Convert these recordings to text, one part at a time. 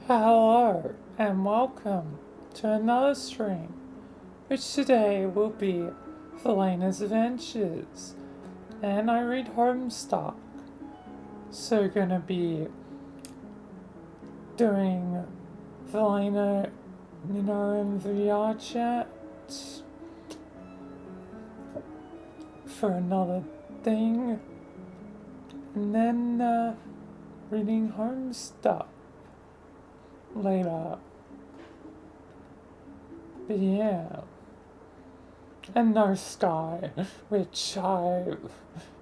Hello and welcome to another stream, which today will be Vilayna's Adventures, and I read Homestuck. So gonna be doing Vilayna, in VR chat for another thing, and then reading Homestuck later. But yeah. And no sky, which I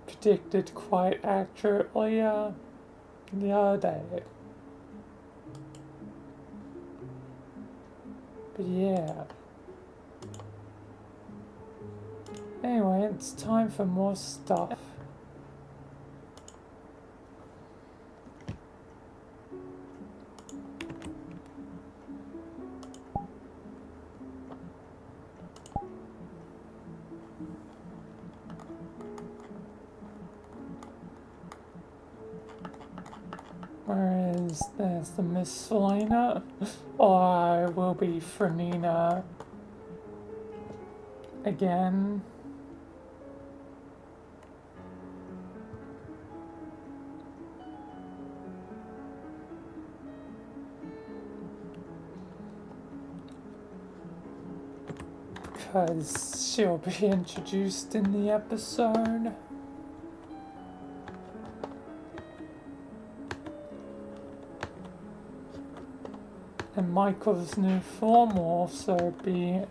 predicted quite accurately the other day. But yeah. Anyway, it's time for more stuff. Whereas there's the Miss Vilayna, or I will be Franina again. Because she'll be introduced in the episode. And Michael's new form will also be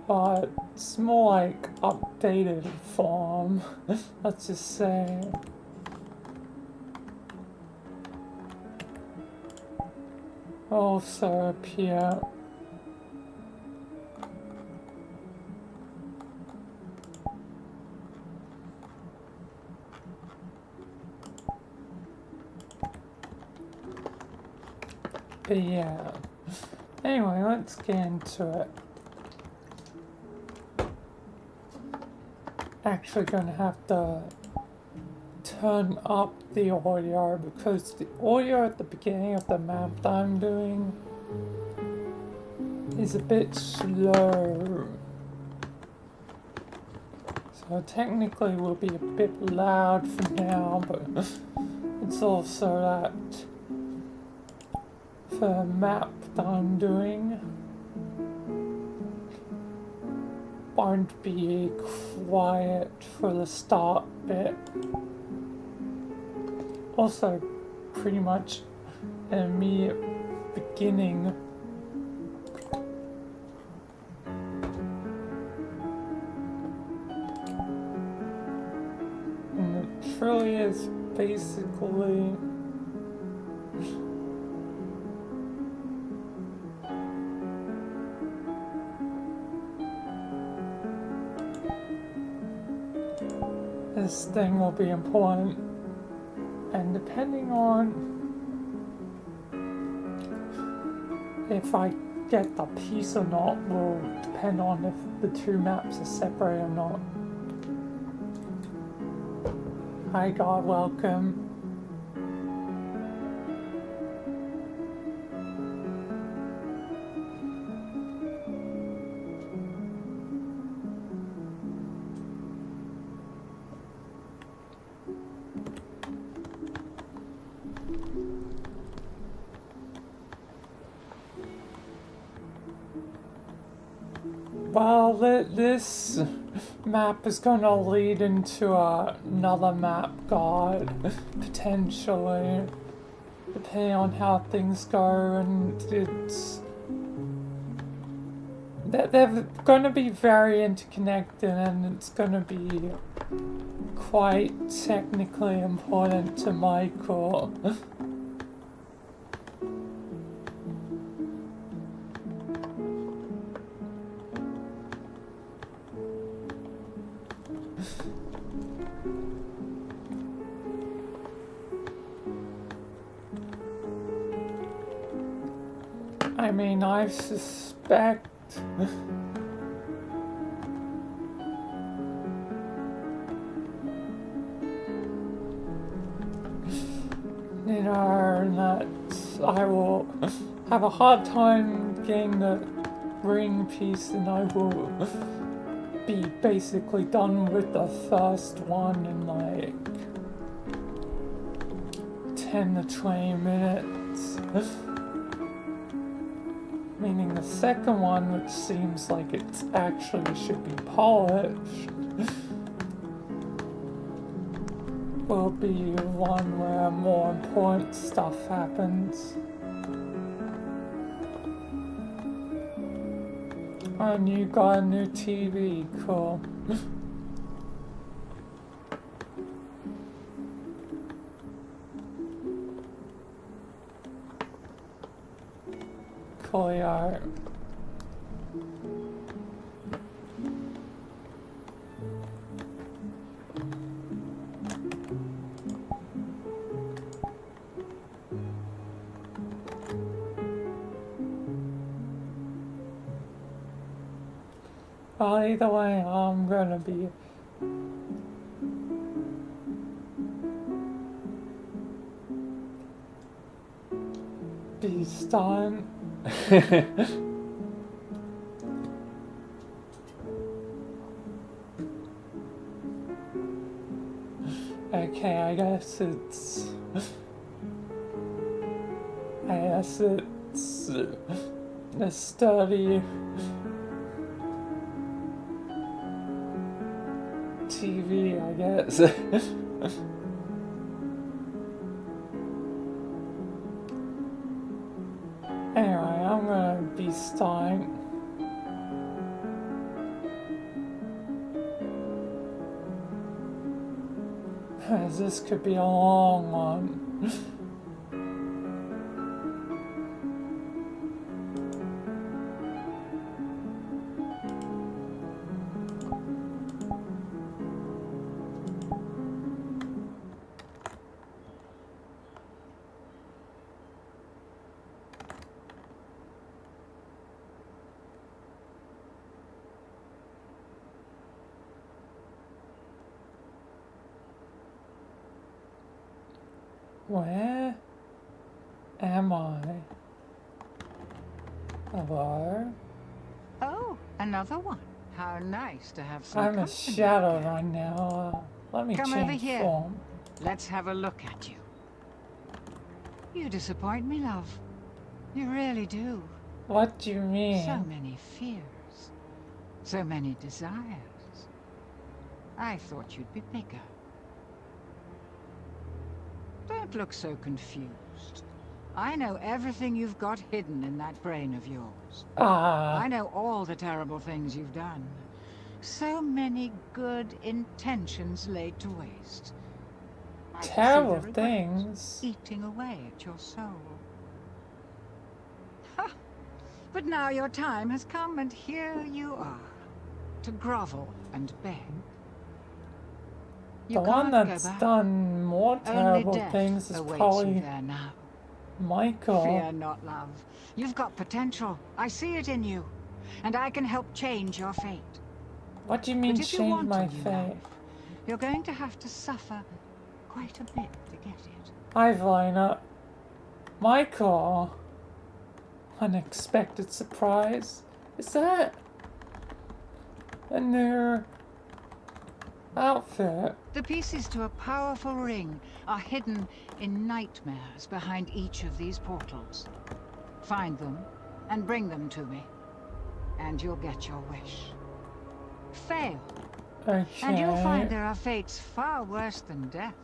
but it's more like updated form, let's just say. Also appear but yeah. Anyway, let's get into it. Actually gonna have to turn up the audio because the audio at the beginning of the map that I'm doing is a bit slow. So technically will be a bit loud for now, but it's also that for the map that I'm doing won't be quiet for the start bit. Also, pretty much an immediate beginning. And it truly is basically this thing will be important. And depending on if I get the piece or not will depend on if the two maps are separate or not. Hi God, welcome. Well, this map is going to lead into another map guide, potentially, depending on how things go, and they're going to be very interconnected, and it's going to be quite technically important to Michael. I mean, I suspect you know, and that I will have a hard time getting the ring piece, and I will be basically done with the first one in like 10 to 20 minutes. Meaning the second one, which seems like it actually should be polished, will be one where more important stuff happens. And you got a new TV, cool. Cool art. Well, either way, I'm gonna be stunned. Okay, I guess it's a sturdy TV, I guess. Anyway, I'm gonna be starting. Because this could be a long one. Where am I? Hello? Oh, another one. How nice to have some I'm a company. shadow right now. Let me Come over change here. form. Let's have a look at you. You disappoint me, love. You really do. What do you mean? So many fears. So many desires. I thought you'd be bigger. Don't look so confused. I know everything you've got hidden in that brain of yours. I know all the terrible things you've done. So many good intentions laid to waste. I can see the terrible regret things. eating away at your soul. Ha! But now your time has come, and here you are, to grovel and beg. The You one can't that's go back. done more Only terrible death things is awaits you probably there now. Michael. Fear not, love. You've got potential. I see it in you. And I can help change your fate. What do you mean But if you change want my a new fate? life, you're going to have to suffer quite a bit to get it. Hi, Vilayna. Michael. Unexpected surprise. Is that a new outfit? The pieces to a powerful ring are hidden in nightmares behind each of these portals. Find them and bring them to me, and you'll get your wish. Fail, Okay. and you'll find there are fates far worse than death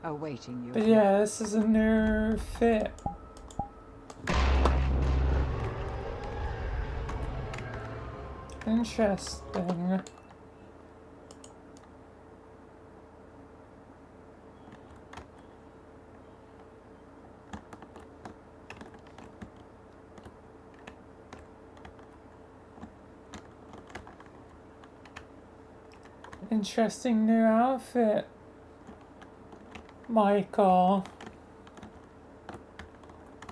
awaiting you. But yeah, this is a new fit. Interesting. Interesting new outfit, Michael.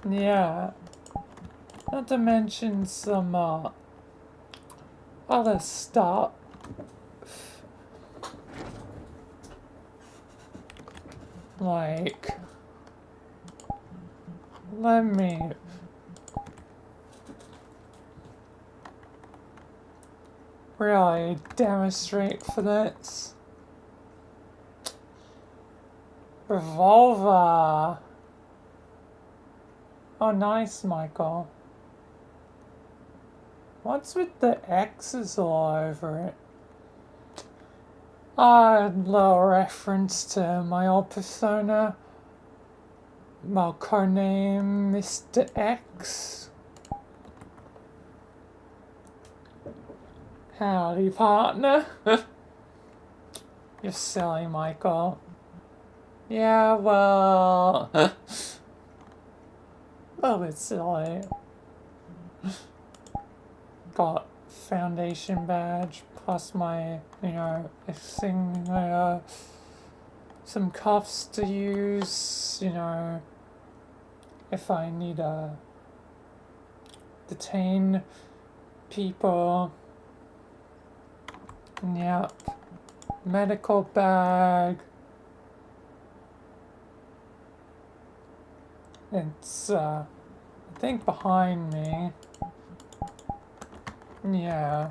Yeah. Not to mention some other stuff. Like let me really demonstrate for this. Revolver. Oh, nice, Michael. What's with the X's all over it? A little reference to my old persona. My code name, Mr. X. Howdy, partner. You're silly, Michael. Yeah, well... a little bit silly. Got foundation badge, plus my, you know, thing, some cuffs to use, you know, if I need to detain people. Yep. Medical bag. It's, I think behind me. Yeah.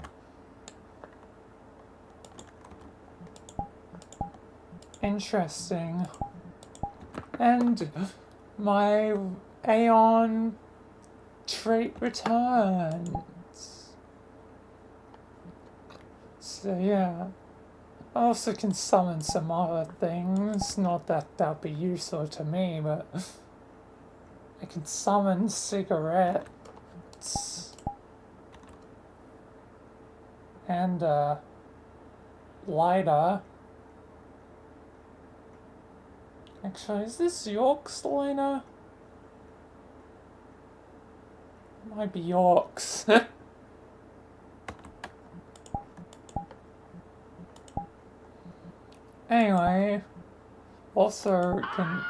Interesting. And my Aeon trait returns. So yeah. I also can summon some other things. Not that that'll be useful to me, but I can summon cigarettes. And lighter. Actually, is this York's lighter? Might be York's. Anyway, also can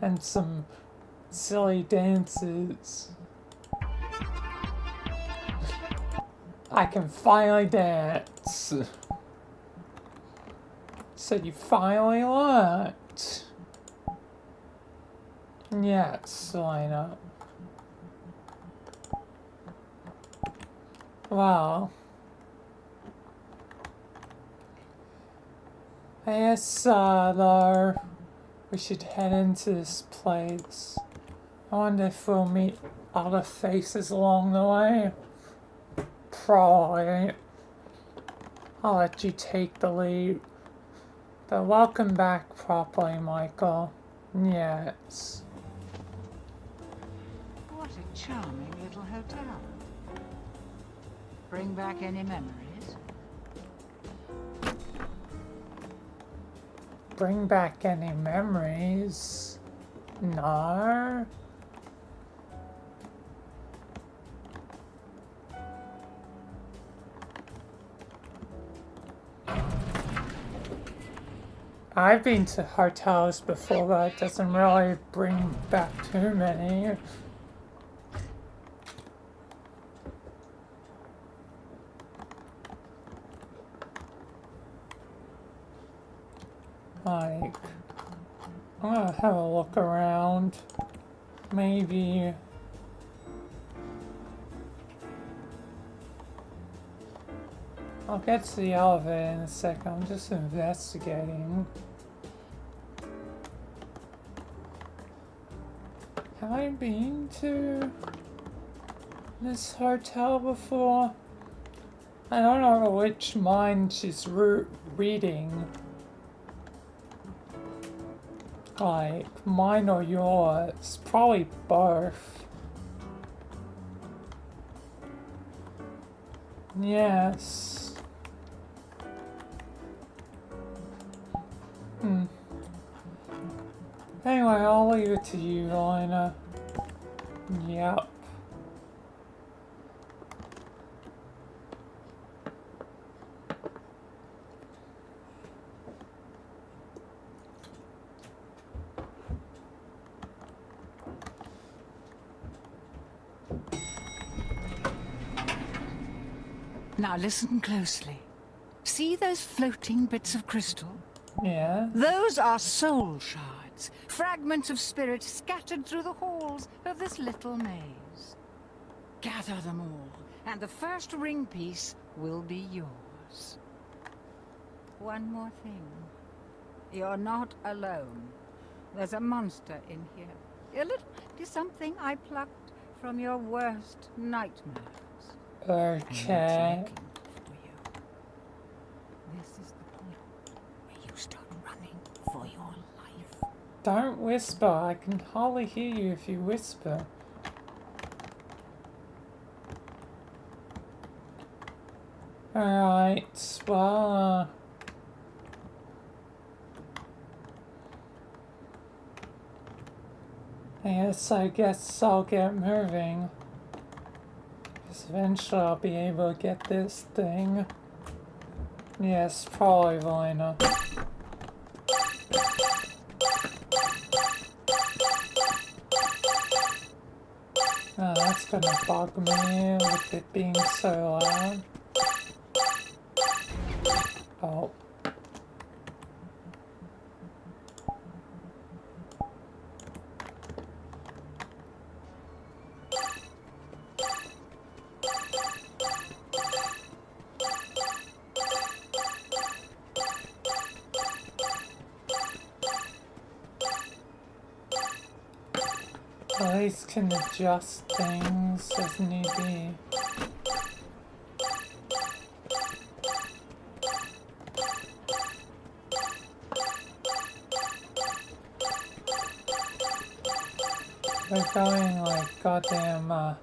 and some silly dances. I can finally dance. So you finally learned. Yes, Vilayna. Well, I guess, though, we should head into this place. I wonder if we'll meet other faces along the way. Probably. I'll let you take the lead. But welcome back properly, Michael. Yes. What a charming little hotel. Bring back any memories? Bring back any memories? No. I've been to hotels before, but it doesn't really bring back too many. Like, I'm gonna have a look around. Maybe. I'll get to the elevator in a second. I'm just investigating. Have I been to this hotel before? I don't know which mind she's reading. Like, mine or yours. Probably both. Yes. Anyway, I'll leave it to you, Vilayna. Yep. Now listen closely. See those floating bits of crystal? Yeah? Those are soul shards, fragments of spirit scattered through the halls of this little maze. Gather them all, and the first ring piece will be yours. One more thing. You're not alone. There's a monster in here. A little something I plucked from your worst nightmares. Okay. For you. This is the point where you start running for your life. Don't whisper. I can hardly hear you if you whisper. Alright, well, I guess I'll get moving. Because eventually I'll be able to get this thing. Yes, probably, Vilayna. Oh, that's gonna bug me with it being so loud. Oh. At least can adjust things as need be. We're going like goddamn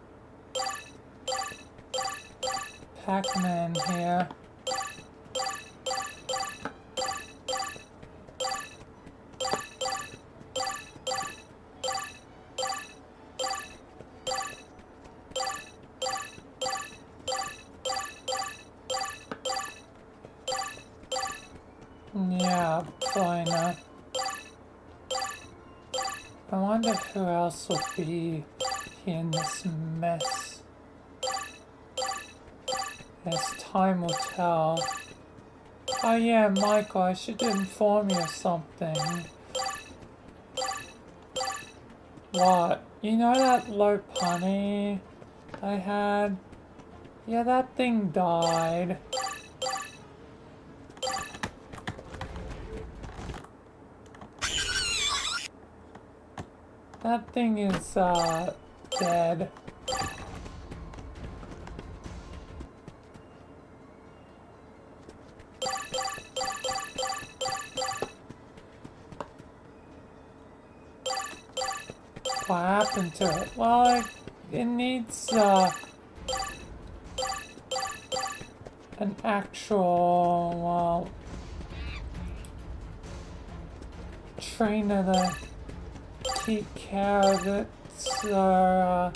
Pac-Man here. Yeah, Vilayna. I wonder who else will be in this mess. As time will tell. Oh yeah, Michael, I should inform you of something. What? You know that low punny I had? Yeah, that thing died. That thing is, dead. What happened to it? Well, it needs, an actual, well, trainer to take care of it, so,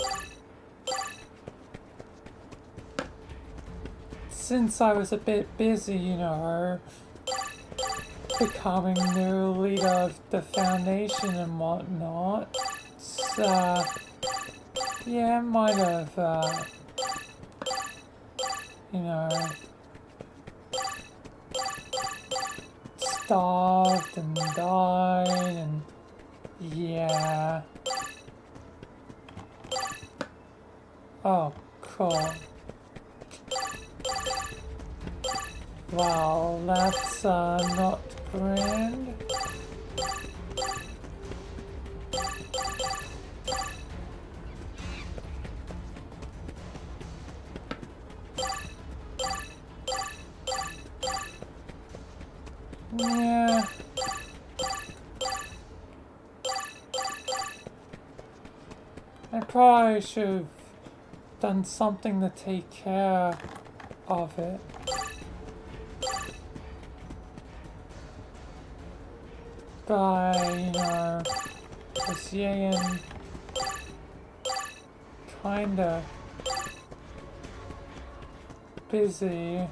since I was a bit busy, you know, becoming new leader of the foundation and whatnot, so, yeah, I might have, you know, starved and died and yeah. Oh, cool. Wow, that's not grand. Yeah. I probably should have done something to take care of it. By, you know, just Yayan kinda busy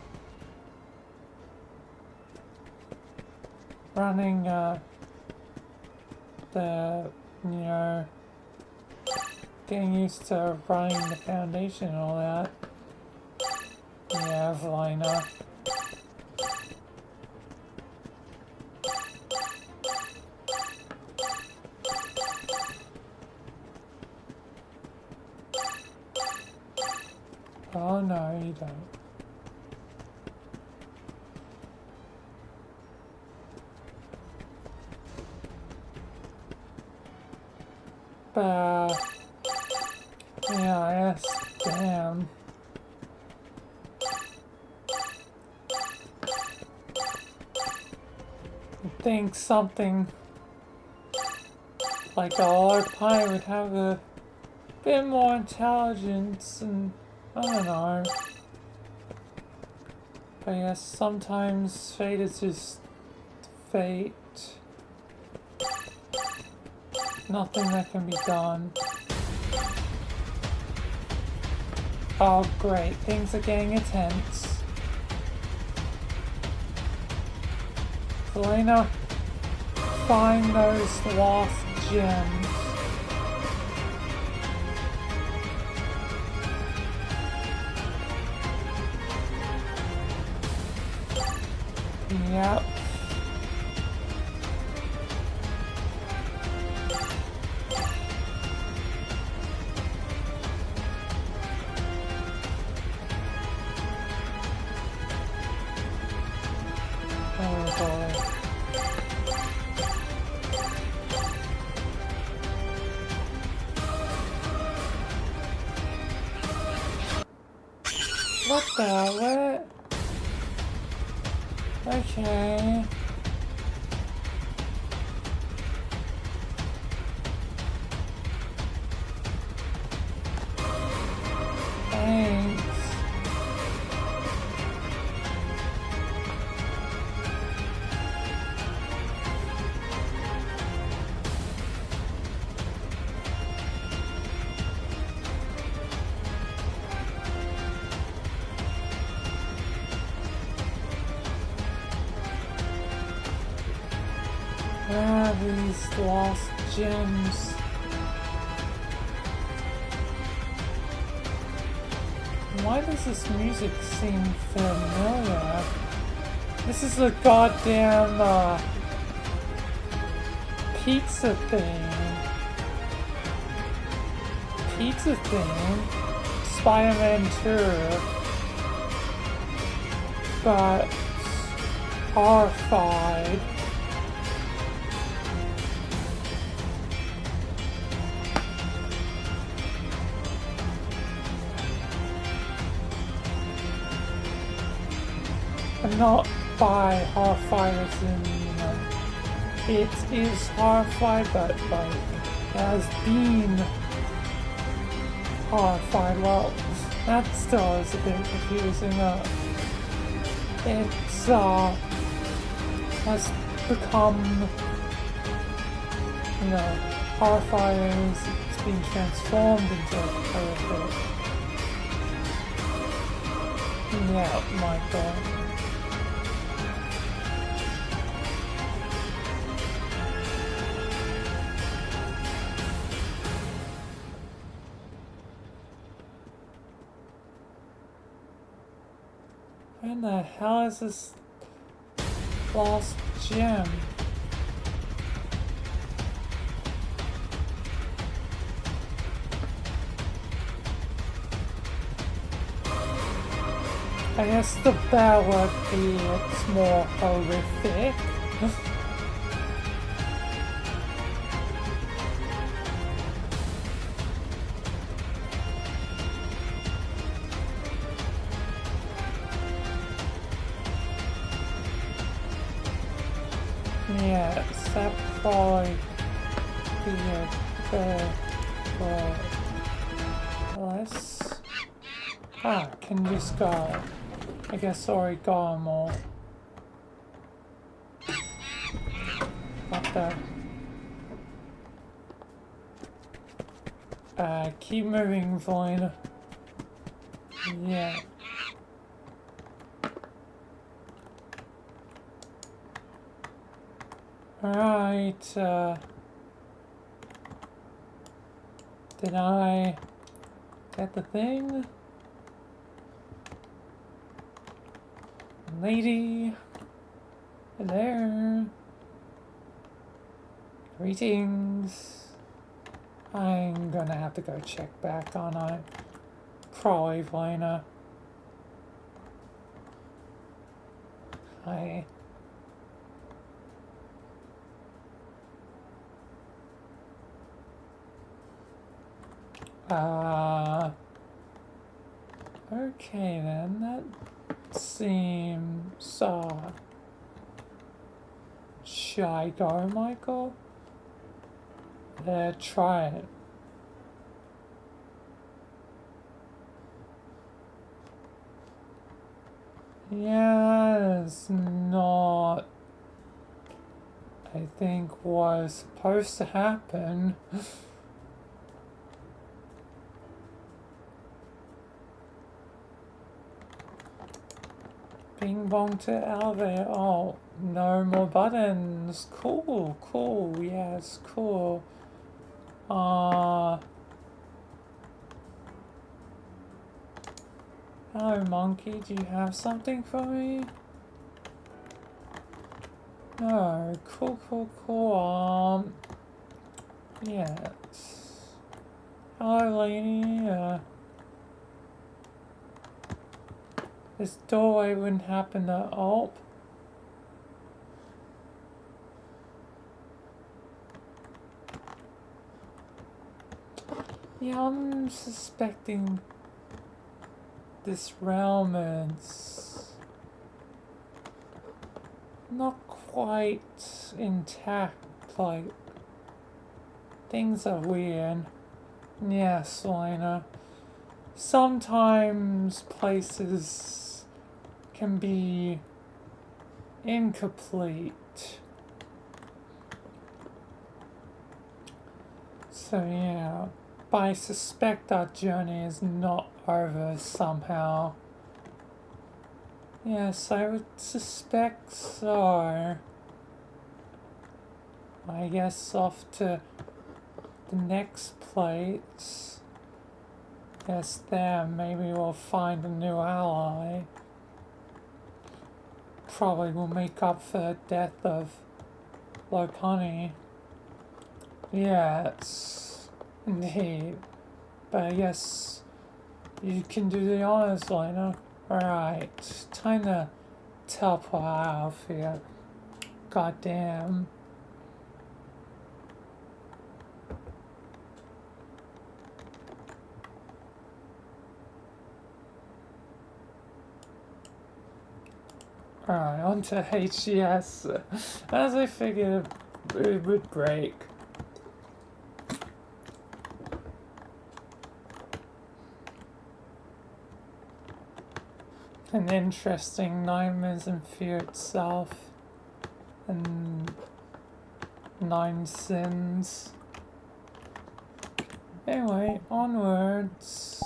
running the, you know, getting used to running the foundation and all that. Yeah, Vilayna. Oh no, you don't. Yeah, yes, damn. I think something like a large pie would have a bit more intelligence and I don't know. But yes, sometimes fate is just fate. Nothing that can be done. Oh great, things are getting intense. Vilayna, find those lost gems. Yep. Oh boy. What the what? Okay. Thanks. Ah, these lost gems. Why does this music seem familiar? This is a goddamn pizza thing. Pizza thing. Spider-Man 2. But horrified. And not by horrified as in, you know, it is horrified, but like, has been horrified. Well, that still is a bit confusing. It's, has become, you know, horrified as it's been transformed into horrific. Yeah, my god. Where the hell is this lost gem? I guess the bad would be it's more horrific. Yes, that probably be a better less. Ah, can just go. I guess origami. What the? Keep moving, Vilayna. Yeah. Alright, did I get the thing? Lady, hello. Greetings. I'm gonna have to go check back on I. Probably, Vilayna. I... Okay then, that seems, should I go, Michael? Try it. Yeah, it's not, I think, was supposed to happen. Bing bong to elevator. Oh, no more buttons. Cool, cool, yes, cool. Hello, monkey. Do you have something for me? No, cool, cool, cool. Yes. Hello, lady. This doorway wouldn't happen to. Oh. Yeah, I'm suspecting this realm is not quite intact, like, things are weird. Yes, Vilayna. Sometimes places can be incomplete. So yeah, but I suspect our journey is not over somehow. Yes, I would suspect so. I guess off to the next place. Yes, there, maybe we'll find a new ally. Probably will make up for the death of Lopani. Yes, indeed. But yes, you can do the honors, Vilayna. Alright, time to teleport out of here. Goddamn. Alright, on to HGS. As I figured it would break. An interesting Nightmares and Fear itself. And 9 Sins. Anyway, onwards.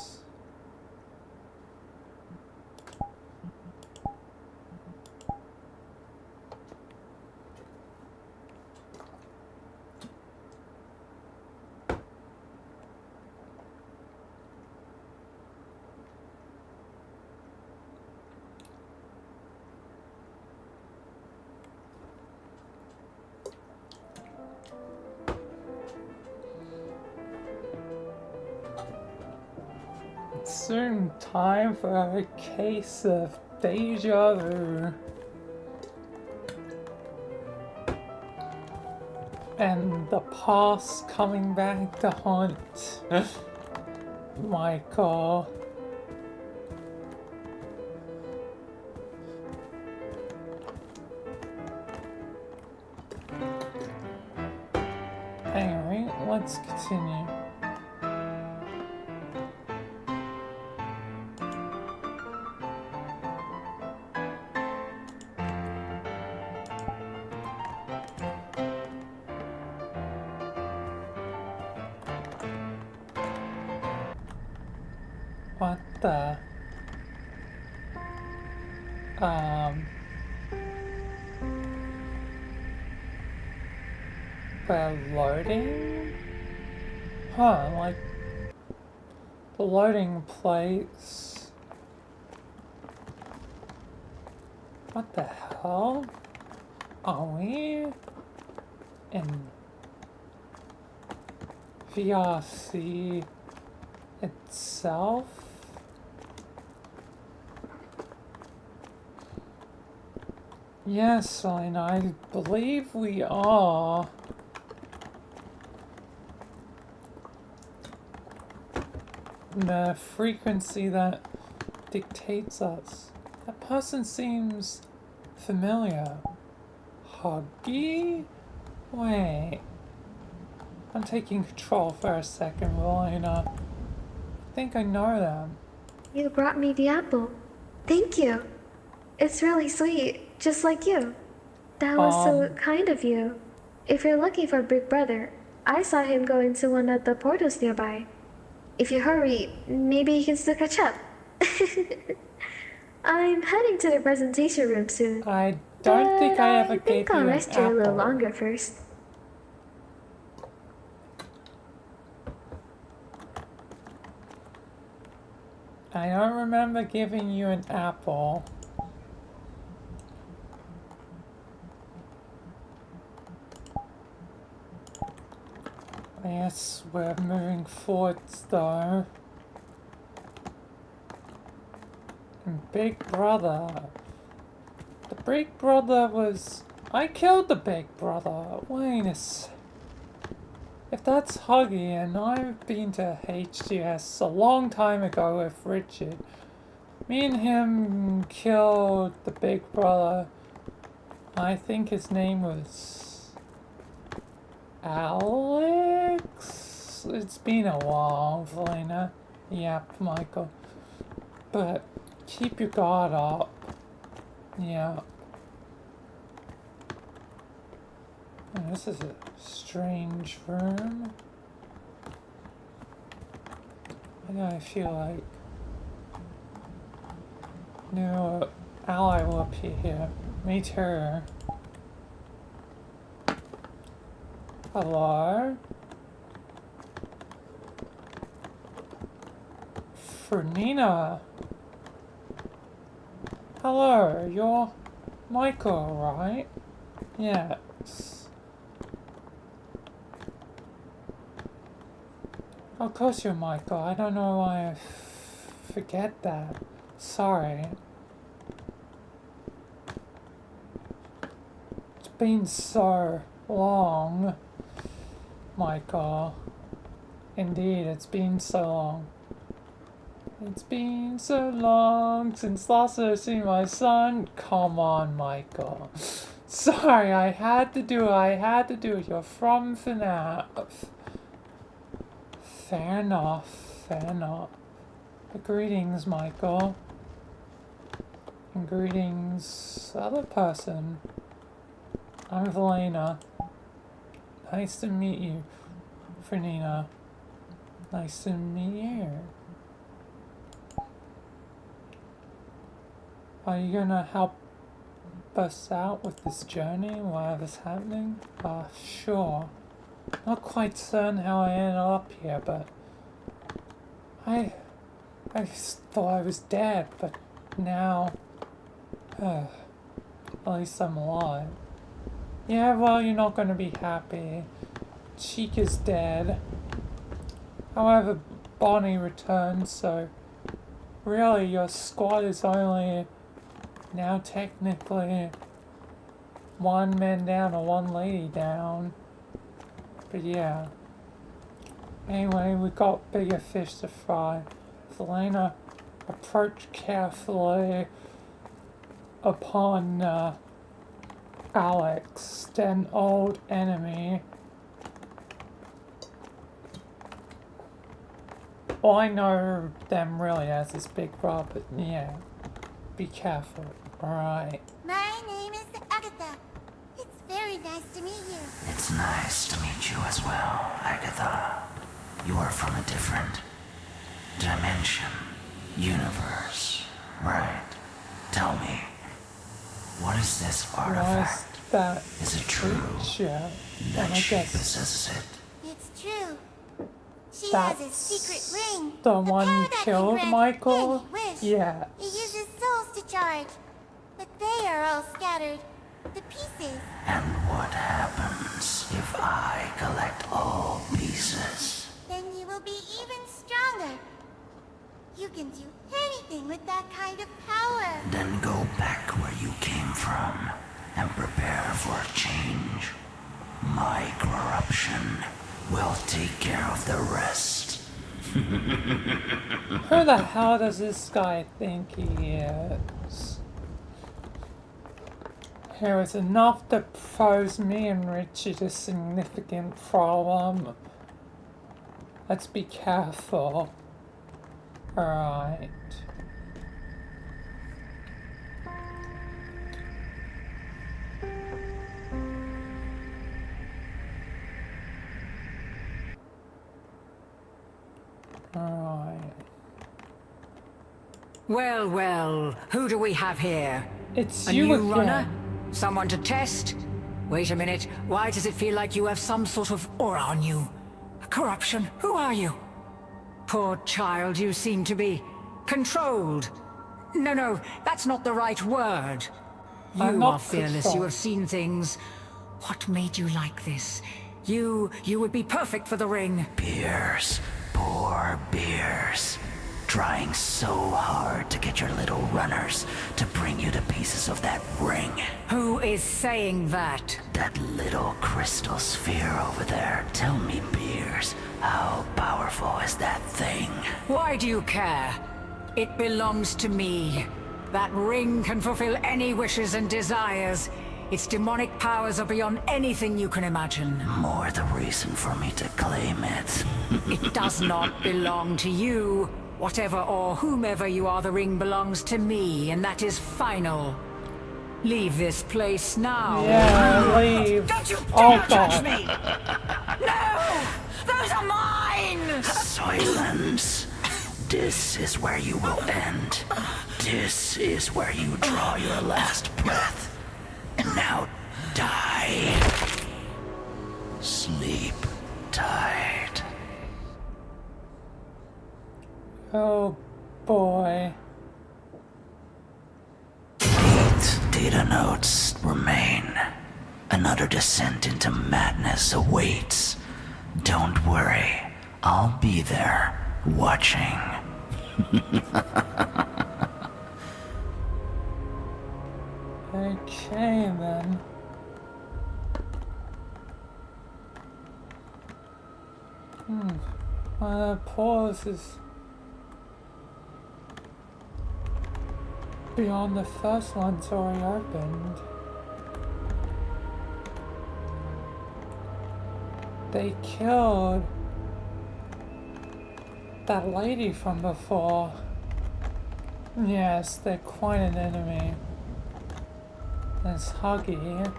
Soon time for a case of deja vu. And the past coming back to haunt Michael. Anyway, let's continue. What the? We're loading? Huh, like the loading plates. What the hell? Are we in VRC itself? Yes, Vilayna, I believe we are. The frequency that dictates us. That person seems familiar. Huggy? Wait. I'm taking control for a second, Vilayna. I think I know them. You brought me the apple. Thank you. It's really sweet, just like you. That was so kind of you. If you're looking for Big Brother, I saw him go into one of the portals nearby. If you hurry, maybe you can still catch up. I'm heading to the presentation room soon. I don't think I ever I gave think I'll you an rest here a little apple. longer first. I don't remember giving you an apple. Yes, we're moving forwards though. And Big Brother. The Big Brother was... I killed the Big Brother. Wait a s... If that's Huggy, and I've been to HGS a long time ago with Richard. Me and him killed the Big Brother. I think his name was... Alex? It's been a while, Vilayna. Yep, Michael. But keep your guard up. Yeah. Oh, this is a strange room. Why do I feel like new ally will appear here? Meet her. Hello? Fernina. Hello, you're Michael, right? Yes. Of course you're Michael. I don't know why I forget that. Sorry. It's been so long, Michael. Indeed, it's been so long. It's been so long since last I've seen my son. Come on, Michael. Sorry, I had to do it. You're from FNAF. Fair enough. But greetings, Michael. And greetings, other person. I'm Vilayna. Nice to meet you, Fernina. Nice to meet you. Are you gonna help us out with this journey while this is happening? Sure. Not quite certain how I ended up here, but I thought I was dead, but now, at least I'm alive. Yeah, well, you're not gonna be happy. Cheek is dead. However, Bonnie returned, so really your squad is only now technically one man down or one lady down. But yeah. Anyway, we got bigger fish to fry. Vilayna approached carefully upon Alex, an old enemy. Well, I know them really as this Big Brother, but yeah. Be careful, alright. My name is Agatha. It's very nice to meet you. It's nice to meet you as well, Agatha. You are from a different dimension, universe, right? Tell me, what is this artifact? That is it true creature? that she possesses it? It's true. She That's has a secret ring. the one you killed, Michael? Yeah. Yes. It uses souls to charge, but they are all scattered to pieces. And what happens if I collect all pieces? Then you will be even stronger. You can do anything with that kind of power. Then go back where you came from and prepare for change. My corruption will take care of the rest. Who the hell does this guy think he is? Here is enough to pose me and Richie to significant problem. Let's be careful. Alright. Alright. Well, well, who do we have here? It's A you new again. runner? Someone to test? Wait a minute, why does it feel like you have some sort of aura on you? Corruption, who are you? Poor child, you seem to be controlled. No, that's not the right word. I'm You not are fearless, you controlled. have seen things. What made you like this? You would be perfect for the ring. Beers, poor Beers. Trying so hard to get your little runners to bring you to pieces of that ring. Who is saying that? That little crystal sphere over there. Tell me, Beers, how powerful is that thing? Why do you care? It belongs to me. That ring can fulfill any wishes and desires. Its demonic powers are beyond anything you can imagine. More the reason for me to claim it. It does not belong to you. Whatever or whomever you are, the ring belongs to me, and that is final. Leave this place now. Yeah, leave. Don't you Oh, dare touch God. me! No! Those are mine! Silence. This is where you will end. This is where you draw your last breath. Now die. Sleep tight. Oh boy. 8 data nodes remain. Another descent into madness awaits. Don't worry, I'll be there, watching. Okay then. Pause is beyond the first one's already opened. They killed that lady from before. Yes, they're quite an enemy. There's Huggy.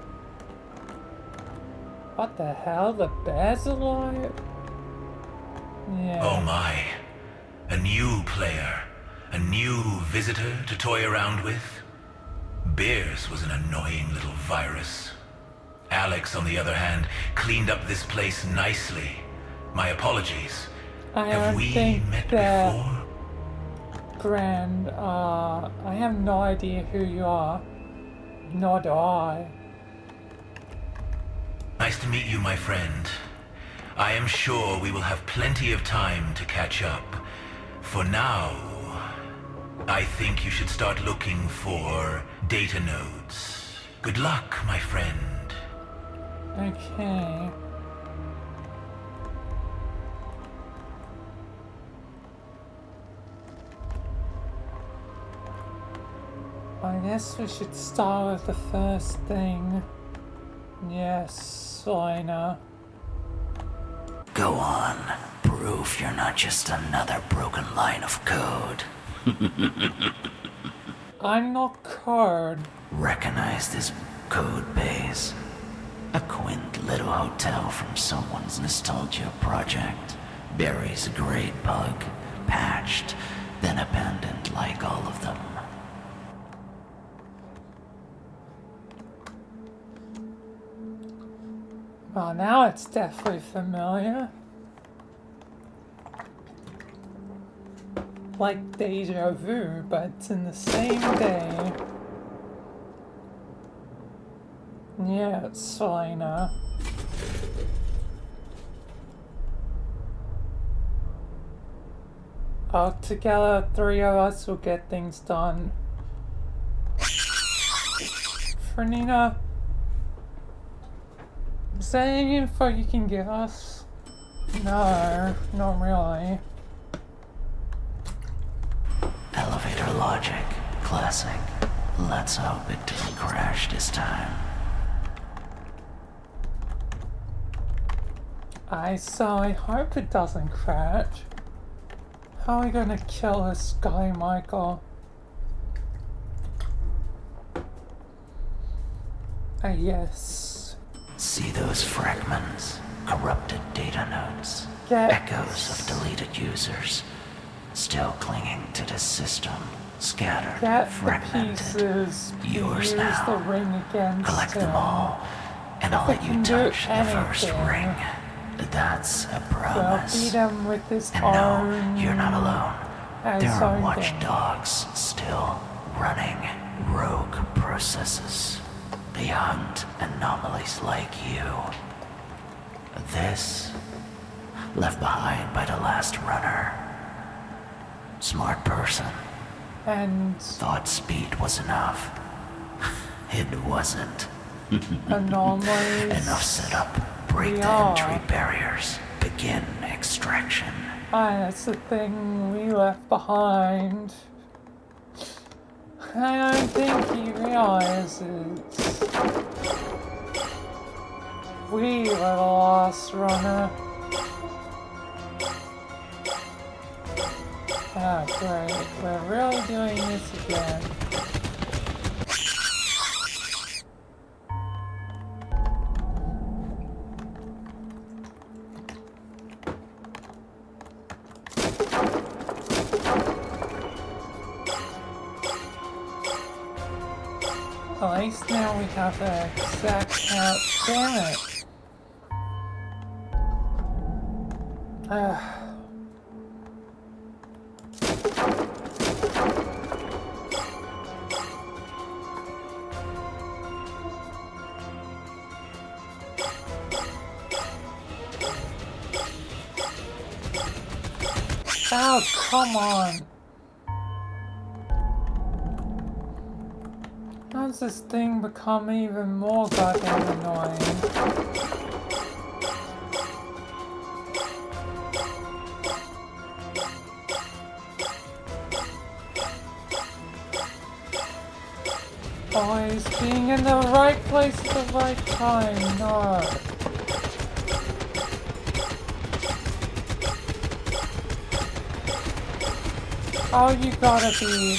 What the hell? The bear's alive? Yeah. Oh my. A new player. A new visitor to toy around with. Beers was an annoying little virus. Alex, on the other hand, cleaned up this place nicely. My apologies. I Have don't we think met that before? Brand, I have no idea who you are. Nor do I. Nice to meet you, my friend. I am sure we will have plenty of time to catch up. For now, I think you should start looking for data nodes. Good luck, my friend. Okay. I guess we should start with the first thing. Yes, Vilayna. Go on, prove you're not just another broken line of code. I'm not card. Recognize this code base? A quaint little hotel from someone's nostalgia project. Buries a great bug, patched, then abandoned like all of them. Well, now it's definitely familiar. Like deja vu, but it's in the same day. Yeah, it's Vilayna. Together, 3 of us will get things done. For Nina, Is there any info you can give us? No, not really. Elevator logic. Classic. Let's hope it didn't crash this time. I hope it doesn't crash. How are we gonna kill this guy, Michael? Yes. See those fragments? Corrupted data notes. Get Echoes of deleted users. Still clinging to the system. Scattered, Get the fragmented. pieces. Yours Use now. the ring against Collect him. them all, and I'll If let I you can do touch the first anything. ring. That's a We'll promise. beat him with his And own. no, you're not alone. There his are own watchdogs still running rogue processes beyond anomalies like you. This, left behind by the last runner. Smart person. And Thought speed was enough. It wasn't. anomalies. Enough setup. Break the Yeah. entry barriers. Begin extraction. That's the thing we left behind. I don't think he realizes. We were the last runner. Oh, great. We're really doing this again. At least now we have the exact count. Damn it. Oh, come on. How's this thing become even more goddamn annoying? Always being in the right place at the right time, no. Oh, you gotta be...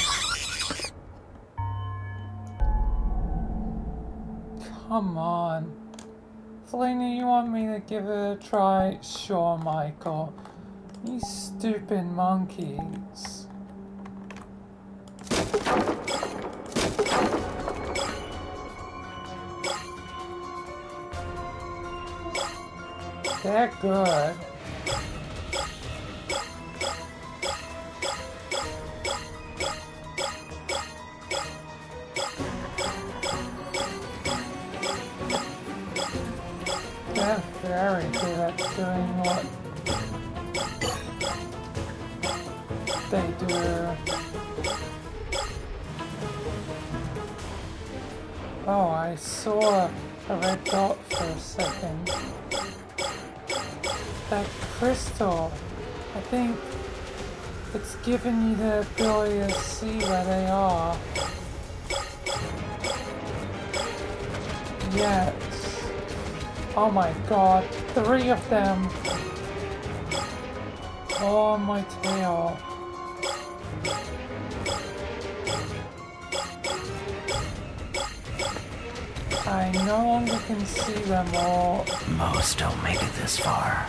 Come on. Vilayna, you want me to give it a try? Sure, Michael. You stupid monkeys. They're good. They're very good at doing what they do. Oh, I saw a red dot for a second. That crystal, I think it's giving you the ability to see where they are. Yes. Oh my god, 3 of them. Oh, my tail. I no longer can see them all. Most don't make it this far.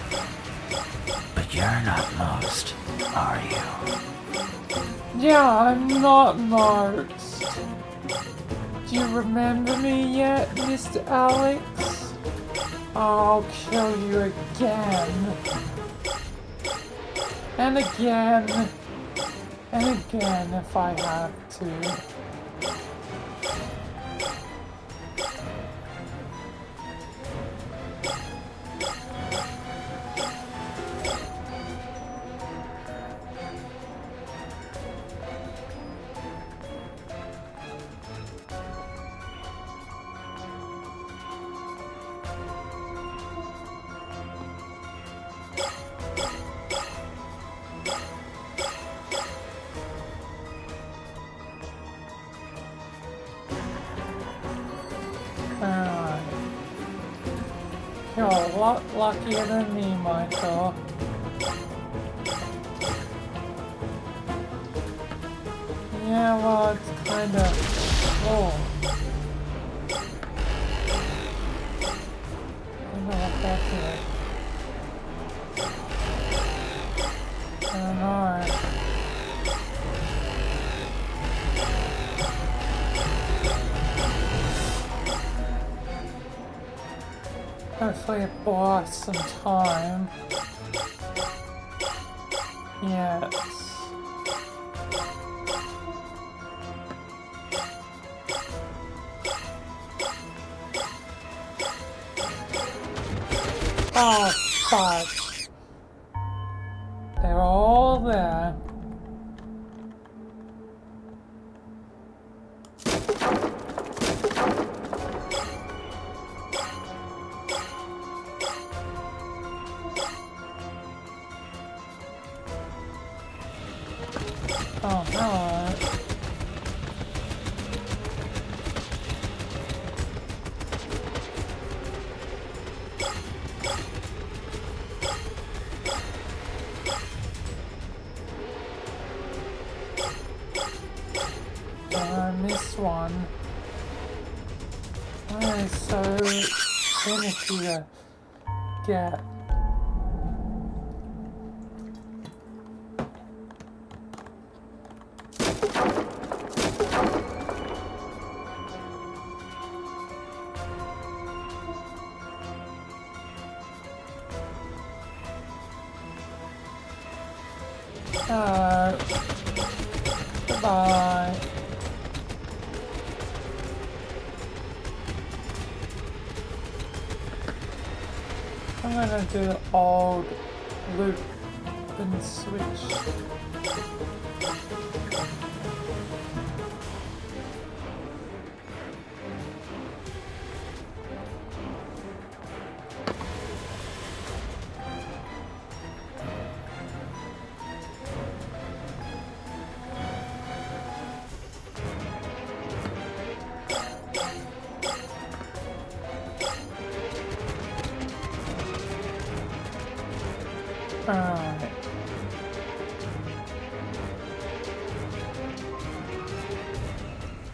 But you're not most, are you? Yeah, I'm not most. Do you remember me yet, Mr. Alex? I'll kill you again. And again. And again if I have to. You're a lot luckier than me, Michael. Yeah, well, it's kind of... Oh. I don't know what that did. I don't know. Hopefully it bought us some time. Yes. Oh, fuck. They're all there. Oh, hello. I missed one. Why are they so finicky to get? Goodbye. I'm gonna do the old loop and switch. Alright.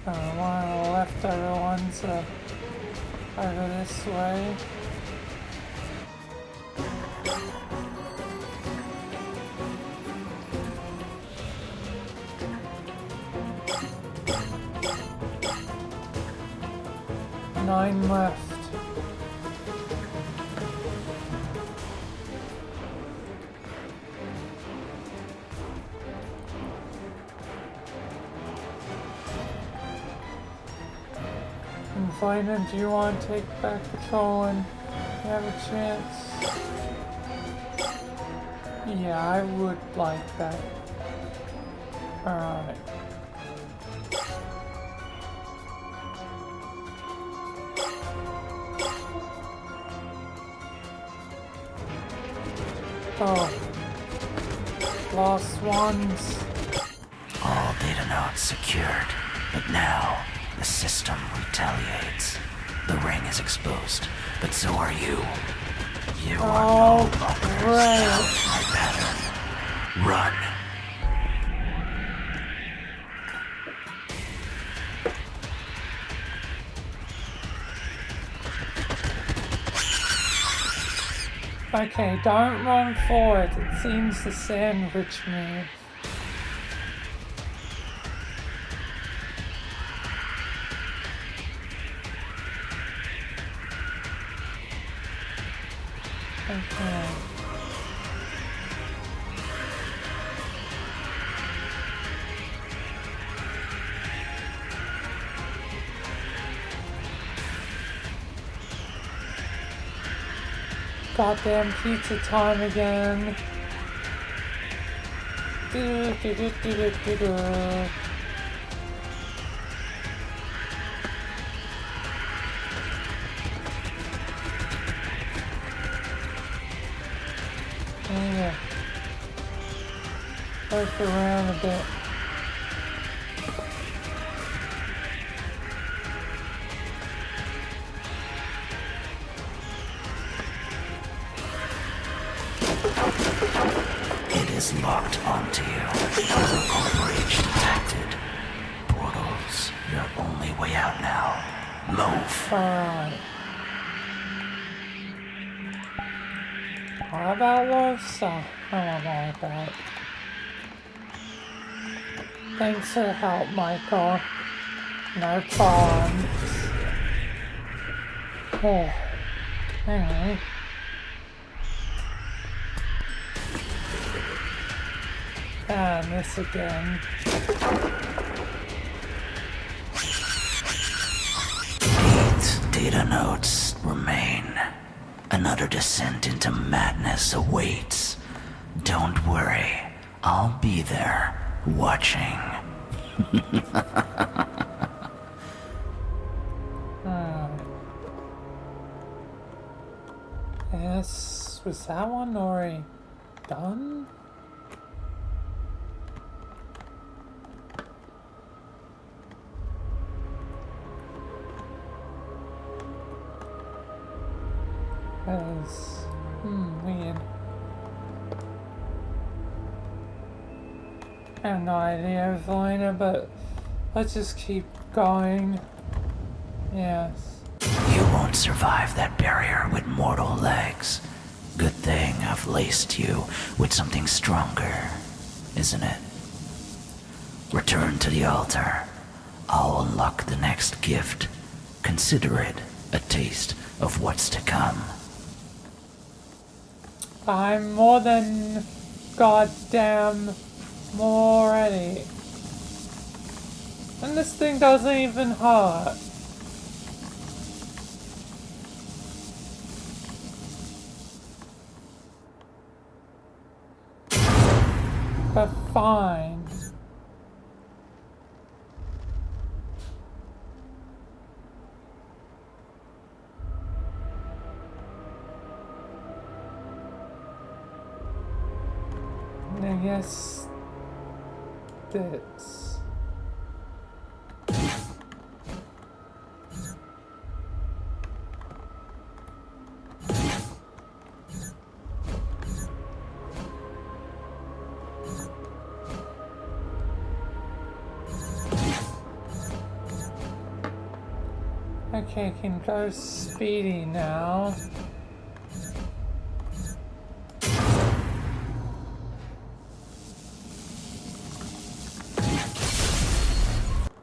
One on the left, everyone's over this way. Nine left. Vilayna, do you want to take back control and have a chance? Yeah, I would like that. Alright. Oh. Lost ones. All data nodes secured, but now the system retaliates. The ring is exposed, but so are you. You are no longer my pattern. Run. Okay, don't run forward. It seems to sandwich me. Okay. Goddamn pizza time again. Do do do do do do do. Yeah. Work around a bit. is locked onto you. Overreach detected. Portals, your only way out now. Move. Alright. How about lifestyle? I don't like that. Thanks for the help, Michael. No problems. Oh. Anyway. And this again. Data notes remain. Another descent into madness awaits. Don't worry, I'll be there, watching. Yes, was that one already done? That is weird. I have no idea, Vilayna, but let's just keep going. Yes. You won't survive that barrier with mortal legs. Good thing I've laced you with something stronger, isn't it? Return to the altar. I'll unlock the next gift. Consider it a taste of what's to come. I'm more than goddamn more ready. And this thing doesn't even hurt. But fine. I guess this. Okay, I can go speedy now.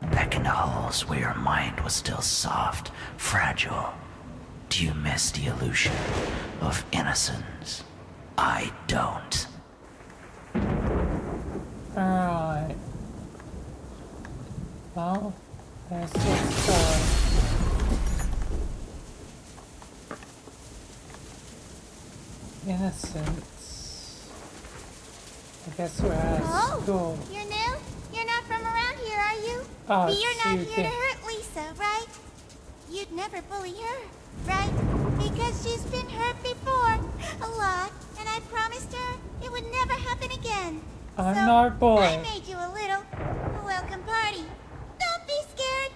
Back in the halls where your mind was still soft, fragile. Do you miss the illusion of innocence? I don't. Alright. Well, let's just go. Innocence. I guess we're out of school. You're new? You're not from around here, are you? Oh, You're not shoot, here yeah. to hurt Lisa, right? You'd never bully her, right? Because she's been hurt before. A lot. And I promised her it would never happen again. I'm So, not a boy. I made you a little welcome party. Don't be scared.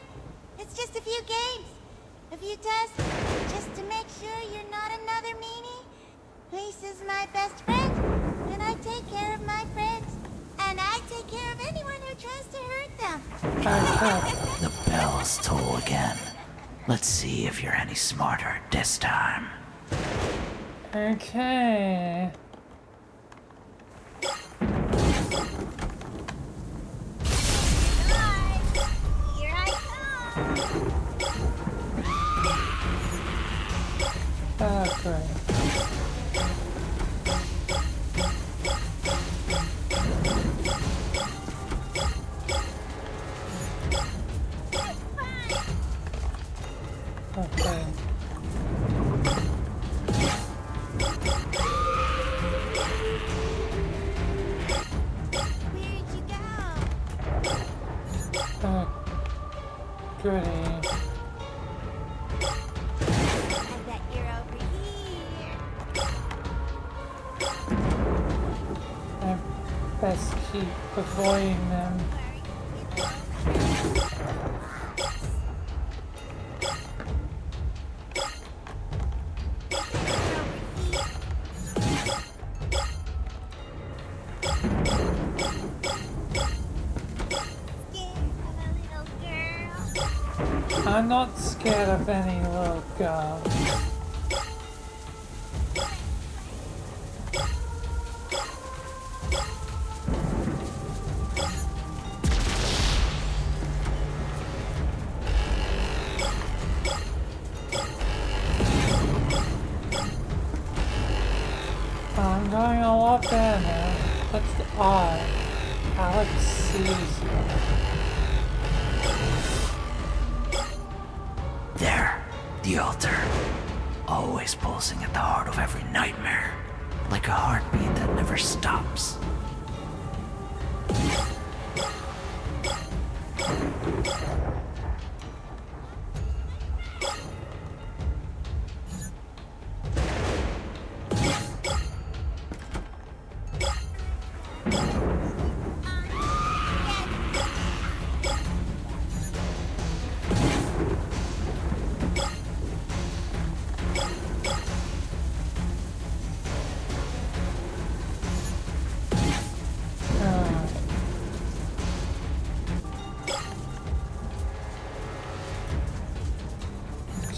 It's just a few games. A few tests. Just to make sure you're not another meanie. Lisa's my best friend. And I take care of my friends. And I take care of anyone who tries to hurt them. Okay. The bells toll again. Let's see if you're any smarter this time. Okay. Here I come. Oh, great. Okay. Where'd you go? Goody. I bet you're over here. I best keep avoiding them. I'm not scared of any little girl. I'm going a lot better now. That's the eye. Alex sees you. There, the altar. Always pulsing at the heart of every nightmare. Like a heartbeat that never stops.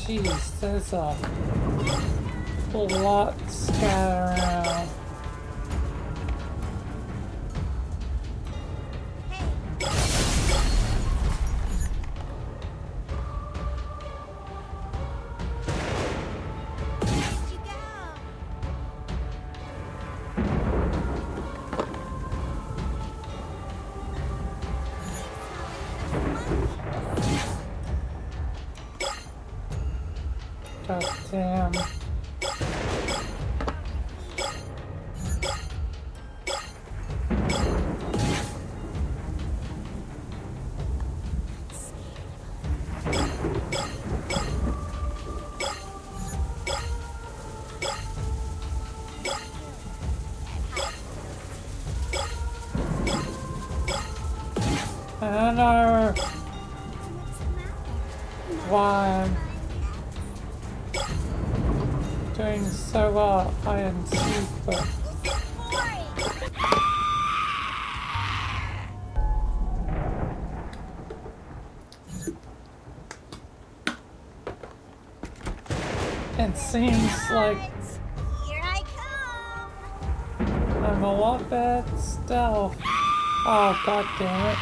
Jeez, there's a lot scattered around. God damn. I don't know why I'm doing so well hide and seek, but it seems like Here I come. I'm a lot better at stealth. Oh, god damn it.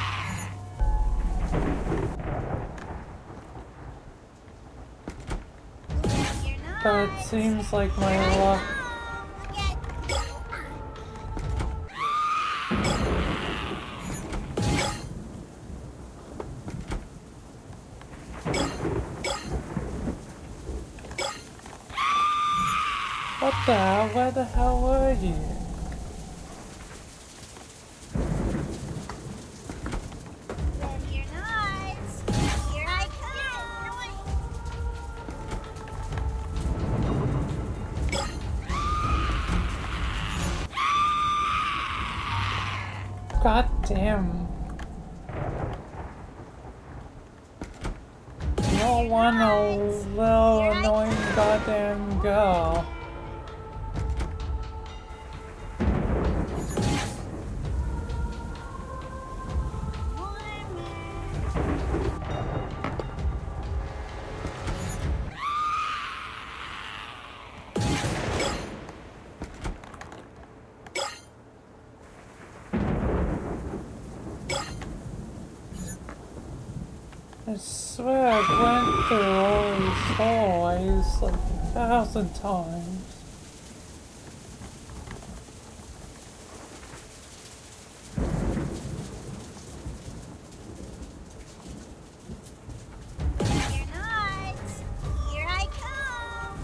You're not. But it seems like my luck. What the hell? Where the hell were you? You're not. Here I come. God damn. You're one little annoying goddamn girl. I swear I've went through all these hallways like 1,000 times. You're not. Here I come.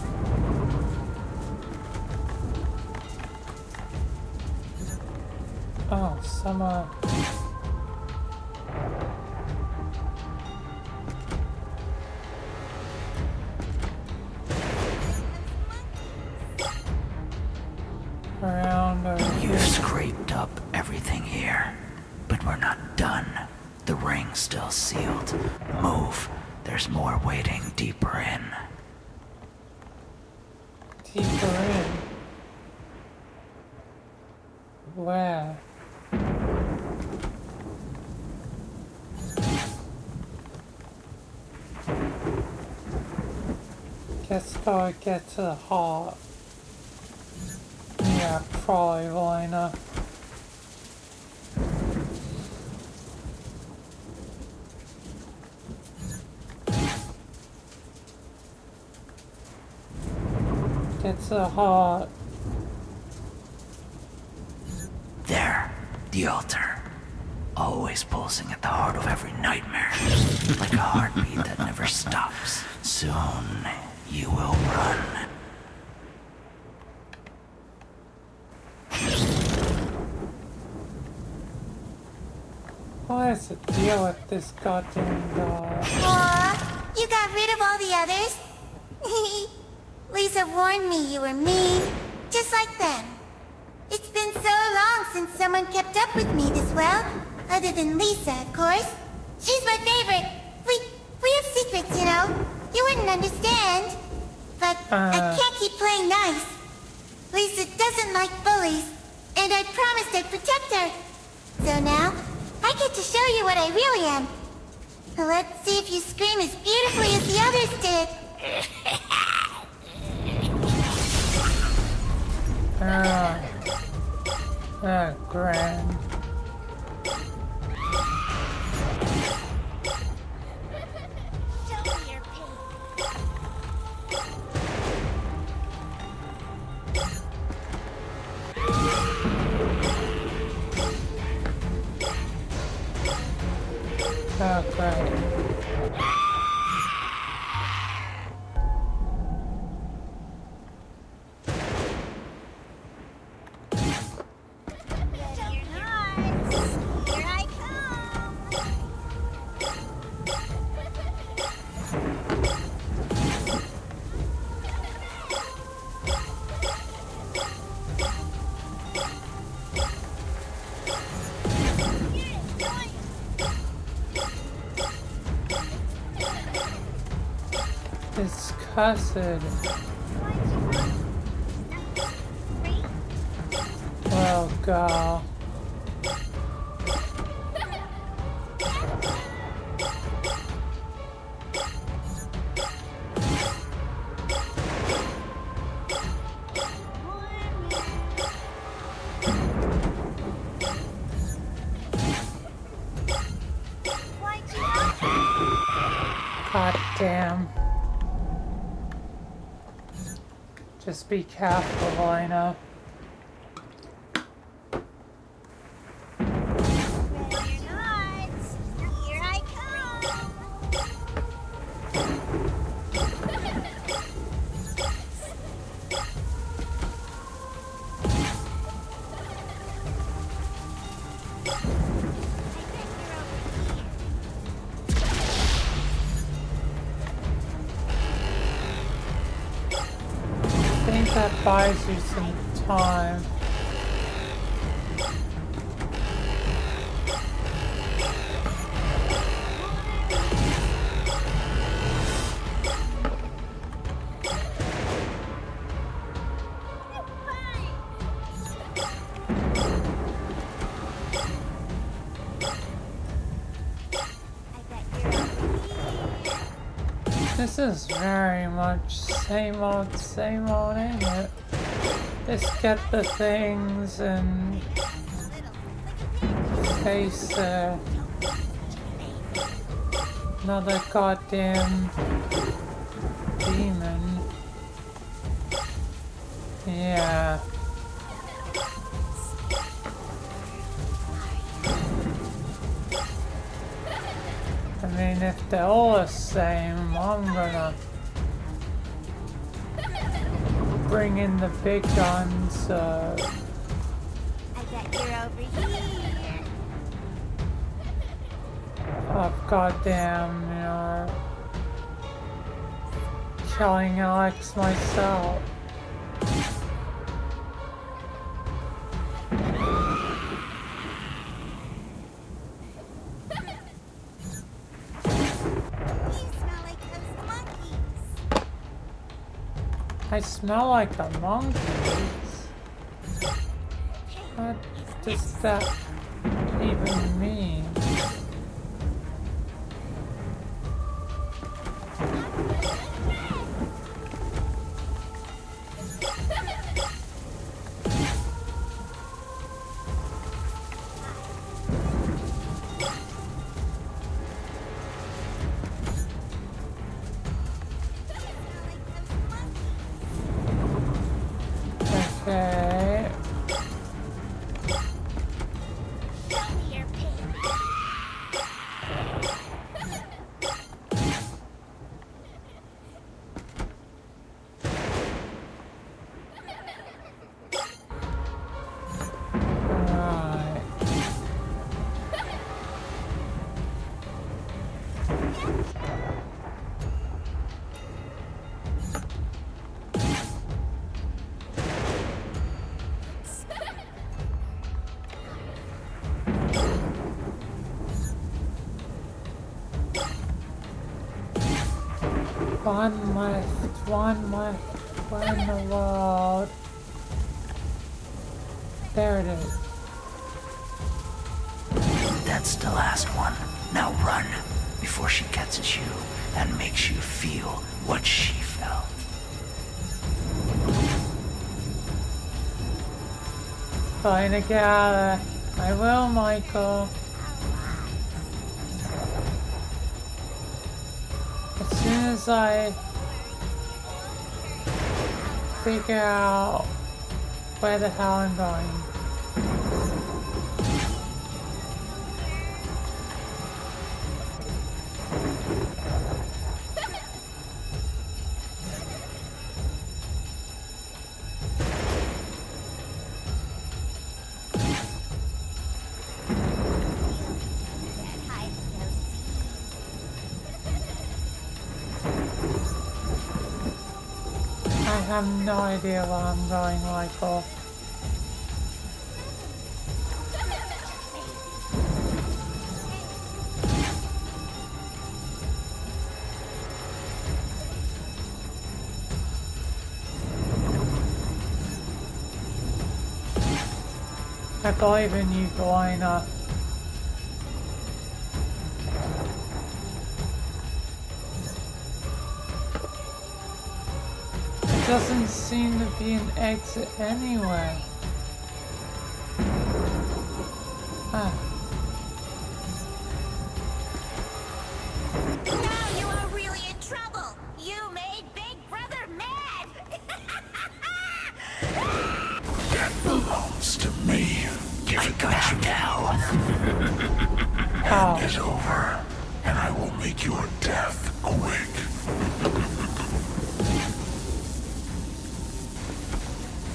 Oh, summer. Around over You've here. scraped up everything here, but we're not done. The ring's still sealed. Move. There's more waiting deeper in. Deeper in. Where? Let's go get to the heart. Yeah, probably, Vilayna. Get to the heart. There, the altar. Always pulsing at the heart of every nightmare. Like a heartbeat that never stops. Soon, you will run. What is the deal with this goddamn guy? Aw, you got rid of all the others? Lisa warned me you were mean, just like them. It's been so long since someone kept up with me this well. Other than Lisa, of course. She's my favorite. We have secrets, you know. You wouldn't understand. But I can't keep playing nice. Lisa doesn't like bullies, and I promised I'd protect her. So now, I get to show you what I really am. Let's see if you scream as beautifully as the others did. Grand. Oh, great. It's cussed. Oh, God. God damn. Just be careful, Vilayna. Here I come. I think that buys you some time. This is very much same old, ain't it? Just get the things and face another goddamn demon. Yeah. I mean, if they're all the same, I'm gonna bring in the big guns. I bet you're over here. Of goddamn, you know, killing Alex myself. I smell like a monkey. What does that even mean? Okay. Right. One left. Where in the world? There it is. That's the last one. Now run before she catches you and makes you feel what she felt. Trying to get out of there. I will, Michael. As soon as I figure out where the hell I'm going. I have no idea where I'm going, Michael. I believe in you, Vilayna. There doesn't seem to be an exit anywhere. Ah. Now you are really in trouble. You made Big Brother mad. That belongs to me. Give it Got you now. Oh. is over, and I will make your death quick.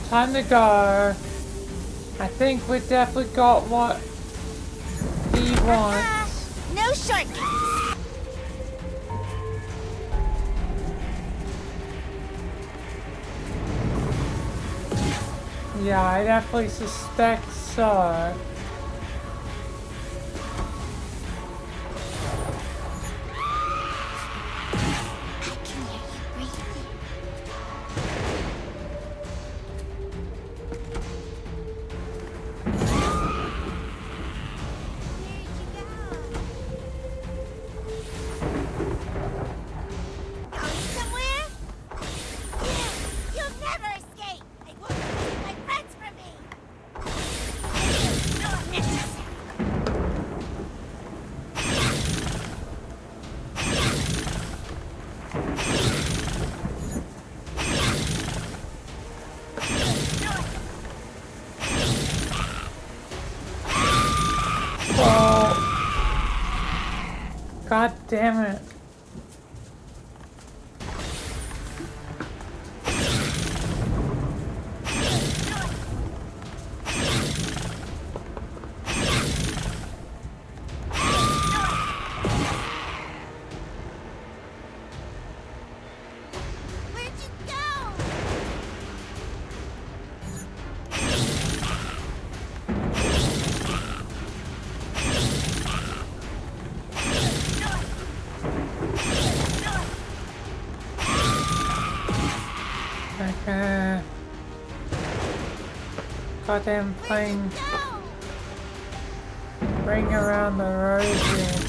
Time to go. I think we definitely got what he wants. No shortcuts. Yeah, I definitely suspect so. I can hear you breathing. Going somewhere? You'll never escape! I won't keep my friends from me! Not necessary! God damn it. Where'd you go? Okay. Goddamn plane Go! ring around the rosy.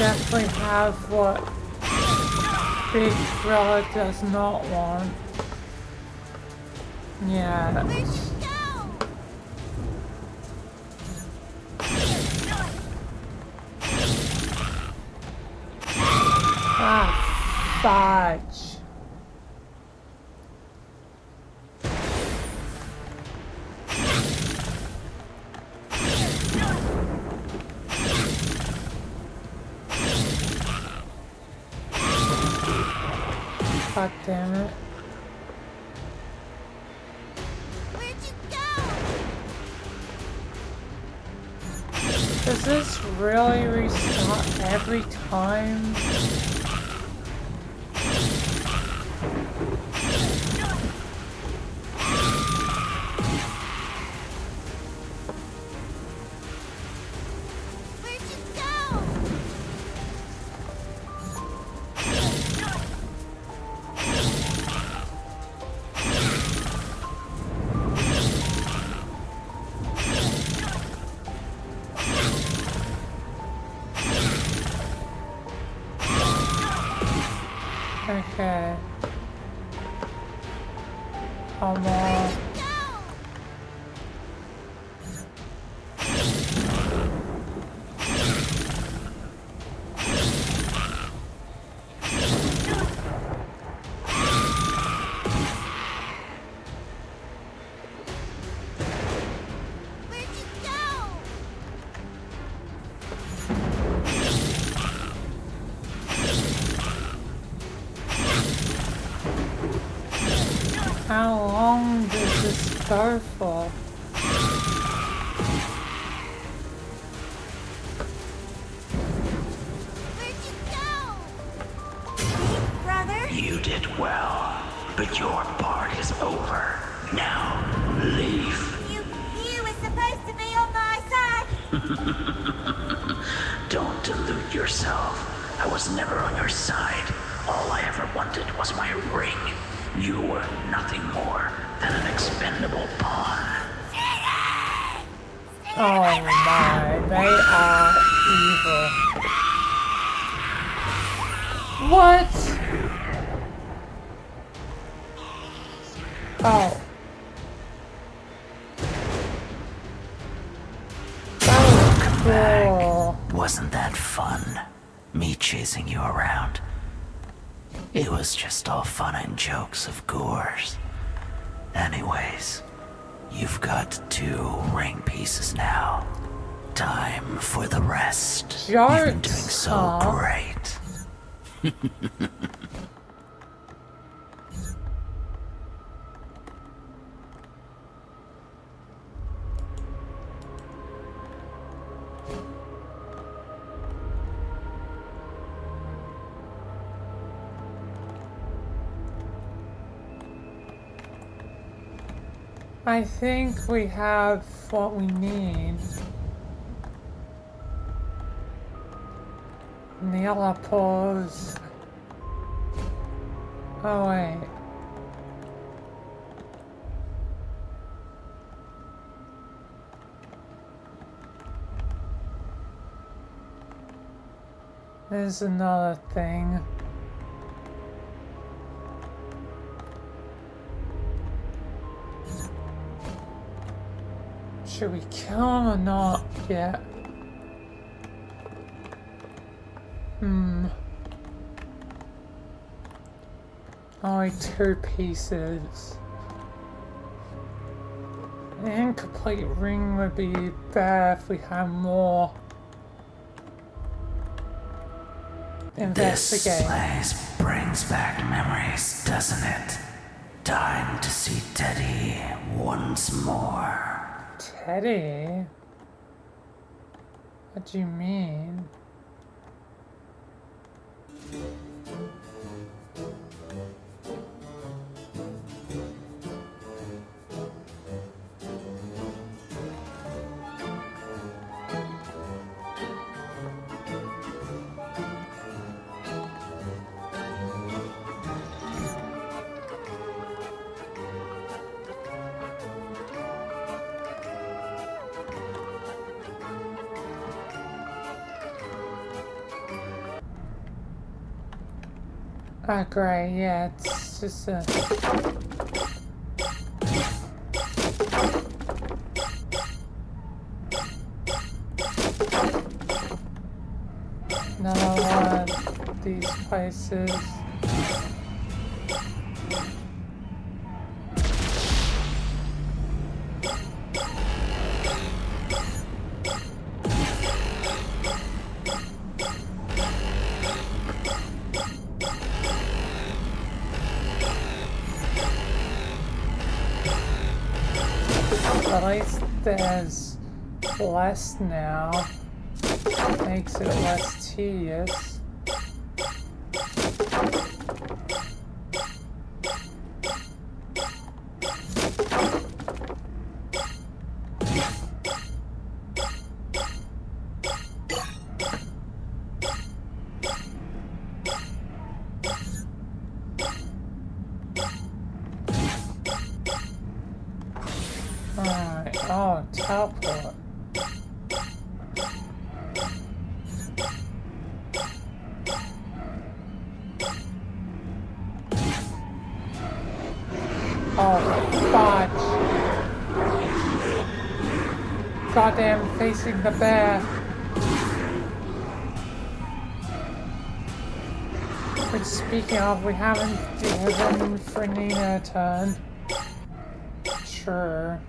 definitely have what Big Brother does not want. Yeah. Ah, fudge. God damn it. Where'd you go? Does this really restart every time? Where'd you go? Okay. Come on. Where'd you go? How long does this go for? Where'd you go? Brother? You did well, but your part is over. Now, leave. You were supposed to be on my side. Don't delude yourself. I was never on your side. All I ever wanted was my ring. You were nothing more than an expendable pawn. Oh my, they are evil. What? Oh. That was cool. Wasn't that fun? Me chasing you around. It was just all fun and jokes, of course. Anyways, you've got 2 ring pieces now. Time for the rest. You've been doing so great. I think we have what we need. Nail pose. Oh wait. There's another thing. Should we kill him or not yet? Only 2 pieces. An incomplete ring would be better if we had more. This Investigate. place brings back memories, doesn't it? Time to see Teddy once more. Teddy? What do you mean? Ah, great, yeah, it's just a... Another one of these places. At least there's less now. Makes it less tedious. Alright, oh, teleport. Oh, fudge. Goddamn, facing the bear. Which, speaking of, we haven't given Vilayna a turn. Sure.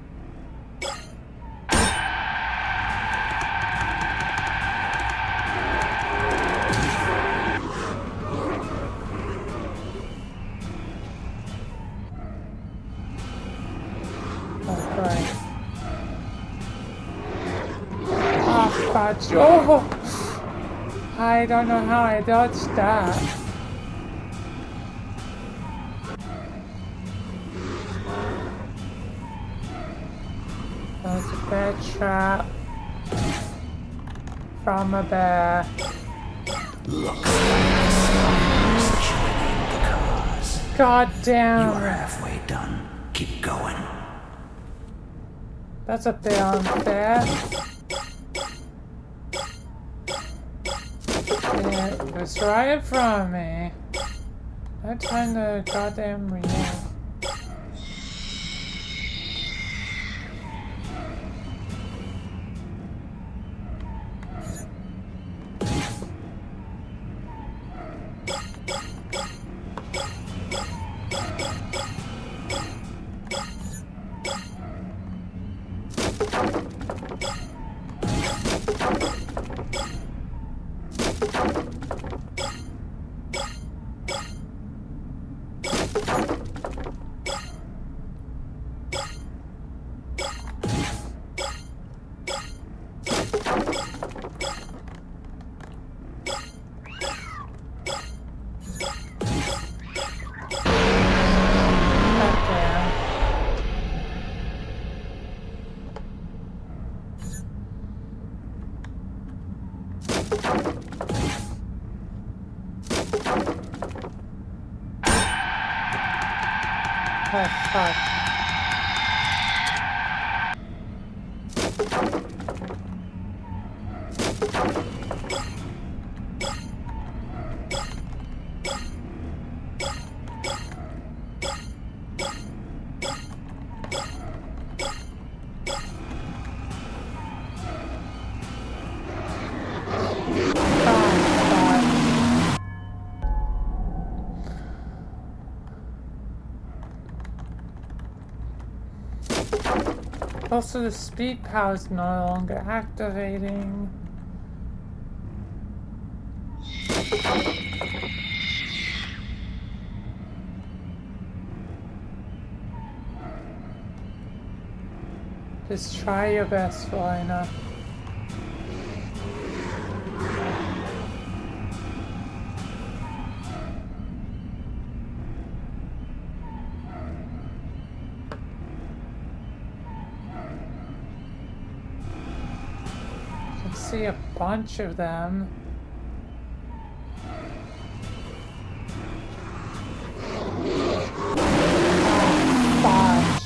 Fudge. Oh! I don't know how I dodged that. That was a bear trap from a bear. God damn. You are halfway done. Keep going. That's a bit unfair. It was right in front of me. No time to goddamn react. Oh, fuck. Also, the speed power is no longer activating. Just try your best, Vilayna. See a bunch of them. Fudge.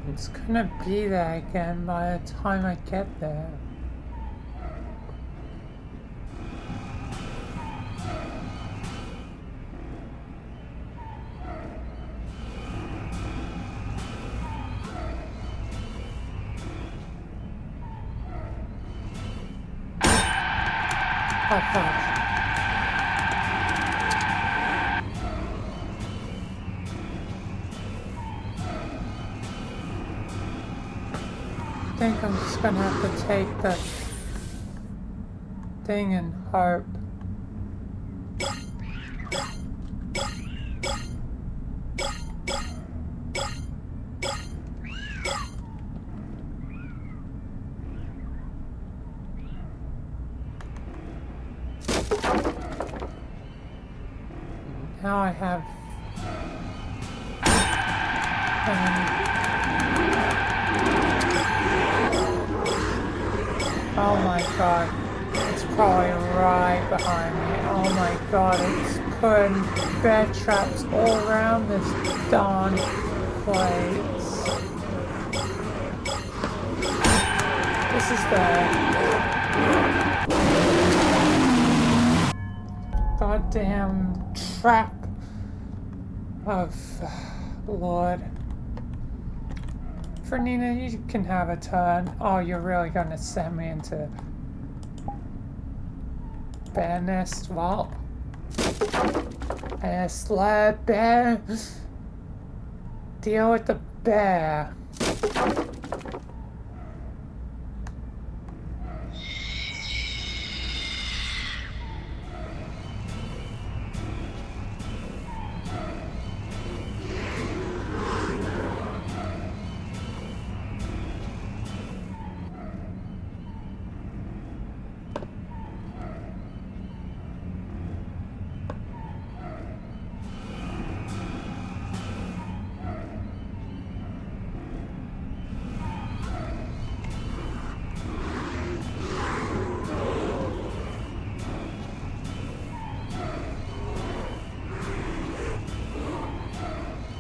It's gonna be there again by the time I get there. Oh, fuck. I think I'm just gonna have to take the thing and harp. Now I have oh my god, it's probably right behind me. Oh my god, it's putting bear traps all around this darn place. This is the goddamn trap of Lord. Fernina, you can have a turn. Oh, you're really gonna send me into bear nest? Well, yes, let bear deal with the bear.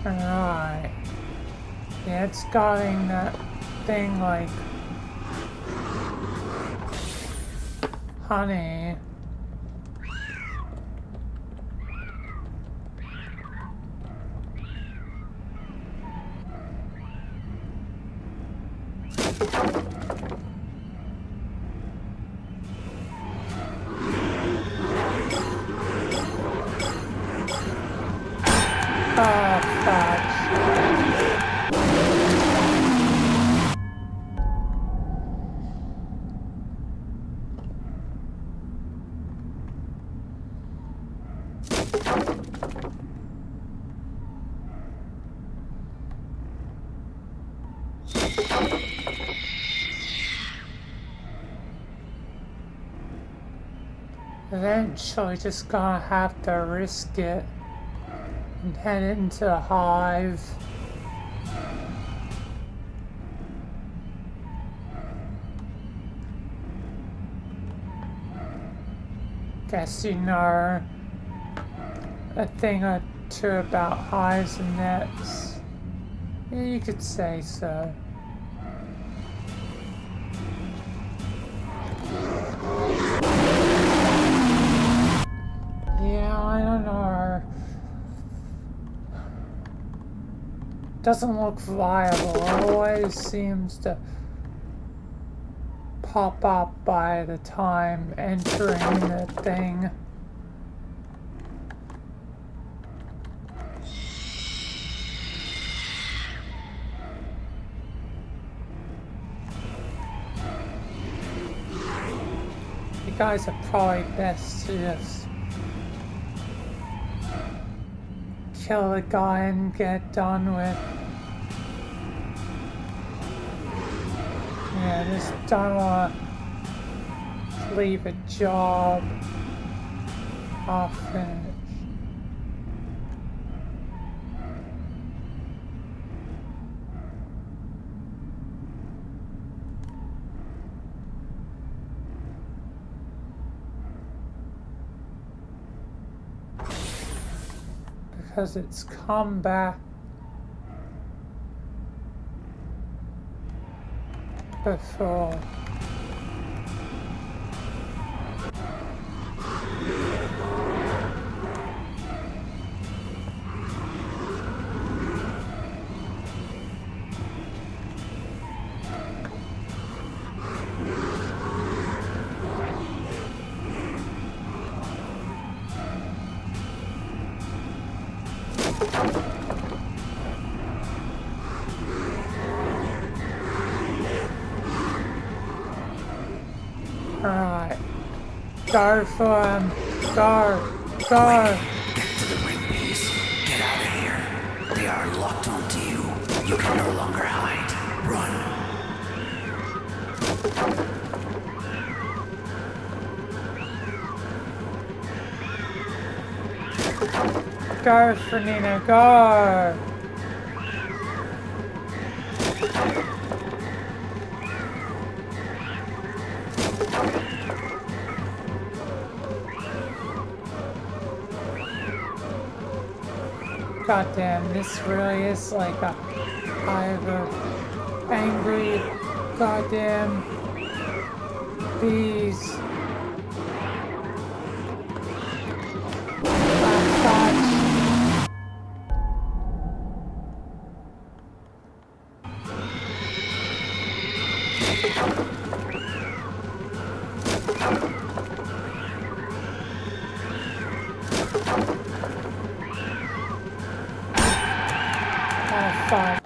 Alright. Yeah, it's guarding that thing like honey. Oh, fudge. Eventually, just gonna have to risk it and head into the hive. Guess you know a thing or two about hives and nets. Yeah, you could say so. Yeah, I don't know. Doesn't look viable. It always seems to pop up by the time entering the thing. You guys are probably best to just kill the guy and get done with. Yeah, just don't want to leave a job half finished. because it's come back before. Alright. Go for him. Go. Go. Get to the ring piece. Get out of here. They are locked onto you. You can no longer hide. Run. Go, Fernina. Go. God damn, this really is like a hive of angry goddamn bees. Fuck.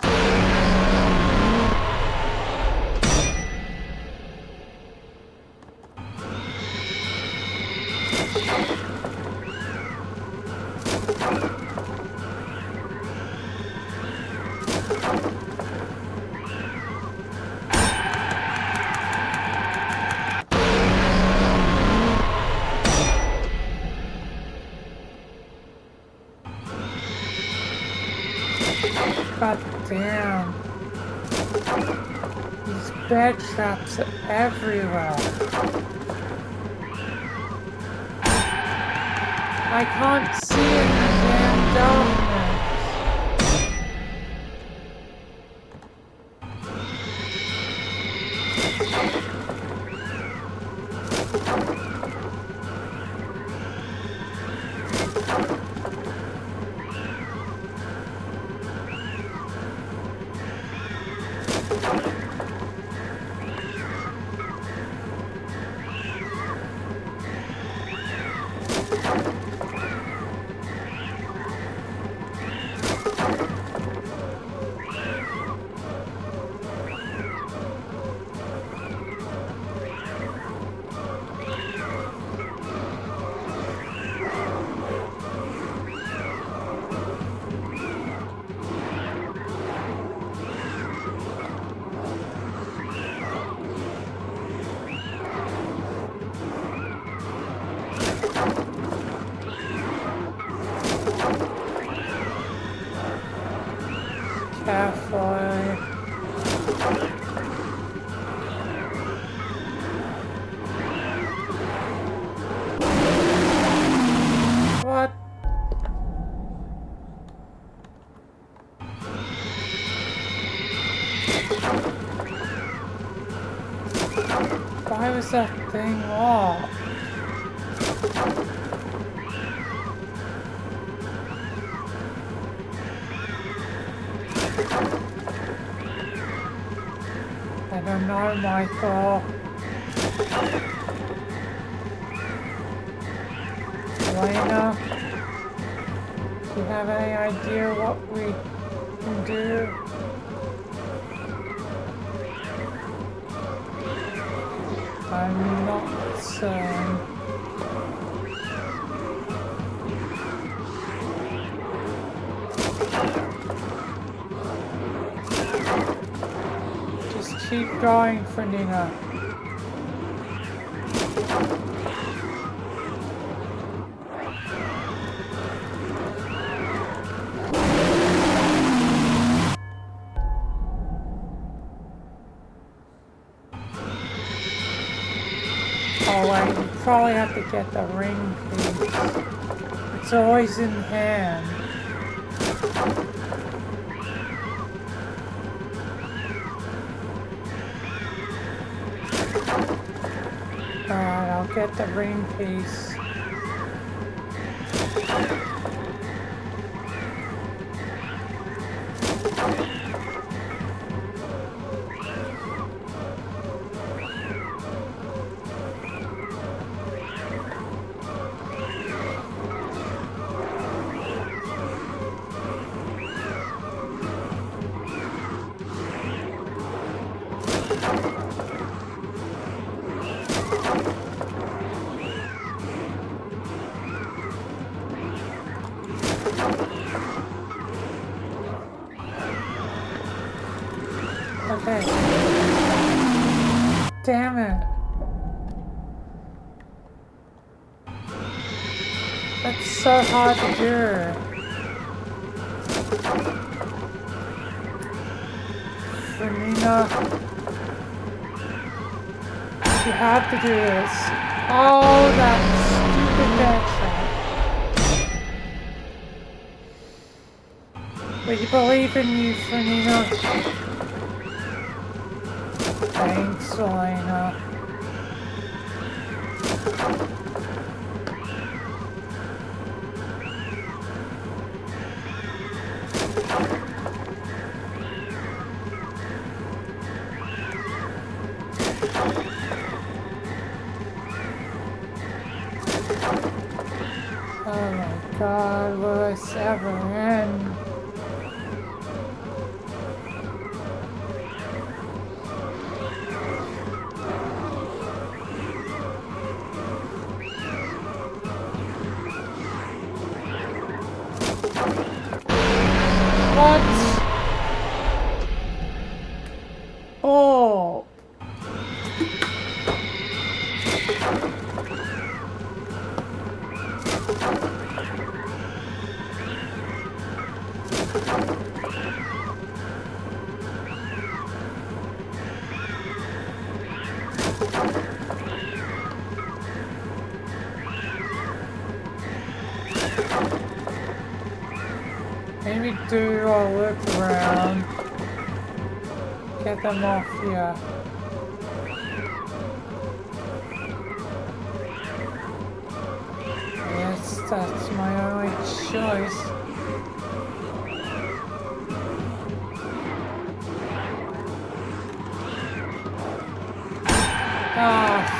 God damn. These bear traps are everywhere. I can't see in the damn darkness. Carefully. What? Why was that thing locked? I don't know, Michael. Vilayna, do you have any idea what we can do? I'm not saying. Just keep going, Fernina. Oh wait, you probably have to get the ring piece. It's always in hand. Alright, I'll get the ring piece. Okay. Damn it. That's so hard to do. Vilayna, you have to do this. Oh, that stupid backtrack. We believe in you, Vilayna. Thanks, Vilayna. Oh my God, will this ever end? What? Oh. Maybe do a look around. Get them off here. Yes, that's my only choice. Ah.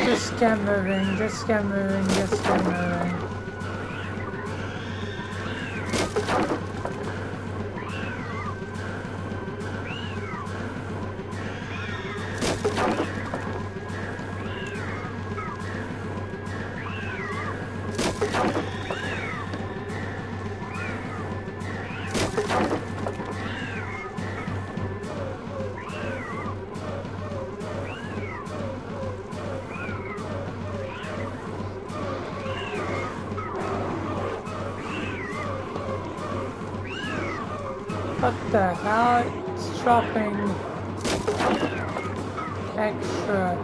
Just get moving, just get moving, just get moving. What the hell? It's dropping extra.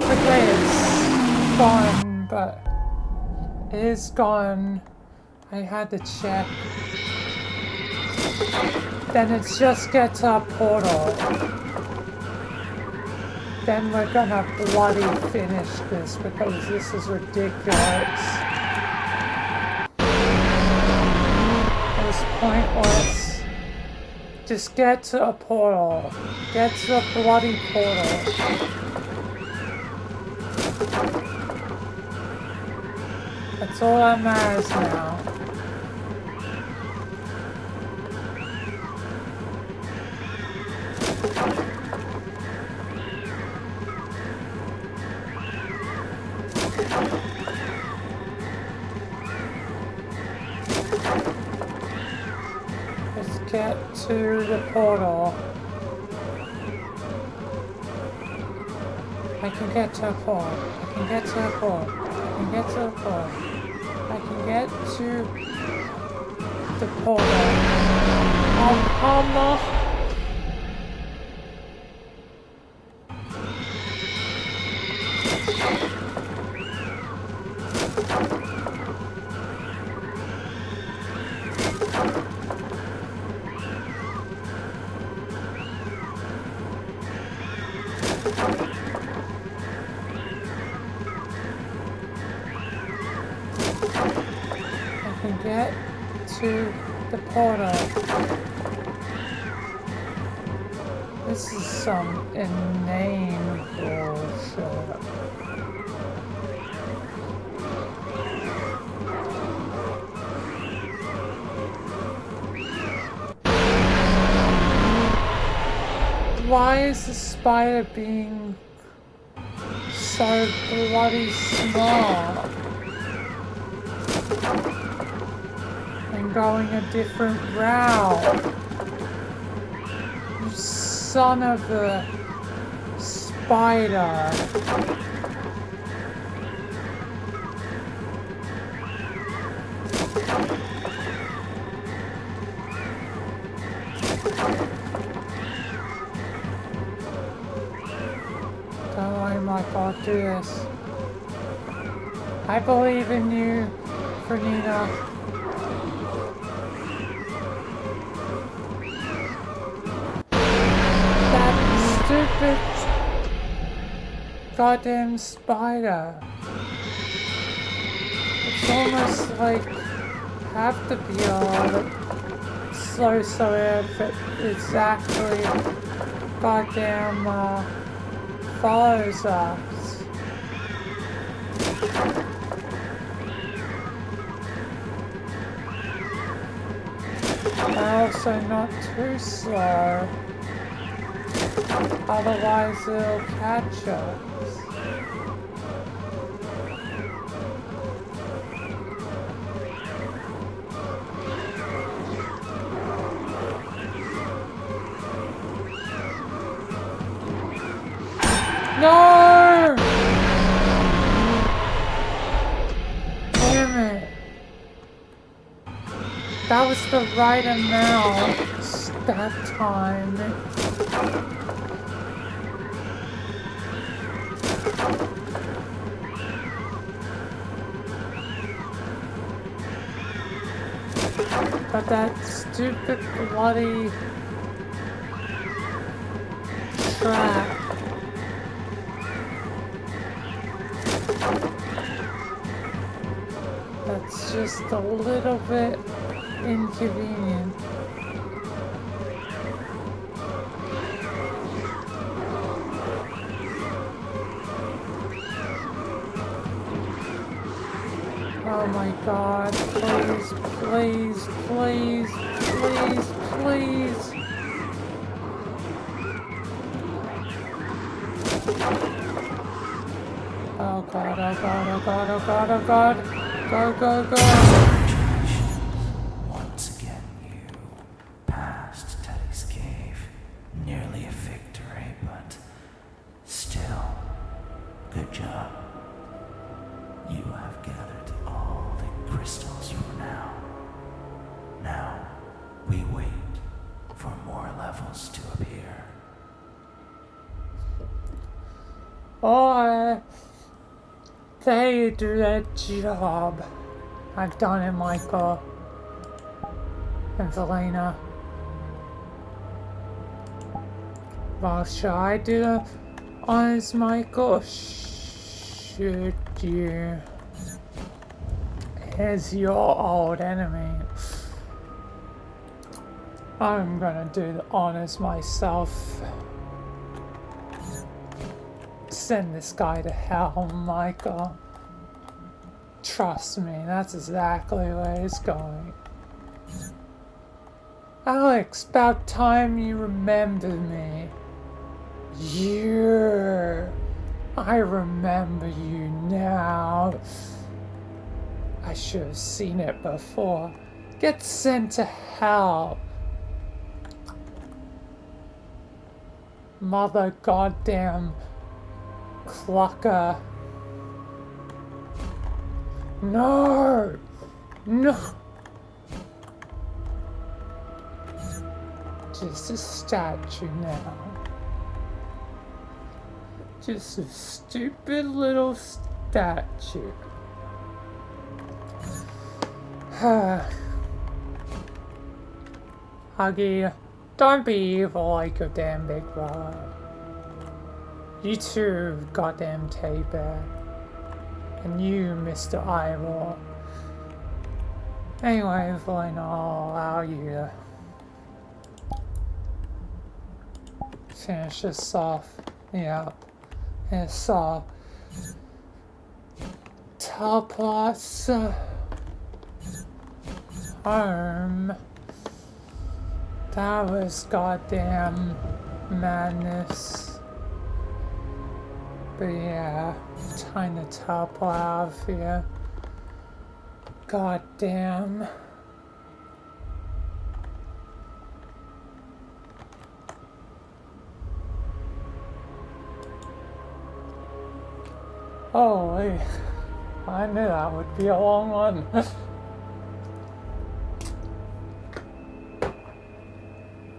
Okay, it's gone, but it is gone. I had to check. Then it's just get to a portal. Then we're gonna bloody finish this because this is ridiculous. It's pointless. Just get to a portal. Get to a bloody portal. That's all that matters now. Let's get to the portal. I can get to a portal. I can get to a portal. I can get to a portal. I can get to the portal. Oh, come on. Get to the portal. This is some inane bullshit. Why is the spider being so bloody small? Going a different route. You son of a spider. Don't worry, Michael, I'll do this. I believe in you, Fernina. Stupid goddamn spider. It's almost like have to be all the slow so if it exactly goddamn follows us. But also not too slow. Otherwise it'll catch us. No! Damn it. That was the right amount that time. But that stupid bloody trap. That's just a little bit inconvenient. Oh my god, please, please, please, please, please. Oh god, oh god, oh god, oh god, oh god. Go, go, go. Once again, you passed Teddy's cave. Nearly a victory, but still, good job. You have gathered all the crystals for now. Now, we wait for more levels to appear. Oh, they do their job. I've done it, Michael. And Vilayna. Well, shall I do the honors, Michael? Should you? Here's your old enemy. I'm gonna do the honors myself. Send this guy to hell, Michael. Trust me, that's exactly where it's going. Alex, about time you remembered me. I remember you now. I should have seen it before. Get sent to hell. Mother goddamn clucker. No! No! Just a statue now. Just a stupid little statue. Huggy, don't be evil like your damn big brother. You too, goddamn teddy bear. And you, Mr. Eyeball. Anyway, Vilayna, I'll allow you to finish this off. Yep. It's teleports home. That was goddamn madness. But yeah, time to teleport out of here. Goddamn. Holy, I knew that would be a long one.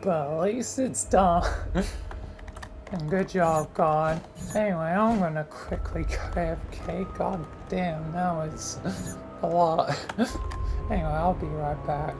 But at least it's done. And good job, God. Anyway, I'm gonna quickly grab cake. God damn, that was a lot. Anyway, I'll be right back.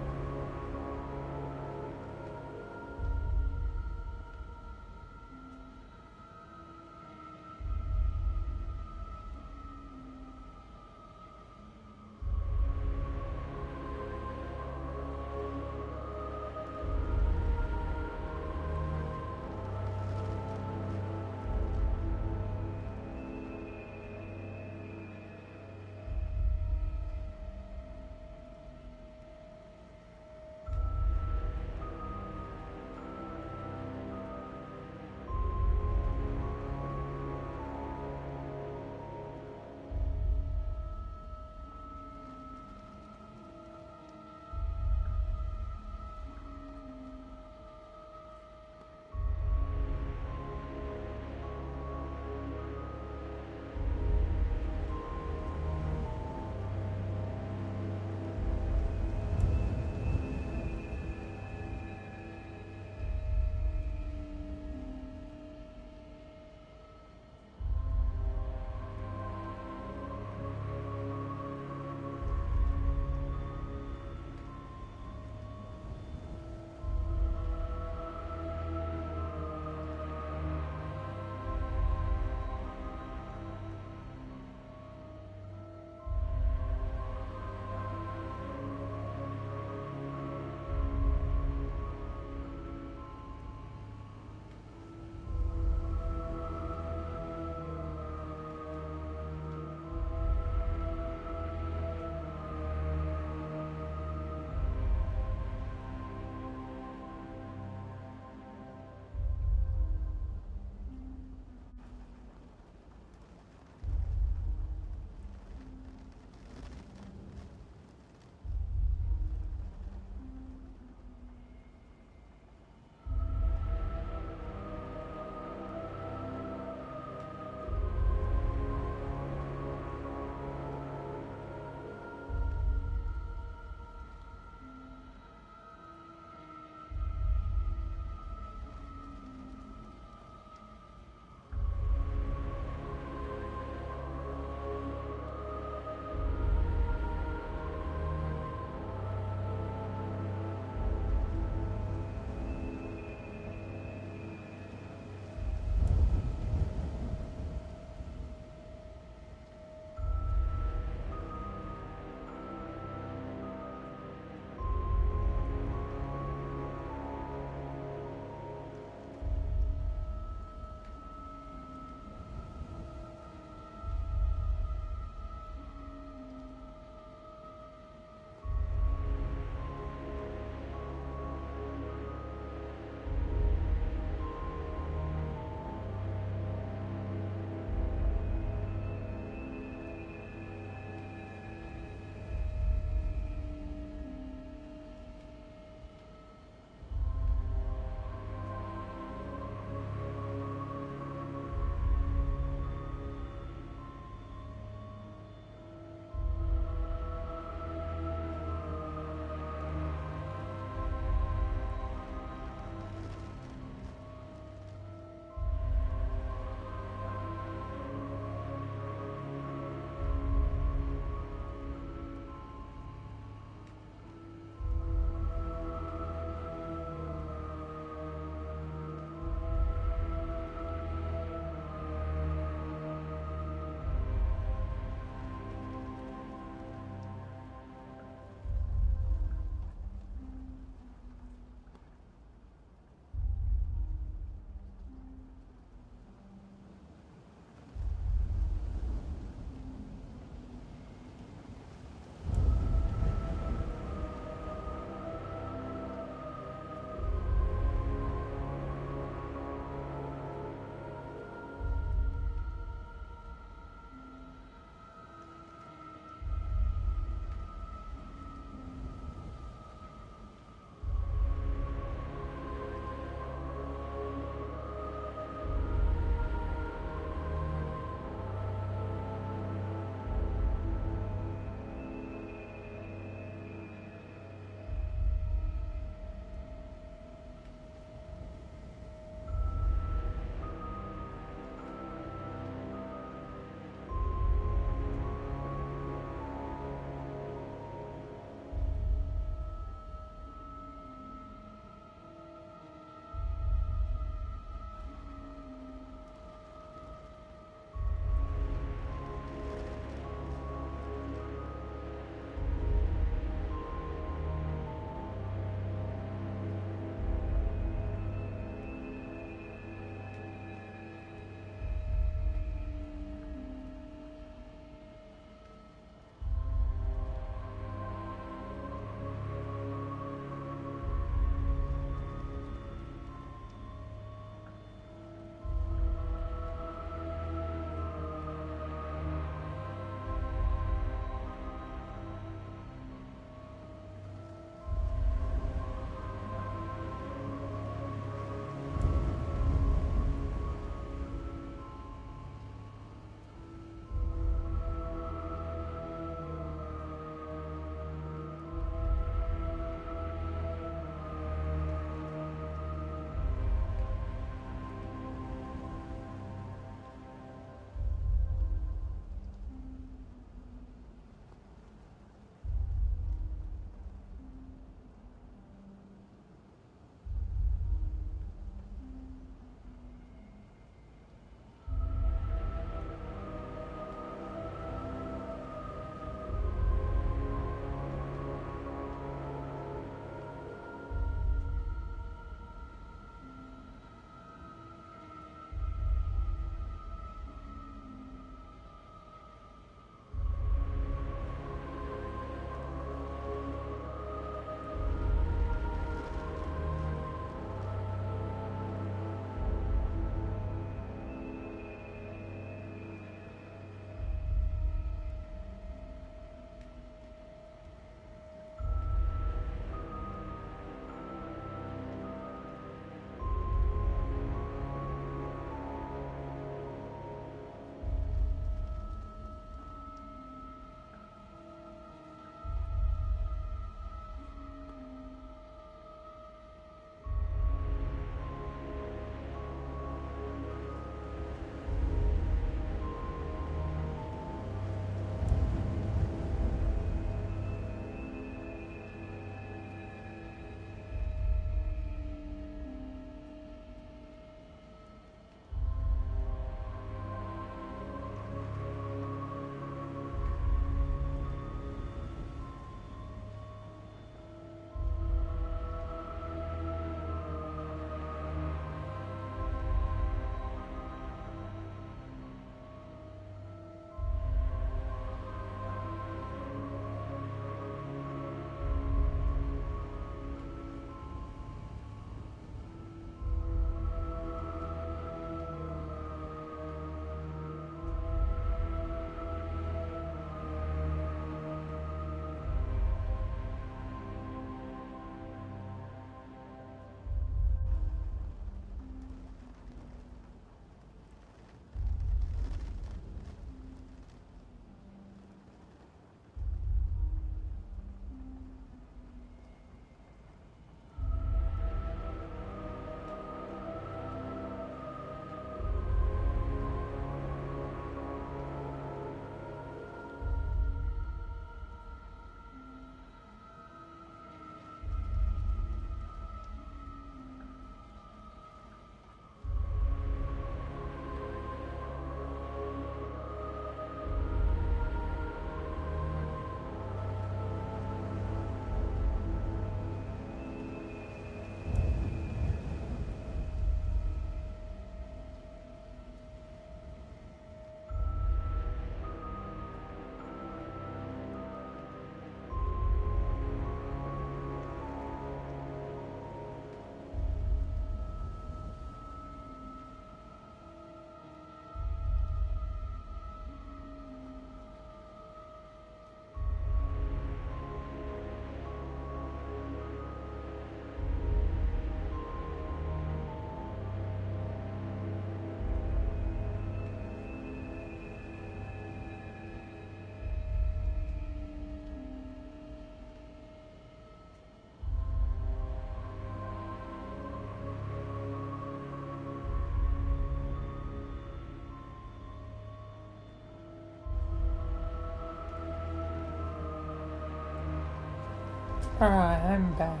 Alright, I'm back.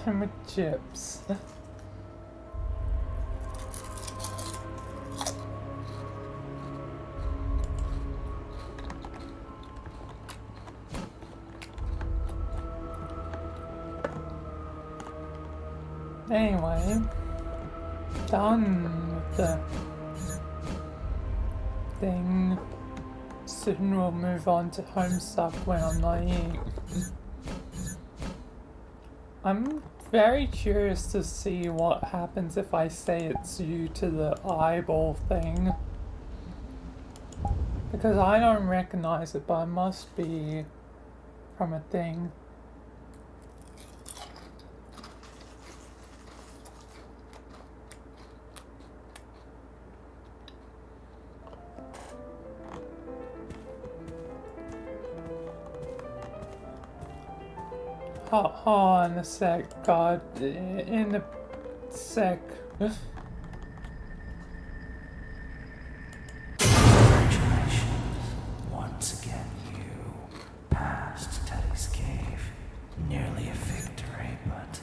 I'm with chips. Anyway, done with the thing. Soon we'll move on to homestuck when I'm not eating. I'm very curious to see what happens if I say it's you to the eyeball thing. Because I don't recognize it, but it must be from a thing. Hold on a sec, God. In a sec. Congratulations. Once again, you passed Teddy's cave. Nearly a victory, but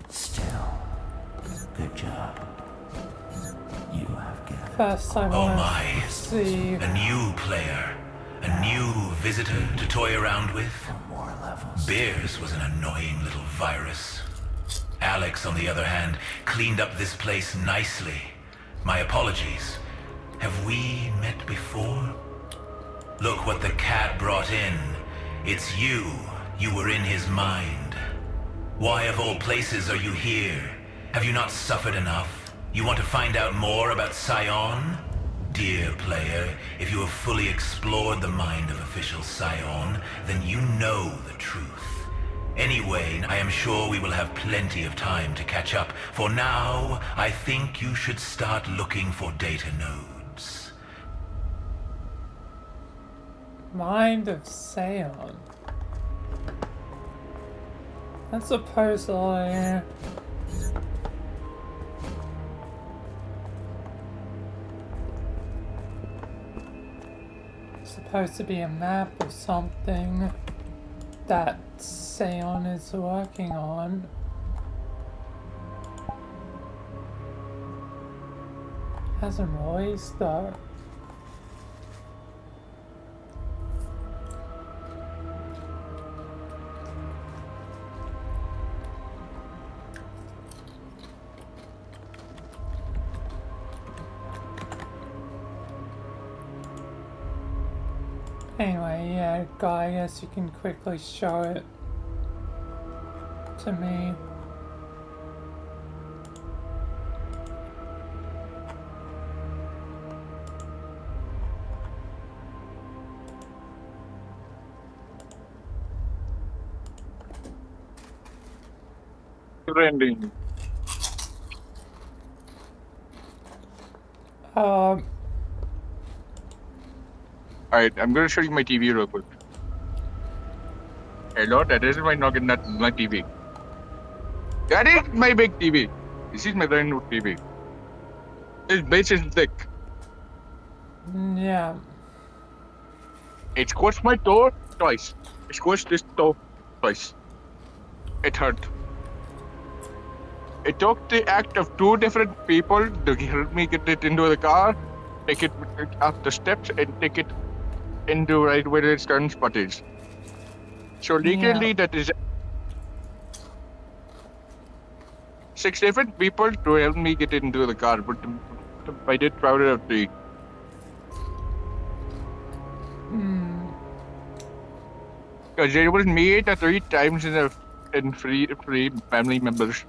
still, good job. You have gathered. First I Oh want my. to see. A new player. A new visitor to toy around with. For more levels. Beers was an annoying little virus. Alex, on the other hand, cleaned up this place nicely. My apologies. Have we met before? Look what the cat brought in. It's you. You were in his mind. Why of all places are you here? Have you not suffered enough? You want to find out more about Scion? Dear player, if you have fully explored the mind of official Scion, then you know the truth. Anyway, I am sure we will have plenty of time to catch up. For now, I think you should start looking for data nodes. Mind of Scion. That's supposedly supposed to be a map or something that Scion is working on. Hasn't released though. Anyway, yeah, guy, I guess you can quickly show it to me. Trending. Alright, I'm gonna show you my TV real quick. Hello, that is my noggin, not my TV. That is my big TV. This is my brand new TV. This base is thick. Yeah. It squished my toe twice. It squished this toe twice. It hurt. It took the act of two different people to help me get it into the car, take it up the steps, and take it into right where its current spot is. So legally, that is 6 different people to help me get into the car, but I did crowd it out 3. Because there was me at 3 times in three family members.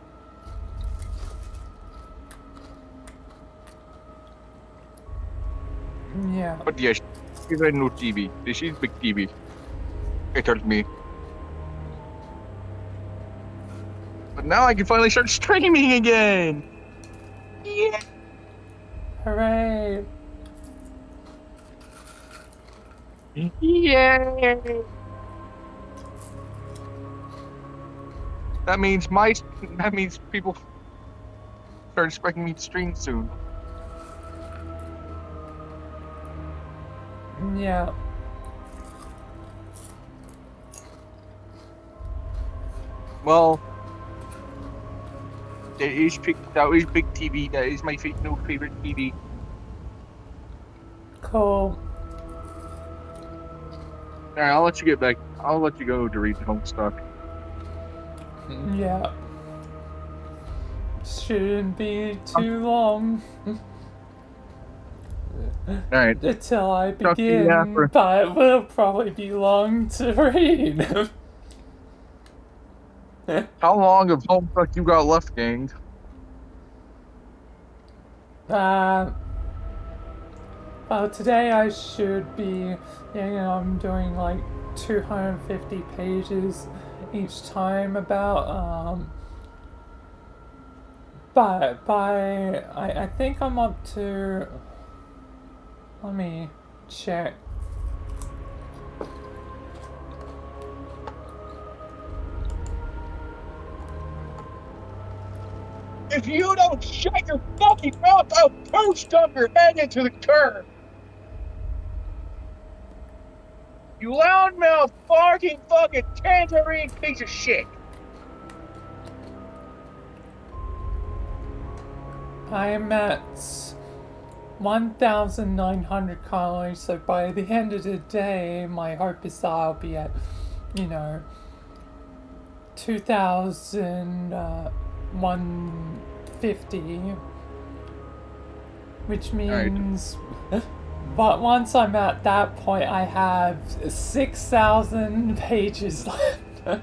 Yeah. But yes, this is a new TV. This is big TV. It helped me. But now I can finally start streaming again! Yeah! Hooray! Yay! That means people start expecting me to stream soon. Yeah. Well, that is big TV. That is my new favorite TV. Cool. Alright, I'll let you get back. I'll let you go to read Homestuck. Yeah. Shouldn't be too long. Alright. Until I Talk to you begin, after. but it will probably be long to read. How long of Homestuck you got left, gang? Well, today I should be, I'm doing like 250 pages each time but I think I'm up to, let me check. If you don't shut your fucking mouth, I'll post up your head into the curb! You loudmouth, barking, fucking tangerine piece of shit! I am at 1,900 calories, so by the end of the day, my hope is that I'll be at, 2,150, which means, but once I'm at that point, I have 6,000 pages left.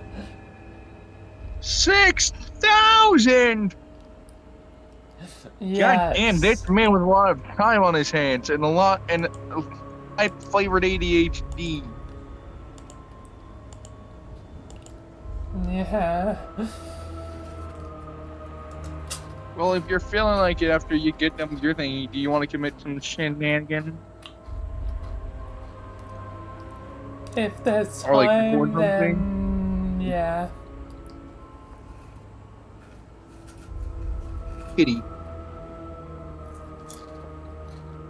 6,000! Yes. God damn, this man with a lot of time on his hands and flavored ADHD. Yeah. Well, if you're feeling like it after you get done with your thing, do you want to commit some shenanigans? If there's Or like time, record something? then yeah. Kitty.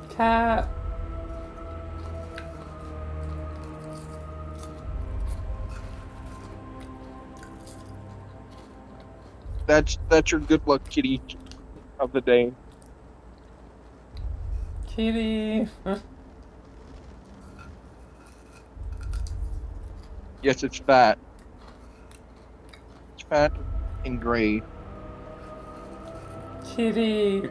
Cat. That's your good luck kitty of the day. Kitty. Yes, it's fat. It's fat and gray. Kitty.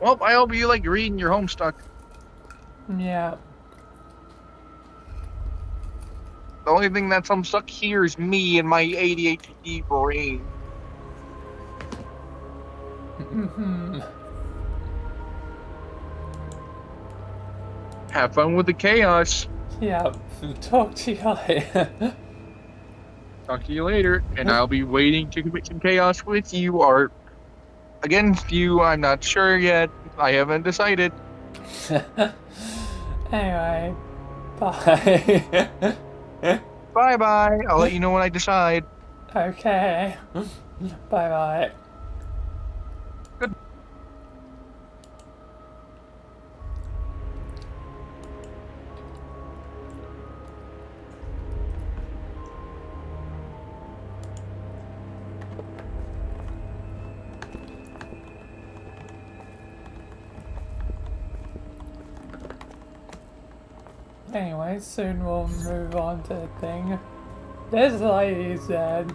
Well, I hope you like reading your Homestuck. Yeah. The only thing that's Homestuck here is me and my ADHD brain. Mm-hmm. Have fun with the chaos. Yeah. Talk to you later. Talk to you later, and I'll be waiting to commit some chaos with you or against you. I'm not sure yet. I haven't decided. Anyway. Bye. Bye-bye. I'll let you know when I decide. Okay. Bye-bye. Good. Anyway, soon we'll move on to the thing. This lady's dead.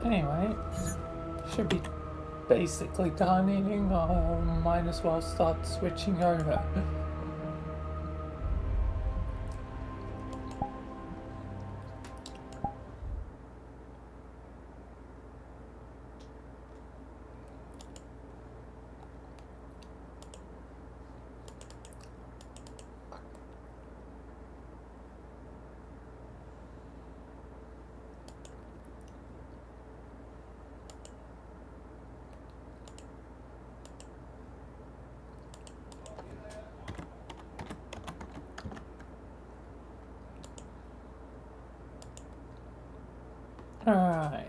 Anyway, should be basically done eating. Might as well start switching over. Alright.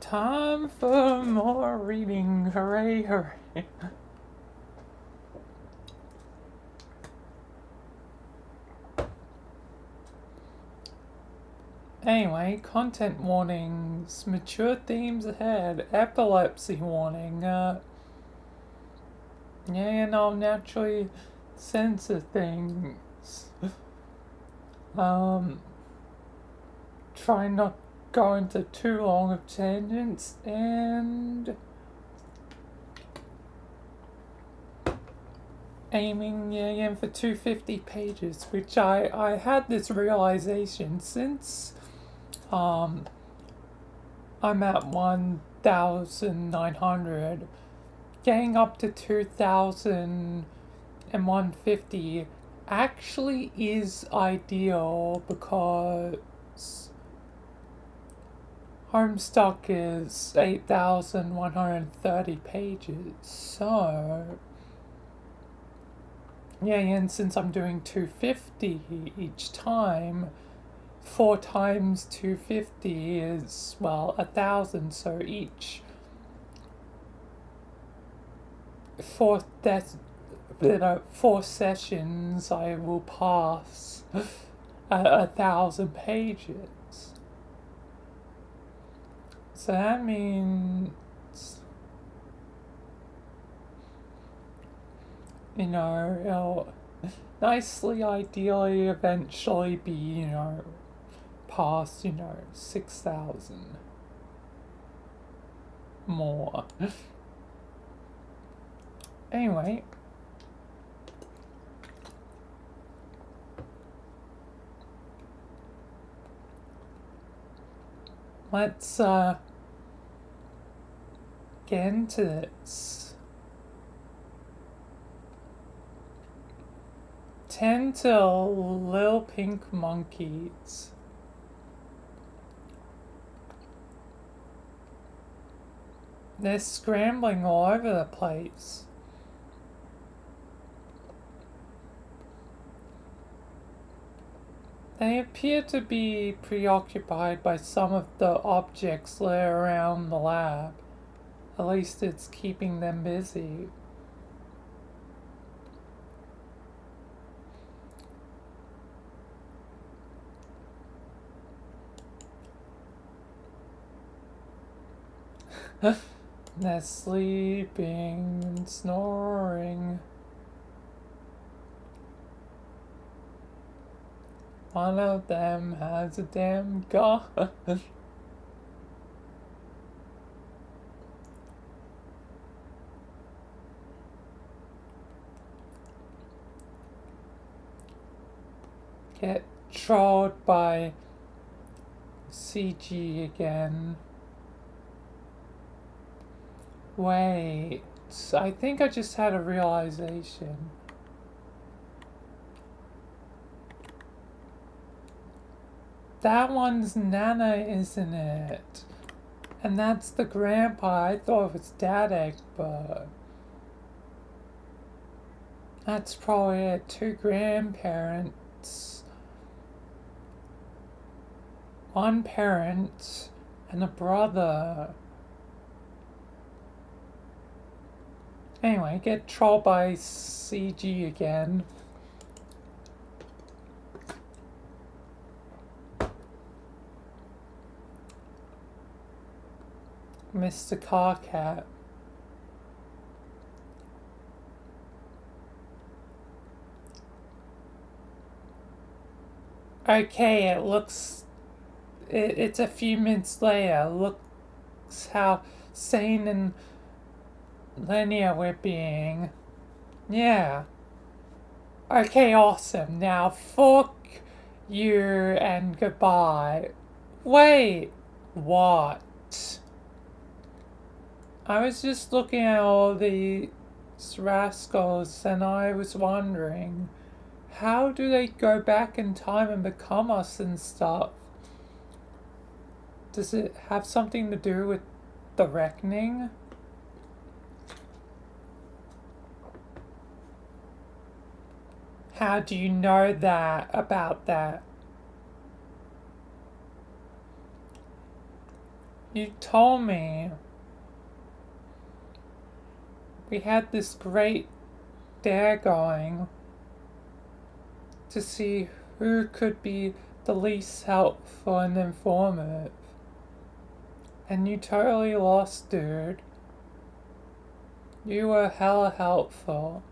Time for more reading. Hooray, hooray. Anyway, content warnings, mature themes ahead, epilepsy warning, yeah, and I'll naturally censor things. Try not go into too long of tangents, and aiming, yeah, again for 250 pages, which I had this realization since I'm at 1,900. Getting up to 2,150 actually is ideal because Homestuck is 8,130 pages. So, yeah, and since I'm doing 250 each time, 4 times 250 is, well, 1,000, so each 4 sessions I will pass 1,000 pages. So that means, you know, it'll nicely, ideally, eventually be, you know, past, you know, 6,000 more. Anyway, let's get into this. 10 to Little Pink Monkeys. They're scrambling all over the place. They appear to be preoccupied by some of the objects laying around the lab. At least it's keeping them busy. They're sleeping and snoring. One of them has a damn gun. Get trolled by CG again. Wait, I think I just had a realization. That one's Nana, isn't it? And that's the grandpa. I thought it was Dadek, but that's probably it. 2 grandparents. 1 parent and a brother. Anyway, get trolled by CG again. Mr. Carcat. Okay, it looks... It's a few minutes later. Looks how sane and linear we're being. Yeah. Okay, awesome. Now, fuck you and goodbye. Wait. What? I was just looking at all these rascals and I was wondering, how do they go back in time and become us and stuff? Does it have something to do with the reckoning? How do you know that about that? You told me. We had this great dare going to see who could be the least helpful and informative. And you totally lost, dude. You were hella helpful.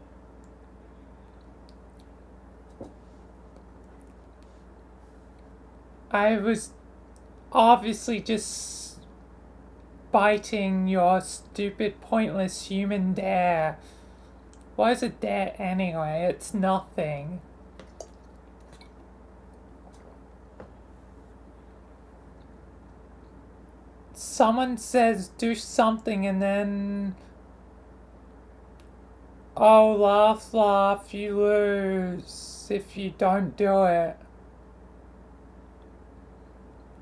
I was obviously just biting your stupid, pointless human dare. What is a dare anyway? It's nothing. Someone says do something and then... Oh, laugh, laugh, you lose if you don't do it.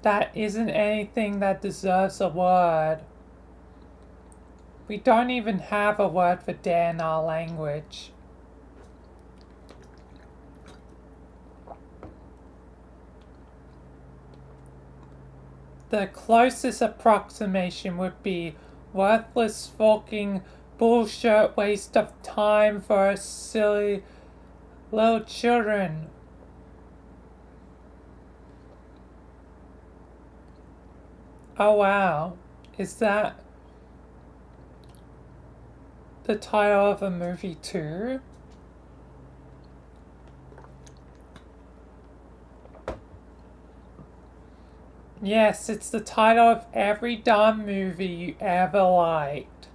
That isn't anything that deserves a word. We don't even have a word for dare in our language. The closest approximation would be worthless fucking bullshit waste of time for silly little children. Oh wow, is that the title of a movie too? Yes, it's the title of every dumb movie you ever liked.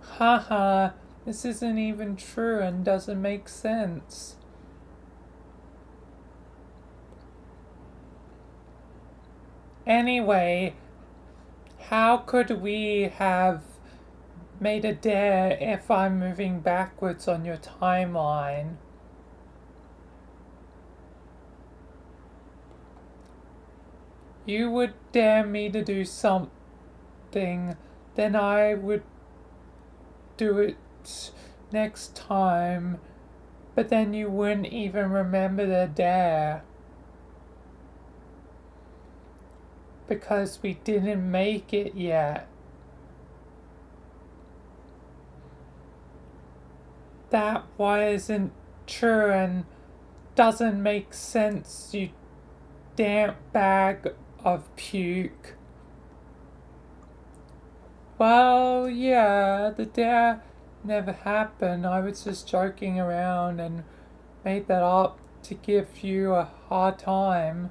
Haha, this isn't even true and doesn't make sense. Anyway, how could we have made a dare if I'm moving backwards on your timeline? You would dare me to do something, then I would do it next time, but then you wouldn't even remember the dare. Because we didn't make it yet. That wasn't true and doesn't make sense, you damp bag of puke. Well, yeah, the dare never happened. I was just joking around and made that up to give you a hard time.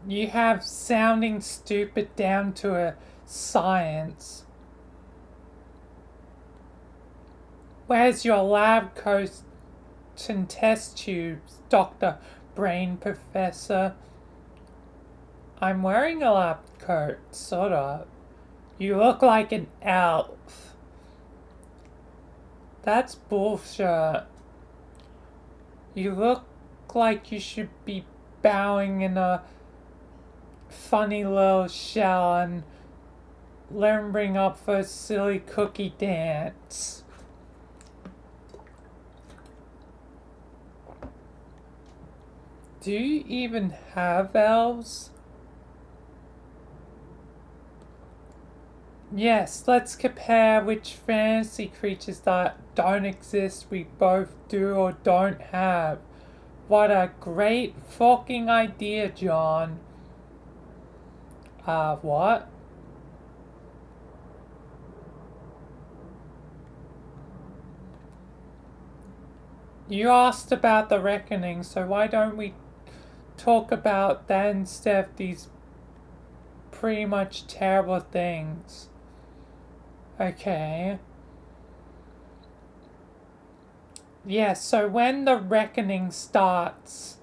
You have sounding stupid down to a science. Where's your lab coat and test tubes, Dr. Brain Professor? I'm wearing a lab coat, sort of. You look like an elf. That's bullshit. You look like you should be bowing in a funny little shell and limbering up for a silly cookie dance. Do you even have elves? Yes, let's compare which fantasy creatures that don't exist we both do or don't have. What a great fucking idea, John. What? You asked about the reckoning, so why don't we talk about that instead of these pretty much terrible things? Okay. Yeah, so when the reckoning starts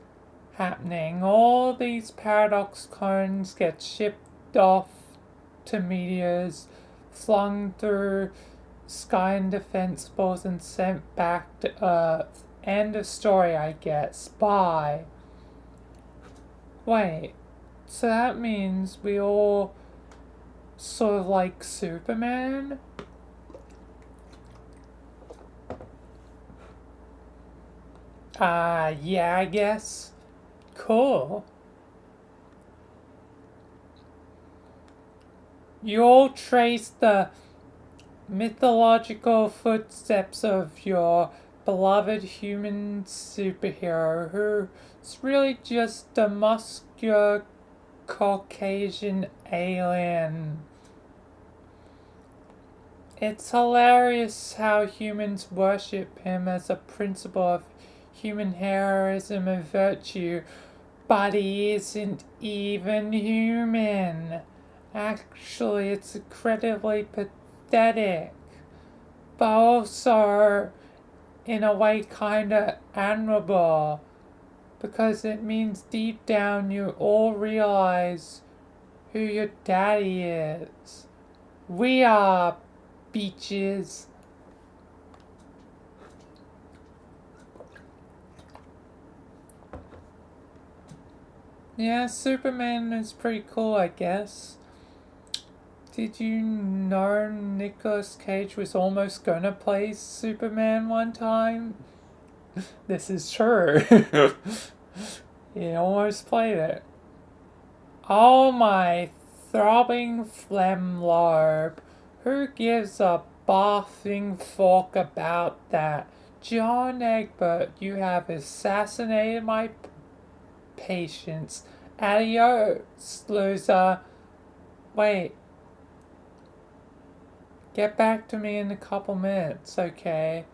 happening, all these paradox cones get shipped off to meteors, flung through sky and defense balls and sent back to Earth. End of story, I guess. Bye. Wait, so that means we all sort of like Superman? Yeah, I guess. Cool. You all trace the mythological footsteps of your beloved human superhero, who's really just a muscular Caucasian alien. It's hilarious how humans worship him as a principle of human heroism and virtue, but he isn't even human. Actually, it's incredibly pathetic, but also, in a way, kinda admirable, because it means deep down you all realize who your daddy is. We are, beaches. Yeah, Superman is pretty cool, I guess. Did you know Nicolas Cage was almost gonna play Superman one time? This is true. He almost played it. Oh my throbbing phlegm lobe. Who gives a barfing fork about that? John Egbert, you have assassinated my patience. Adios, loser. Wait. Get back to me in a couple minutes, okay?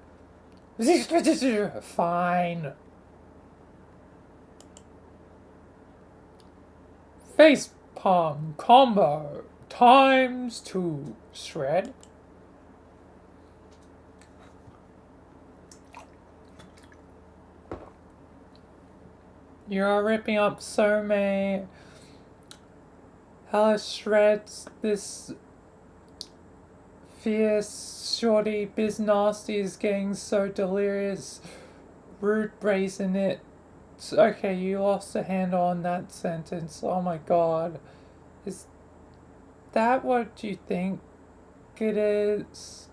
Fine. Face palm combo ×2. Shred. You're ripping up so many hellish shreds. This fierce shorty biz nasty is getting so delirious. Rude brazen it. Okay, you lost a handle on that sentence. Oh my god. Is that what you think it is?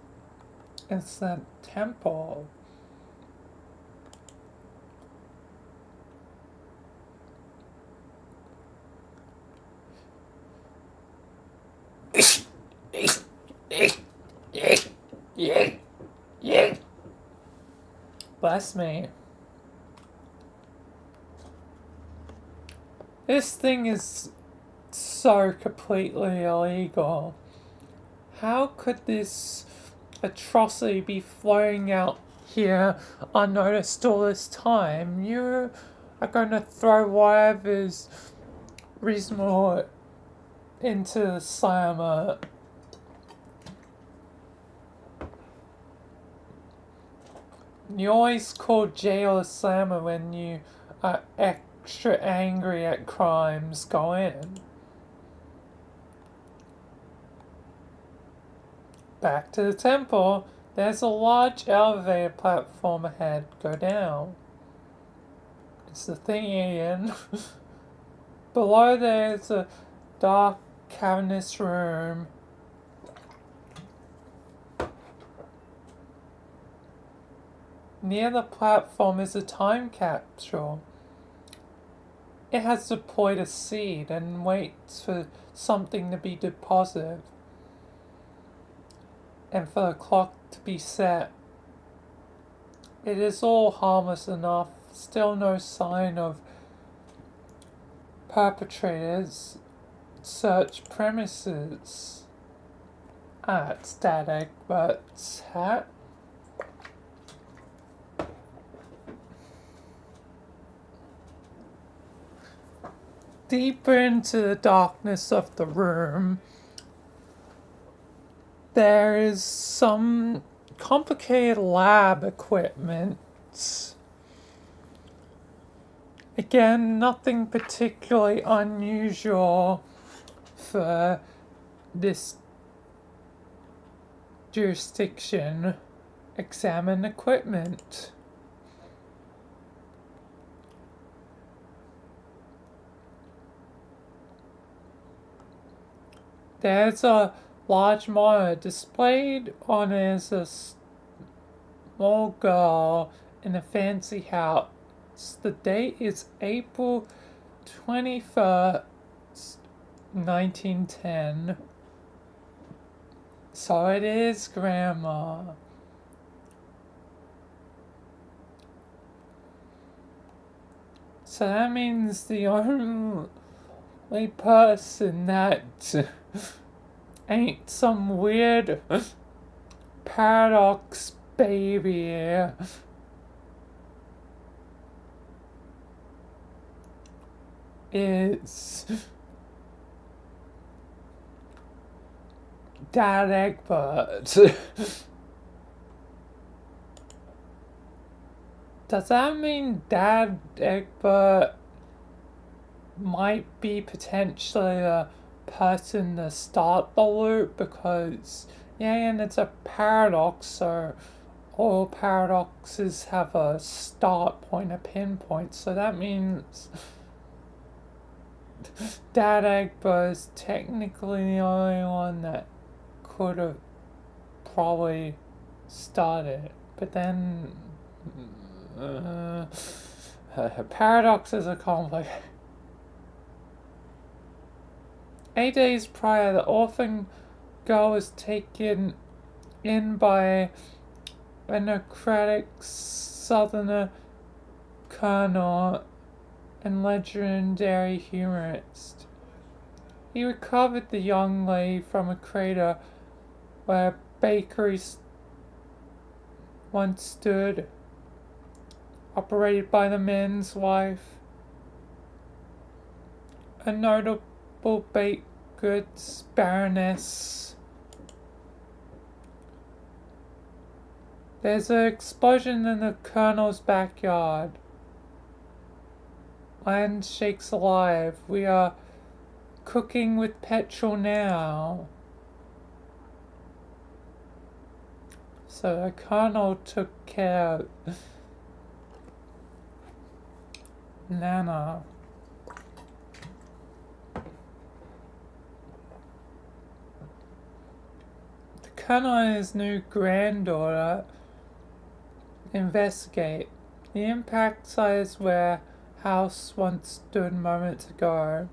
It's that temple. Bless me. This thing is so completely illegal. How could this atrocity be flowing out here unnoticed all this time? You are going to throw whatever's reasonable into the slammer. You always call jail a slammer when you are extra angry at crimes. Go in. Back to the temple. There's a large elevator platform ahead. Go down. It's the thing, Ian. Below there's a dark, cavernous room. Near the platform is a time capsule. It has deployed a seed and waits for something to be deposited and for the clock to be set. It is all harmless enough, still no sign of perpetrators. Search premises. It's static, but hat. Deeper into the darkness of the room, there is some complicated lab equipment. Again, nothing particularly unusual for this jurisdiction. Examine equipment. There's a large monitor displayed on it as a small girl in a fancy house. The date is April 21st, 1910. So it is Grandma. So that means the only person that ain't some weird paradox baby is Dad Egbert. Does that mean Dad Egbert might be potentially the person to start the loop? Because, yeah, and it's a paradox, so all paradoxes have a start point, a pinpoint, so that means Dad Egbert is technically the only one that could have probably started, but then paradoxes are complicated. 8 days prior, the orphan girl was taken in by a necrotic southerner colonel and legendary humorist. He recovered the young lady from a crater where a bakery once stood, operated by the man's wife, a notable baked goods baroness. There's an explosion in the colonel's backyard. Land shakes alive. We are cooking with petrol now. So the colonel took care of Nana. The colonel and his new granddaughter investigate. The impact size warehouse once stood moments ago.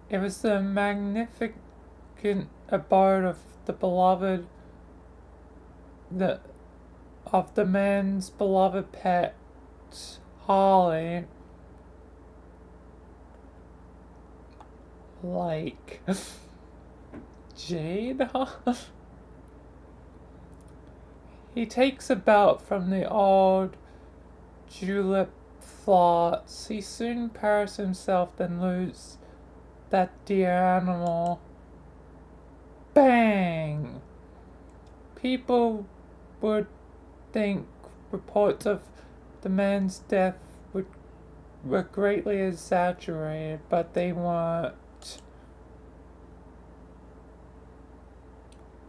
It was the magnificent abode of the beloved, of the man's beloved pet, Harley. Like Jade? He takes a belt from the old julep floss. He soon pairs himself, then loses that dear animal. Bang! People would think reports of the man's death were greatly exaggerated, but they weren't.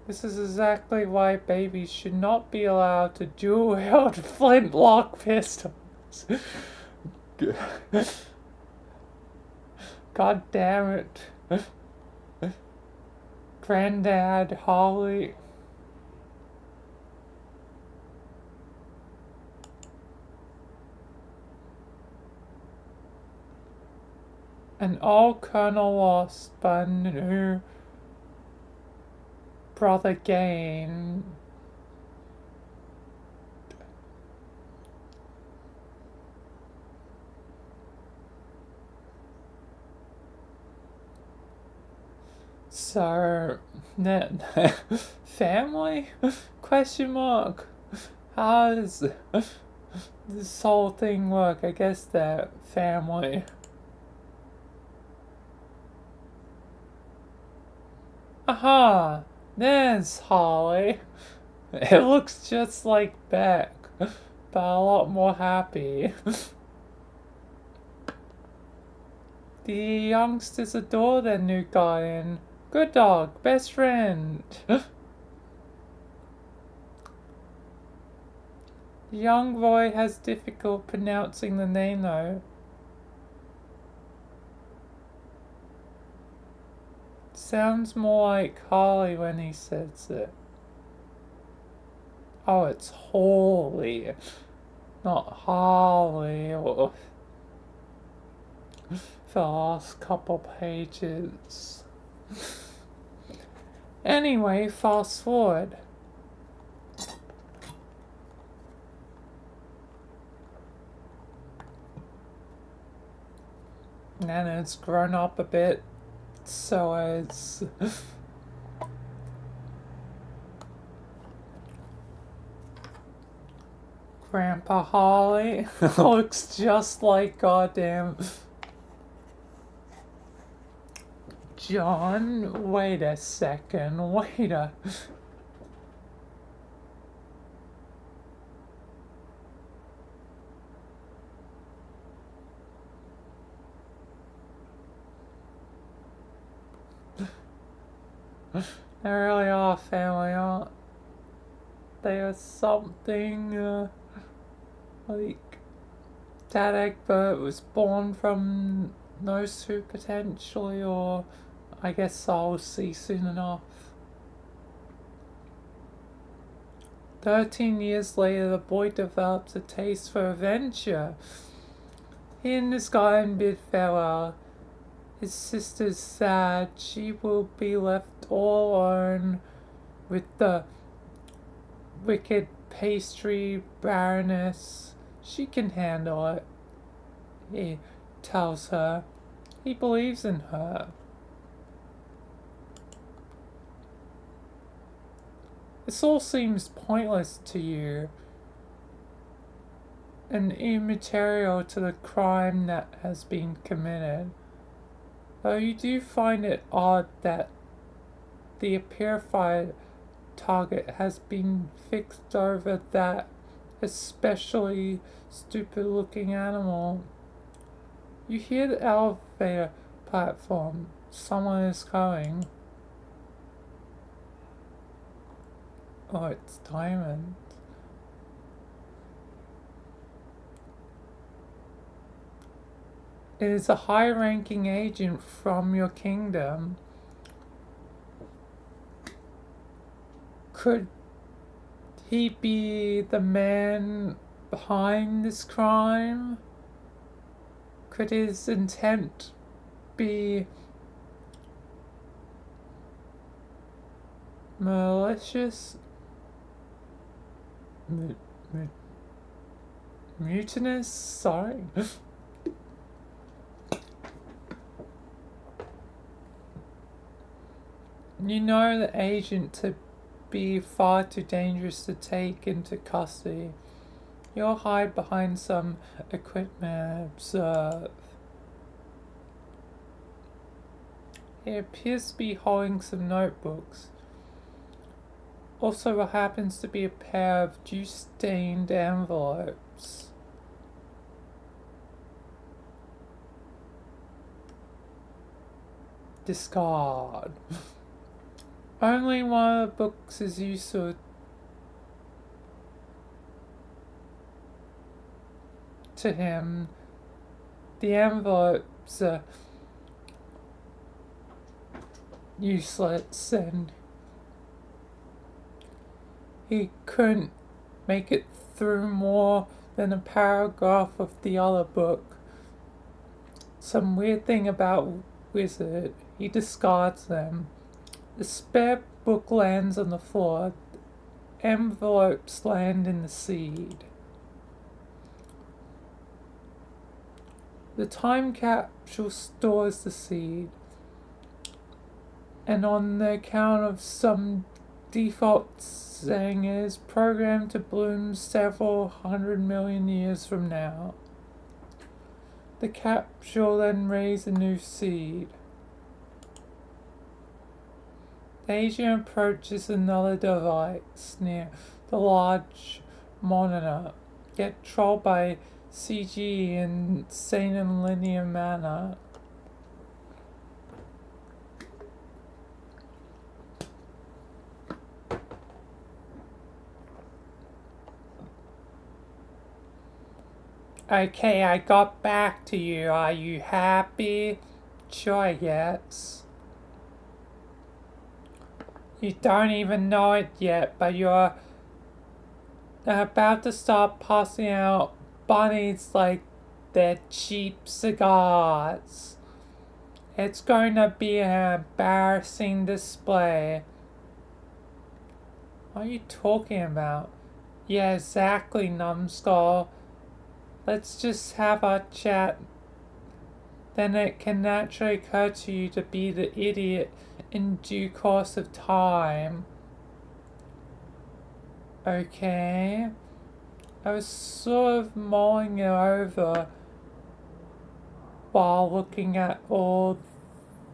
This is exactly why babies should not be allowed to dual-wield flintlock pistols. God damn it. Granddad Holly. An old colonel lost, but a new brother gained. So, family? Question mark. How does this whole thing work? I guess they're family. Aha! There's Holly. It looks just like Beck, but a lot more happy. The youngsters adore their new guardian. Good dog, best friend. The young boy has difficulty pronouncing the name though. sounds more like Harley when he says it. Oh, it's Holly, not Harley, or the last couple pages. Anyway, fast forward. And it's grown up a bit, so it's Grandpa Holly looks just like goddamn John. Wait a second, wait a... They really are family, aren't they? Are something, like that Egbert was born from those two potentially, or I guess I'll see soon enough. 13 years later, the boy develops a taste for adventure. He and his guide bid farewell. His sister's sad. She will be left all alone with the wicked pastry baroness. She can handle it, he tells her. He believes in her. This all seems pointless to you and immaterial to the crime that has been committed. Though you do find it odd that the purified target has been fixed over that especially stupid looking animal. You hear the elevator platform. Someone is coming. Oh, it's Diamond. It is a high-ranking agent from your kingdom. Could he be the man behind this crime? Could his intent be malicious? Mutinous? Sorry. You know the agent to be far too dangerous to take into custody. You'll hide behind some equipment and observe. He appears to be holding some notebooks. Also, what happens to be a pair of juice-stained envelopes. Discard. Only one of the books is useful to him. The envelopes are useless and he couldn't make it through more than a paragraph of the other book. Some weird thing about Wizard, he discards them. The spare book lands on the floor. Envelopes land in the seed. The time capsule stores the seed, and on the account of some default setting, it is programmed to bloom several 100 million years from now. The capsule then raises a new seed. The agent approaches another device near the large monitor, get trolled by CG in sane and linear manner. Okay, I got back to you. Are you happy? Sure, I guess. You don't even know it yet, but you're about to start passing out bunnies like they're cheap cigars. It's going to be an embarrassing display. What are you talking about? Yeah, exactly, numbskull. Let's just have our chat. Then it can naturally occur to you to be the idiot in due course of time. Okay. I was sort of mulling it over while looking at all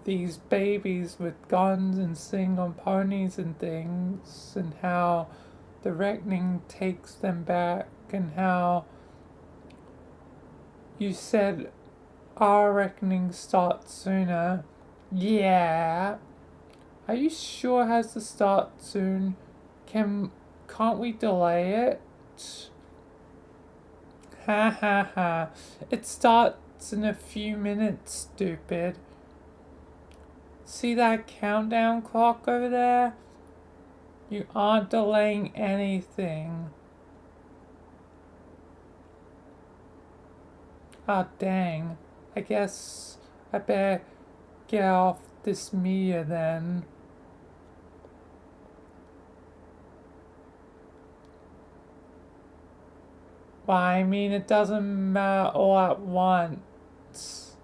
these babies with guns and sitting on ponies and things, and how the reckoning takes them back, and how you said our reckoning starts sooner. Yeah. Are you sure it has to start soon? Can't we delay it? Ha ha ha. It starts in a few minutes, stupid. See that countdown clock over there? You aren't delaying anything. Ah, dang. I guess I better get off this media then. Well, I mean, it doesn't matter all at once.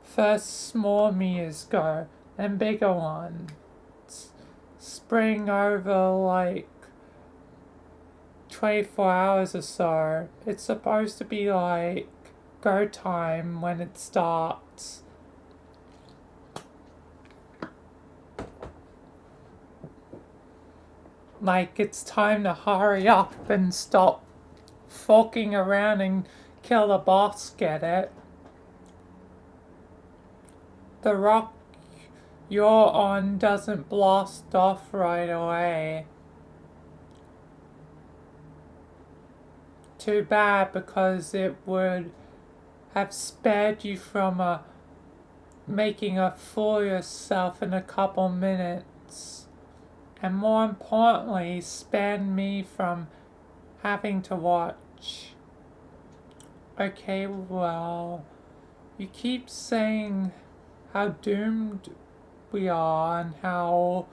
First small meters go, then bigger ones. Spring over like 24 hours or so. It's supposed to be like go time when it starts. Like it's time to hurry up and stop fucking around and kill the boss, get it? The rock you're on doesn't blast off right away. Too bad, because it would have spared you from making a fool of yourself in a couple minutes. And more importantly, spared me from having to watch. Okay, well, you keep saying how doomed we are and how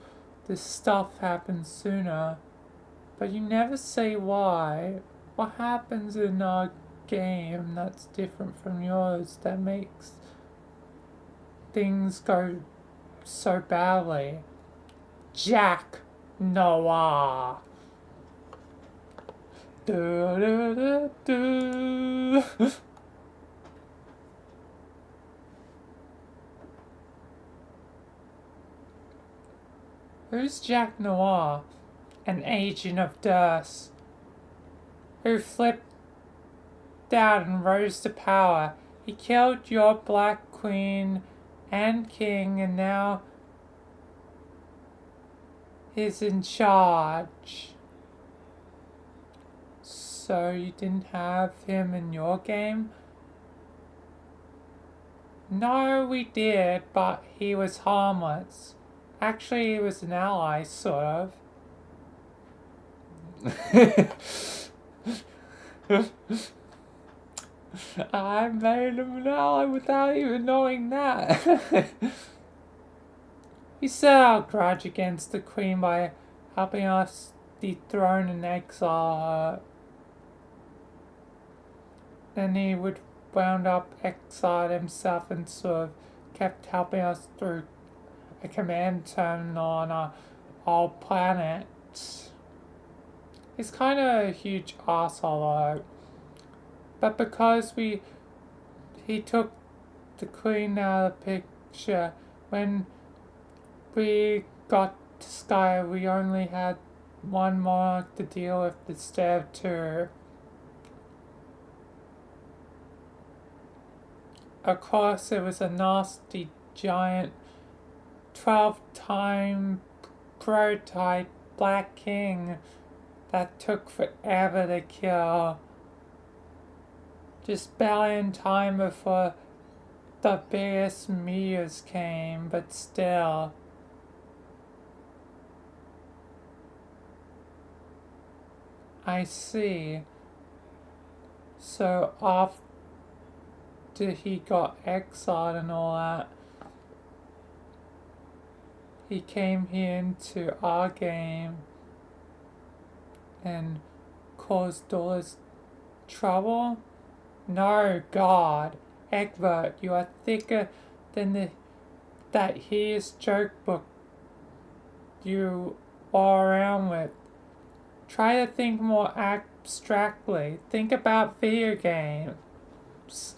this stuff happens sooner, but you never say why. What happens in our game that's different from yours that makes things go so badly? Jack Noir. Do, do, do, do. Who's Jack Noir? An agent of Durst, who flipped out and rose to power. He killed your Black Queen and King, and now he's in charge. So you didn't have him in your game? No, we did, but he was harmless. Actually, he was an ally, sort of. I made him an ally without even knowing that. He set our grudge against the Queen by helping us dethrone and exile her. Then he would wound up exiled himself and sort of kept helping us through a command terminal on our old planet. He's kind of a huge asshole though. But because he took the Queen out of the picture, when we got to Sky, we only had one monarch to deal with instead of two. Of course, it was a nasty giant 12-time prototype Black King that took forever to kill. Just barely in time before the biggest meteors came, but still. I see. So after he got exiled and all that, he came here into our game and caused all this trouble? No, God. Egbert, you are thicker than that here's joke book you are around with. Try to think more abstractly. Think about video games.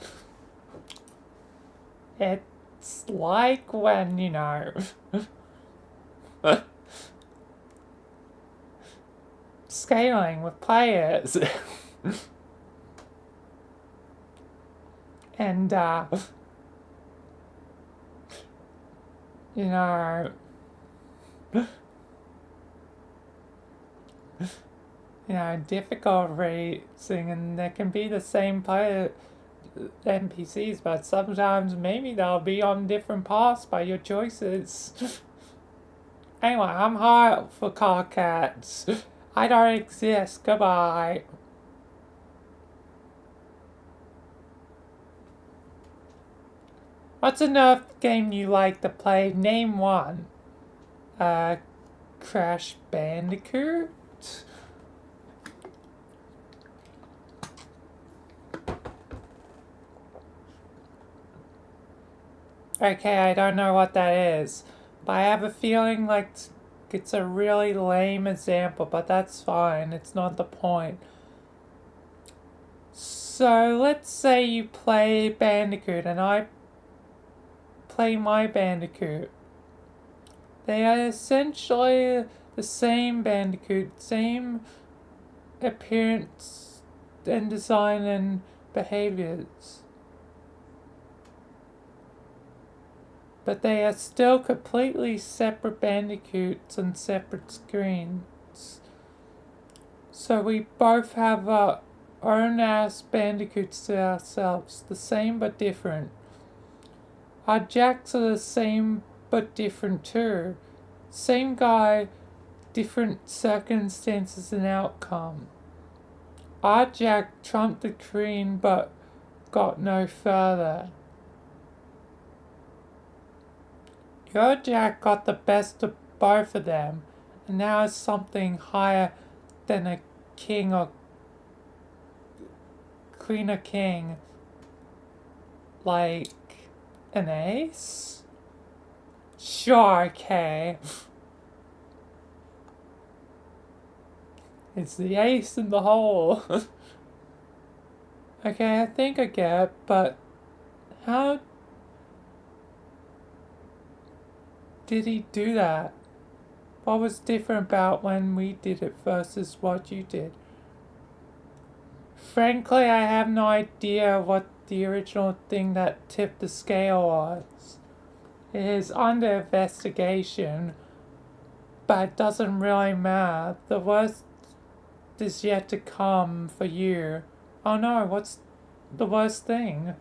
It's like when, scaling with players. And, difficult racing, and there can be the same player NPCs, but sometimes maybe they'll be on different paths by your choices. Anyway, I'm hot for car cats. I don't exist. Goodbye. What's another game you like to play? Name one. Crash Bandicoot? Okay, I don't know what that is, but I have a feeling like it's a really lame example, but that's fine, it's not the point. So let's say you play Bandicoot and I play my Bandicoot. They are essentially the same Bandicoot, same appearance and design and behaviors. But they are still completely separate bandicoots and separate screens. So we both have our own ass bandicoots to ourselves, the same but different. Our jacks are the same but different too. Same guy, different circumstances and outcome. Our jack trumped the queen but got no further. Your jack got the best of both of them, and now is something higher than a king or queen or king. Like an ace? Sure, okay. It's the ace in the hole. Okay, I think I get it, but how did he do that? What was different about when we did it versus what you did? Frankly, I have no idea what the original thing that tipped the scale was. It is under investigation, but it doesn't really matter. The worst is yet to come for you. Oh no, what's the worst thing?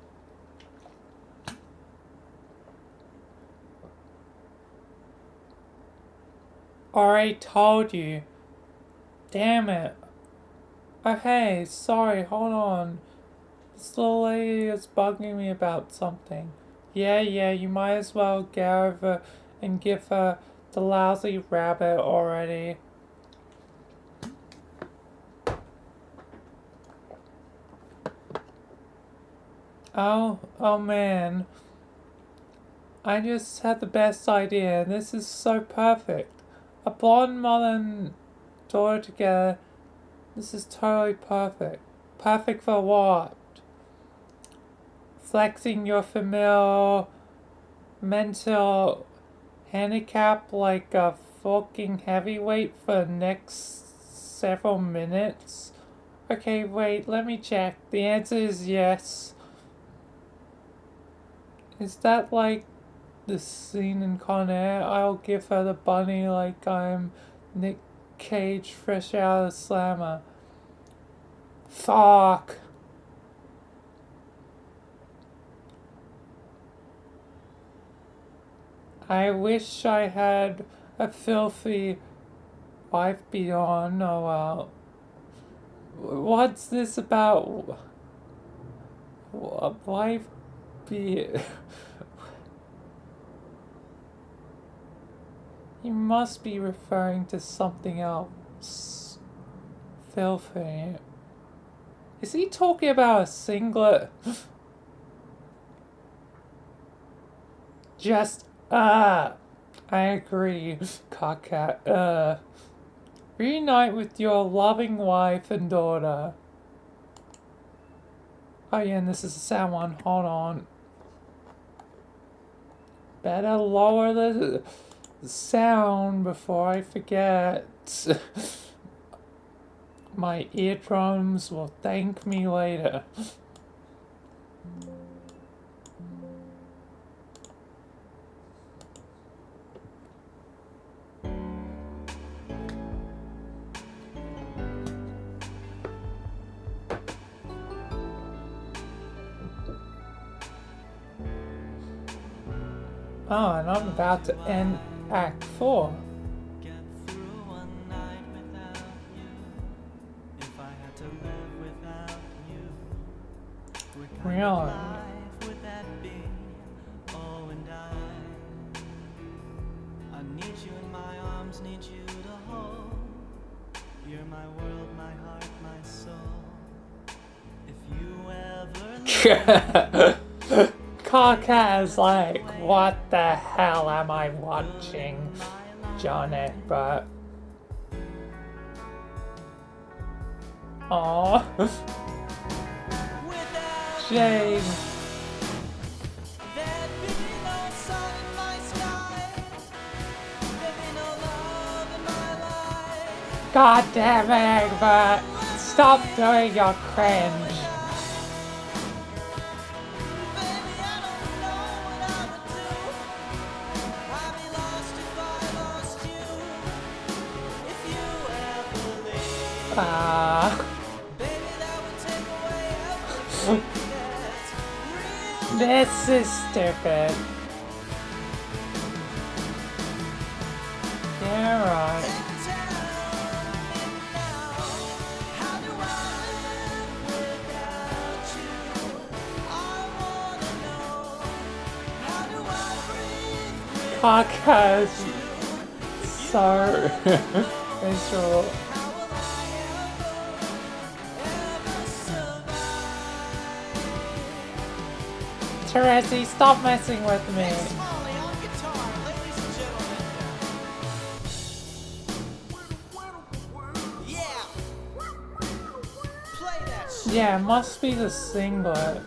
Already told you. Damn it. Oh hey, sorry, hold on. This little lady is bugging me about something. Yeah, you might as well get over and give her the lousy rabbit already. Oh man. I just had the best idea. This is so perfect. A blonde mother and daughter together. This is totally perfect. Perfect for what? Flexing your familial mental handicap like a fucking heavyweight for the next several minutes? Okay, wait, let me check. The answer is yes. Is that like the scene in Con Air? I'll give her the bunny like I'm Nick Cage fresh out of the slammer. Fuck. I wish I had a filthy wife beat on. Oh well. What's this about? Why be... You must be referring to something else. Filthy. Is he talking about a singlet? Just, I agree, Cockcat. Reunite with your loving wife and daughter. Oh yeah, and this is a sad one. Hold on. Better lower the sound before I forget. My eardrums will thank me later. Oh, and I'm about to end Act 4. Really? Carcass like, what the hell am I watching, Johnny? But aww. Shame. God damn it, Egbert! Stop doing your cringe. This is stupid. Yeah, right. Podcast so visual. Teresi, stop messing with me. Yeah, it must be the singlet.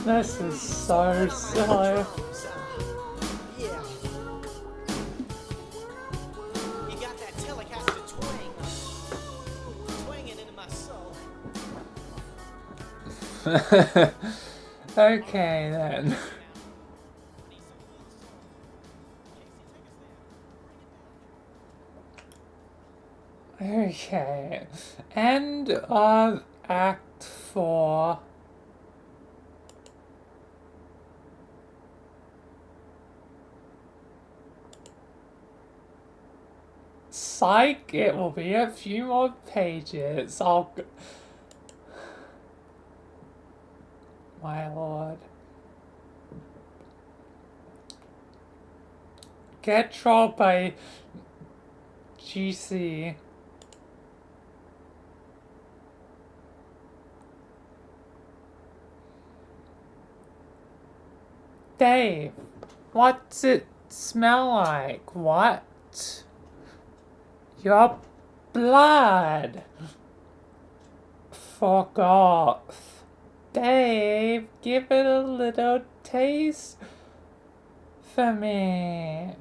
This is so silly. Okay then. Okay. End of Act 4. Psych, it will be a few more pages. My lord. Get trolled by GC. Dave, what's it smell like? What? Your blood. Fuck off. Dave, give it a little taste for me.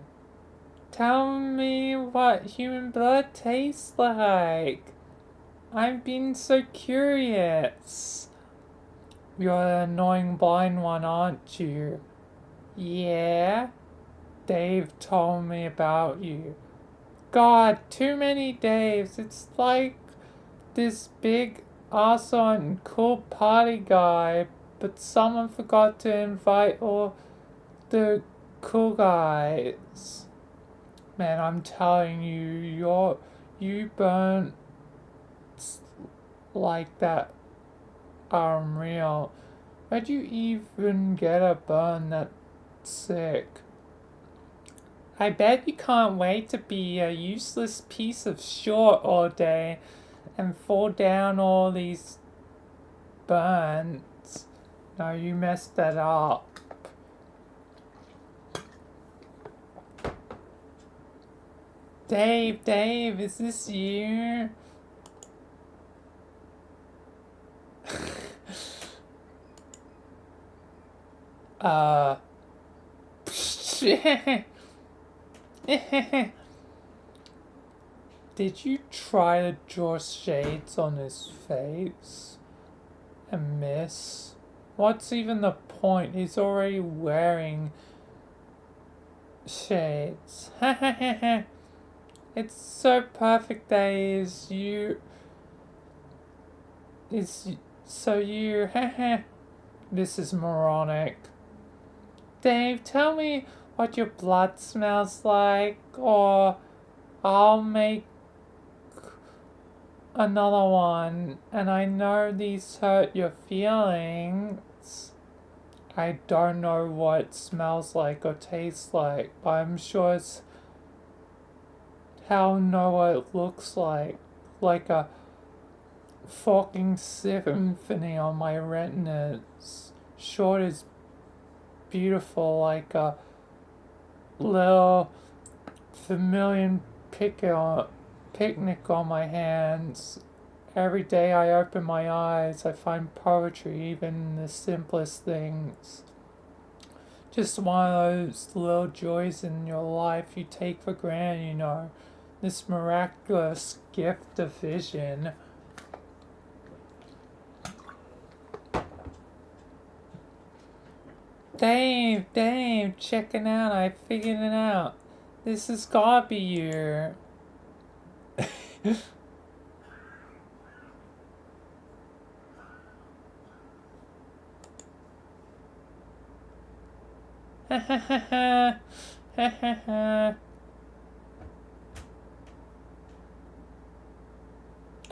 Tell me what human blood tastes like. I've been so curious. You're the annoying blind one, aren't you? Yeah? Dave told me about you. God, too many Daves. It's like this big, awesome, cool party guy, but someone forgot to invite all the Cool guys. Man, I'm telling you, you burnt like that are unreal. Where'd you even get a burn that sick? I bet you can't wait to be a useless piece of short all day and fall down all these burns. No, you messed that up. Dave, is this you? Did you try to draw shades on his face and miss? What's even the point? He's already wearing shades. It's so perfect that you. This is moronic. Dave, tell me what your blood smells like, or I'll make another one. And I know these hurt your feelings. I don't know what it smells like or tastes like, but I'm sure it's how I know what it looks like a fucking symphony on my retinas. Short is beautiful, like a little familiar picnic on my hands. Every day I open my eyes, I find poetry even in the simplest things. Just one of those little joys in your life you take for granted, you know. This miraculous gift of vision. Dave, checking out, I figured it out. This has gotta be you.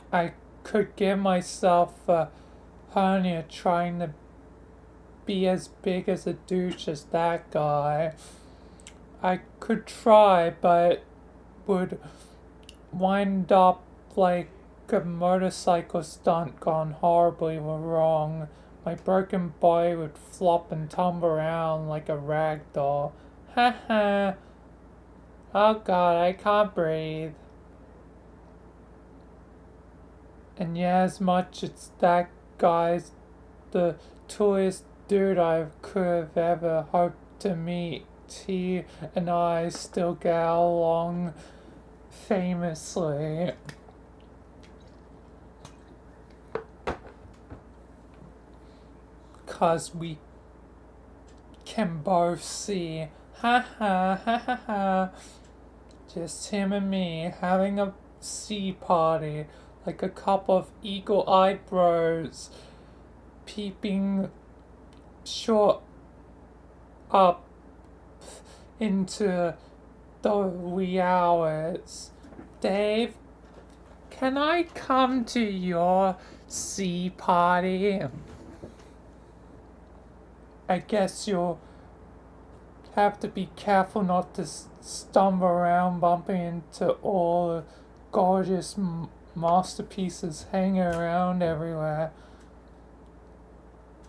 I could give myself a hernia trying to be as big as a douche as that guy. I could try, but would wind up like a motorcycle stunt gone horribly wrong. My broken body would flop and tumble around like a rag doll. Haha. Oh god, I can't breathe. And yeah, as much as that guy's the tallest dude I could have ever hoped to meet, he and I still get along famously. Cause we can both see, ha ha ha ha ha, just him and me having a sea party, like a couple of eagle-eyed bros peeping short up into the wee hours. Dave, can I come to your sea party? I guess you'll have to be careful not to stumble around bumping into all the gorgeous masterpieces hanging around everywhere.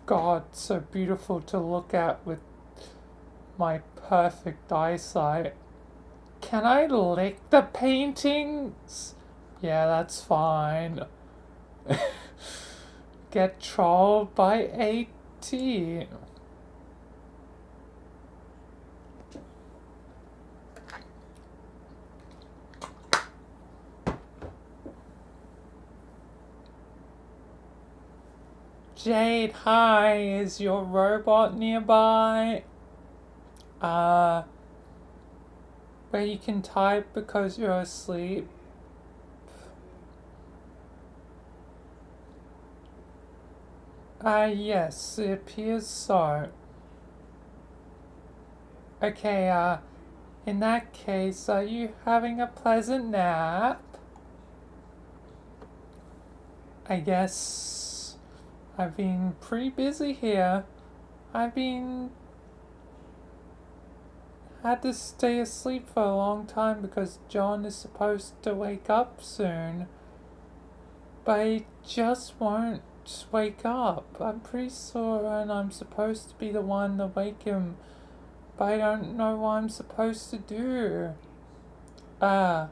God, so beautiful to look at with my perfect eyesight. Can I lick the paintings? Yeah, that's fine. Get trolled by AT. Jade, hi, is your robot nearby? Where you can type because you're asleep? Yes, it appears so. Okay, in that case, are you having a pleasant nap? I guess I've been pretty busy here. I've been had to stay asleep for a long time because John is supposed to wake up soon. But he just won't wake up. I'm pretty sure and I'm supposed to be the one to wake him, but I don't know what I'm supposed to do. Huh?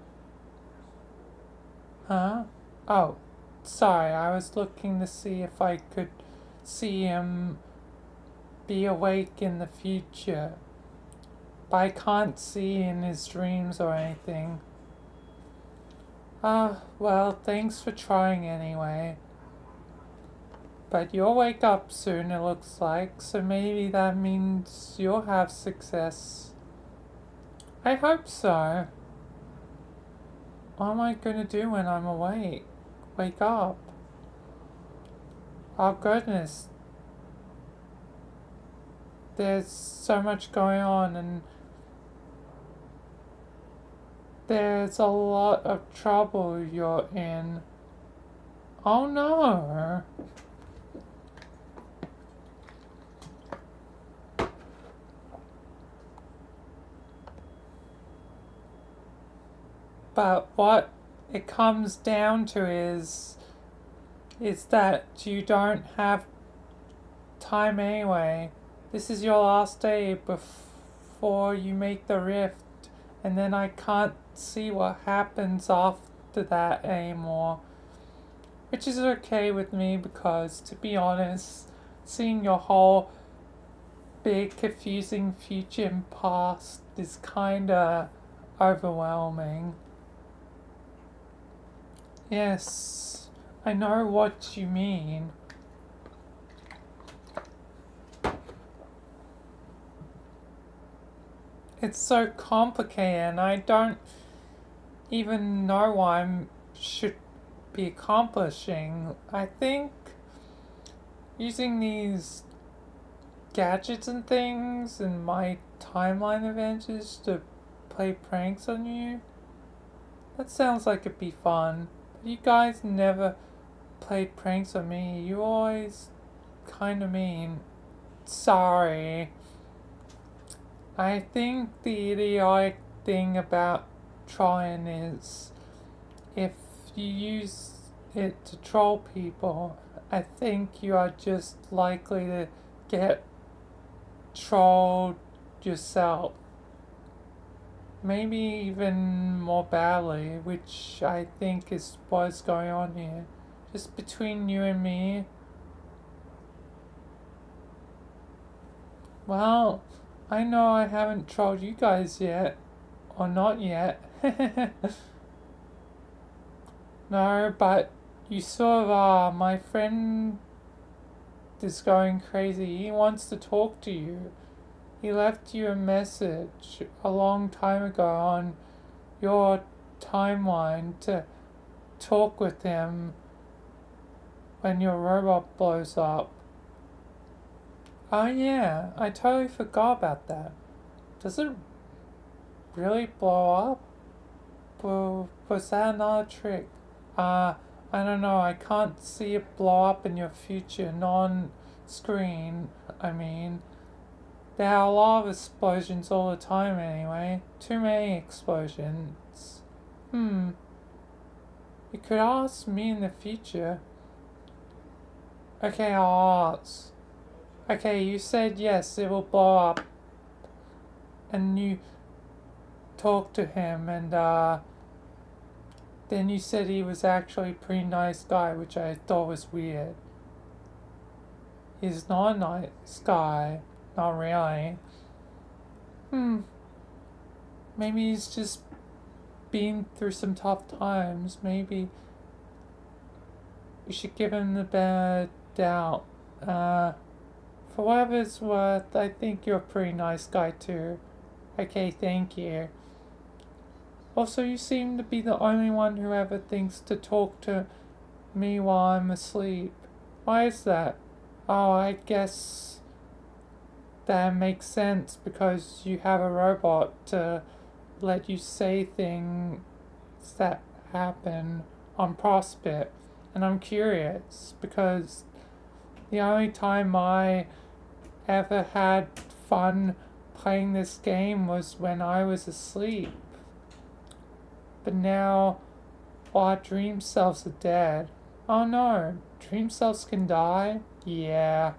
Oh, sorry, I was looking to see if I could see him be awake in the future. But I can't see in his dreams or anything. Well, thanks for trying anyway. But you'll wake up soon, it looks like, so maybe that means you'll have success. I hope so. What am I gonna do when I'm awake? Wake up. Oh goodness. There's so much going on and there's a lot of trouble you're in. Oh no. But what it comes down to is that you don't have time anyway. This is your last day before you make the rift, and then I can't see what happens after that anymore. Which is okay with me because, to be honest, seeing your whole big confusing future and past is kinda overwhelming. Yes, I know what you mean. It's so complicated and I don't even know what I should be accomplishing. I think using these gadgets and things and my timeline adventures to play pranks on you, that sounds like it'd be fun. You guys never played pranks on me. You always kinda mean. Sorry. I think the idiotic thing about trying is if you use it to troll people, I think you are just likely to get trolled yourself. Maybe even more badly, which I think is what's going on here. Just between you and me. Well, I know I haven't trolled you guys yet. Or not yet. No, but you sort of are. My friend is going crazy. He wants to talk to you. He left you a message a long time ago on your timeline to talk with him when your robot blows up. Oh yeah, I totally forgot about that. Does it really blow up? Was that another trick? I don't know, I can't see it blow up in your future, non-screen, I mean. There are a lot of explosions all the time anyway. Too many explosions. You could ask me in the future. Okay, I'll ask. Okay, you said yes, it will blow up. And you talked to him and then you said he was actually a pretty nice guy, which I thought was weird. He's not a nice guy. Not really. Maybe he's just been through some tough times. Maybe we should give him the benefit of the doubt. For whatever it's worth, I think you're a pretty nice guy too. Okay, thank you. Also, you seem to be the only one who ever thinks to talk to me while I'm asleep. Why is that? Oh, I guess that makes sense because you have a robot to let you say things that happen on Prospect. And I'm curious because the only time I ever had fun playing this game was when I was asleep. But now our dream selves are dead. Oh no, dream selves can die? Yeah.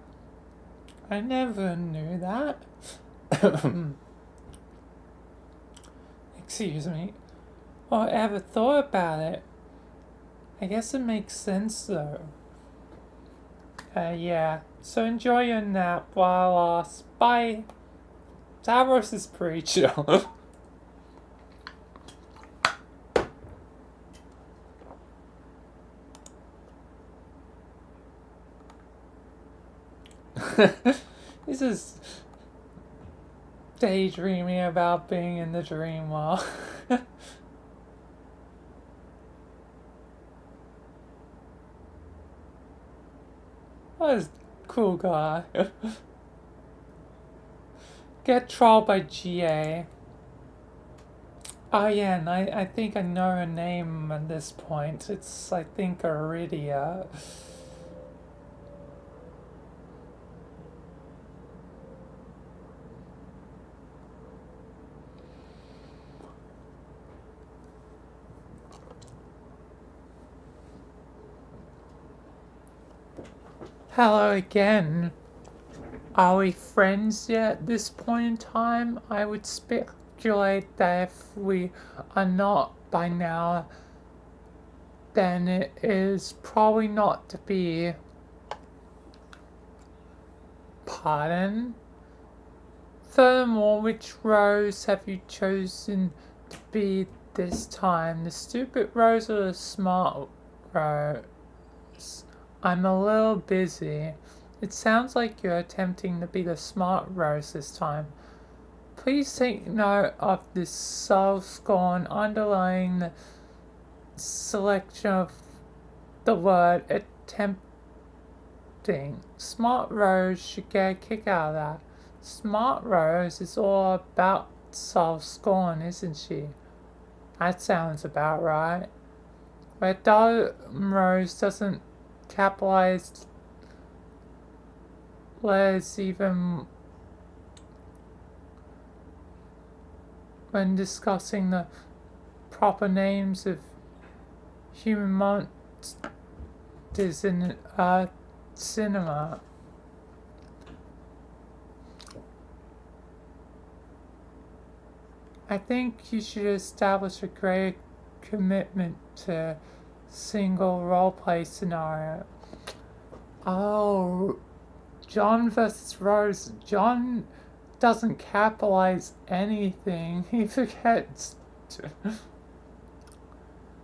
I never knew that. Excuse me. Or ever thought about it. I guess it makes sense though. Yeah. So enjoy your nap while I lost. Bye. Davros is pretty chill. This is daydreaming about being in the dream world. That is cool guy. Get trolled by GA. Oh yeah, and I think I know her name at this point. It's, I think, Iridia. Hello again. Are we friends yet at this point in time? I would speculate that if we are not by now, then it is probably not to be. Pardon? Furthermore, which rose have you chosen to be this time? The stupid rose or the smart rose? I'm a little busy. It sounds like you're attempting to be the smart rose this time. Please take note of this self-scorn underlying the selection of the word attempting. Smart Rose should get a kick out of that. Smart Rose is all about self-scorn, isn't she? That sounds about right. But Dumb Rose doesn't capitalize letters even when discussing the proper names of human monsters in cinema. I think you should establish a greater commitment to single roleplay scenario. Oh, John versus Rose. John doesn't capitalize anything. He forgets to.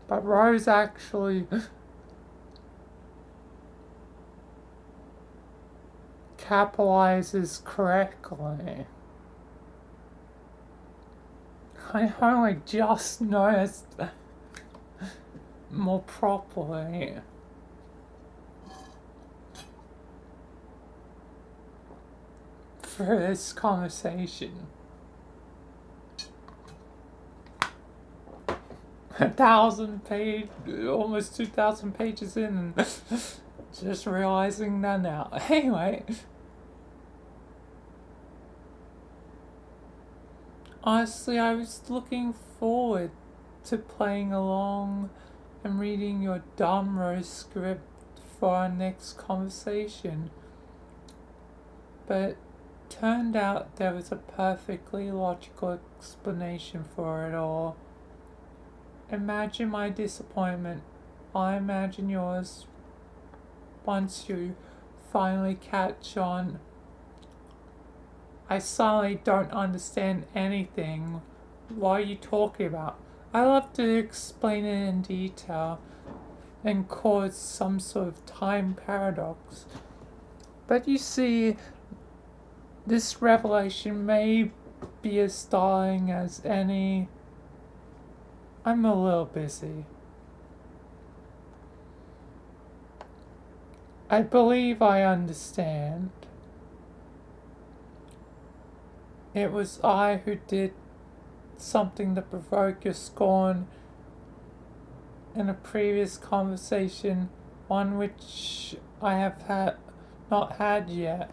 But Rose actually capitalizes correctly. I only just noticed more properly. For this conversation. 1,000 page, almost 2,000 pages in, and just realizing that now. Anyway. Honestly, I was looking forward to playing along and reading your Dumb Rose script for our next conversation. But turned out there was a perfectly logical explanation for it all. Imagine my disappointment. I imagine yours once you finally catch on. I suddenly don't understand anything. What are you talking about? I love to explain it in detail and cause some sort of time paradox. But you see, this revelation may be as stalling as any. I'm a little busy. I believe I understand. It was I who did something to provoke your scorn in a previous conversation, one which I have not had yet.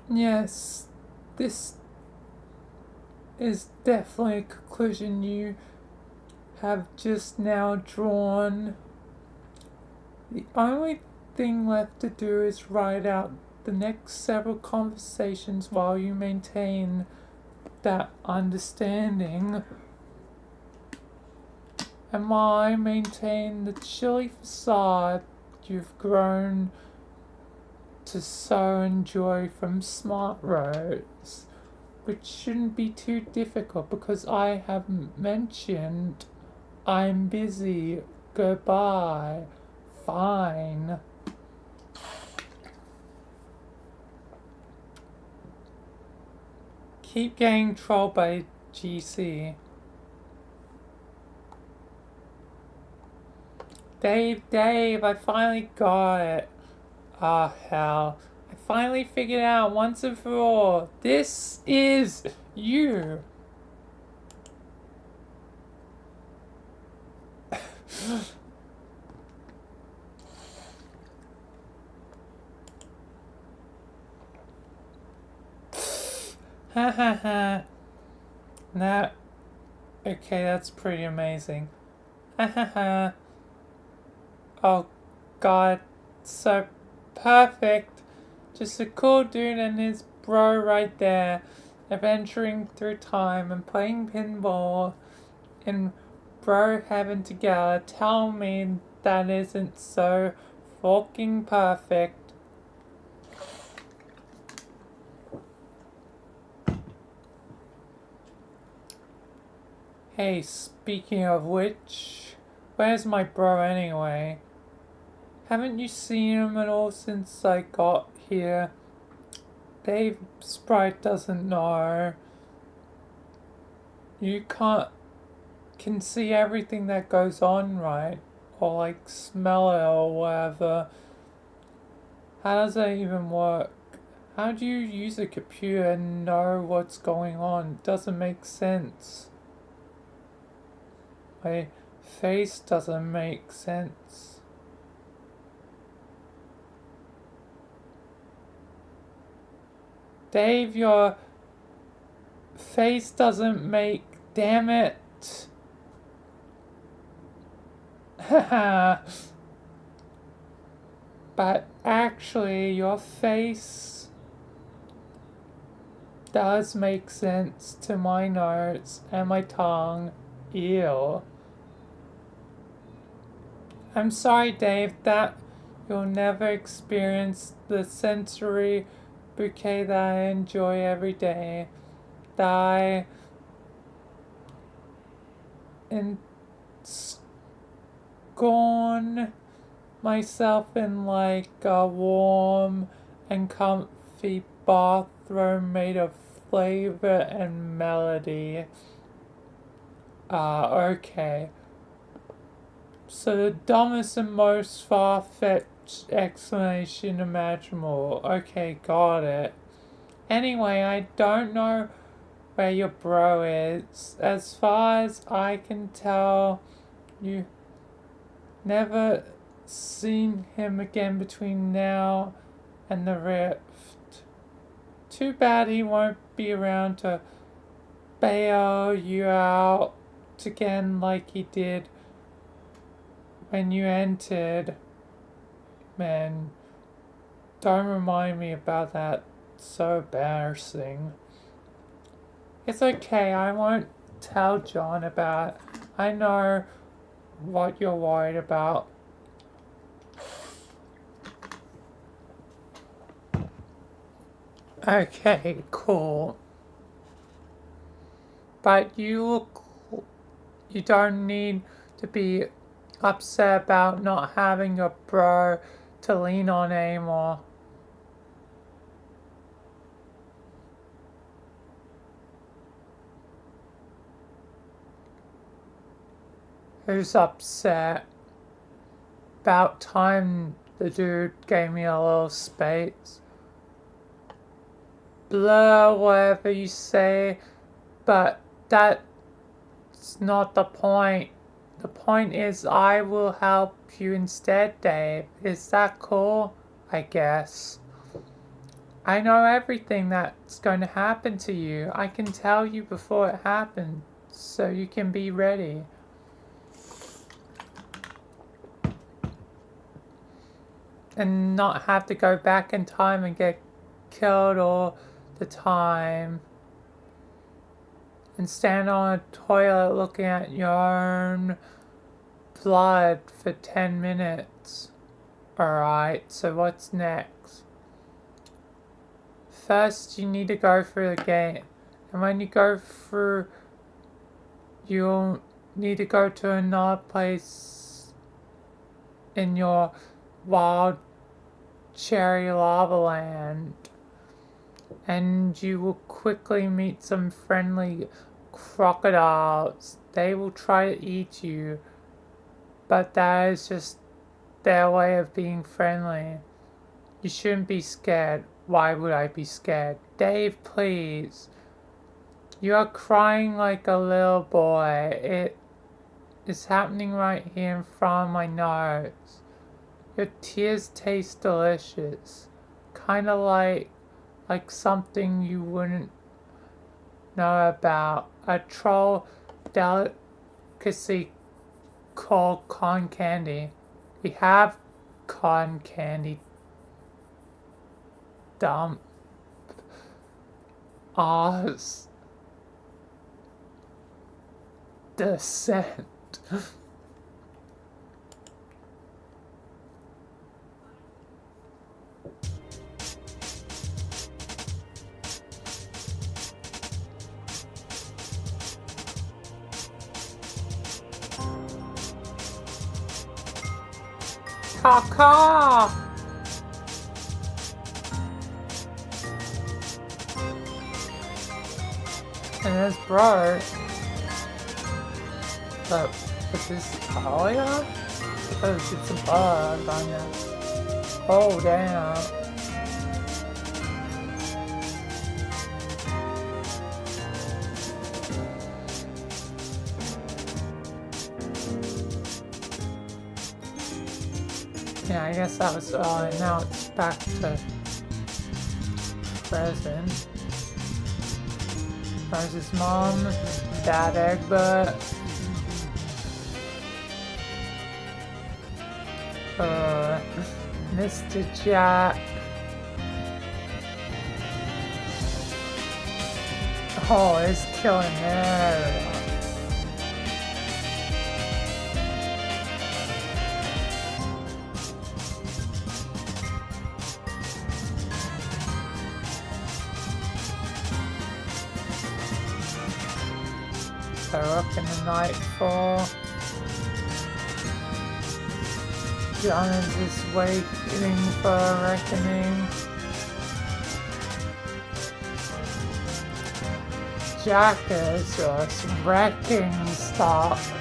Yes, this is definitely a conclusion you have just now drawn. The only thing left to do is write out the next several conversations while you maintain that understanding, and while I maintain the chilly facade you've grown to so enjoy from Smart Roads, which shouldn't be too difficult because I have mentioned I'm busy. Goodbye. Fine. Keep getting trolled by GC. Dave, I finally got it. Ah, hell. I finally figured out once and for all. This is you. Ha ha ha. That. Okay, that's pretty amazing. Ha ha ha. Oh, God. So perfect. Just a cool dude and his bro right there. Adventuring through time and playing pinball in bro heaven together. Tell me that isn't so fucking perfect. Hey, speaking of which, where's my bro anyway? Haven't you seen him at all since I got here? Dave Sprite doesn't know. You can see everything that goes on, right? Or like smell it or whatever. How does that even work? How do you use a computer and know what's going on? It doesn't make sense. My face doesn't make sense. Dave, your face doesn't make... Damn it. Haha. But actually, your face does make sense to my nose and my tongue. Ew. I'm sorry, Dave, that you'll never experience the sensory bouquet that I enjoy every day. That I enscorn myself in like a warm and comfy bathroom made of flavor and melody. Okay. So the dumbest and most far-fetched explanation imaginable. Okay, got it. Anyway, I don't know where your bro is. As far as I can tell, you never seen him again between now and the rift. Too bad he won't be around to bail you out again like he did when you entered. Man, don't remind me about that. So embarrassing. It's okay, I won't tell John about it. I know what you're worried about. Okay, cool. But you don't need to be upset about not having a bro to lean on anymore. Who's upset? About time The dude gave me a little space. Blah, whatever you say, but that's not the point. The point is I will help you instead, Dave. Is that cool? I guess. I know everything that's going to happen to you. I can tell you before it happens, so you can be ready. And not have to go back in time and get killed all the time. And stand on a toilet looking at your own blood for 10 minutes. Alright, so what's next? First, you need to go through the gate. And when you go through, you'll need to go to another place in your wild cherry lava land. And you will quickly meet some friendly crocodiles. They will try to eat you, but that is just their way of being friendly. You shouldn't be scared. Why would I be scared? Dave, please. You are crying like a little boy. It is happening right here in front of my nose. Your tears taste delicious. Kind of like something you wouldn't know about. A troll delicacy called cotton candy. We have cotton candy. Dump. Oz. Descent. Caw. And his bro. But is this Talia? I thought it was just some bug on you. Oh damn. Yeah, I guess that was now it's back to present. There's his mom, dad Egbert. Mr. Jack. Oh, it's killing everyone. They're up in the nightfall. John is just waiting for a reckoning. Jack is just wrecking stuff.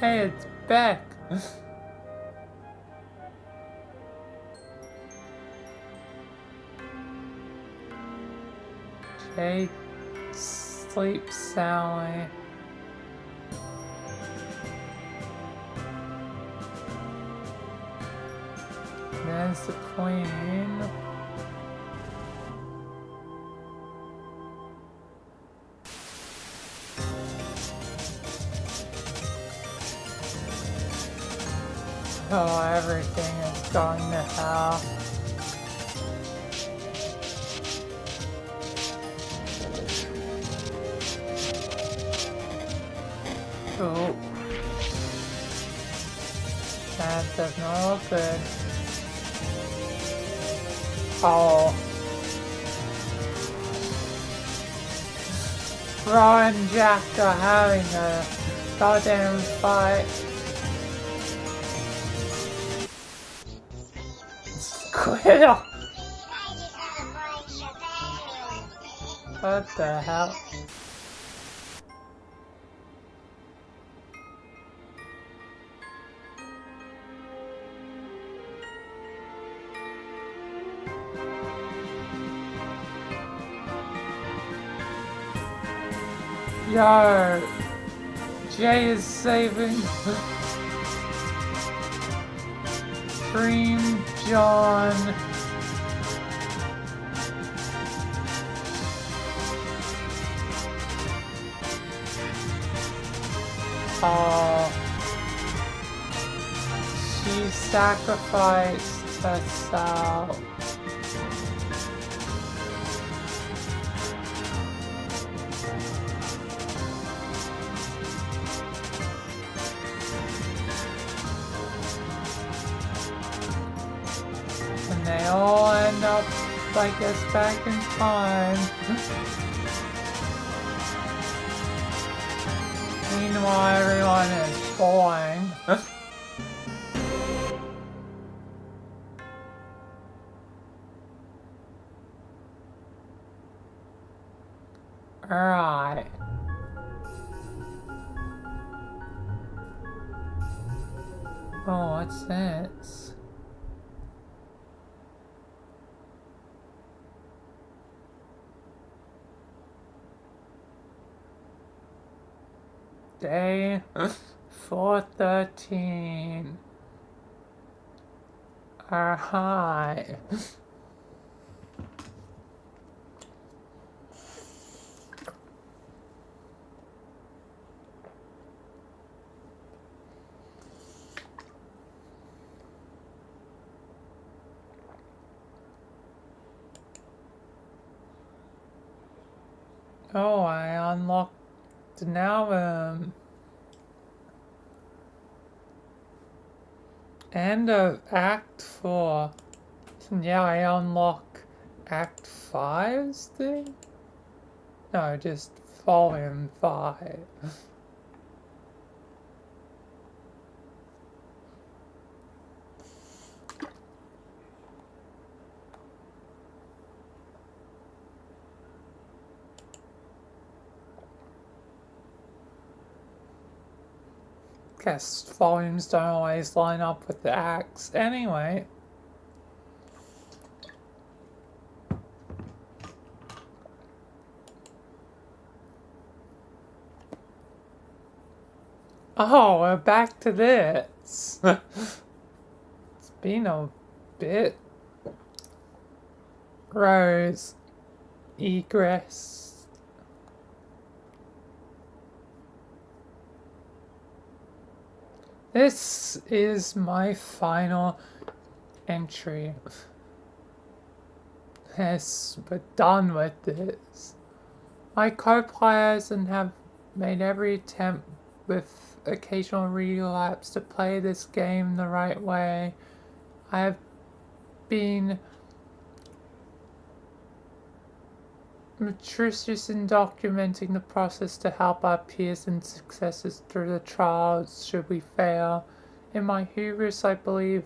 Hey, it's Beck. Jake sleeps soundly. There's the queen. Oh, everything is going to hell. Oh. That does not look good. Oh. Ro and Jack are having a goddamn fight. Quill! What the hell? Yo! Jay is saving Dream John. She sacrificed herself. And they all end up, I guess, back in time. Meanwhile, everyone is falling. Alright. Oh, what's this? Day 413. Alright. Oh, I unlocked an album. End of Act 4. Yeah, I unlock Act 5's thing? No, just Volume 5. Guess volumes don't always line up with the acts anyway. Oh, we're back to this. It's been a bit. Rose. Egress. This is my final entry. Yes, we're done with this. My co-players and have made every attempt with occasional relapse to play this game the right way. I have been meticulous in documenting the process to help our peers and successors through the trials should we fail. In my hubris, I believe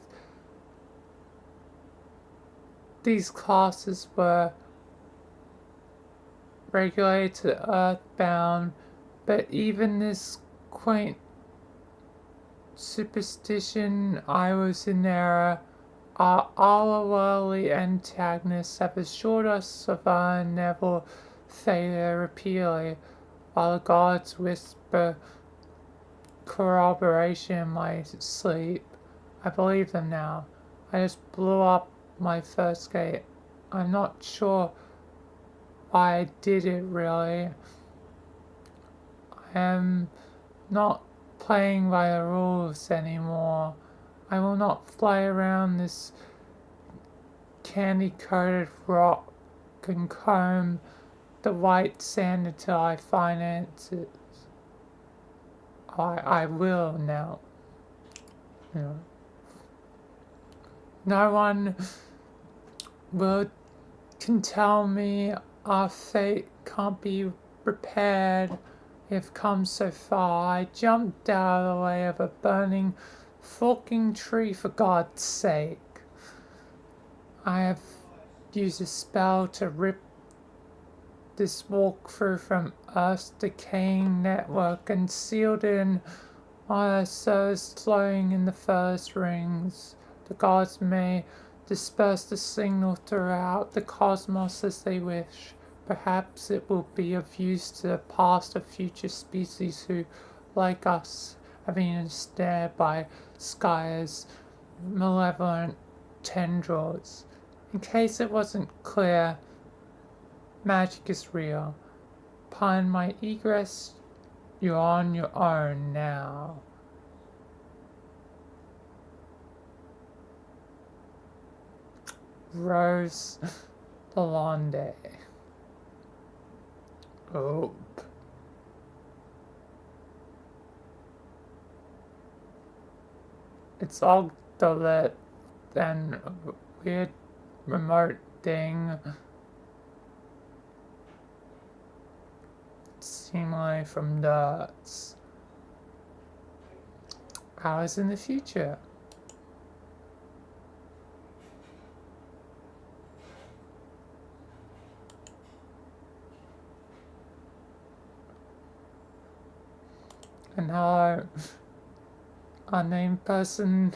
these classes were regulated to earthbound, but even this quaint superstition, I was in error. Our otherworldly antagonists have assured us of our inevitable failure repeatedly, while the gods whisper corroboration in my sleep. I believe them now. I just blew up my first gate. I'm not sure why I did it really. I am not playing by the rules anymore. I will not fly around this candy-coated rock and comb the white sand until I find answers. I will now. You know. No one can tell me our fate can't be repaired. We've come so far. I jumped out of the way of a burning fucking tree for God's sake. I have used a spell to rip this walkthrough from Earth's decaying network and sealed in our souls flowing in the first rings. The gods may disperse the signal throughout the cosmos as they wish. Perhaps it will be of use to the past or future species who, like us, have been ensnared by Sky's malevolent tendrils. In case it wasn't clear, magic is real. Upon my egress, you're on your own now. Rose Delonde. Oh. It's all the and weird remote thing. Seemingly from the hours in the future. And hello, unnamed person.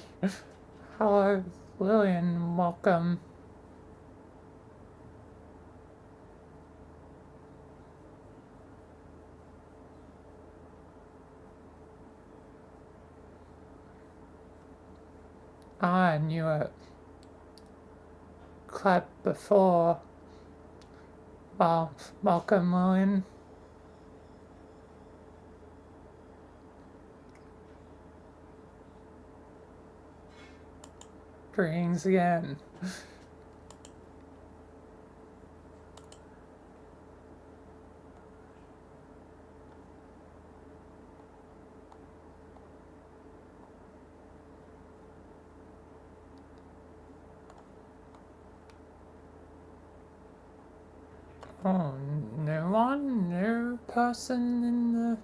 Hello, Lillian, welcome. I knew it. Clap before. Well, welcome, Lillian. Greetings again. Oh, new person in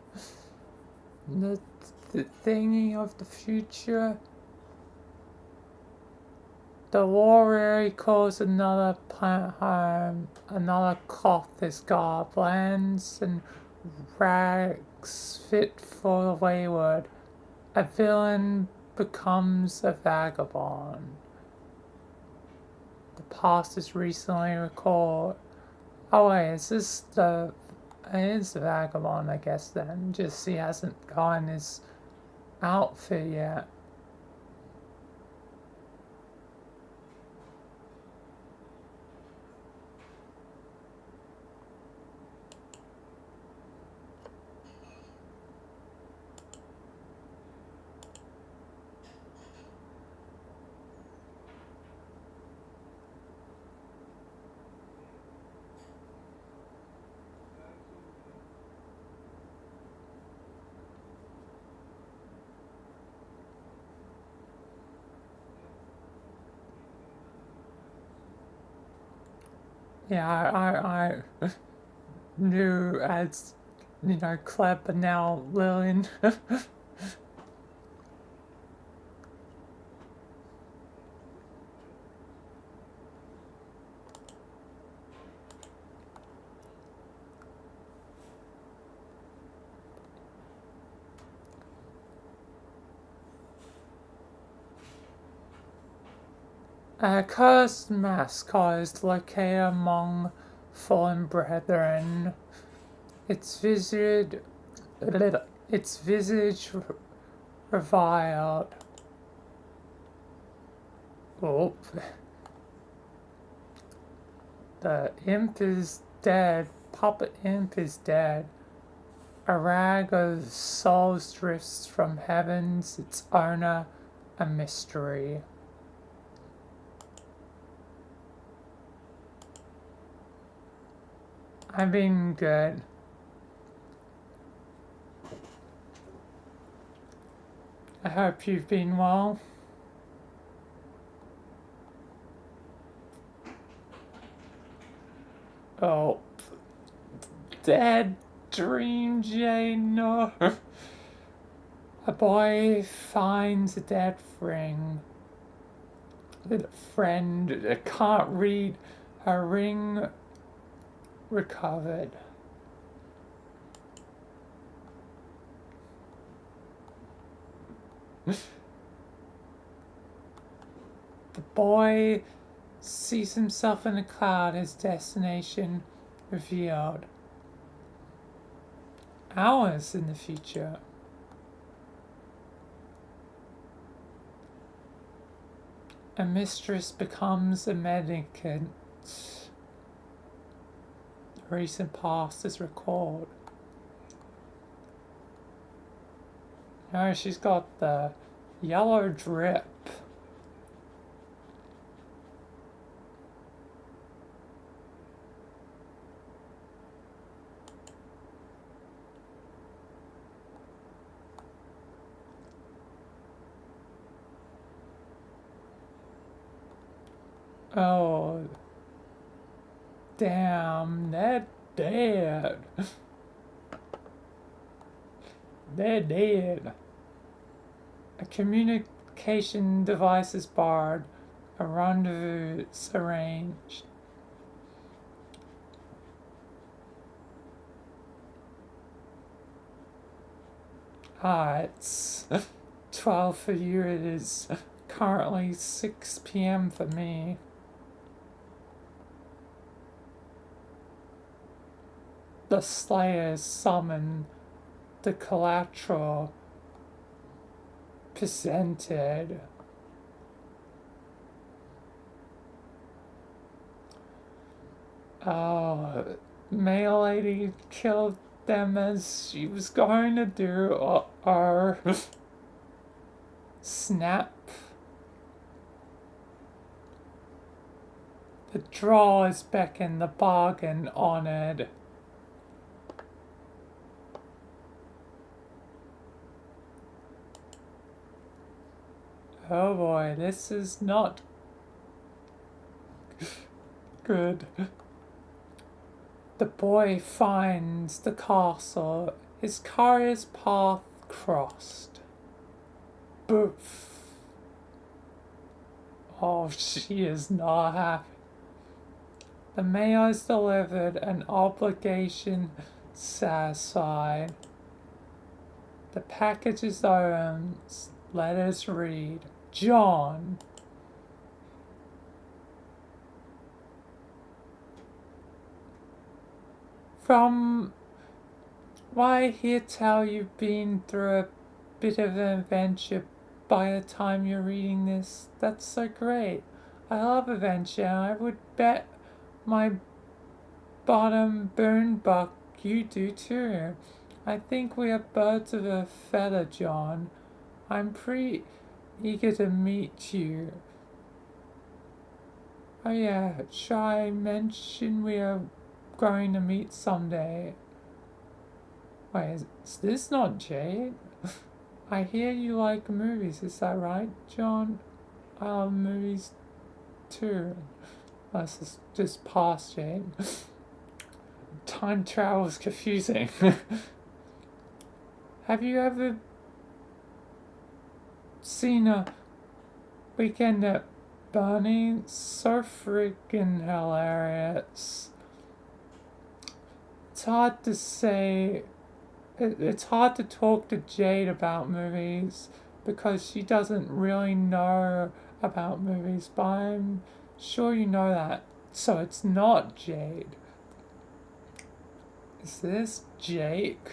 the thingy of the future. The warrior calls another plant home, another cloth is goblins and rags fit for the wayward. A villain becomes a vagabond. The past is recently recalled. Oh wait, is this the... It is the vagabond, I guess then. Just he hasn't gotten his outfit yet. Yeah, I knew as, Cleb, but now Lillian. A cursed mascot is located among fallen brethren. Its visage reviled. Oh. The imp is dead. Puppet imp is dead. A rag of souls drifts from heavens, its owner a mystery. I've been good. I hope you've been well. Oh, dead dream, Jane, no. A boy finds a dead ring. little friend that can't read, her ring recovered. The boy sees himself in a cloud, his destination revealed. Hours in the future. A mistress becomes a mendicant. The recent past is recalled. Now she's got the yellow drip. Oh, damn, they're dead. They're dead. A communication device is barred. A rendezvous is arranged. It's 12 for you. It is currently 6 p.m. for me. The Slayers summon the collateral presented. Oh, May Lady killed them as she was going to do our snap. The draw is beckon, the bargain honored. Oh boy, this is not good. The boy finds the castle, his carrier's path crossed. Boof. Oh, she is not happy. The mail is delivered, an obligation satisfied. The package is opened. Let us read. John. From what I hear tell, you've been through a bit of an adventure by the time you're reading this. That's so great. I love adventure, and I would bet my bottom burn buck you do too. I think we are birds of a feather, John. I'm pretty eager to meet you. Oh yeah, shall I mention we are going to meet someday? Wait, is this not Jade? I hear you like movies, is that right, John? I love movies too. This is just past Jade. Time travel is confusing. Have you ever seen a Weekend at Bernie's? So freaking hilarious. It's hard to say. It's hard to talk to Jade about movies because she doesn't really know about movies, but I'm sure you know that. So it's not Jade. Is this Jake?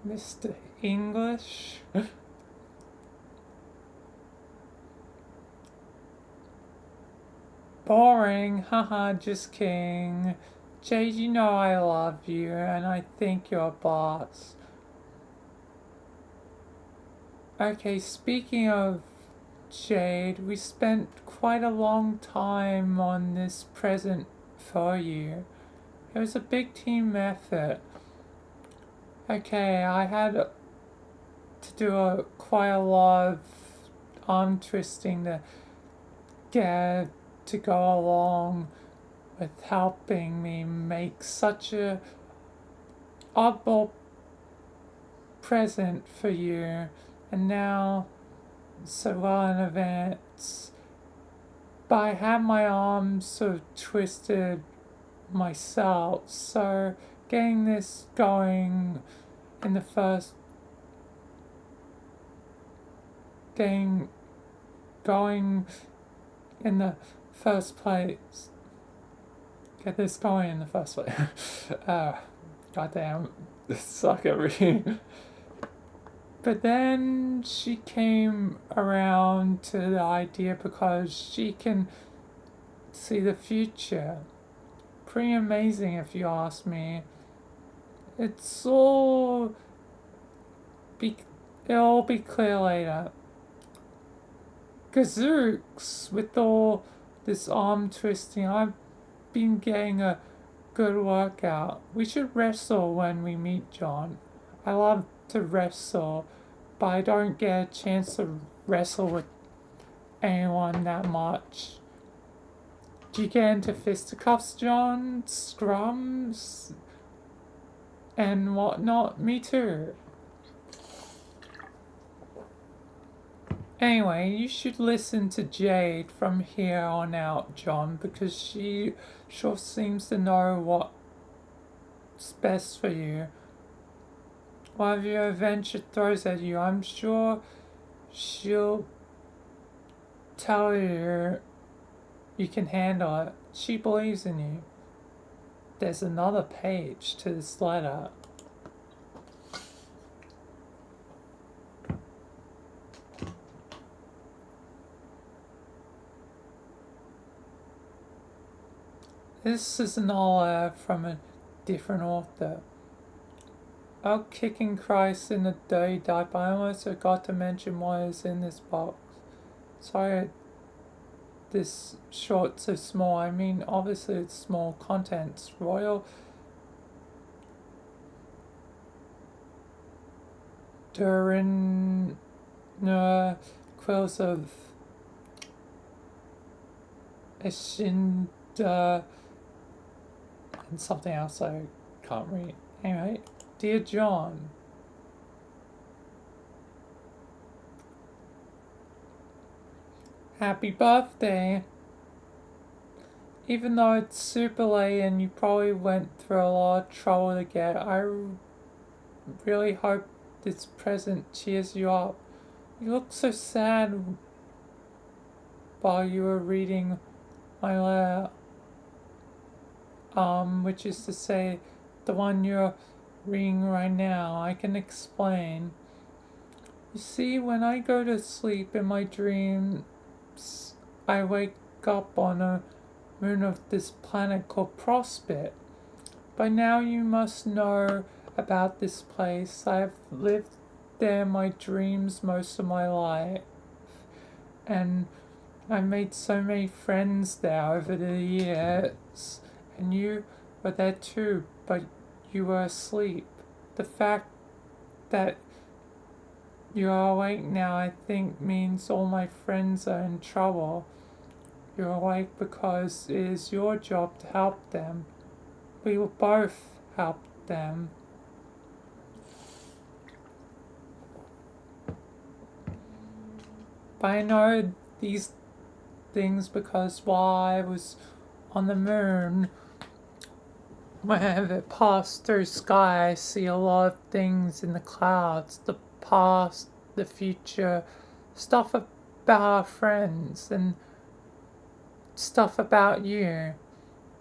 Mr. English? Boring, haha, just kidding. Jade, you know I love you and I think you're a boss. Okay, speaking of Jade, we spent quite a long time on this present for you. It was a big team effort. Okay, I had to do quite a lot of arm twisting to get to go along with helping me make such a oddball present for you. And now so well in advance, but I had my arms sort of twisted myself, so getting this going in the first getting going in the first place. Get this going in the first place. Goddamn, suck at reading. But then she came around to the idea because she can see the future. Pretty amazing if you ask me. It's all it'll be clear later. Gazooks, with all this arm twisting, I've been getting a good workout. We should wrestle when we meet John. I love to wrestle, but I don't get a chance to wrestle with anyone that much. Do you get into fisticuffs, John? Scrums? And whatnot? Me too. Anyway, you should listen to Jade from here on out, John, because she sure seems to know what's best for you. Whatever your adventure throws at you, I'm sure she'll tell you you can handle it. She believes in you. There's another page to this letter. This is an letter from a different author. Oh, kicking Christ in the dirty diaper. I almost forgot to mention what is in this box. Sorry, this short so small. I mean, obviously it's small contents. Royal Durin quills of Eshinda and something else I can't read. Anyway, dear John, happy birthday. Even though it's super late and you probably went through a lot of trouble to get, I really hope this present cheers you up. You looked so sad while you were reading my letter. Which is to say, the one you're reading right now. I can explain. You see, when I go to sleep in my dreams, I wake up on a moon of this planet called Prospect. By now you must know about this place. I have lived there in my dreams most of my life, and I made so many friends there over the years. And you were there too, but you were asleep. The fact that you are awake now, I think, means all my friends are in trouble. You're awake because it is your job to help them. We will both help them. But I know these things because while I was on the moon, whenever it passed through sky, I see a lot of things in the clouds, the past, the future, stuff about our friends, and stuff about you.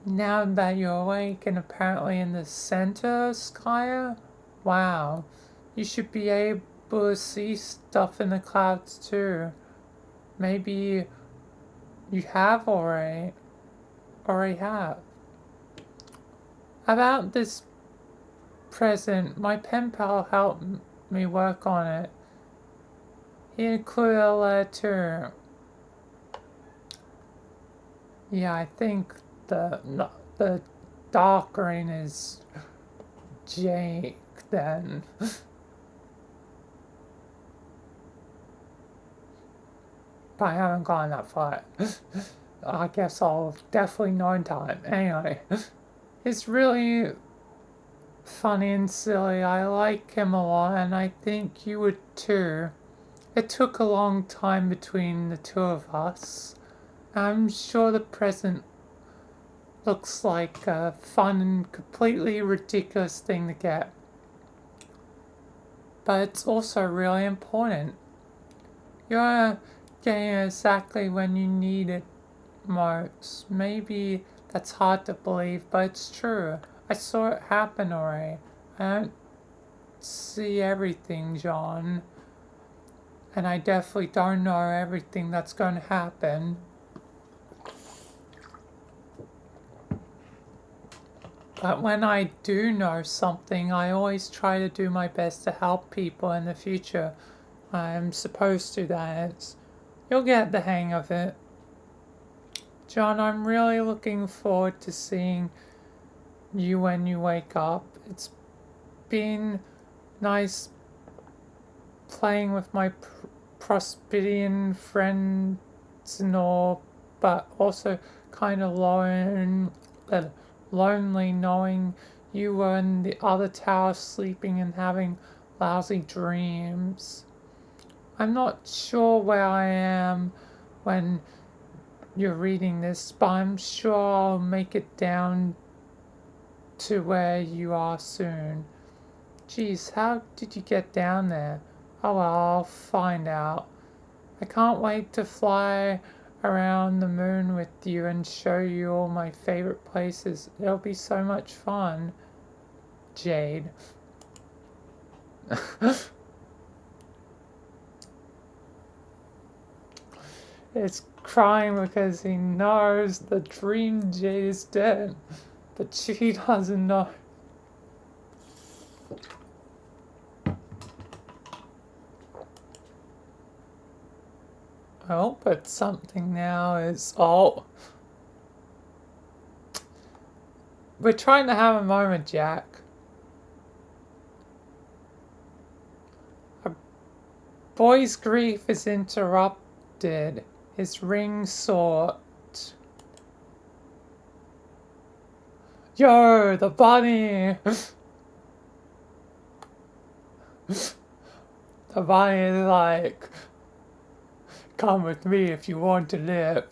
Now that you're awake and apparently in the center of sky, wow, you should be able to see stuff in the clouds too. Maybe you have already have. About this present, my pen pal helped me work on it. He included a letter too. Yeah, I think the dark green is Jake then. But I haven't gone that far. I guess I'll definitely know in time. Anyway, it's really funny and silly. I like him a lot, and I think you would too. It took a long time between the two of us. I'm sure the present looks like a fun and completely ridiculous thing to get. But it's also really important. You're getting it exactly when you need it most. Maybe that's hard to believe, but it's true. I saw it happen already. I don't see everything, John. And I definitely don't know everything that's going to happen. But when I do know something, I always try to do my best to help people in the future. I'm supposed to, that is. You'll get the hang of it. John, I'm really looking forward to seeing you when you wake up. It's been nice playing with my Prosperian friends and all, but also kind of lonely knowing you were in the other tower sleeping and having lousy dreams. I'm not sure where I am when you're reading this, but I'm sure I'll make it down to where you are soon. Geez, how did you get down there? Oh well, I'll find out. I can't wait to fly around the moon with you and show you all my favorite places. It'll be so much fun. Jade. It's crying because he knows the dream Jade is dead, but she doesn't know. Oh, but something now is... Oh. We're trying to have a moment, Jack. A boy's grief is interrupted. His ring sought. Yo, the bunny! The bunny is like... Come with me if you want to live.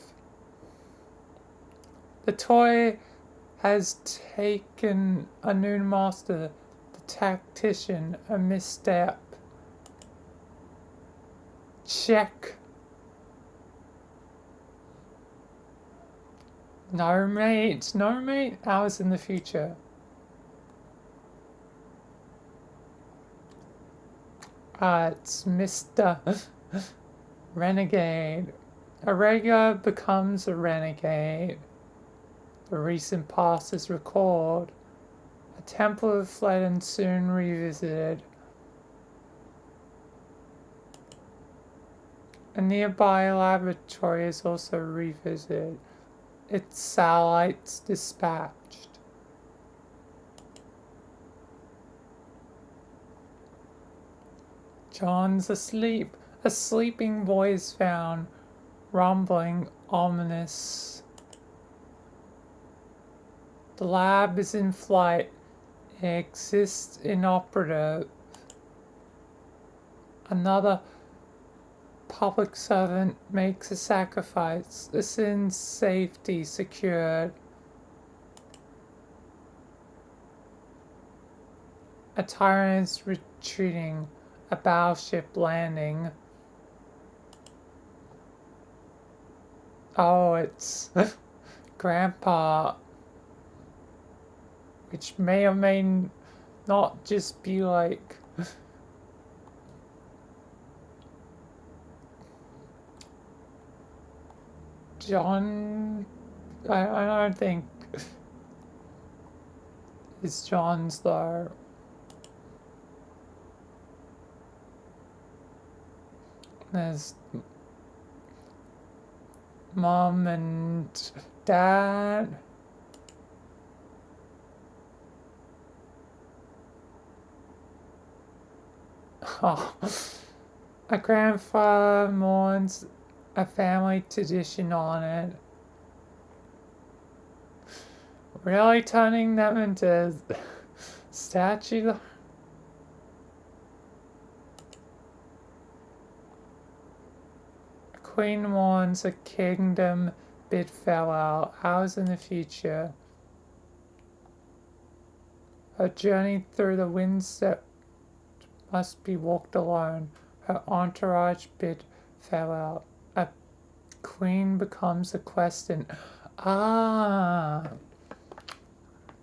The toy has taken a new master, the tactician, a misstep. Check. No mate, hours in the future. It's Mr. Renegade. A regular becomes a renegade. The recent past is recalled. A temple of fled and soon revisited. A nearby laboratory is also revisited. Its satellites dispatched. John's asleep. A sleeping boy is found, rumbling ominous. The lab is in flight. It exists inoperative. Another public servant makes a sacrifice. The sin's safety secured. A tyrant is retreating. A battleship landing. Oh, it's Grandpa. Which may or may not just be like... John... I don't think it's John's though. There's Mom and Dad. Oh. A grandfather mourns a family tradition on it. Really turning them into statue? queen warns a kingdom bid farewell. Hours in the future. Her journey through the winds must be walked alone. Her entourage bid farewell. A queen becomes a question. Ah,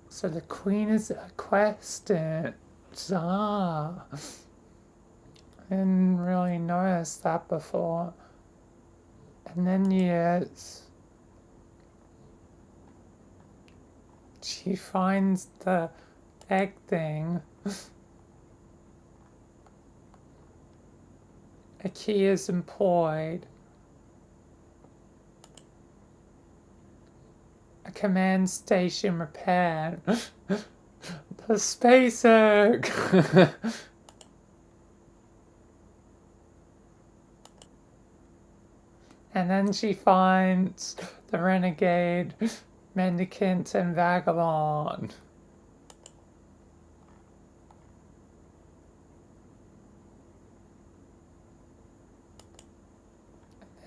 so the queen is a question. Ah, I didn't really notice that before. And then yes, she finds the egg thing. A key is employed. A command station repaired. The space egg. And then she finds the renegade, mendicant, and vagabond.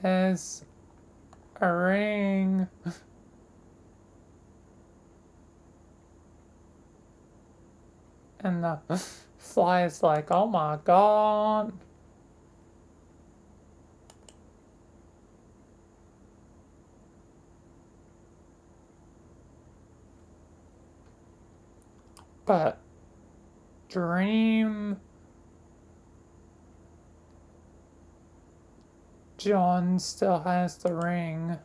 There's a ring. And the fly is like, oh my god. But Dream John still has the ring.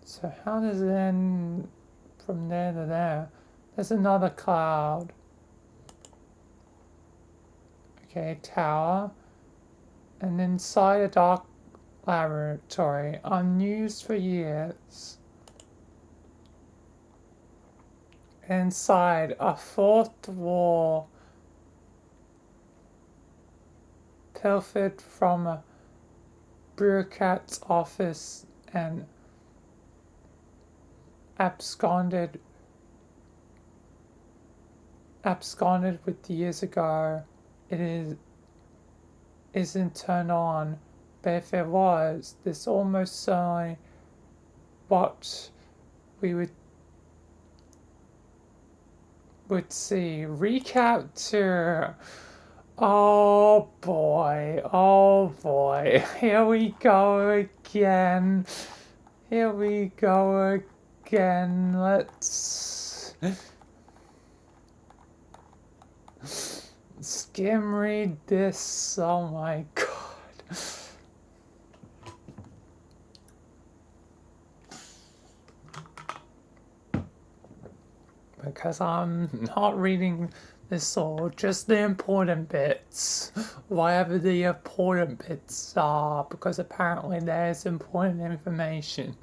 So how does it end from there to there? There's another cloud. Okay, tower. And inside a dark laboratory, unused for years. Inside, a fourth wall pilfered from a bureaucrat's office and absconded with years ago. Isn't turned on, but if it was, this almost certainly what we would see. Recap tour. Oh boy, here we go again. Let's skim read this. Oh my god. Because I'm not reading this all, just the important bits, whatever the important bits are, because apparently there's important information.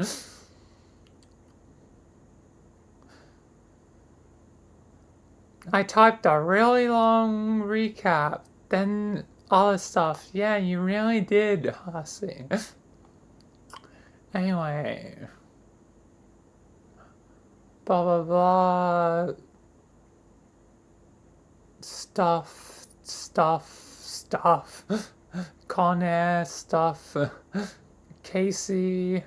I typed a really long recap, then other stuff. Yeah, you really did, Hussy. Anyway. Blah blah blah. Stuff. Con Air stuff. Casey.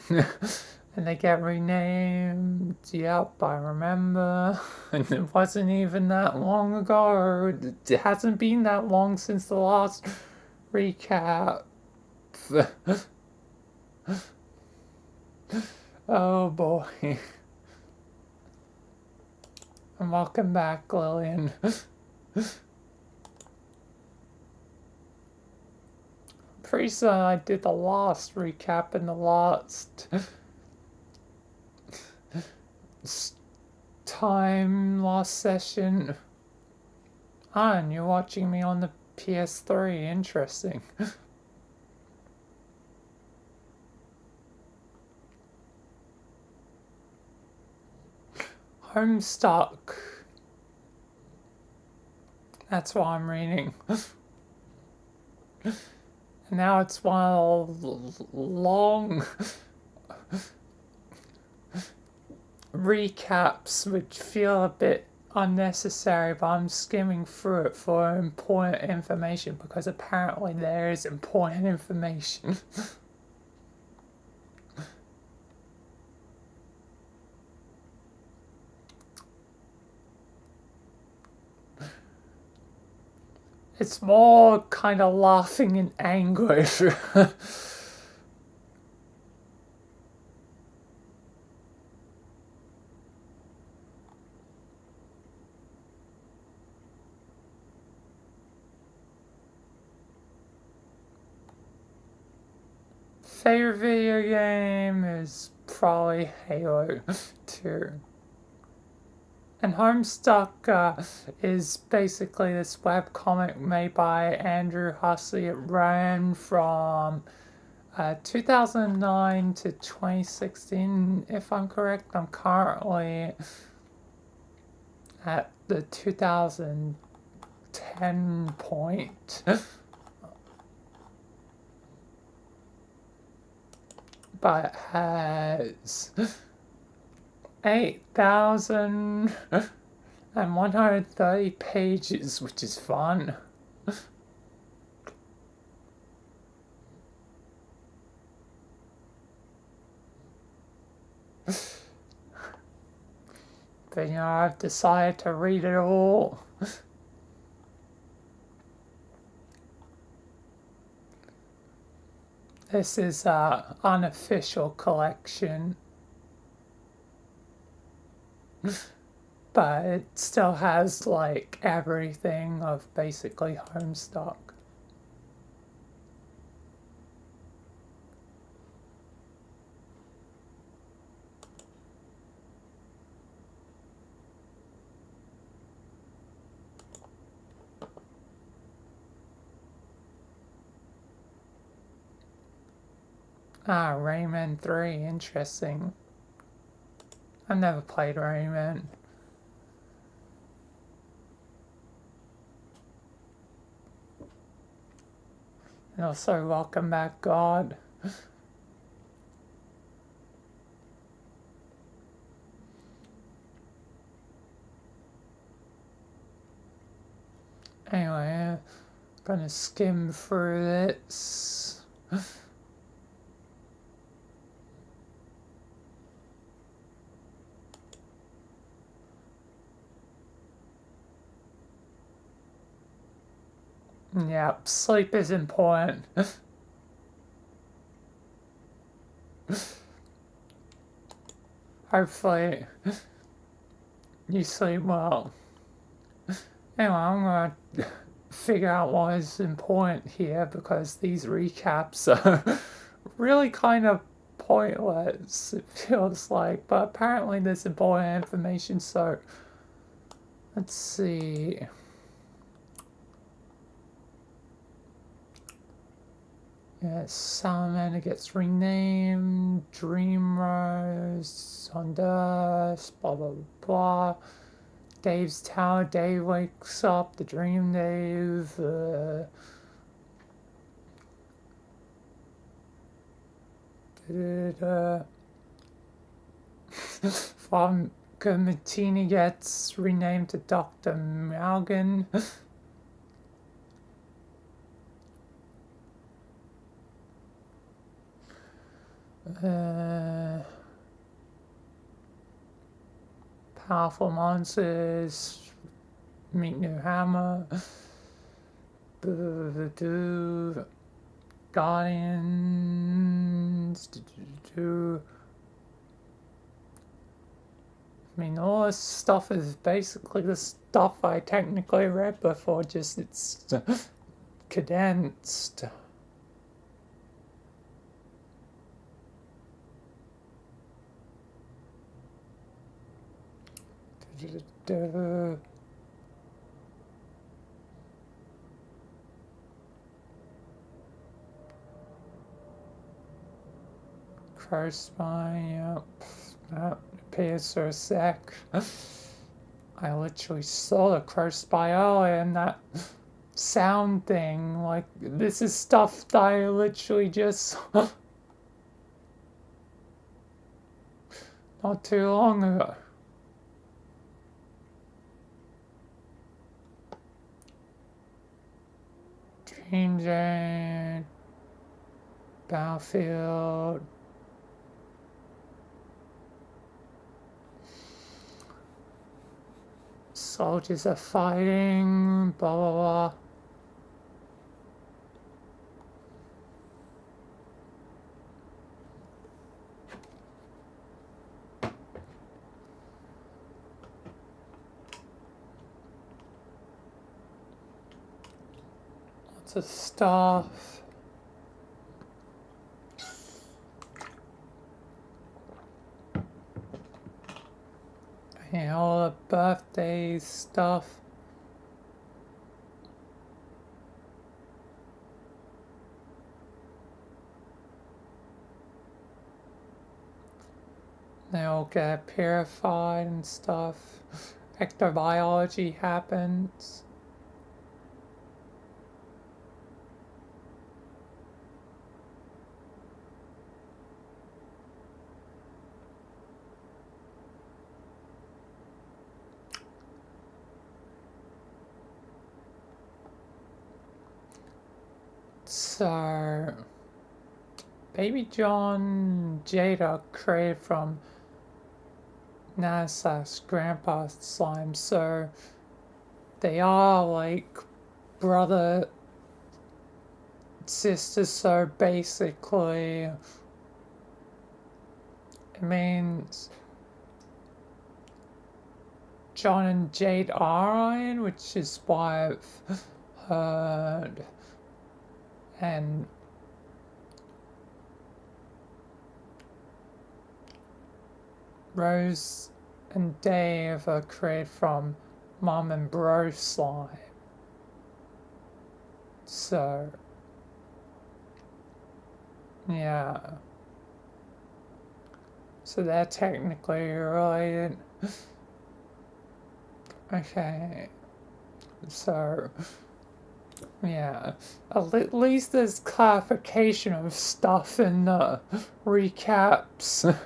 And they get renamed. Yep, I remember. And it wasn't even that long ago. It hasn't been that long since the last recap. Oh boy. And welcome back, Lillian. Pretty sure I did the last recap in the last last session. Ah, and you're watching me on the PS3. Interesting. Homestuck. That's what I'm reading. And now it's one of the long recaps which feel a bit unnecessary, but I'm skimming through it for important information because apparently there is important information. It's more kind of laughing in anguish. Favorite video game is probably Halo 2. And Homestuck is basically this webcomic made by Andrew Hussey. It ran from 2009 to 2016, if I'm correct. I'm currently at the 2010 point. But it has 8,130 pages, which is fun. But you know, I've decided to read it all. This is an unofficial collection. But it still has like everything of basically Homestuck. Rayman 3, interesting. I've never played Rayman. And also, welcome back, God. Anyway, I'm gonna skim through this. Yep, sleep is important. Hopefully, you sleep well. Anyway, I'm gonna figure out what is important here because these recaps are really kind of pointless, it feels like. But apparently there's important information, so let's see. Yeah, Salamander gets renamed, Dream Rose, on Dust, blah blah blah. Dave's Tower, Dave wakes up, the Dream Dave, From Martini gets renamed to Dr. Malgan. Powerful monsters meet new hammer. Guardians. I mean, all this stuff is basically the stuff I technically read before, just it's condensed. Crossbine, yep. That appears for a sec. I literally saw the crossbine earlier and that sound thing. Like, this is stuff that I literally just not too long ago. Engine. Battlefield. Soldiers are fighting, blah blah blah. Lots of stuff. Yeah, all the birthday stuff. They all get purified and stuff. Ectobiology happens. So, Baby John Jada created from NASA's grandpa slime, so they are like brother sisters, so basically it means John and Jade are iron, which is why I've heard, and Rose and Dave are created from Mom and Bro slime. So, yeah. So they're technically related. Okay. So, yeah. At least there's clarification of stuff in the recaps.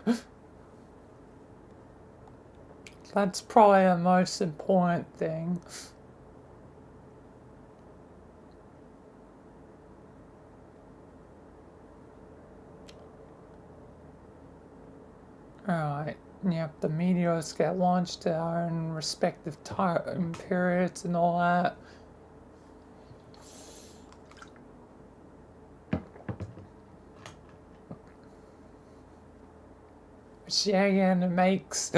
That's probably the most important thing. Alright, yep, the meteors get launched at our own respective time periods and all that. Which, yeah, again, it makes...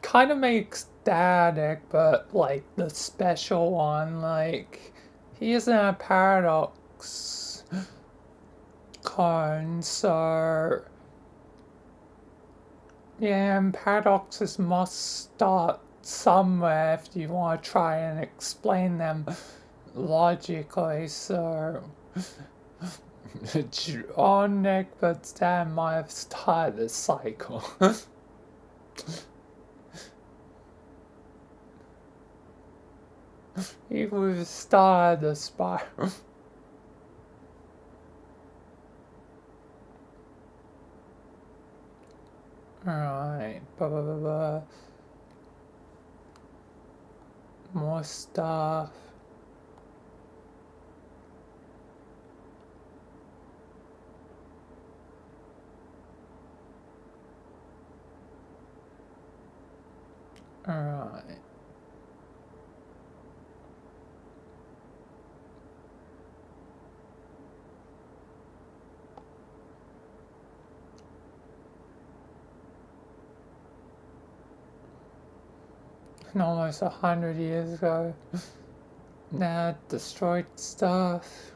kind of makes static, but like the special one, like he isn't a paradox clone, so yeah, and paradoxes must start somewhere if you want to try and explain them logically. So John Egbert's dad might have started this cycle. He would have started the spiral. Alright, blah blah blah blah. More stuff. Alright. And almost 100 years ago, that destroyed stuff.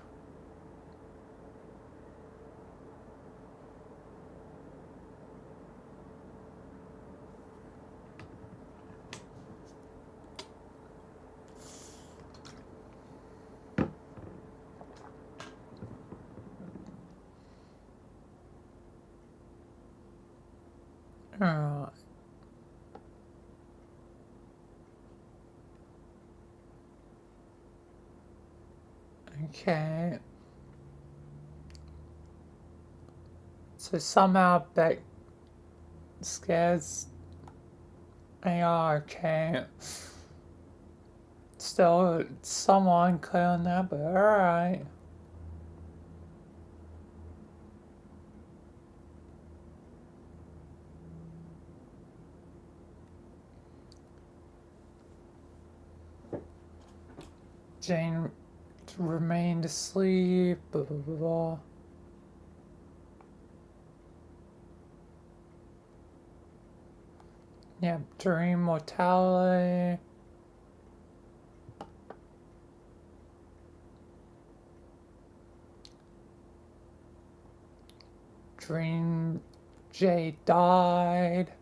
Alright. Okay. So somehow that scares AR, okay. Still somewhat unclear on that, but alright. Jane remained asleep, blah blah blah blah. Yep, dream mortality. Dream Jay died.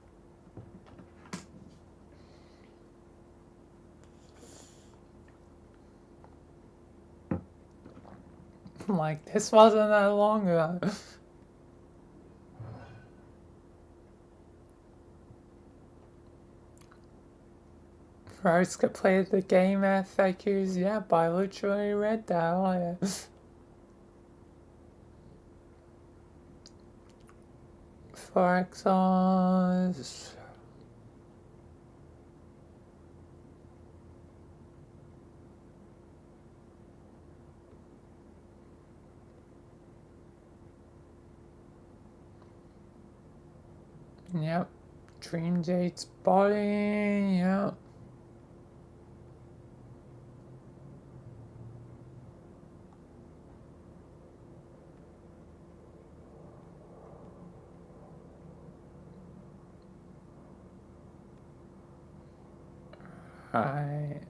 Like, this wasn't that long ago. Rose completed the game FAQs. Yeah, I literally read that earlier. For exons. Yep. Dream Jade's body. Yep. Right.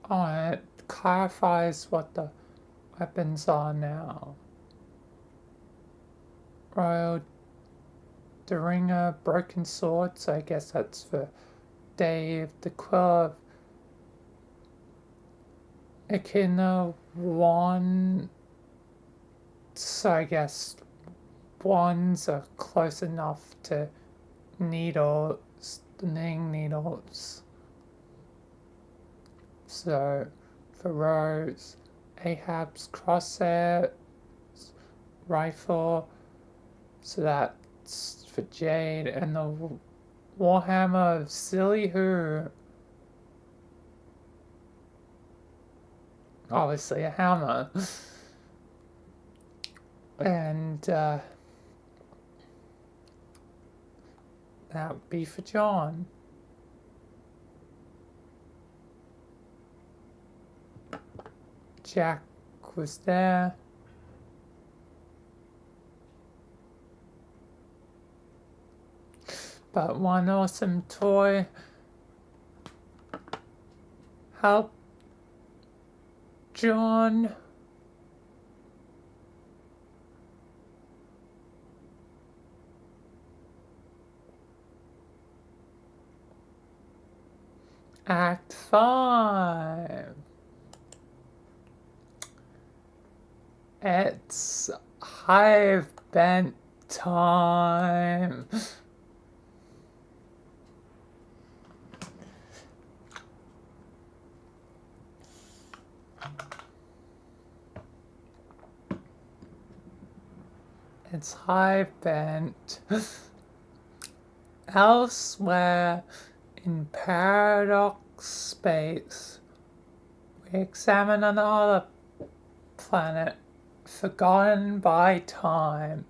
Oh, it clarifies what the weapons are now. Royal the Ringer, Broken Swords, I guess that's for Dave, the Quill of Echidna, Wand, so I guess wands are close enough to needles, the knitting needles. So for Rose, Ahab's crosshair rifle, so that's for Jade, and the Warhammer of Silly Who, obviously a hammer, and that would be for John. Jack was there. But one awesome toy helped John. Act 5. It's hive bent time. It's hive bent. Elsewhere in paradox space, we examine another planet forgotten by time,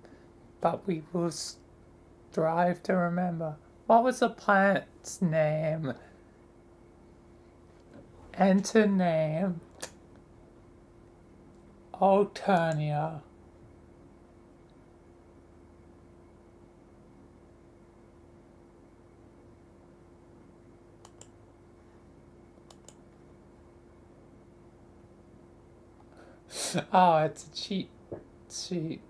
but we will strive to remember. What was the planet's name? Enter name. Alternia. Oh, it's a cheat sheet.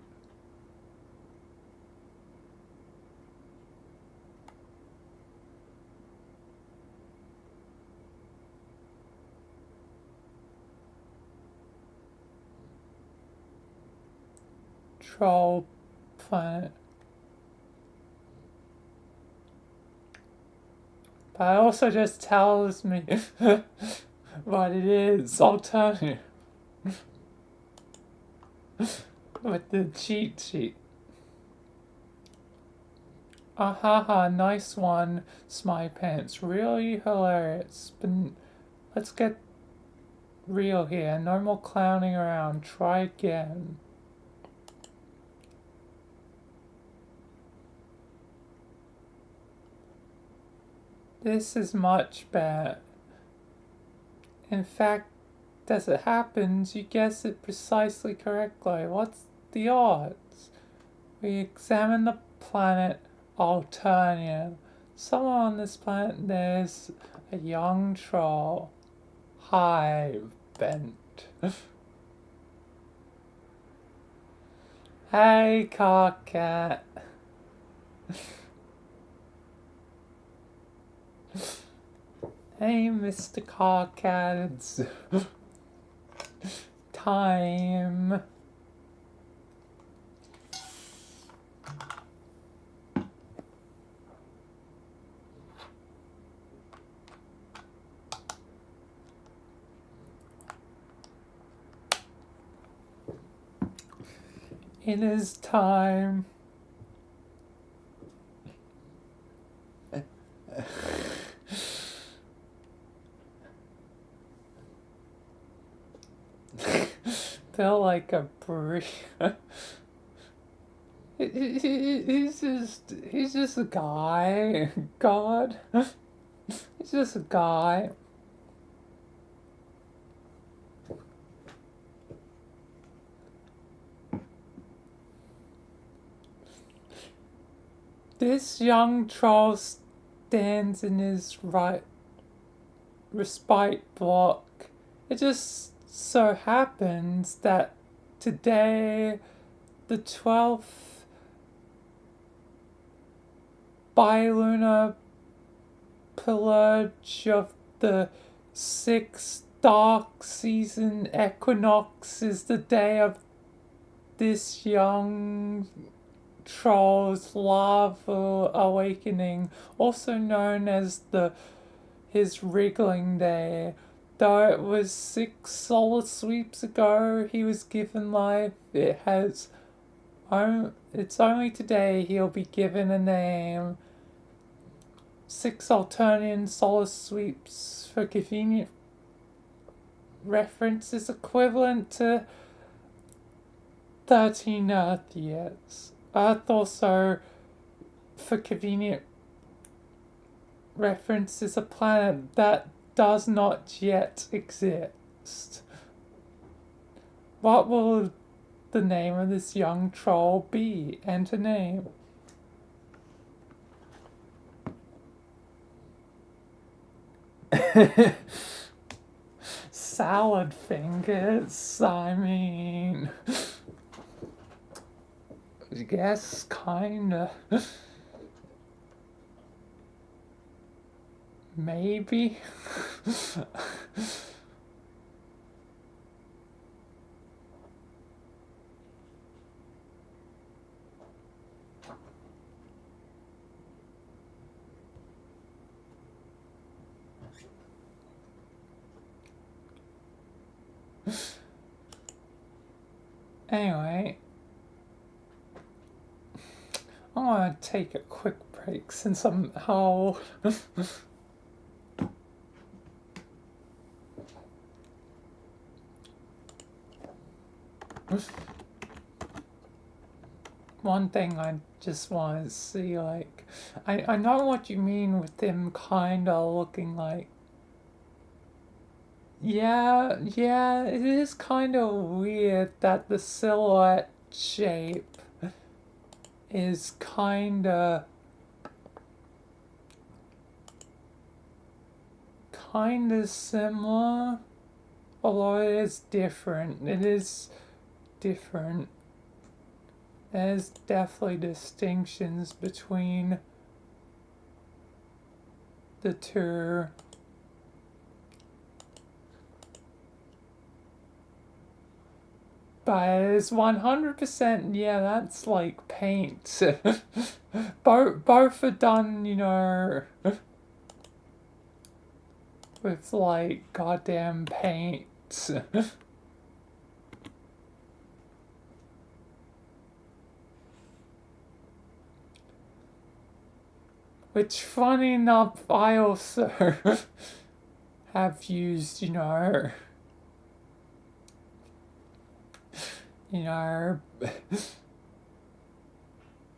Troll planet. But it also just tells me what it is. Alternative. with the cheat sheet. Ahaha, nice one, Smiley Pants. Really hilarious. But let's get real here. No more clowning around. Try again. This is much better. In fact, as it happens, you guessed it precisely correctly. What's the odds? We examine the planet Alternia. Somewhere on this planet there's a young troll. Hi, Bent. Hey, Carcat. Hey, Mr. Carcat, it's time. It is time. Feel like a he's just a guy. God. He's just a guy. This young troll stands in his respite block. It just so happens that today, the 12th bilunar pillage of the 6th dark season equinox, is the day of this young troll's larval awakening, also known as his wriggling day. Though it was 6 solar sweeps ago he was given life, it's only today he'll be given a name. 6 Alternian solar sweeps, for convenient reference, is equivalent to 13 Earth years. Earth also, for convenient reference, is a planet that does not yet exist. What will the name of this young troll be? Enter name. Salad fingers, I mean... Yes, kinda. Maybe. Anyway, I want to take a quick break since I'm how one thing I just want to see, like, I know what you mean with them kind of looking like, yeah, it is kind of weird that the silhouette shape is kind of similar, although it is different. It is different. There's definitely distinctions between the two. But it's 100%, yeah, that's like paint. Both are done, you know, with like goddamn paint. Which, funny enough, I also have used, you know,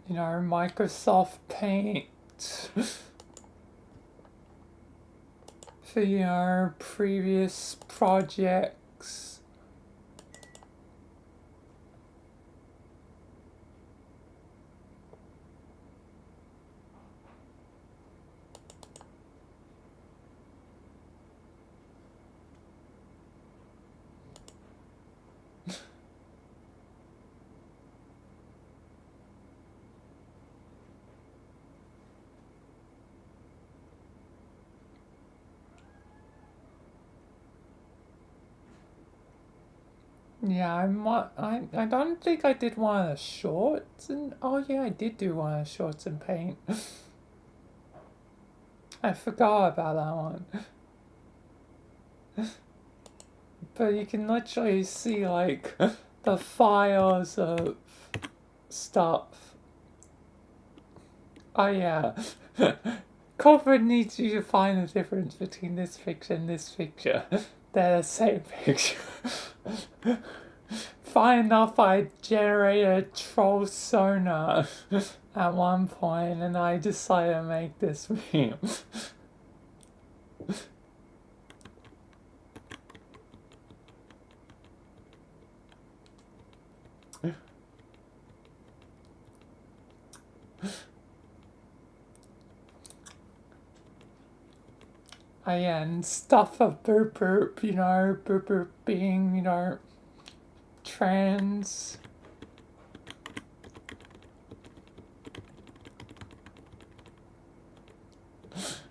Microsoft Paint for, previous projects. Yeah, I don't think I did one of the shorts, and oh yeah, I did do one of the shorts in Paint. I forgot about that one. But you can literally see, like, the files of stuff. Oh yeah. Corporate needs you to find the difference between this picture and this picture. They're the same picture. Fine enough, I generated troll sonar at one point, and I decided to make this meme. And stuff of burp burp, burp burp being, trans.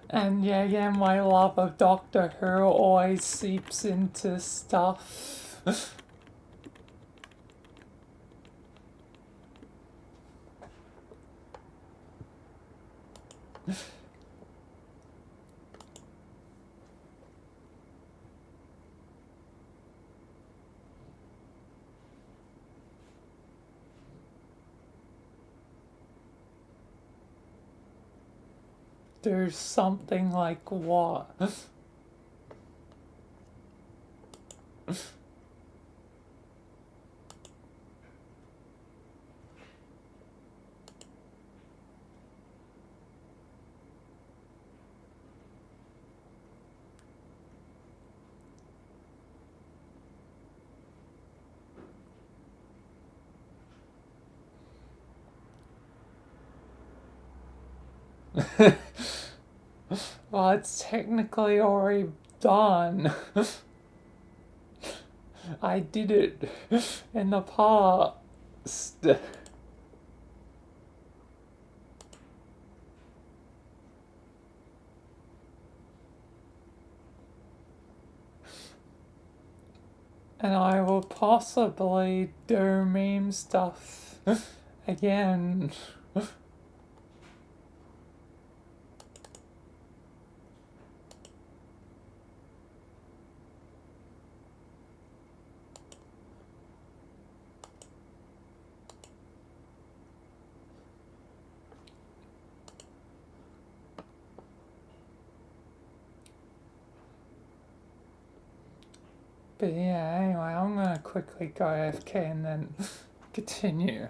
And yeah, my love of Doctor Who always seeps into stuff. There's something like what? Well, it's technically already done. I did it in the past. And I will possibly do meme stuff again. But yeah, anyway, I'm gonna quickly go AFK and then continue.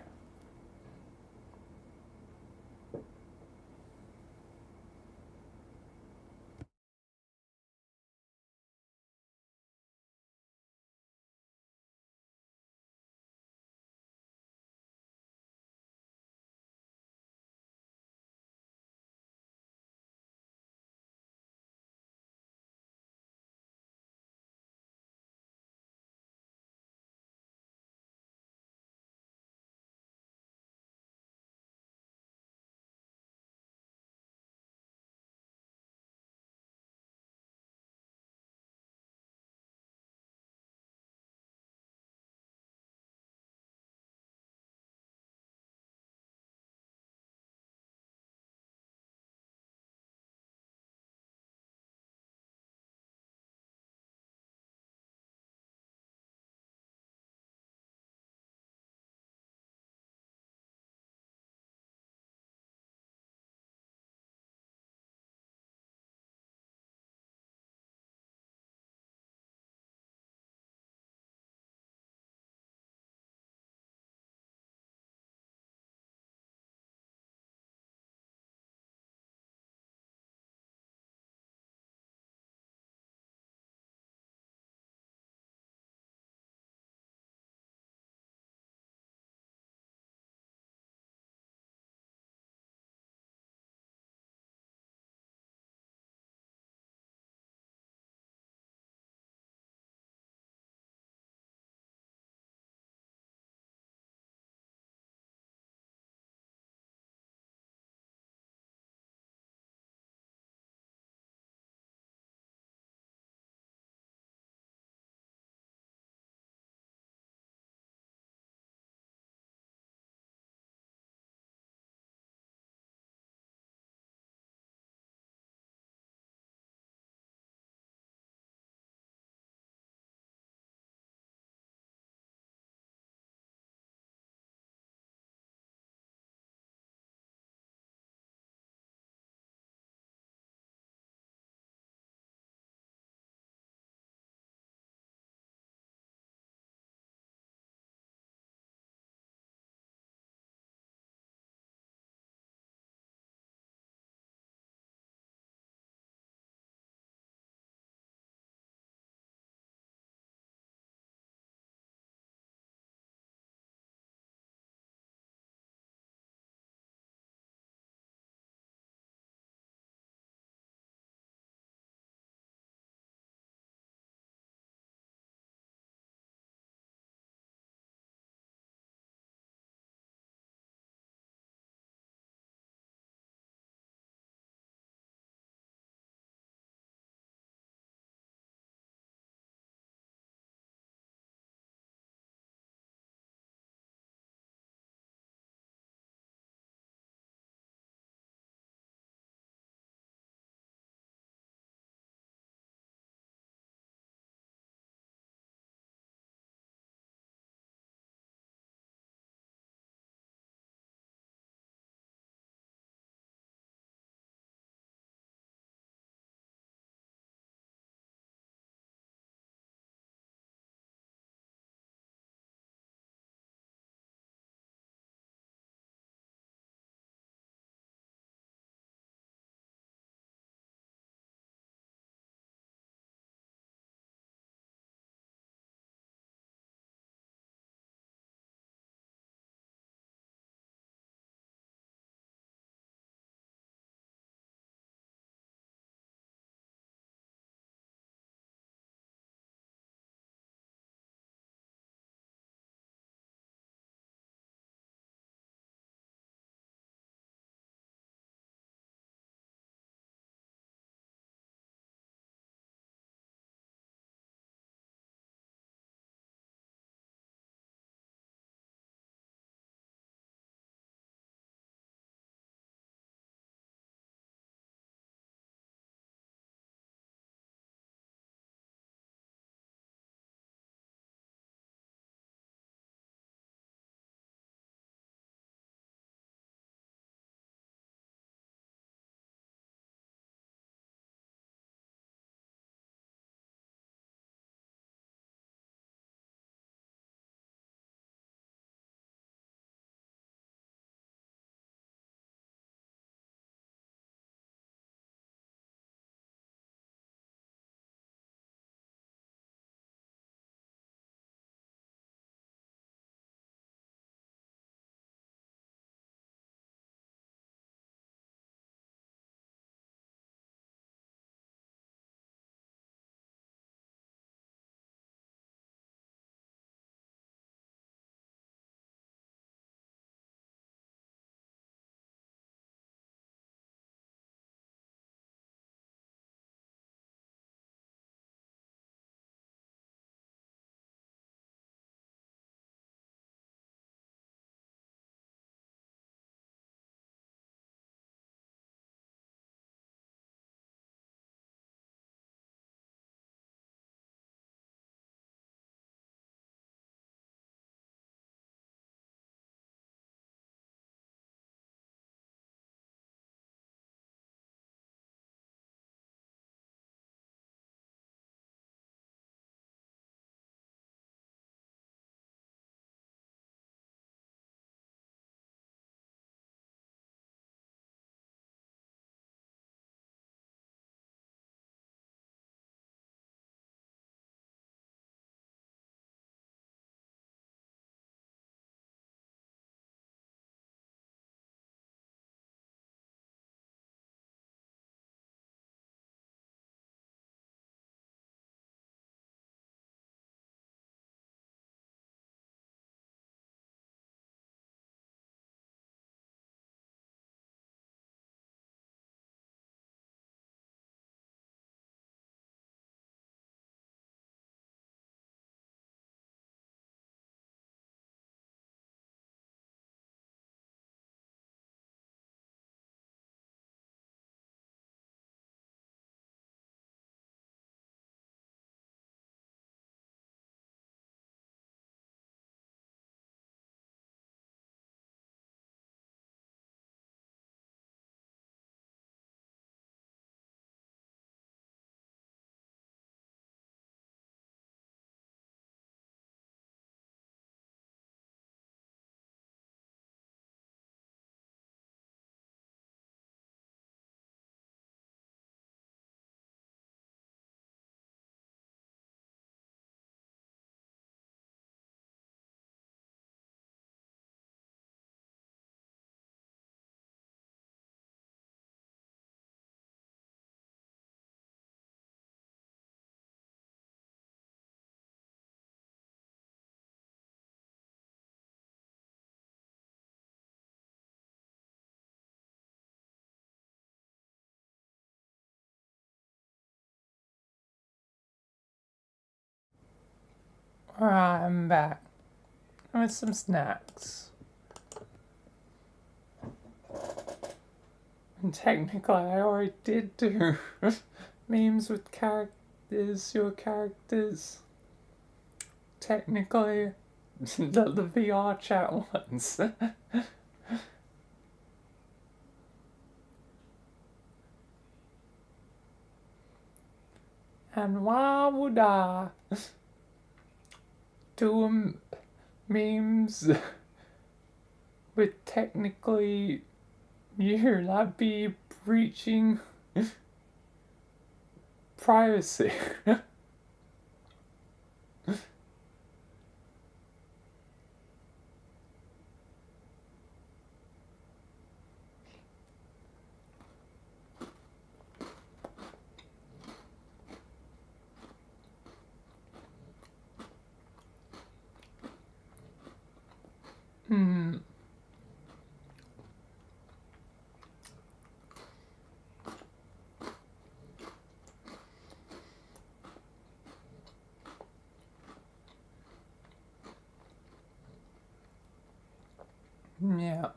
Alright, I'm back. With some snacks. And technically, I already did do memes with characters, your characters. Technically, the VR chat ones. And why would I do memes with technically you? That'd be breaching privacy. Yeah.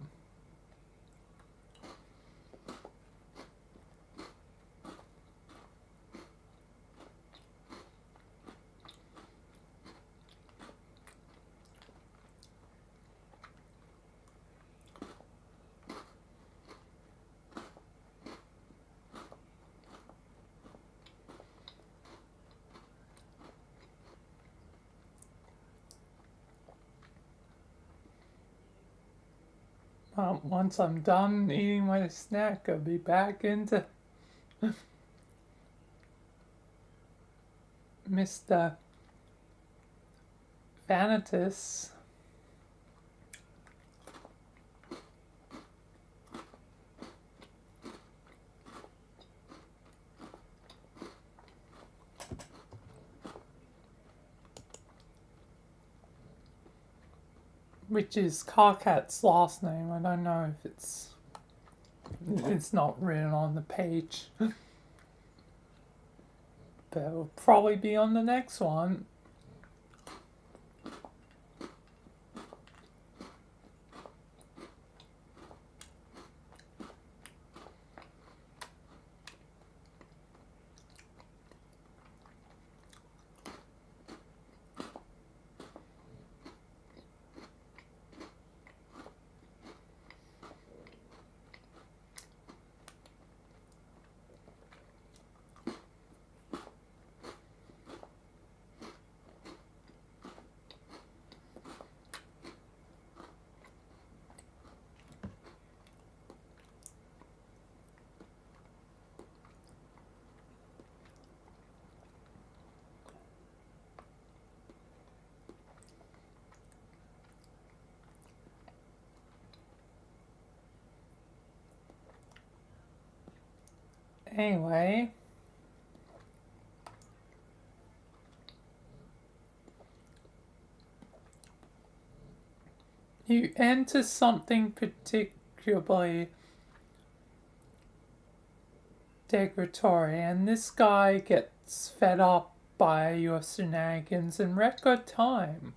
Once I'm done eating my snack, I'll be back into Mr. Vanitas. Which is Carcat's last name. I don't know if it's not written on the page. But it'll probably be on the next one. Anyway, you enter something particularly degradatory, and this guy gets fed up by your shenanigans in record time.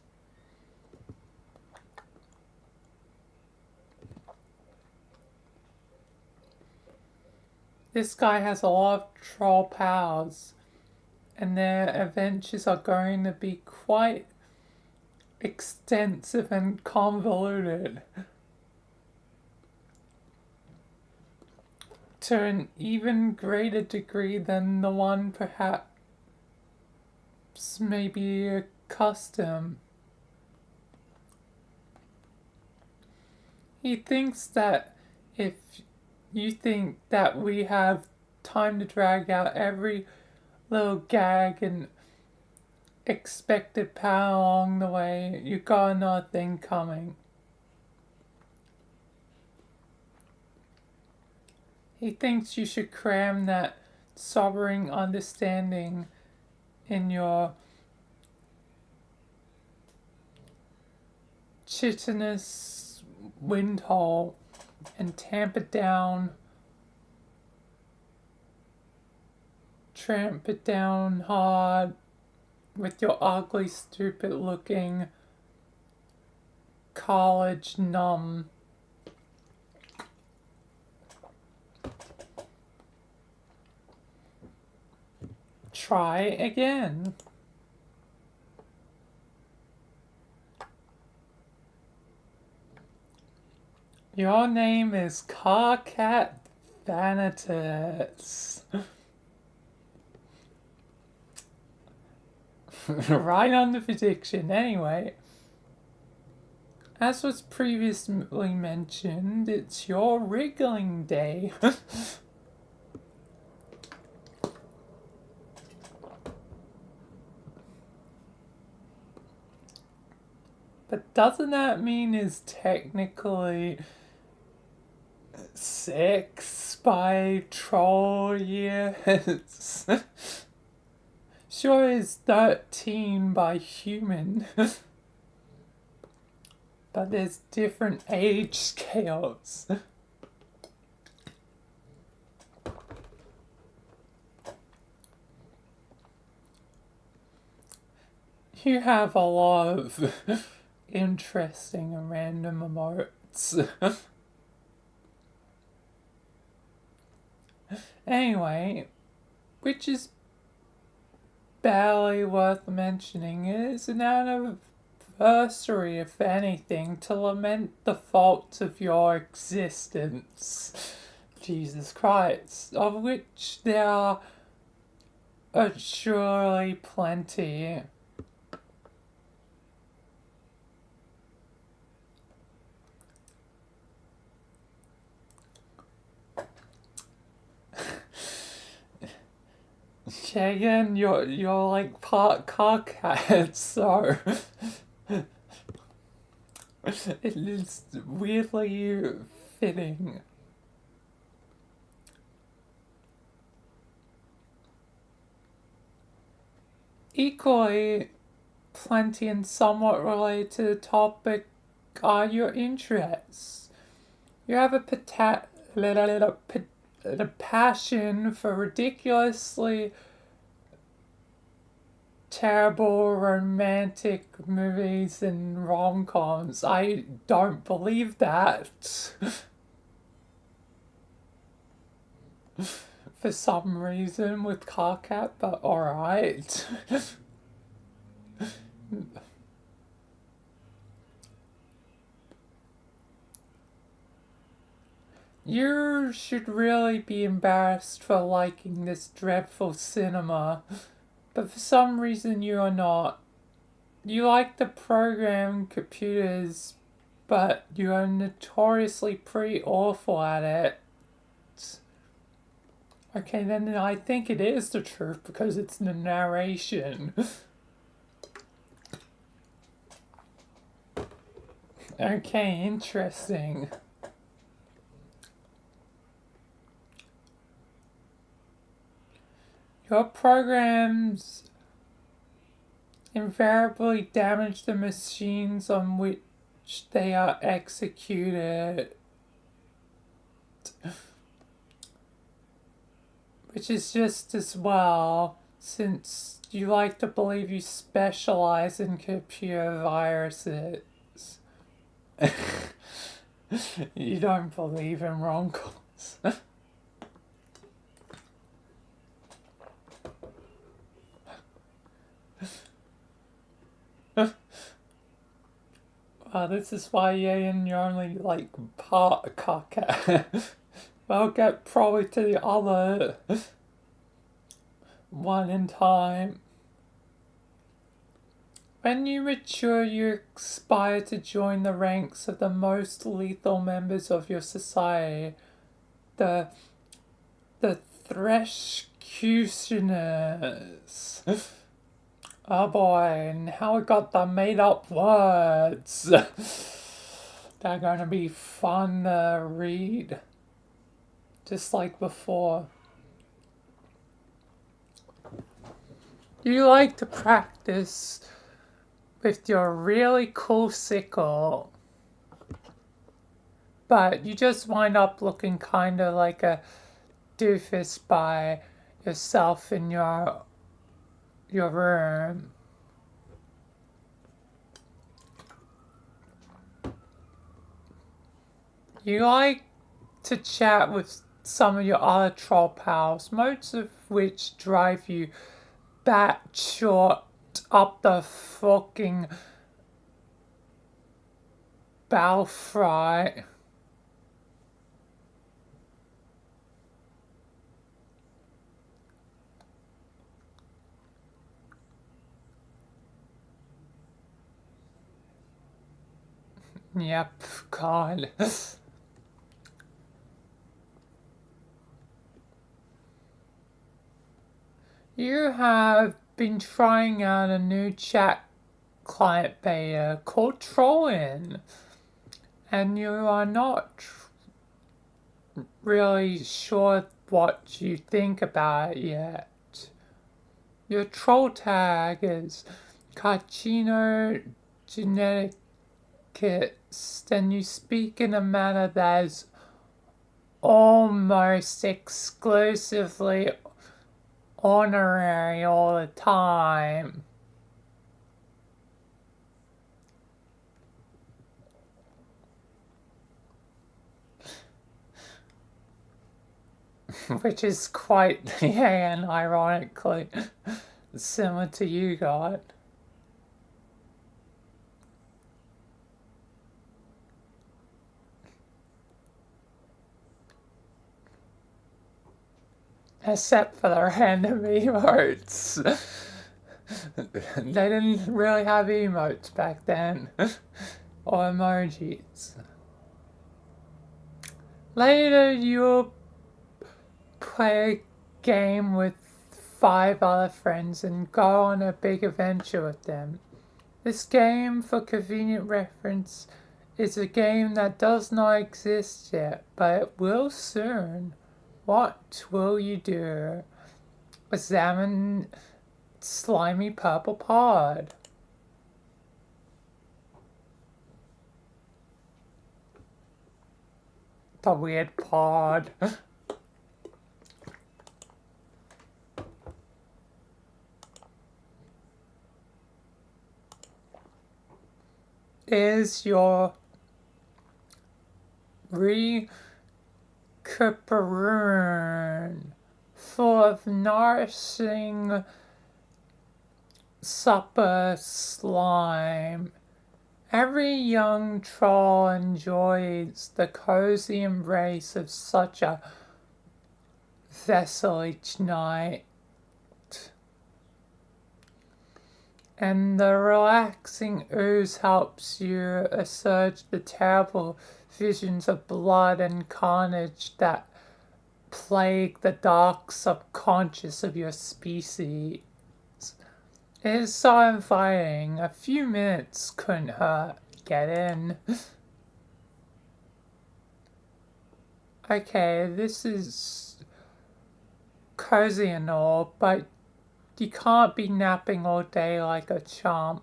This guy has a lot of troll powers, and their adventures are going to be quite extensive and convoluted. To an even greater degree than the one perhaps maybe accustomed. He thinks that if you think that we have time to drag out every little gag and expected power along the way, you got another thing coming. He thinks you should cram that sobering understanding in your chitinous windhole and tamp it down, tramp it down hard, with your ugly, stupid looking college numb. Try again. Your name is Carcat Vanitas. Right on the prediction. Anyway, as was previously mentioned, it's your wriggling day. But doesn't that mean it's technically 6 by troll years? Sure is 13 by human. But there's different age scales. You have a lot of interesting and random emotes. Anyway, which is barely worth mentioning, it is an anniversary, if anything, to lament the faults of your existence. Jesus Christ, of which there are surely plenty. Shagan, you're like part Carcat, so it is weirdly fitting. Equally, plenty and somewhat related to the topic are your interests. You have a passion for ridiculously terrible romantic movies and rom-coms. I don't believe that. For some reason with Carcat, but alright. You should really be embarrassed for liking this dreadful cinema, but for some reason you are not. You like the program computers, but you are notoriously pretty awful at it. Okay, then I think it is the truth because it's the narration. Okay, interesting. Your programs invariably damage the machines on which they are executed. Which is just as well, since you like to believe you specialize in computer viruses. You don't believe in rom-coms. This is why you're only like part Carcat. I'll get probably to the other one in time. When you mature, you aspire to join the ranks of the most lethal members of your society, the Threshcutioners. Oh boy, and how we got the made up words. They're gonna be fun to read. Just like before. You like to practice with your really cool sickle, but you just wind up looking kind of like a doofus by yourself in your room. You like to chat with some of your other troll pals, most of which drive you batshort up the fucking Balfry. Yep, God. You have been trying out a new chat client beta called Trollin, and you are not really sure what you think about it yet. Your troll tag is Carcino Geneticus, and you speak in a manner that is almost exclusively honorary all the time. Which is quite, yeah, and ironically similar to you, God. Except for the random emotes. They didn't really have emotes back then. Or emojis. Later you'll play a game with 5 other friends and go on a big adventure with them. This game, for convenient reference, is a game that does not exist yet, but it will soon. What will you do? Examine slimy purple pod. The weird pod. Is your recuperone full of nourishing supper slime? Every young troll enjoys the cozy embrace of such a vessel each night, and the relaxing ooze helps you assuage the terrible visions of blood and carnage that plague the dark subconscious of your species. It is so inviting. A few minutes couldn't hurt. Get in. Okay, this is cozy and all, but you can't be napping all day like a chump.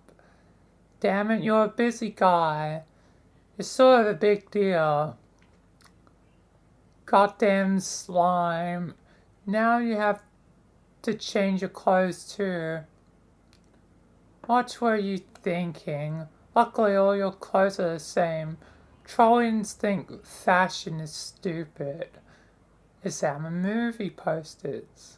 Damn it, you're a busy guy. It's sort of a big deal. Goddamn slime. Now you have to change your clothes too. What were you thinking? Luckily all your clothes are the same. Trollians think fashion is stupid. Examine movie posters.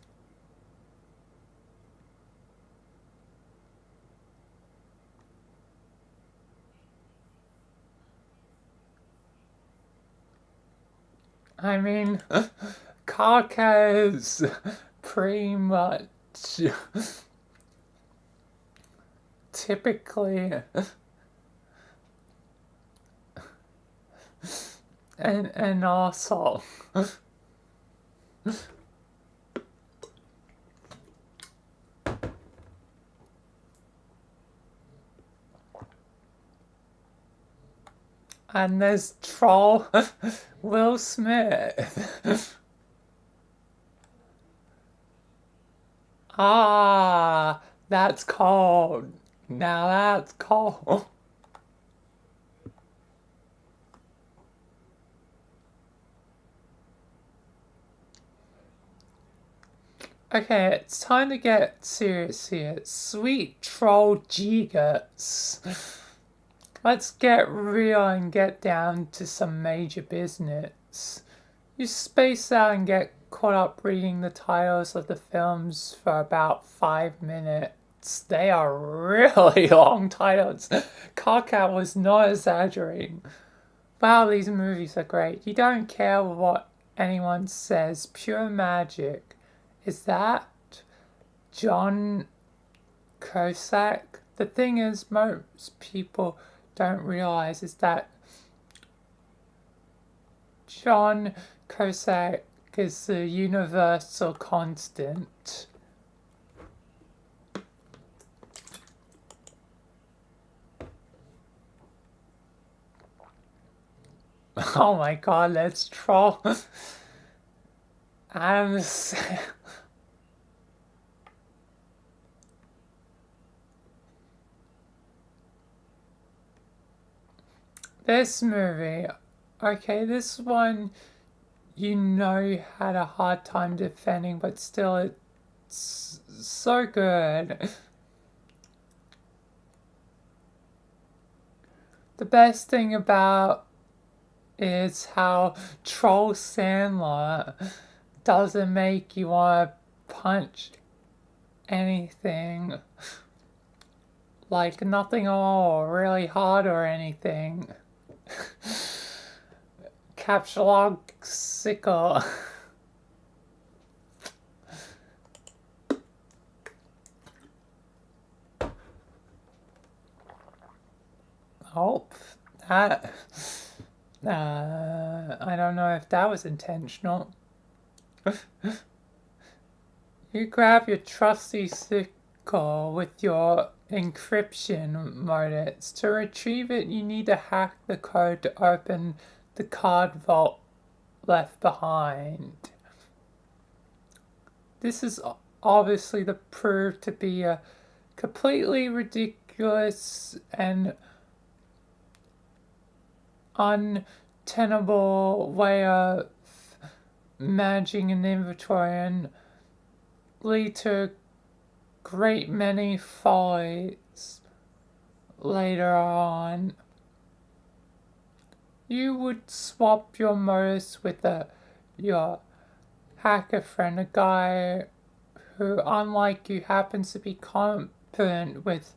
I mean, Kaka is pretty much typically an arsehole. And there's troll Will Smith. Ah, that's cold. Now that's cold. Okay, it's time to get serious here. Sweet troll Gigas. Let's get real and get down to some major business. You space out and get caught up reading the titles of the films for about 5 minutes. They are really long titles. Carcat was not exaggerating. Wow, these movies are great. You don't care what anyone says. Pure magic. Is that John Cusack? The thing is, most people don't realize is that John Cusack is the universal constant. Oh my god, let's troll Adam's. This movie, okay, this one you know you had a hard time defending, but still it's so good. The best thing about is how Troll Sandler doesn't make you want to punch anything. Like nothing at all, really hard or anything. Capture log sickle. Oh, that. I don't know if that was intentional. You grab your trusty sickle with your encryption modules. To retrieve it, you need to hack the code to open the card vault left behind. This is obviously the proved to be a completely ridiculous and untenable way of managing an inventory and lead to a great many follies later on. You would swap your motives with your hacker friend, a guy who, unlike you, happens to be competent with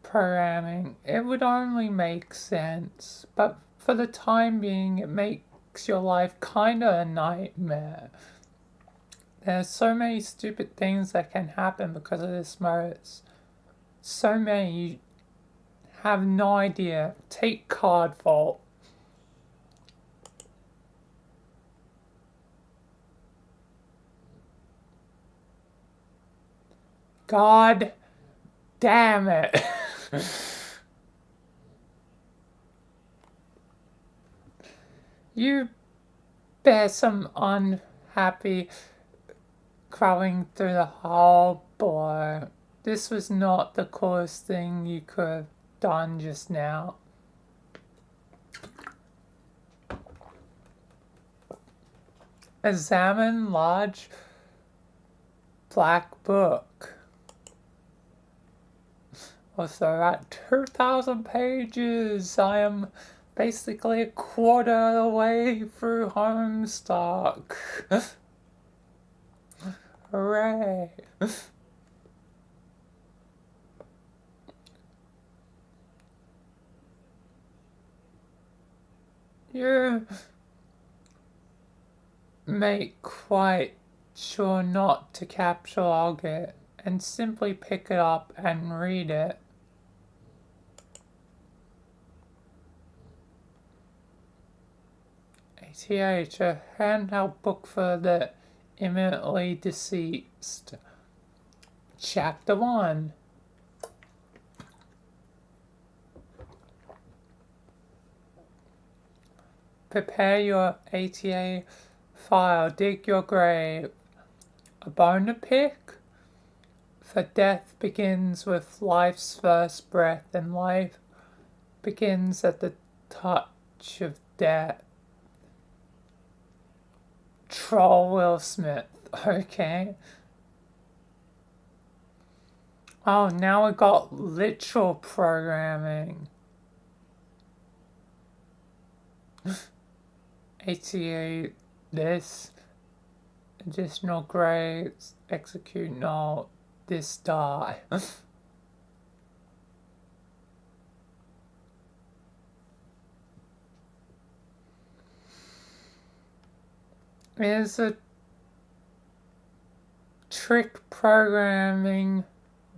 programming. It would only make sense, but for the time being, it makes your life kinda a nightmare. There's so many stupid things that can happen because of this modus. So many you have no idea. Take card vault. God damn it. You bear some unhappy crawling through the hall, boy. This was not the coolest thing you could have done just now. Examine large black book. Also at 2,000 pages, I am basically a quarter of the way through Homestuck. Hooray! You make quite sure not to catalog it and simply pick it up and read it. ATH, a handheld book for the imminently deceased. Chapter 1. Prepare your ATA file, dig your grave. A bone to pick? For death begins with life's first breath, and life begins at the touch of death. Troll Will Smith, okay. Oh, now we got literal programming. ATA this, additional grades, execute null, this die. Is a trick programming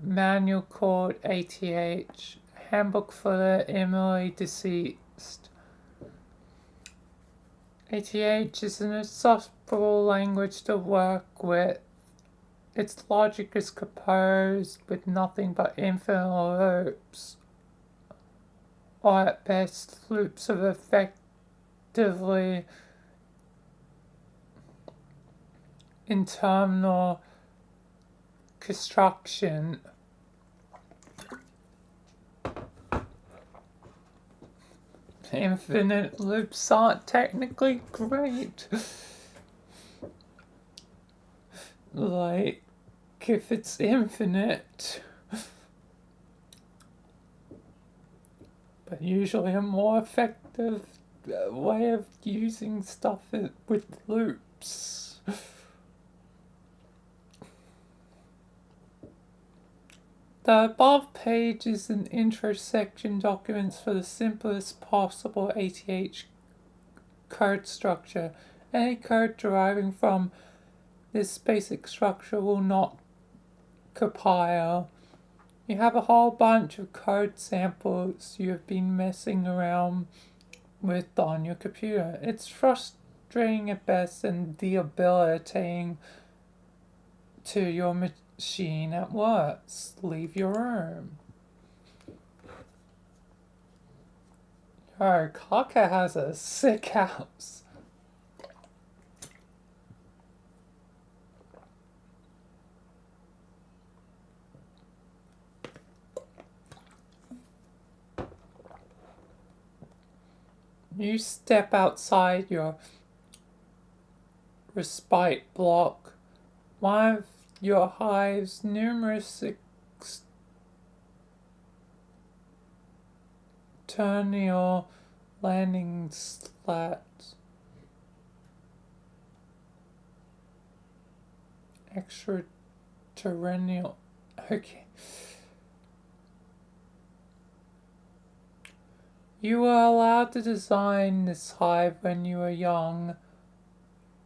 manual called ATH, Handbook for the Emily Deceased. ATH is an insufferable language to work with. Its logic is composed with nothing but infinite loops, or at best loops of effectively internal construction. Infinite loops aren't technically great. Like, if it's infinite. But usually a more effective way of using stuff with loops. The above page is an intersection documents for the simplest possible ATH code structure. Any code deriving from this basic structure will not compile. You have a whole bunch of code samples you have been messing around with on your computer. It's frustrating at best and debilitating to your machine at worst. Leave your room. Yo, Kaka has a sick house. You step outside your respite block. One of your hive's numerous external landing slats. Extraterrestrial. Okay. You were allowed to design this hive when you were young,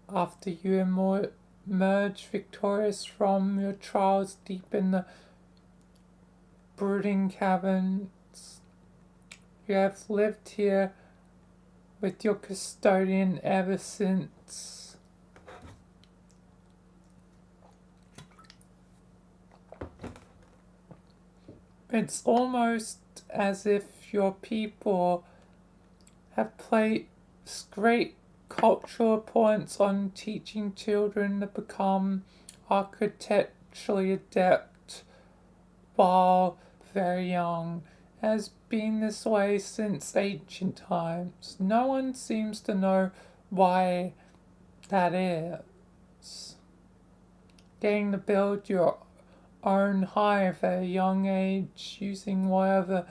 after you emerged victorious from your trials deep in the brooding caverns. You have lived here with your custodian ever since. It's almost as if your people have placed great cultural importance on teaching children to become architecturally adept while very young. It has been this way since ancient times. No one seems to know why that is. Getting to build your own hive at a young age using whatever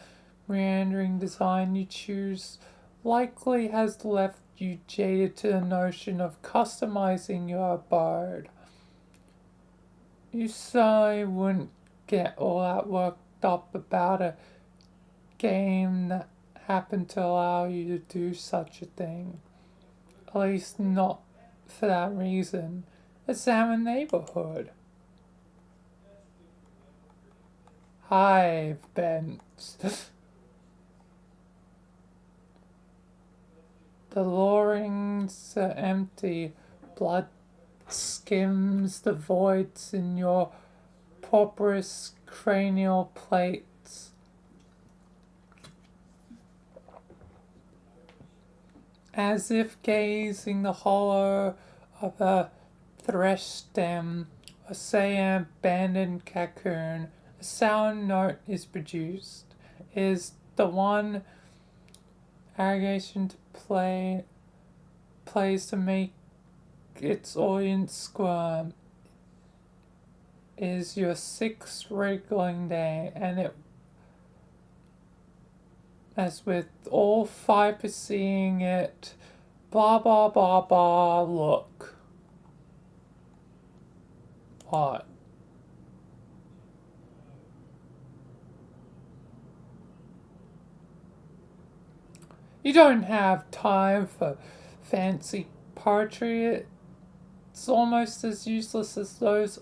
meandering design you choose likely has left you jaded to the notion of customizing your abode. You certainly wouldn't get all that worked up about a game that happened to allow you to do such a thing. At least not for that reason. Examine neighborhood. Hive bents. The loorings are empty. Blood skims the voids in your pauperous cranial plates. As if gazing the hollow of a thresh stem, or say an abandoned cocoon, a sound note is produced. It is the one aggregation to plays to make its audience squirm. It is your 6th wriggling day, and it as with all 5 seeing it, blah blah blah blah, look. What? You don't have time for fancy poetry. It's almost as useless as those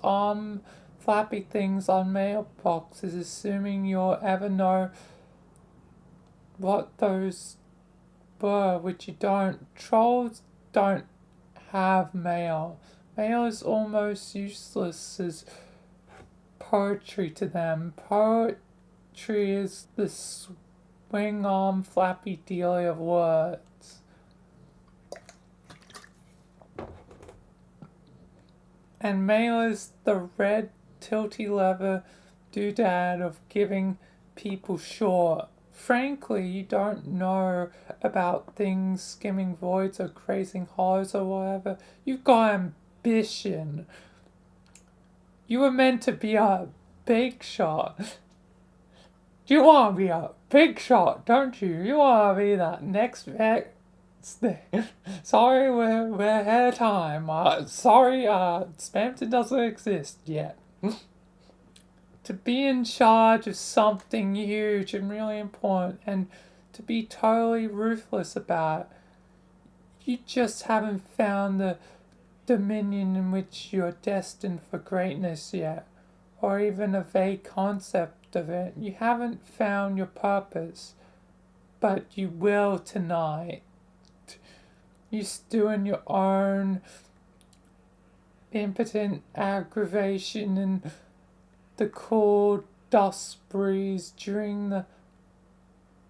flappy things on mailboxes, assuming you'll ever know what those were, which you don't. Trolls don't have mail. Mail is almost useless as poetry to them. Poetry is the swing-arm flappy dealy of words. And mail is the red tilty lever doodad of giving people short. Frankly, you don't know about things skimming voids or grazing hollows or whatever. You've got ambition. You were meant to be a big shot. You want to be a big shot, don't you? You want to be that next thing. Sorry, we're ahead of time. Sorry, Spamton doesn't exist yet. To be in charge of something huge and really important, and to be totally ruthless about it. You just haven't found the dominion in which you're destined for greatness yet, or even a vague concept of it. You haven't found your purpose, but you will tonight. You stew in your own impotent aggravation in the cool dust breeze during the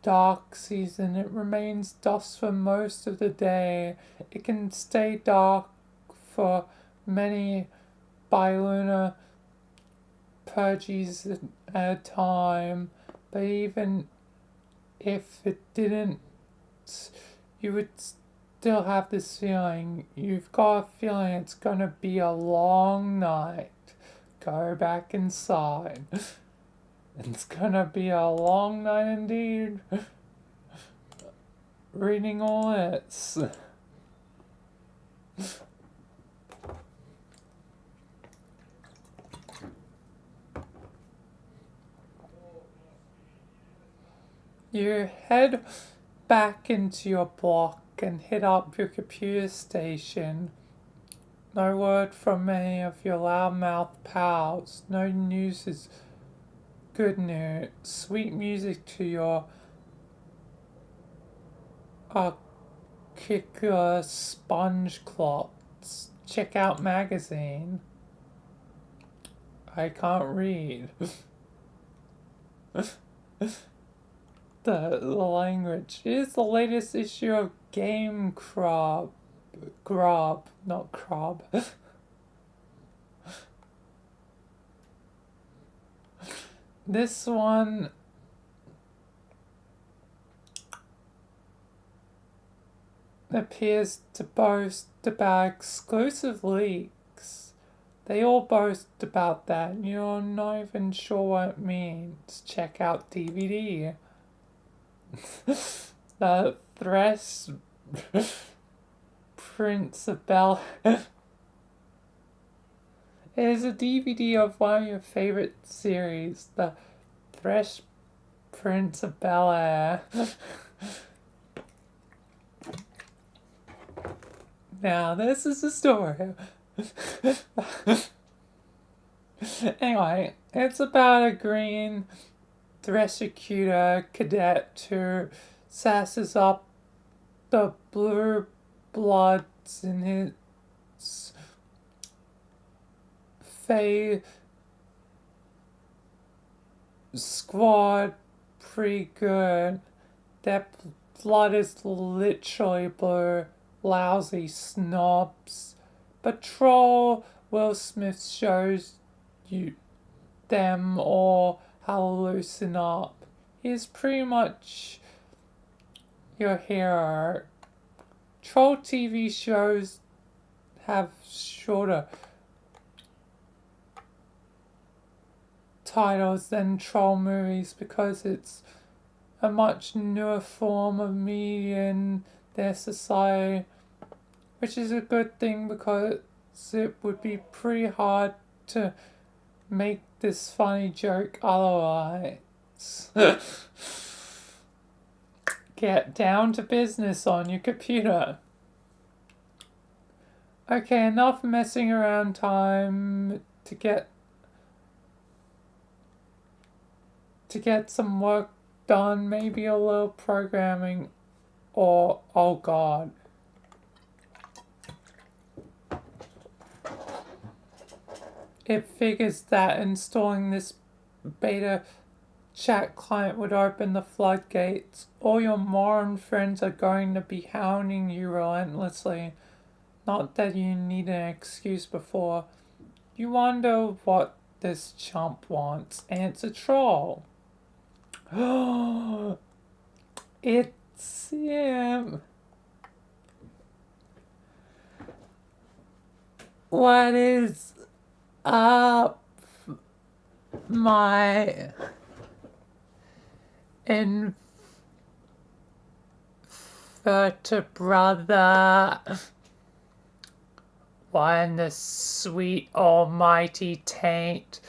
dark season. It remains dusk for most of the day. It can stay dark for many bilunar purges at a time, but even if it didn't, you would still have this feeling. You've got a feeling it's gonna be a long night. Go back inside. It's gonna be a long night indeed. Reading all this. You head back into your block and hit up your computer station. No word from any of your loudmouth pals. No news is good news. Sweet music to your kicker sponge clots. Check out magazine. I can't read. the language. Here's the latest issue of Game Grub, not Crab. This one appears to boast about exclusive leaks. They all boast about that, and you're not even sure what it means. Check out DVD. The Thresh Prince of Bel. It is a DVD of one of your favorite series, The Thresh Prince of Bel-Air. Now, this is the story. Anyway, it's about a green Threshicuta cadet who sasses up the blue bloods in his Fey squad pretty good. That blood is literally blue. Lousy snobs. Patrol Will Smith shows you them all how to loosen up. He's pretty much your hero. Troll TV shows have shorter titles than troll movies because it's a much newer form of media in their society, which is a good thing because it would be pretty hard to make this funny joke otherwise. Get down to business on your computer. Okay, enough messing around, time to get some work done, maybe a little programming, or, oh god. It figures that installing this beta chat client would open the floodgates. All your moron friends are going to be hounding you relentlessly. Not that you need an excuse before. You wonder what this chump wants, and it's a troll. It's him. What is up, my brother? What in the sweet almighty taint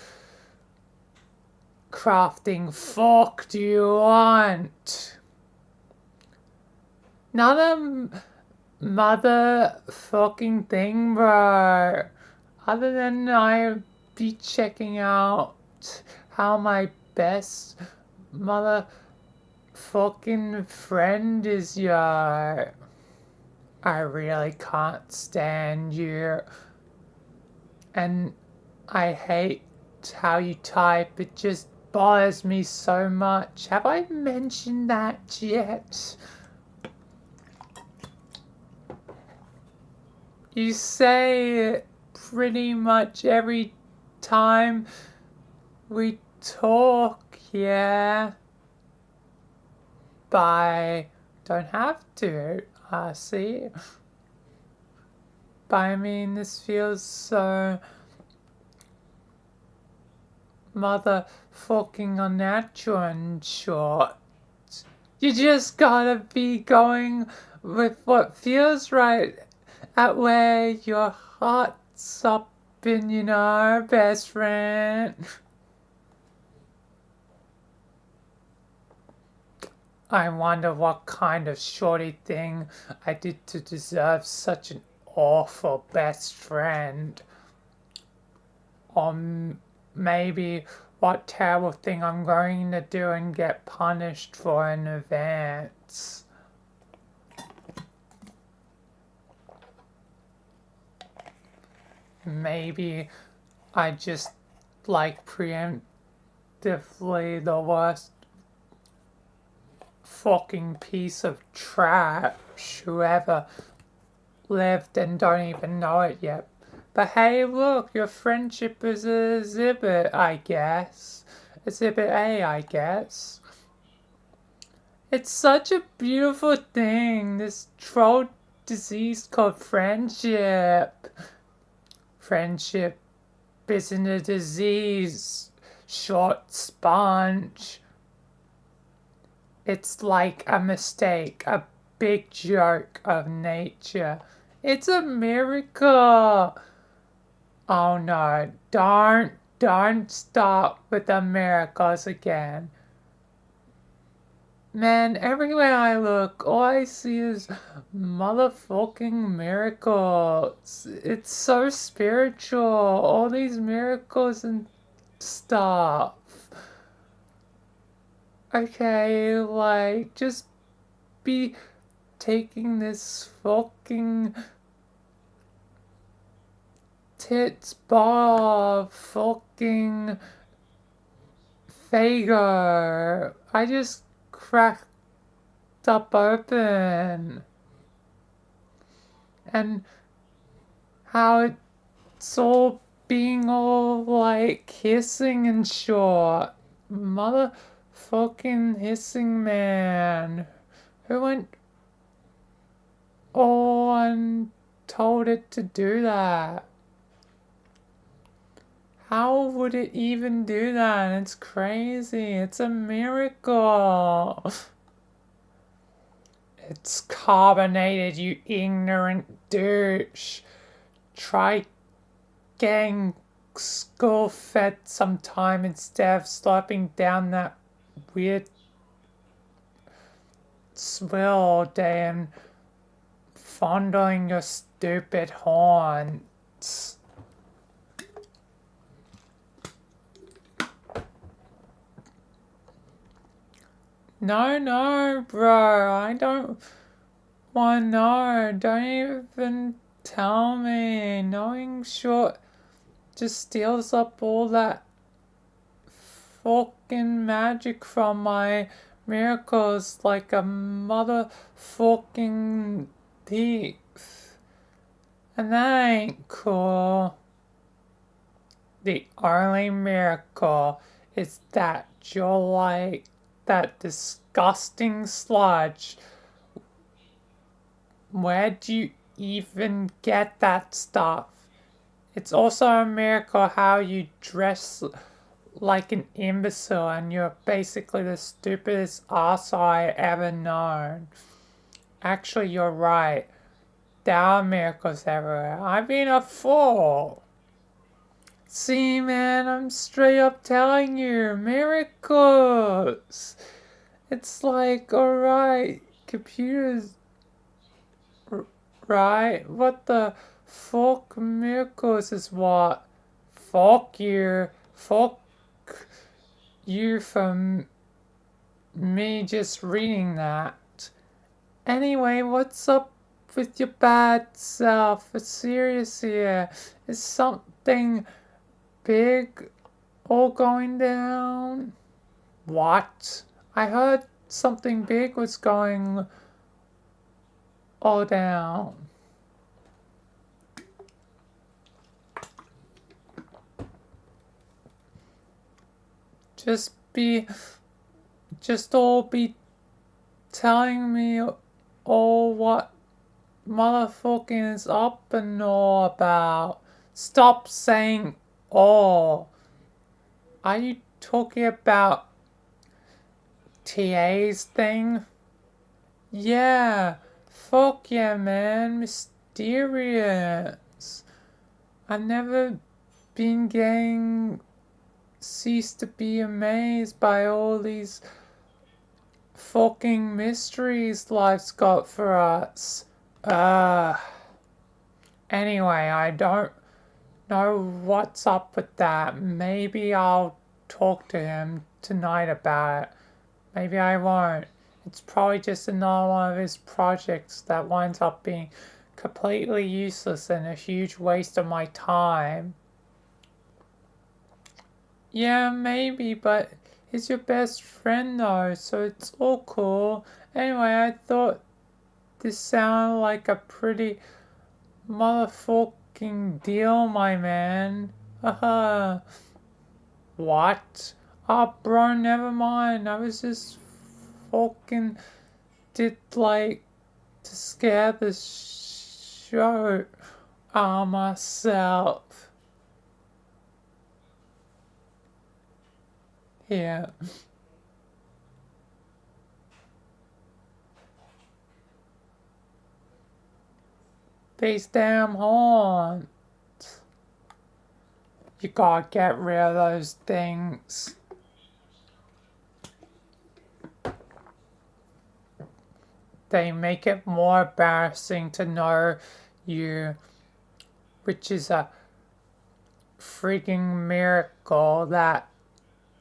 crafting fork do you want? Not a motherfucking thing, bro. Other than I be checking out how my best motherfucking friend is, yo. I really can't stand you. And I hate how you type. It just bothers me so much. Have I mentioned that yet? You say it pretty much every time we talk, yeah? But I don't have to, see? But I mean, this feels so motherfucking unnatural and short. You just gotta be going with what feels right at where your heart's up in, you know, best friend. I wonder what kind of shorty thing I did to deserve such an awful best friend. Or maybe what terrible thing I'm going to do and get punished for in advance. Maybe I just like preemptively the worst fucking piece of trash whoever lived and don't even know it yet. But hey, look, your friendship is an exhibit, I guess. Exhibit A, I guess. It's such a beautiful thing, this troll disease called friendship. Friendship isn't a disease, short sponge. It's like a mistake, a big joke of nature. It's a miracle. Oh no, don't start with the miracles again. Man, everywhere I look, all I see is motherfucking miracles. It's so spiritual, all these miracles and stuff. Okay, like, just be taking this fucking tits bar fucking Fago. I just cracked up open. And how it's all being all like hissing and short. Motherfucking hissing man. Who went and told it to do that? How would it even do that? It's crazy. It's a miracle. It's carbonated, you ignorant douche. Try getting skull fed sometime instead of slurping down that weird swill all day and fondling your stupid horns. No, bro, I don't want to know. Don't even tell me. Knowing short just steals up all that fucking magic from my miracles like a motherfucking thief. And that ain't cool. The only miracle is that you're like that disgusting sludge. Where'd you even get that stuff? It's also a miracle how you dress like an imbecile and you're basically the stupidest arsehole I ever known. Actually, you're right. There are miracles everywhere. I've been a fool. See, man, I'm straight up telling you, miracles. It's like, alright, computers, right? What the fuck, miracles is what? Fuck you for me just reading that. Anyway, what's up with your bad self? It's serious here. Is something big all going down? What? I heard something big was going all down. Just all be telling me all what motherfucking is up and all about. Stop saying all. Are you talking about TA's thing? Yeah, fuck yeah, man, mysterious. I've never been getting ceased to be amazed by all these fucking mysteries life's got for us. Anyway, I don't know what's up with that. Maybe I'll talk to him tonight about it. Maybe I won't. It's probably just another one of his projects that winds up being completely useless and a huge waste of my time. Yeah, maybe, but he's your best friend though, so it's all cool. Anyway, I thought this sounded like a pretty motherfucking deal, my man. Haha. What? Oh, bro, never mind. I was just fucking did like to scare the show myself. Yeah. These damn horns. You gotta get rid of those things. They make it more embarrassing to know you, which is a freaking miracle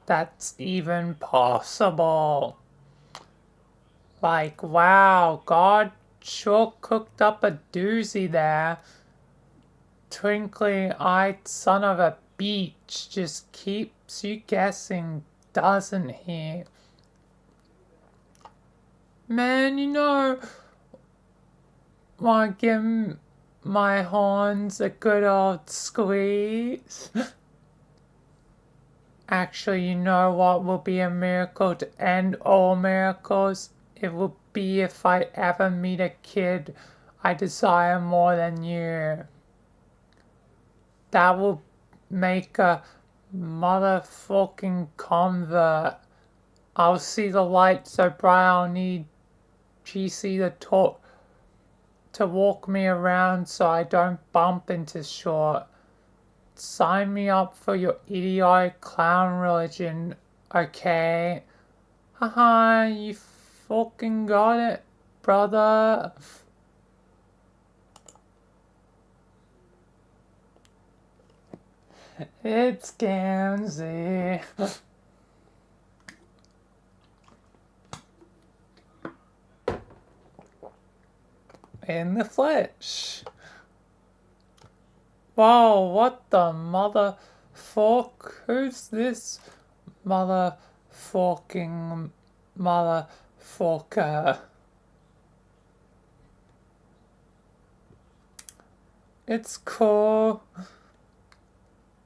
that's even possible. Like, wow, God sure cooked up a doozy there. Twinkly-eyed son of a bitch just keeps you guessing, doesn't he? Man, wanna give my horns a good old squeeze? Actually, you know what will be a miracle to end all miracles? It will be if I ever meet a kid I desire more than you. That will make a motherfucking convert. I'll see the light so bright I'll need GC to walk me around so I don't bump into short. Sign me up for your idiotic clown religion, okay? Haha, you fucking got it, brother. It's Gansy. In the flesh. Whoa, what the motherfuck? Who's this motherfucking motherfucker? It's cool.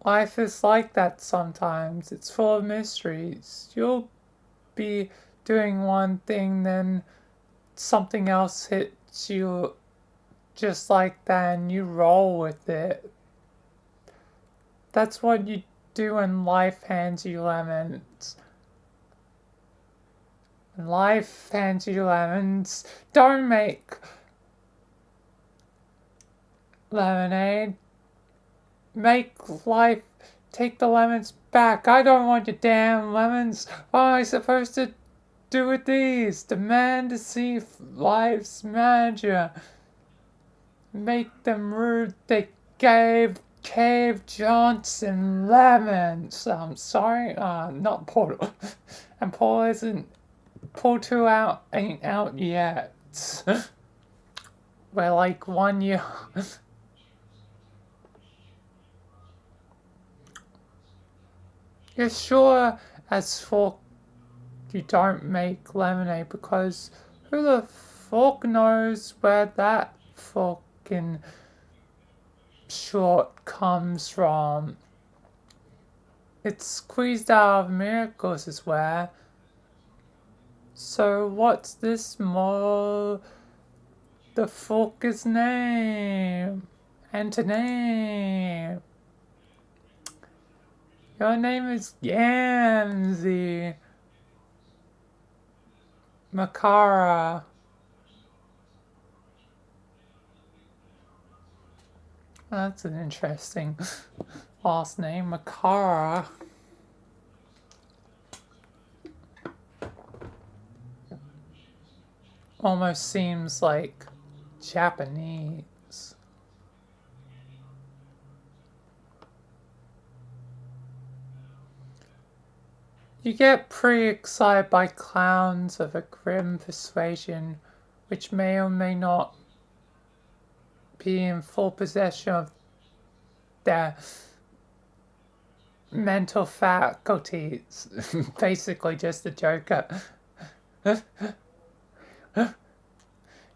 Life is like that sometimes. It's full of mysteries. You'll be doing one thing, then something else hits you just like that, and you roll with it. That's what you do when life hands you lemons. When life hands you lemons, don't make lemonade. Make life take the lemons back. I don't want your damn lemons. What am I supposed to do with these? Demand to see life's manager. Make them rude. They gave Cave Johnson lemons. I'm sorry, not Portal. And Paul isn't. Paul 2 ain't out yet. We're like 1 year. You're sure as fuck you don't make lemonade, because who the fuck knows where that fucking short comes from? It's squeezed out of miracles, I swear. So what's this the fuck's name? Anthony. Your name is Gamzee. Makara. That's an interesting last name, Makara. Almost seems like Japanese. You get pretty excited by clowns of a grim persuasion, which may or may not be in full possession of their mental faculties. Basically just a Joker.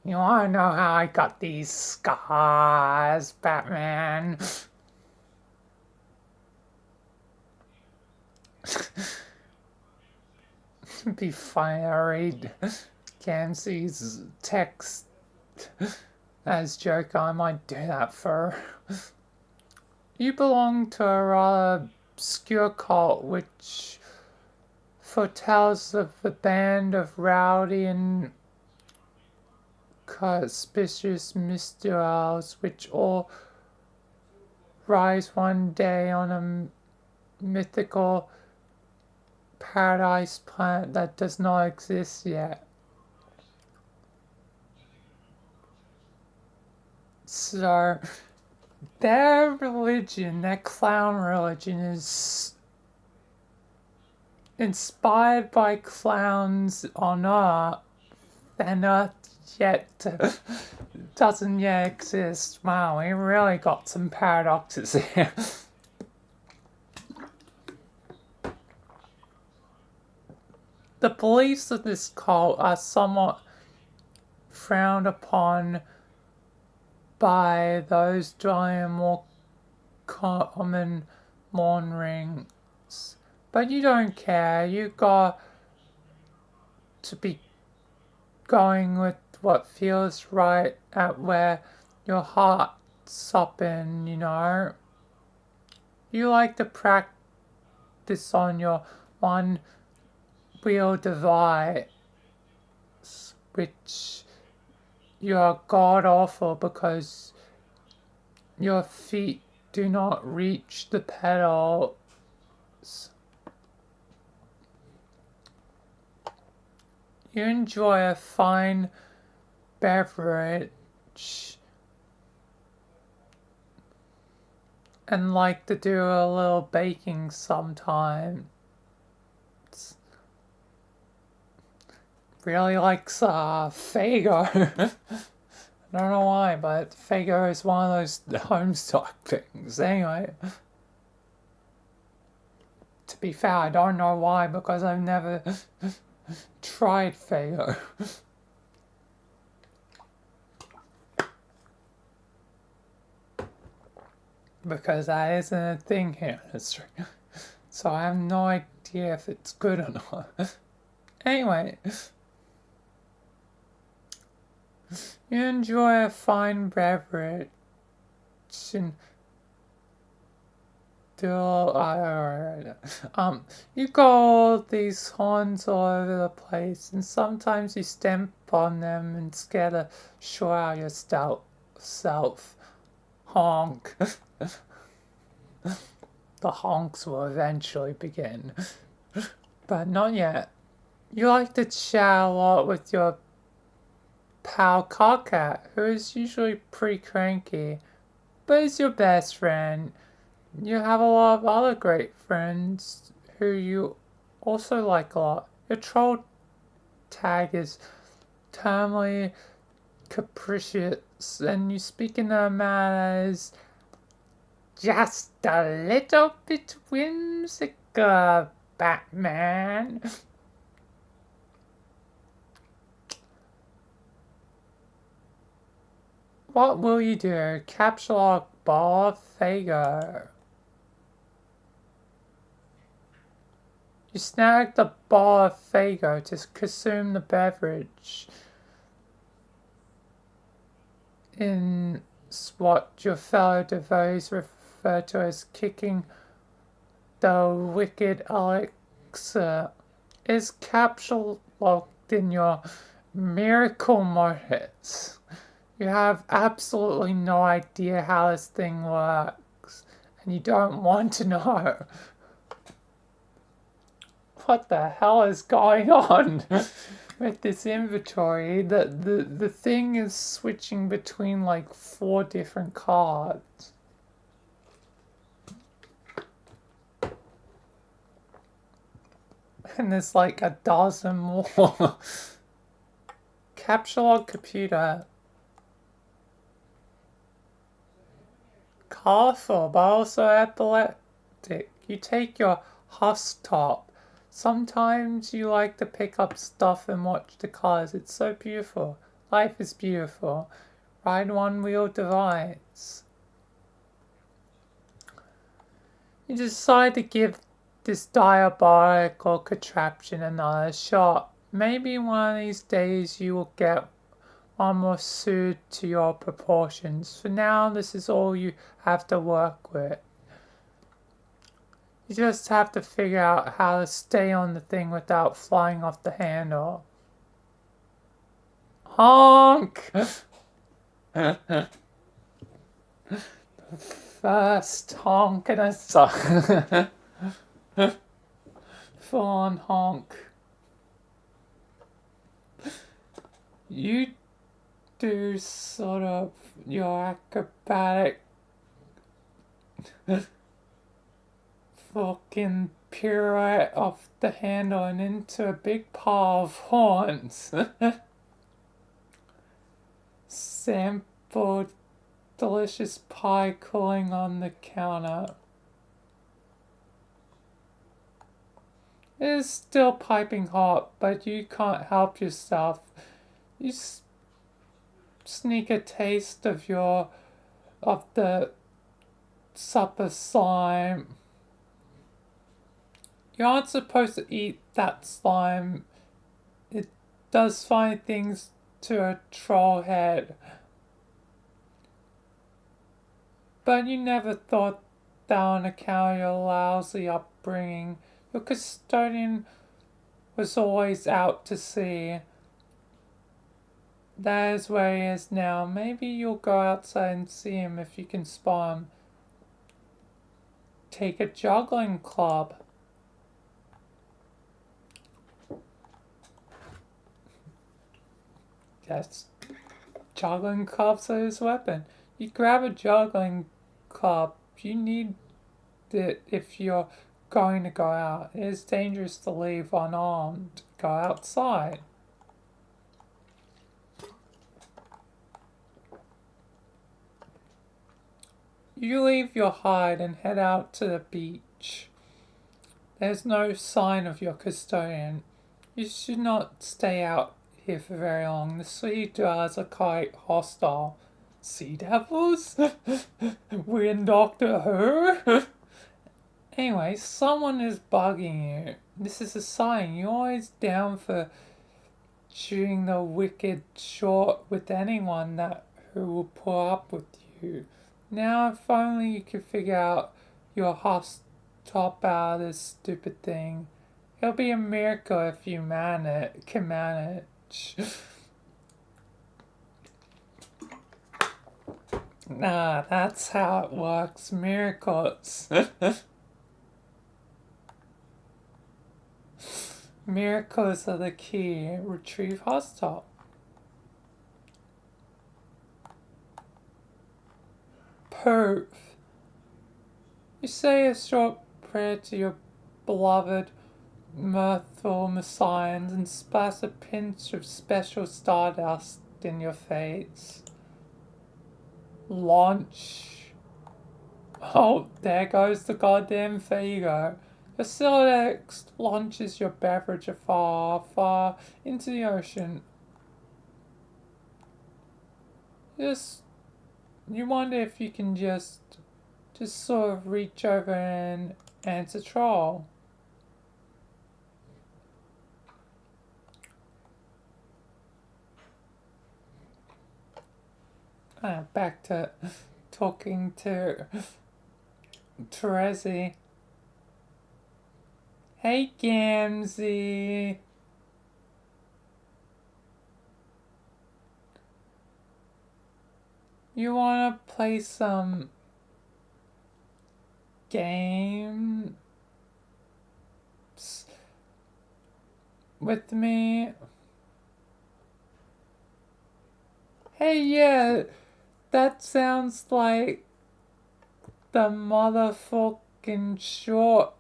You wanna know how I got these scars, Batman? It'd be funny to read Gamzee's text as Joker. I might do that for her. You belong to a rather obscure cult which foretells of a band of rowdy and conspicuous mysteries which all rise one day on a mythical paradise planet that does not exist yet. So their religion, their clown religion, is inspired by clowns on Earth, and Earth yet doesn't yet exist. Wow, we really got some paradoxes here. The beliefs of this cult are somewhat frowned upon by those dwelling in more common rings. But you don't care. You got to be going with what feels right at where your heart's up in, you know. You like to practice on your one-wheel device, which you're god-awful because your feet do not reach the pedals. You enjoy a fine beverage and like to do a little baking sometimes. Really likes Fago. I don't know why, but Fago is one of those homestuck things. Anyway, to be fair, I don't know why because I've never tried Fago. Because that isn't a thing here in history. So I have no idea if it's good or not. Anyway, you enjoy a fine beverage and you got all these horns all over the place, and sometimes you stamp on them and scare the shit out of your stout self. Honk. The honks will eventually begin, but not yet. You like to chat a lot with your pal Cockcat, who is usually pretty cranky, but is your best friend. You have a lot of other great friends who you also like a lot. Your troll tag is terminally capricious, and you speak in a manner as just a little bit whimsical, Batman. What will you do? Capture a ball of Fago. You snag the ball of Fago to consume the beverage in what your fellow devotees refer to as kicking the wicked elixir. Is capsule locked in your miracle motives? You have absolutely no idea how this thing works, and you don't want to know. What the hell is going on with this inventory? The thing is switching between like 4 different cards. And there's like a dozen more. Capture log computer. Colorful, but also epileptic. You take your husk top. Sometimes you like to pick up stuff and watch the colors. It's so beautiful. Life is beautiful. Ride one-wheel device. You decide to give this diabolical contraption another shot. Maybe one of these days you will get one more suited to your proportions. For now, this is all you have to work with. You just have to figure out how to stay on the thing without flying off the handle. Honk! First honk and a suck. Full on honk. You do sort of your acrobatic fucking pirouette off the handle and into a big pile of horns. Sampled delicious pie cooling on the counter. It is still piping hot, but you can't help yourself. You sneak a taste of the supper slime. You aren't supposed to eat that slime. It does funny things to a troll head. But you never thought that on account of your lousy upbringing. Your custodian was always out to sea. That is where he is now. Maybe you'll go outside and see him if you can spot him. Take a juggling club. Yes, juggling club's his weapon. You grab a juggling club. You need it if you're going to go out. It is dangerous to leave unarmed. Go outside. You leave your hide and head out to the beach. There's no sign of your custodian. You should not stay out here for very long. The sea dwellers are quite hostile. Sea devils? We're in Doctor Who? Anyway, someone is bugging you. This is a sign. You're always down for shooting the wicked short with anyone who will put up with you. Now, if only you could figure out your top out of this stupid thing. It'll be a miracle if you can manage. Nah, that's how it works. Miracles. Miracles are the key. Retrieve hostile. Proof. You say a short prayer to your beloved mirthful messiahs and splash a pinch of special stardust in your face. Launch. Oh, there goes the goddamn Fago. The Silex launches your beverage afar, far into the ocean. You wonder if you can just sort of reach over and answer troll. Back to talking to Terezi. Hey, Gamzee. You wanna play some games with me? Hey, yeah, that sounds like the motherfucking short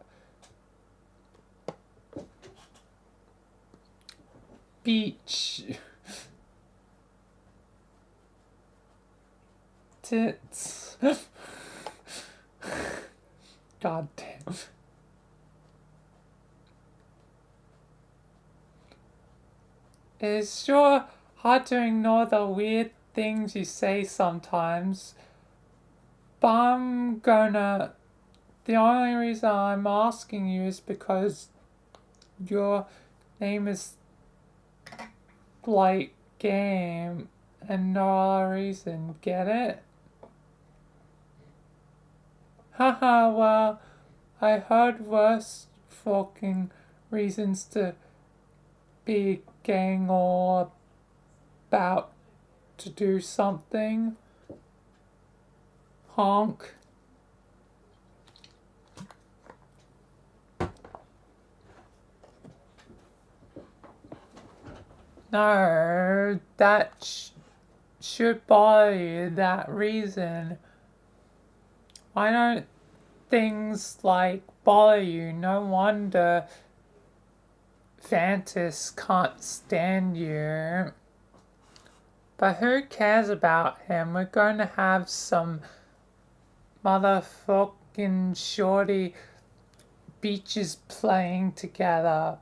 beach tits. God damn. It's sure hard to ignore the weird things you say sometimes, but the only reason I'm asking you is because your name is like game and no other reason. Get it? Haha, well, I heard worse fucking reasons to be getting all about to do something. Honk. No, that should bother you, that reason. Why don't things like bother you? No wonder Fantas can't stand you. But who cares about him? We're going to have some motherfucking shorty beaches playing together.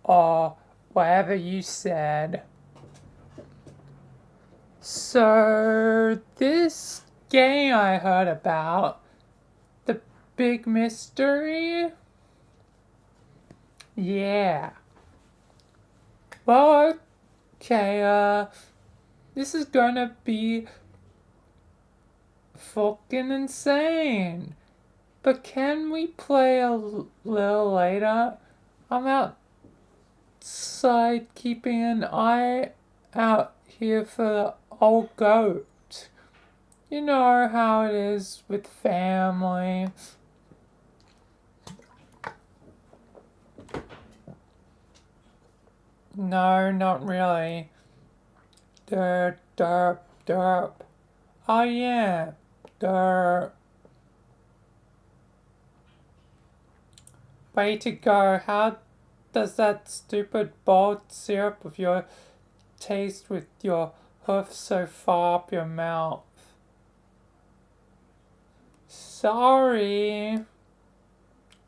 Or whatever you said. So, this game I heard about, the big mystery? Yeah. Well, okay, this is gonna be fucking insane. But can we play a little later? I'm outside keeping an eye out here for the old goat. You know how it is with family. No, not really. Derp, derp, derp. Oh yeah, derp. Way to go. How does that stupid boiled syrup of your taste with your hoof so far up your mouth? Sorry.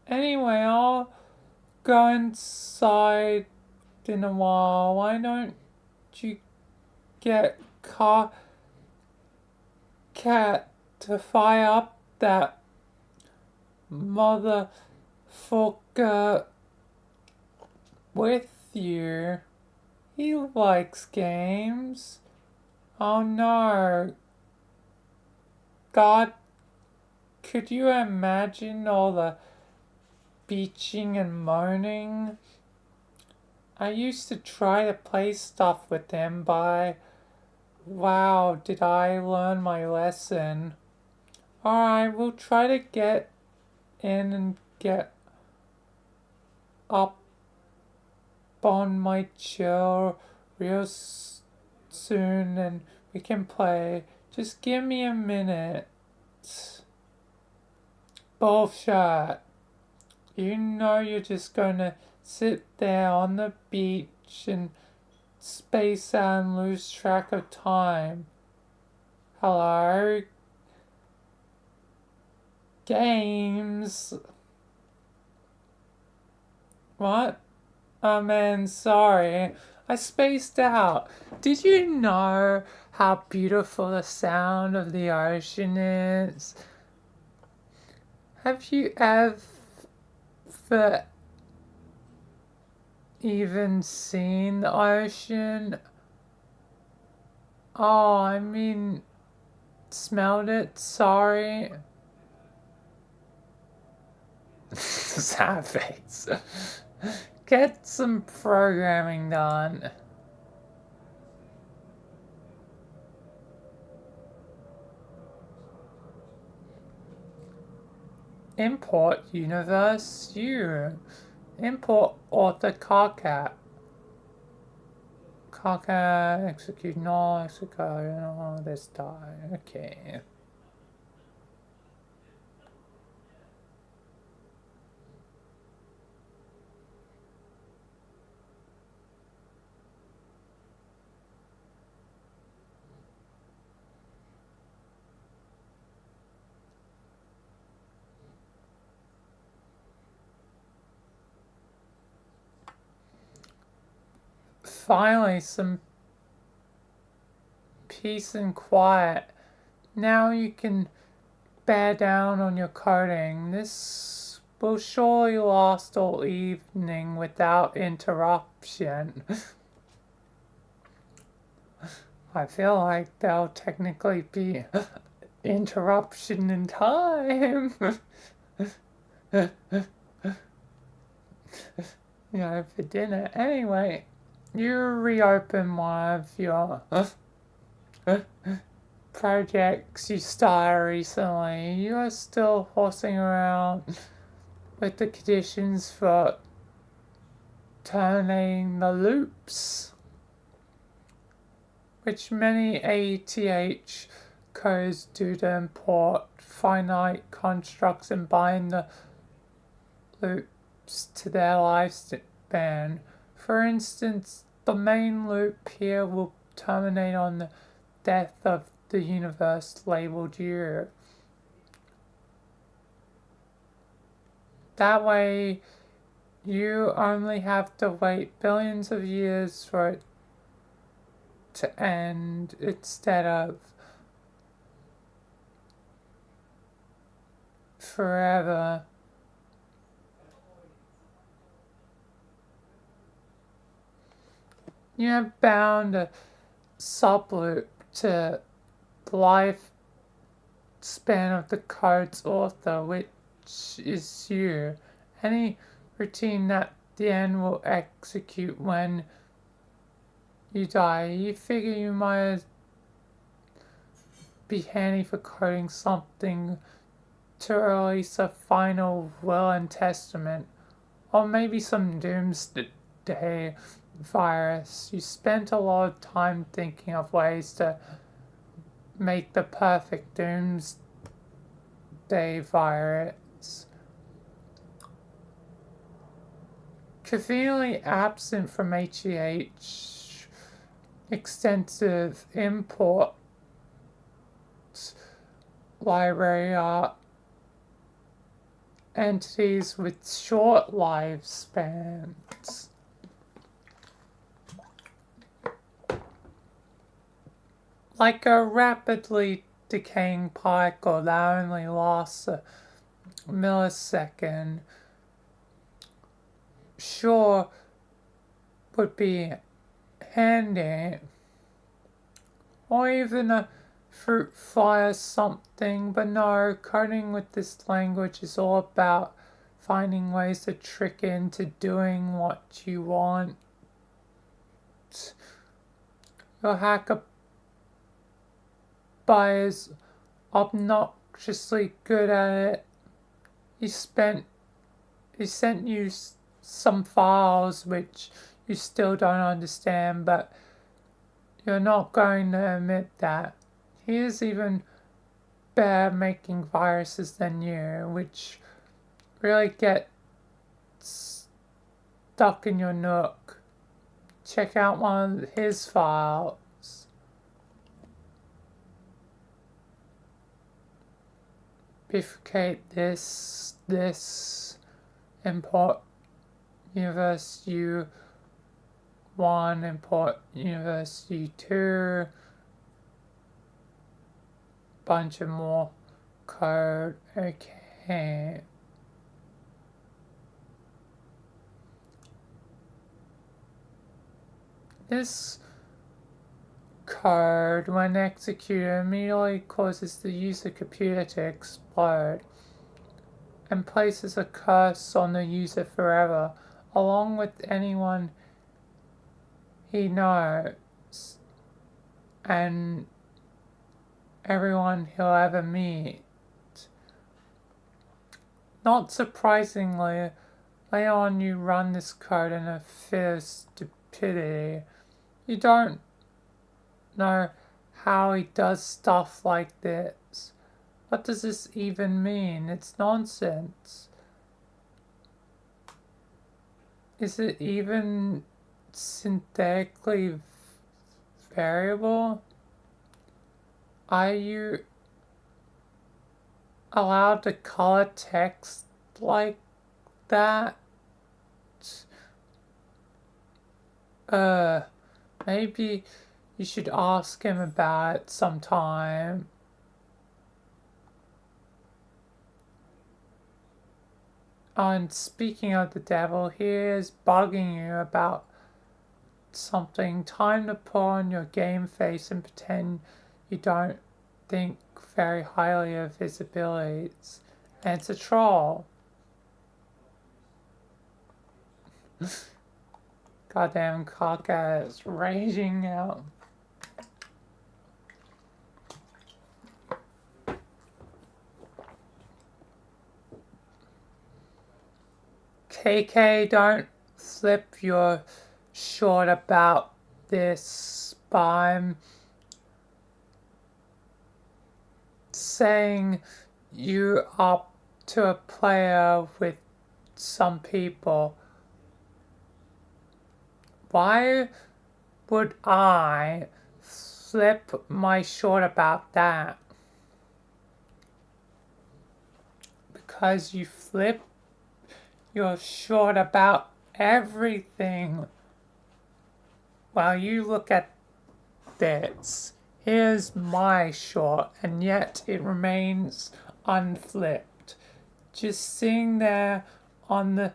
Anyway, I'll go inside in a while. Why don't you get Cat to fire up that motherfucker with you? He likes games. Oh no. God, could you imagine all the beaching and moaning? I used to try to play stuff with him, but wow, did I learn my lesson. Alright, we'll try to get in and get up on my chair real soon and we can play. Just give me a minute. Bullshit. You know you're just gonna sit there on the beach and space out and lose track of time. Hello? Games. What? Oh man, sorry. I spaced out. Did you know how beautiful the sound of the ocean is? Have you ever even seen the ocean? Oh, I mean, smelled it? Sorry. Sad face. Get some programming done. Import universe you. Import author Carcat. Carcat execute no execute no this die. Okay. Finally, some peace and quiet. Now you can bear down on your coding. This will surely last all evening without interruption. I feel like there'll technically be interruption in time. For dinner. Anyway, you reopen one of your projects you started recently. You are still horsing around with the conditions for terminating the loops, which many ATH codes do to import finite constructs and bind the loops to their lifespan. For instance, the main loop here will terminate on the death of the universe labeled you. That way, you only have to wait billions of years for it to end instead of forever. You're bound a subloop to life span of the code's author, which is you. Any routine that the end will execute when you die. You figure you might be handy for coding something to release a final will and testament, or maybe some doomsday virus. You spent a lot of time thinking of ways to make the perfect doomsday virus. Conveniently absent from HEH extensive import library are entities with short lifespans. Like a rapidly decaying particle that only lasts a millisecond, sure would be handy. Or even a fruit fly or something, but no, coding with this language is all about finding ways to trick into doing what you want. Your hacker is obnoxiously good at it. He sent you some files which you still don't understand, but you're not going to admit that. He is even better at making viruses than you, which really get stuck in your nook. Check out one of his files. Bifurcate this, import universe U1, import universe U2, bunch of more code. Okay. This code, when executed, immediately causes the user computer to explode and places a curse on the user forever, along with anyone he knows and everyone he'll ever meet. Not surprisingly, later on you run this code in a fit of stupidity. You don't know how he does stuff like this. What does this even mean? It's nonsense. Is it even synthetically variable? Are you allowed to color text like that? Maybe you should ask him about it sometime. And speaking of the devil, he is bugging you about something. Time to put on your game face and pretend you don't think very highly of his abilities. And it's a troll. Goddamn cockhead is raging out. KK, don't flip your short about this, but I'm saying you up to a player with some people. Why would I flip my short about that? Because you flip your short about everything. Well, you look at this. Here's my short, and yet it remains unflipped. Just sitting there on the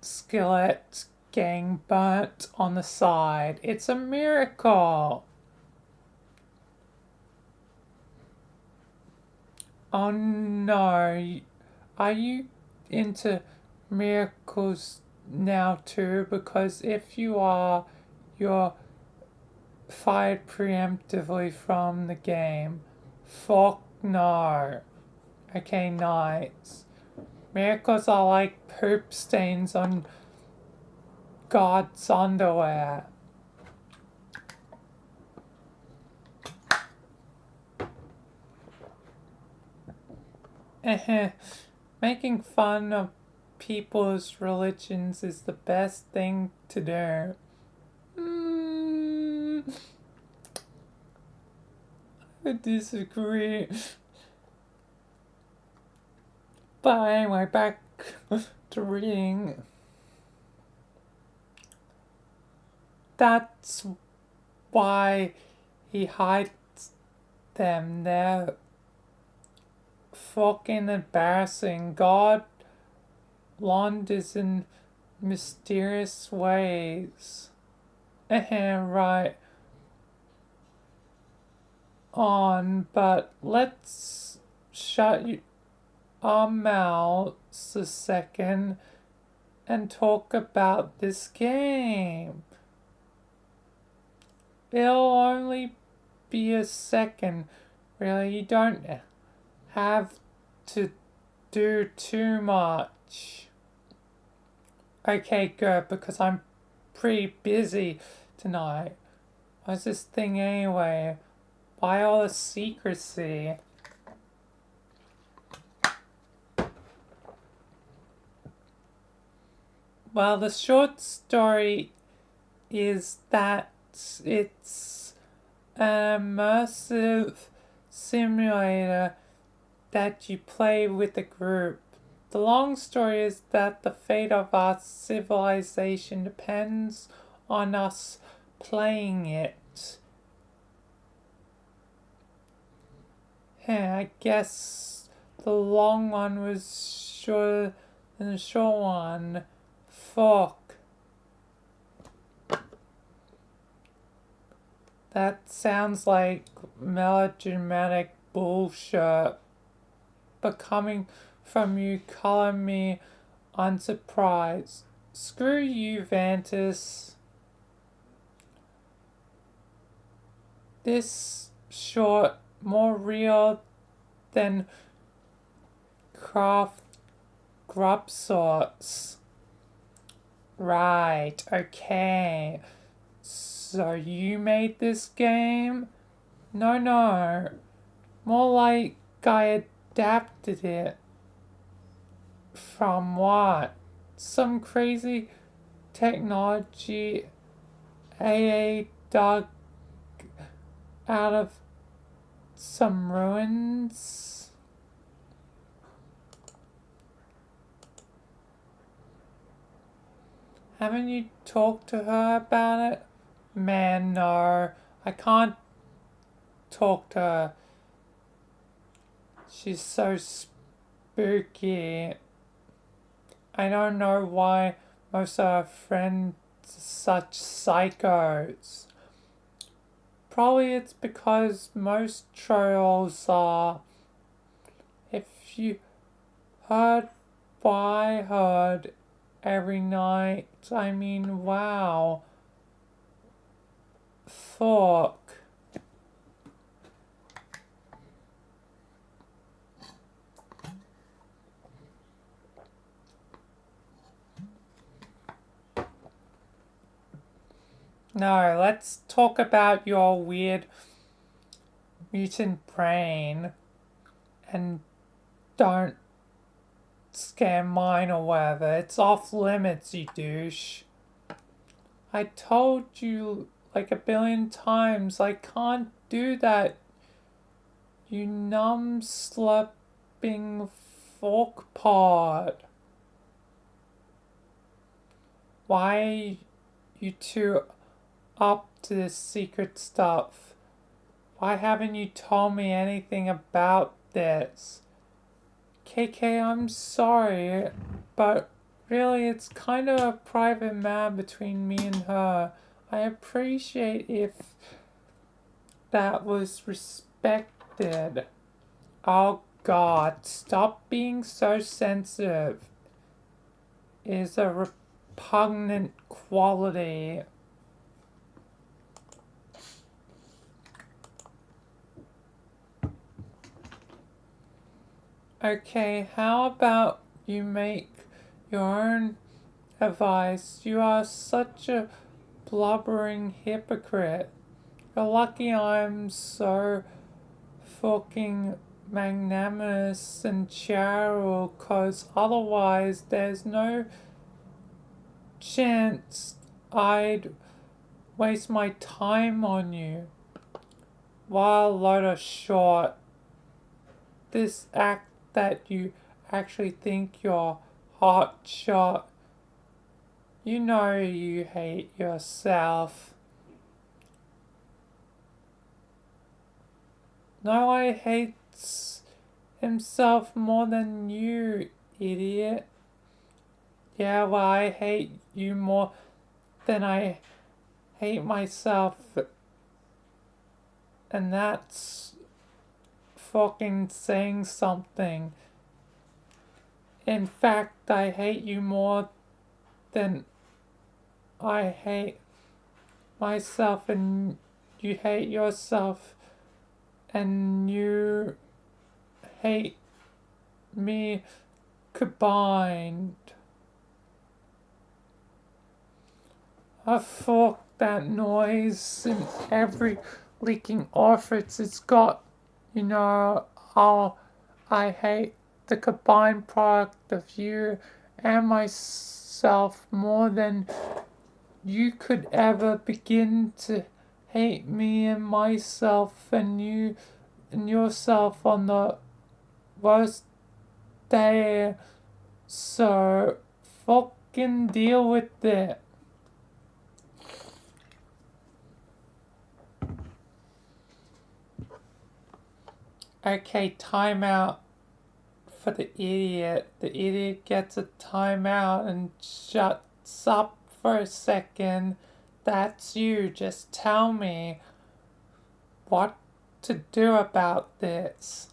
skillet, getting burnt on the side. It's a miracle. Oh no. Are you into miracles now too? Because if you are, you're fired preemptively from the game. Fuck no. Okay, nice. Miracles are like poop stains on God's underwear. Making fun of people's religions is the best thing to do. I disagree. But anyway, back to reading. That's why he hides them. They're fucking embarrassing. God wanders in mysterious ways. Right on, but let's shut our mouths a second and talk about this game. It'll only be a second, really. You don't have to do too much. Okay, good, because I'm pretty busy tonight. What's this thing anyway? Why all the secrecy? Well, the short story is that it's an immersive simulator that you play with a group. The long story is that the fate of our civilization depends on us playing it. I guess the long one was shorter than the short one. Fuck. That sounds like melodramatic bullshit. But coming from you, color me unsurprised. Screw you, Vantis. This short, more real than craft grub sorts. Right, okay. So you made this game? No. More like I adapted it. From what? Some crazy technology AA dug out of some ruins? Haven't you talked to her about it? Man, no. I can't talk to her. She's so spooky. I don't know why most of our friends are such psychos. Probably it's because most trolls are. If you heard what I heard every night, I mean, wow. Fuck. No, let's talk about your weird mutant brain and don't scare mine or whatever. It's off limits, you douche. I told you like 1,000,000,000 times I can't do that. You numb-slupping fork pod. Why you two up to this secret stuff? Why haven't you told me anything about this? KK, I'm sorry, but really it's kind of a private matter between me and her. I appreciate if that was respected. I'll God, stop being so sensitive. It is a repugnant quality. Okay, how about you make your own advice? You are such a blubbering hypocrite. You're lucky I'm so fucking magnanimous and charitable, cause otherwise there's no chance I'd waste my time on you. While load of short, this act that you actually think you're hot shot, you know you hate yourself. No one hates himself more than you, idiot. Yeah, well, I hate you more than I hate myself. And that's fucking saying something. In fact, I hate you more than I hate myself, and you hate yourself, and you hate me combined. I fuck that noise in every leaking orifice it's got. You know, I hate the combined product of you and myself more than you could ever begin to hate me and myself and you and yourself on the worst day. So fucking deal with it. Okay, timeout for the idiot. The idiot gets a timeout and shuts up for a second. That's you. Just tell me what to do about this.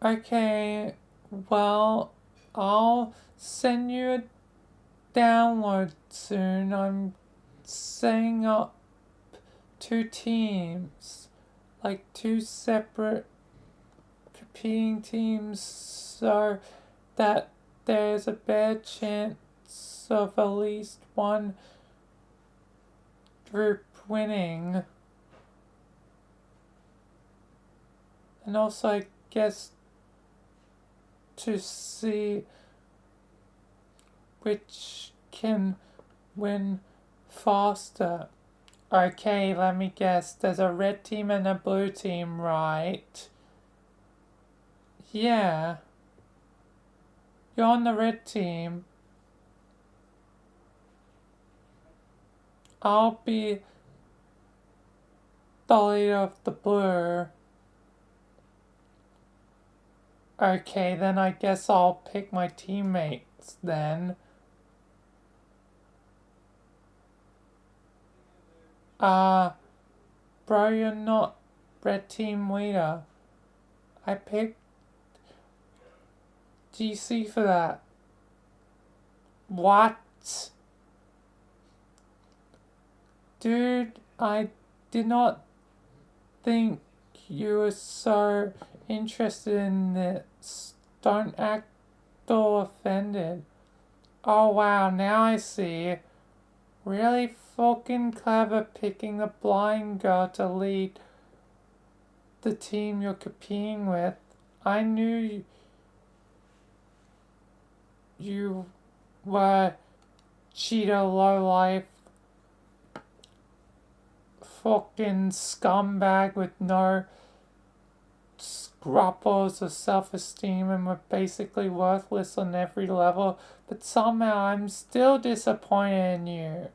Okay, well, I'll send you a download soon. I'm setting up 2 teams, like 2 separate competing teams, so that there's a better chance of at least one group winning. And also, I guess, to see which can win faster. Okay, let me guess. There's a red team and a blue team, right? Yeah. You're on the red team. I'll be the leader of the blue. Okay, then I guess I'll pick my teammates then. Bro, you're not red team leader. I picked GC for that. What? Dude, I did not think you were so interested in this. Don't act all offended. Oh wow, now I see. Really fucking clever picking the blind girl to lead the team you're competing with. I knew you were cheater lowlife fucking scumbag with no scruples or self-esteem and were basically worthless on every level, but somehow I'm still disappointed in you.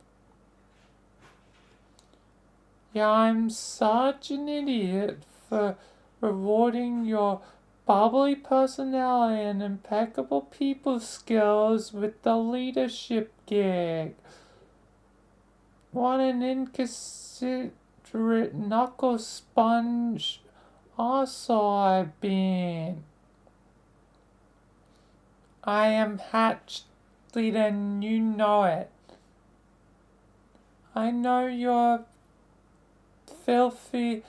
Yeah, I'm such an idiot for rewarding your bubbly personality and impeccable people skills with the leadership gig. What an inconsiderate favorite knuckle sponge also I've been. I am hatched, and you know it. I know your filthy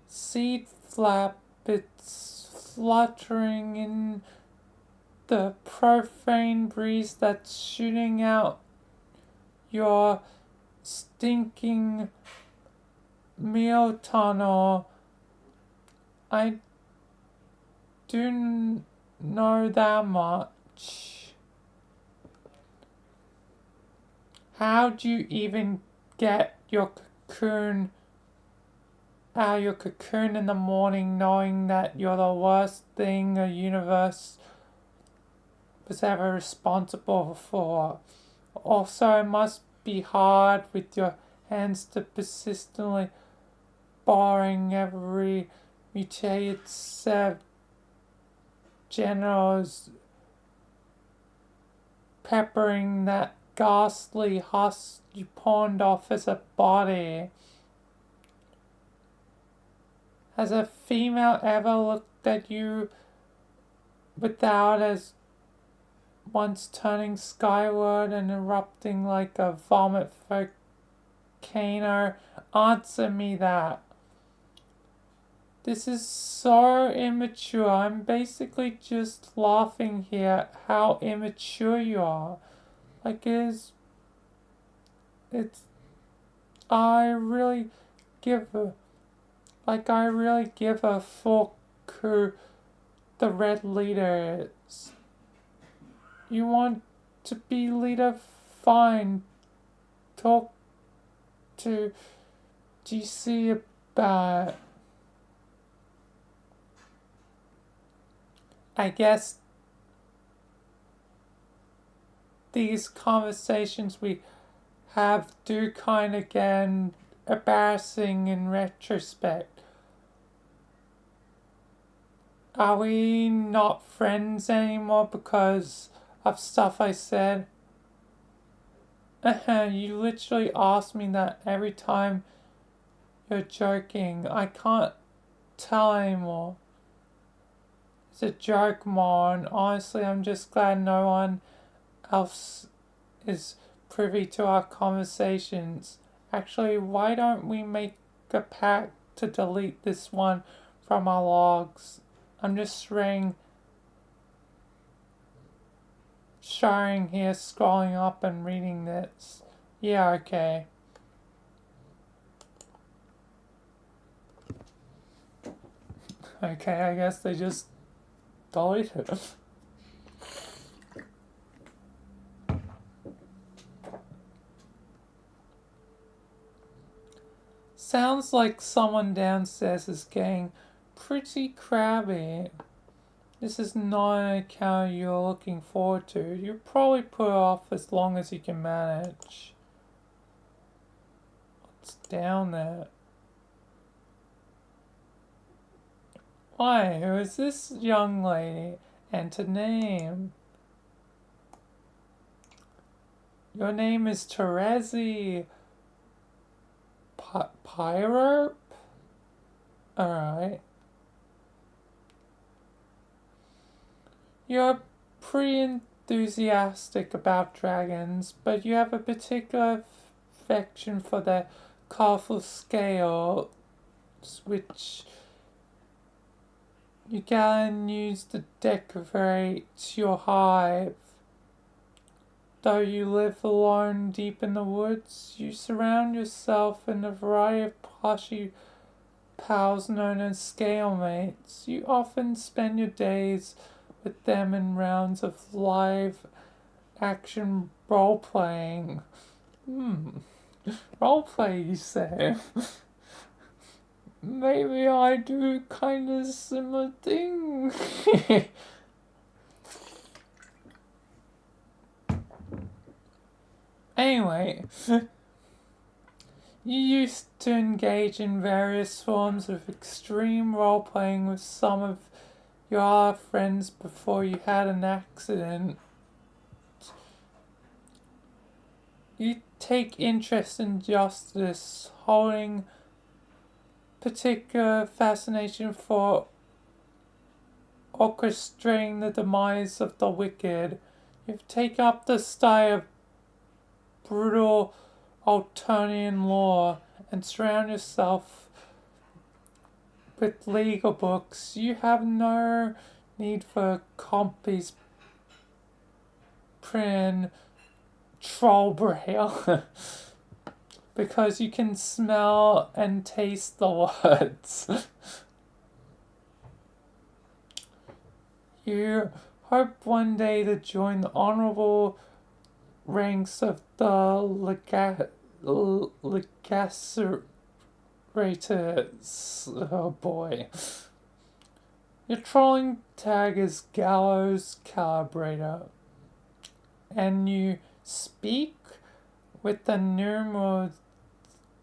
seed flap, it's fluttering in the profane breeze that's shooting out your stinking meal tunnel. I do know that much. How'd you even get your cocoon out of your cocoon in the morning knowing that you're the worst thing the universe was ever responsible for? Also, it must be hard with your hands to persistently barring every mutated set of generals peppering that ghastly husk you pawned off as a body. Has a female ever looked at you without as once turning skyward and erupting like a vomit volcano? Answer me that. This is so immature. I'm basically just laughing here at how immature you are. Like I really give a fuck who the red leader is. You want to be leader? Fine. Talk to GC about it. I guess these conversations we have do kind of get embarrassing in retrospect. Are we not friends anymore because of stuff I said? You literally ask me that every time you're joking. I can't tell anymore. It's a joke, Mo, and honestly, I'm just glad no one else is privy to our conversations. Actually, why don't we make a pact to delete this one from our logs? I'm just sharing here, scrolling up and reading this. Yeah, okay. Okay, I guess they just deleted it. Sounds like someone downstairs is getting pretty crabby. This is not an encounter you're looking forward to. You'll probably put it off as long as you can manage. What's down there? Why, who is this young lady? Enter name. Your name is Terezi Pyrope? Alright. You're pretty enthusiastic about dragons, but you have a particular affection for their colorful scales, which you can use to decorate your hive. Though you live alone deep in the woods, you surround yourself in a variety of plushy pals known as scalemates. You often spend your days with them in rounds of live action role-playing. Roleplay, you say? Maybe I do kind of similar thing. Anyway, you used to engage in various forms of extreme role-playing with some of your other friends before you had an accident. You take interest in justice, holding particular fascination for orchestrating the demise of the wicked. You've taken up the style of brutal Altonian law and surround yourself with legal books. You have no need for copies print troll braille because you can smell and taste the words. You hope one day to join the honorable ranks of the legacerators. Oh boy. Your trolling tag is Gallows Calibrator, and you speak with the numerals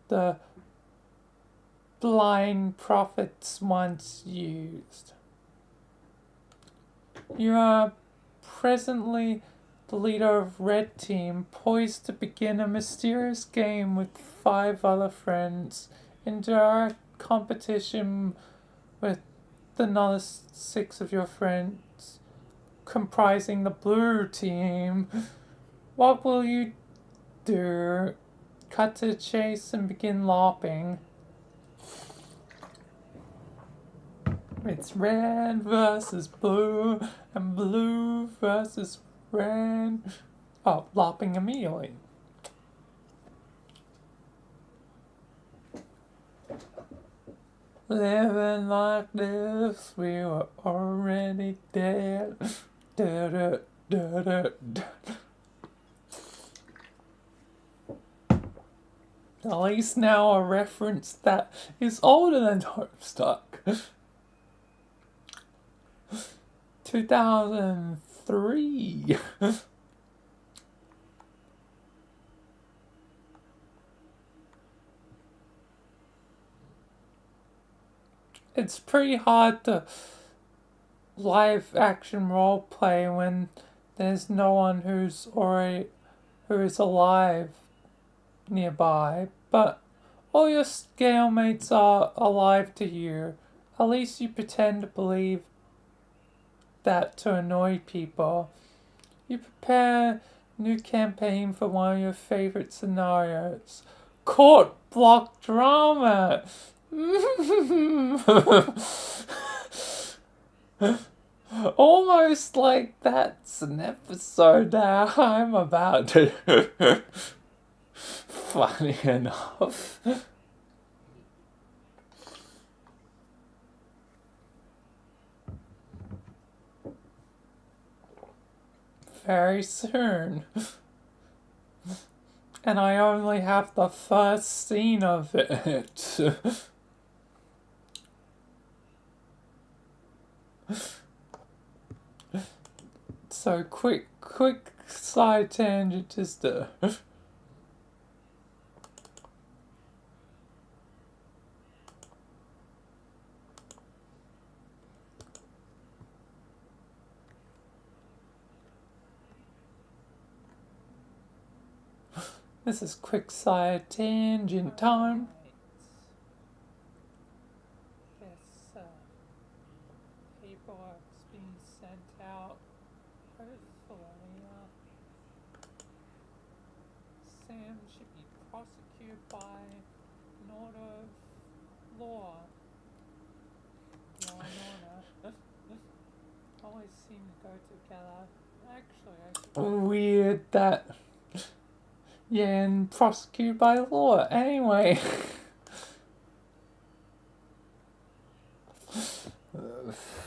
the blind prophets once used. You are presently the leader of Red Team, poised to begin a mysterious game with 5 other friends in direct competition with another 6 of your friends, comprising the Blue Team. What will you do? Cut to the chase and begin LARPing. It's red versus blue, and blue versus red. Oh, LARPing immediately. Living like this, we were already dead. Da, da, da, da, da. At least now a reference that is older than Homestuck. 2003. It's pretty hard to live action role play when there's no one who is alive nearby, but all your scale mates are alive to you. At least you pretend to believe that to annoy people. You prepare a new campaign for one of your favorite scenarios. Court block drama. Almost like that's an episode that I'm about to. Funny enough. Very soon. And I only have the first scene of it. So quick side tangent just to... This is quick side tangent time. This paperwork's being sent out. Hopefully, Sam should be prosecuted by an order of law. Law and order. Always seem to go together. Actually, weird that. Yeah, and prosecuted by law. Anyway.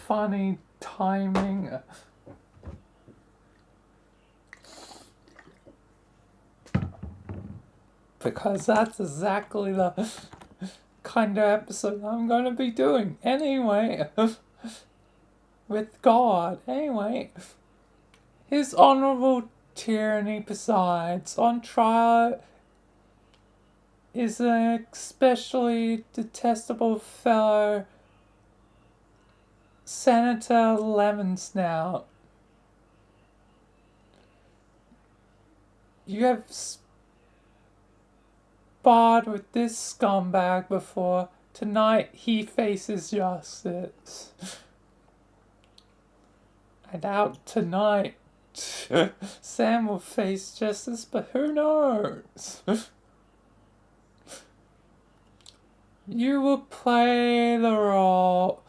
Funny timing. Because that's exactly the kind of episode I'm going to be doing. Anyway. With God. Anyway. His Honorable Tyranny presides. On trial is an especially detestable fellow, Senator Lemonsnout. You have sparred with this scumbag before. Tonight he faces justice. I doubt tonight Sam will face justice, but who knows? You will play the role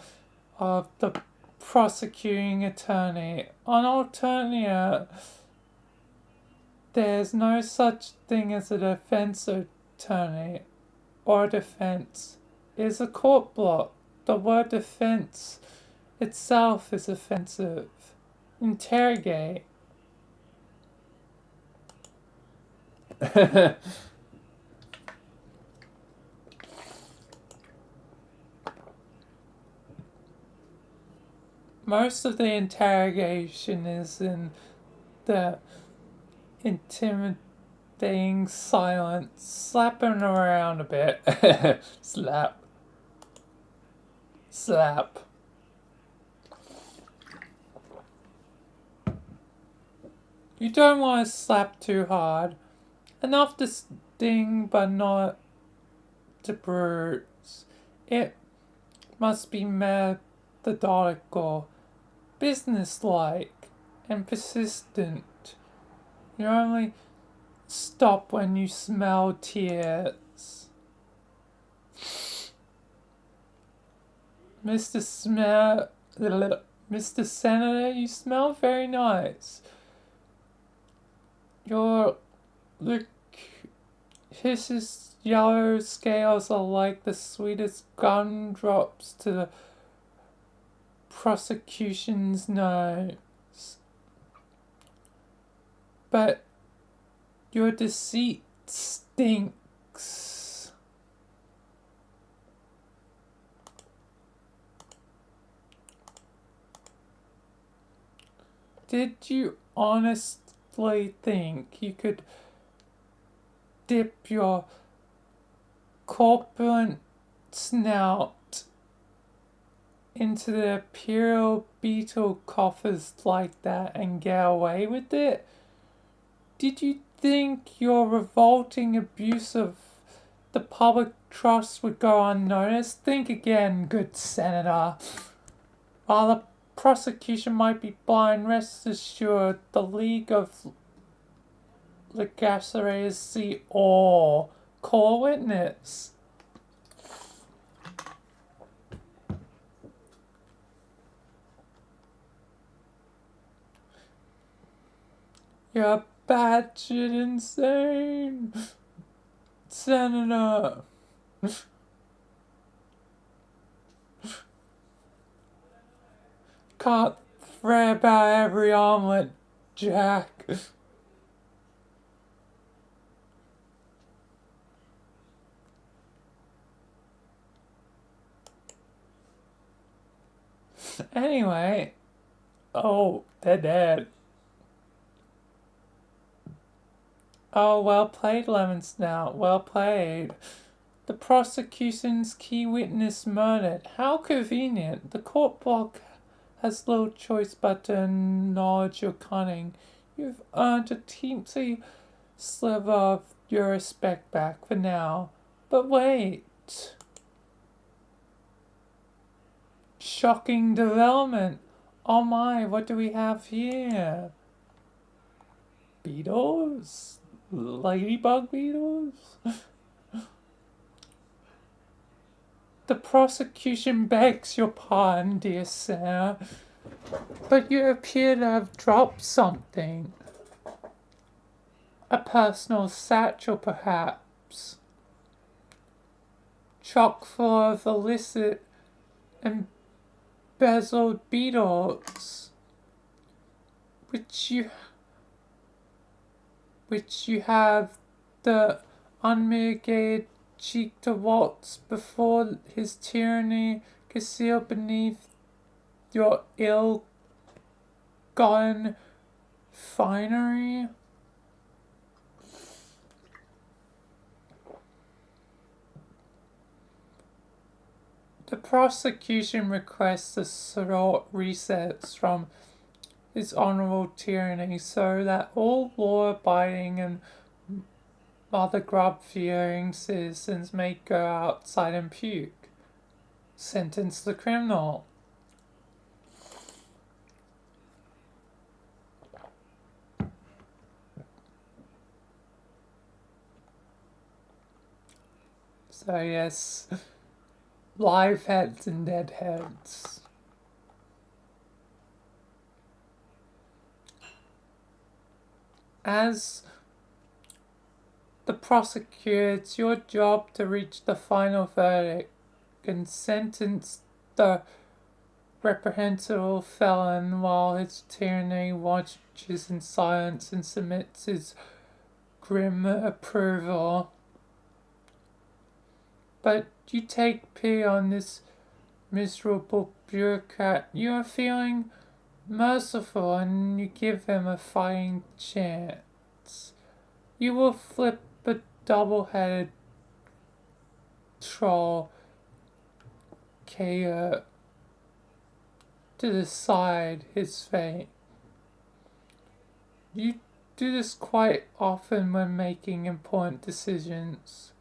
of the prosecuting attorney. On Alternia, there's no such thing as a defense attorney or defense. It is a court block. The word defense itself is offensive. Interrogate. Most of the interrogation is in the intimidating silence, slapping around a bit. Slap. Slap. You don't want to slap too hard. Enough to sting, but not to bruise. It must be methodical, businesslike, and persistent. You only stop when you smell tears. Mr. Senator, you smell very nice. Your his yellow scales are like the sweetest gumdrops to the prosecution's nose. But your deceit stinks. Did you honestly think you could dip your corpulent snout into the imperial beetle coffers like that and get away with it? Did you think your revolting abuse of the public trust would go unnoticed? Think again, good senator. While the prosecution might be blind, rest assured the League of Legasserators see all. Call a witness. You're batshit insane, Senator. Can't fret about every omelet, Jack. Anyway, oh, they're dead. Oh, well played, Lemon Snout. Well played. The prosecution's key witness murdered. How convenient. The court block has little choice but to acknowledge your cunning. You've earned a teensy sliver of your respect back for now. But wait. Shocking development. Oh my, what do we have here? Beetles? Ladybug beetles? The prosecution begs your pardon, dear sir, but you appear to have dropped something. A personal satchel, perhaps. Chock full of illicit embezzled beetles, which you have the unmitigated cheek to waltz before his tyranny concealed beneath your ill-gotten finery. The prosecution requests a short recess from his honorable tyranny so that all law-abiding and Mother Grub-fearing citizens may go outside and puke. sentence the criminal. So yes, live heads and dead heads. As the prosecutor, it's your job to reach the final verdict and sentence the reprehensible felon while his tyranny watches in silence and submits his grim approval. But you take pity on this miserable bureaucrat. You are feeling merciful and you give him a fighting chance. You will flip a double-headed troll to decide his fate. You do this quite often when making important decisions.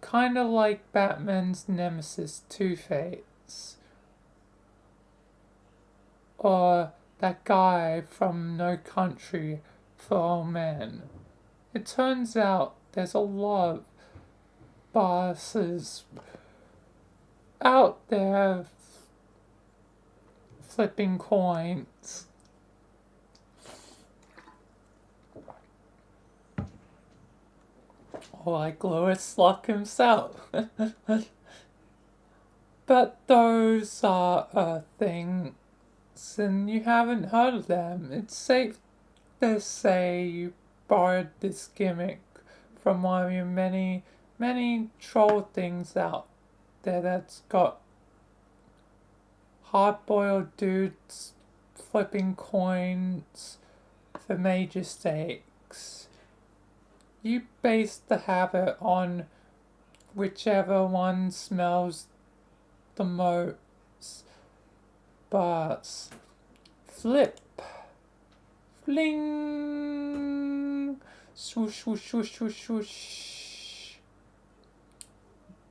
Kinda like Batman's nemesis Two-Face. Or that guy from No Country for Old Men. It turns out there's a lot of bosses out there flipping coins. Like Lewis Luck himself. But those are things, and you haven't heard of them. It's safe to say you borrowed this gimmick from one of your many, many troll things out there that's got hard-boiled dudes flipping coins for major stakes. You base the habit on whichever one smells the most. But flip. Fling. Swoosh, swoosh, swoosh, swoosh, swoosh.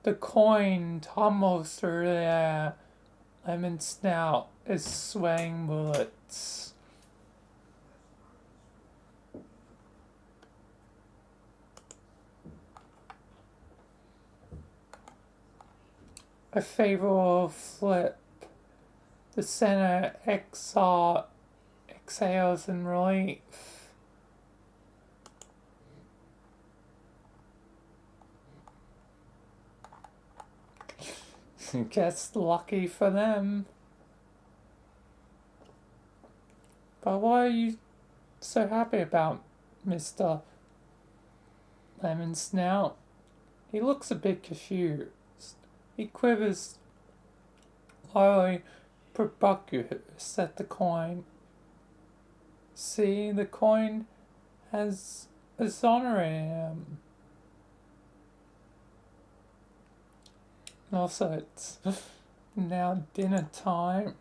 The coin tumbles through the air. Lemon Snout is swaying bullets. A favorable flip. The center exhales in relief. Guess lucky for them. But what are you so happy about, Mr. Lemon Snout? He looks a bit confused. He quivers, slowly proboscis at the coin. See, the coin has exonerated him. Also, it's now dinner time.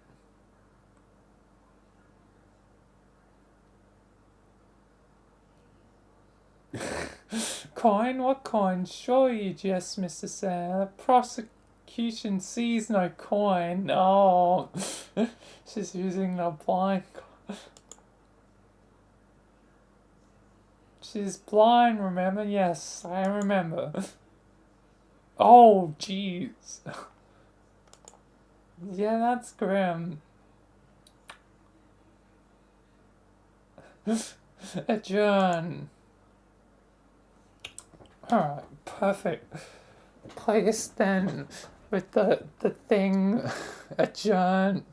Coin? What coin? Surely you jest, Mr. Sam. Prosecution sees no coin. Oh, she's using the blind. She's blind, remember? Yes, I remember. Oh, jeez. Yeah, that's grim. Adjourn. Alright, perfect. Place then with the thing adjourned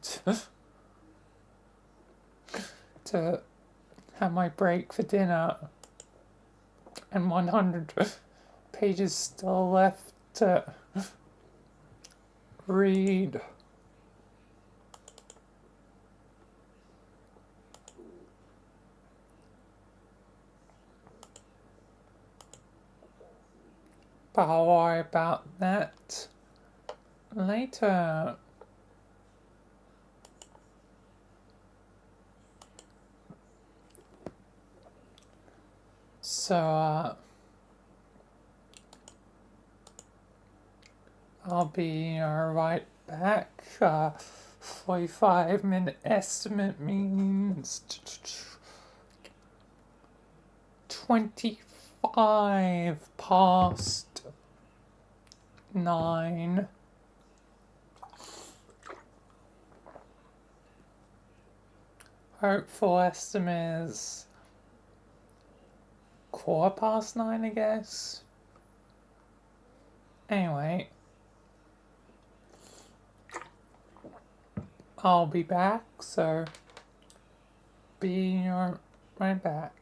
to have my break for dinner, and 100 pages still left to read. But I'll worry about that later. So, I'll be right back. 45-minute estimate means 25 past 9. Hopeful estimate is 9:15, I guess. Anyway, I'll be back, so be right back.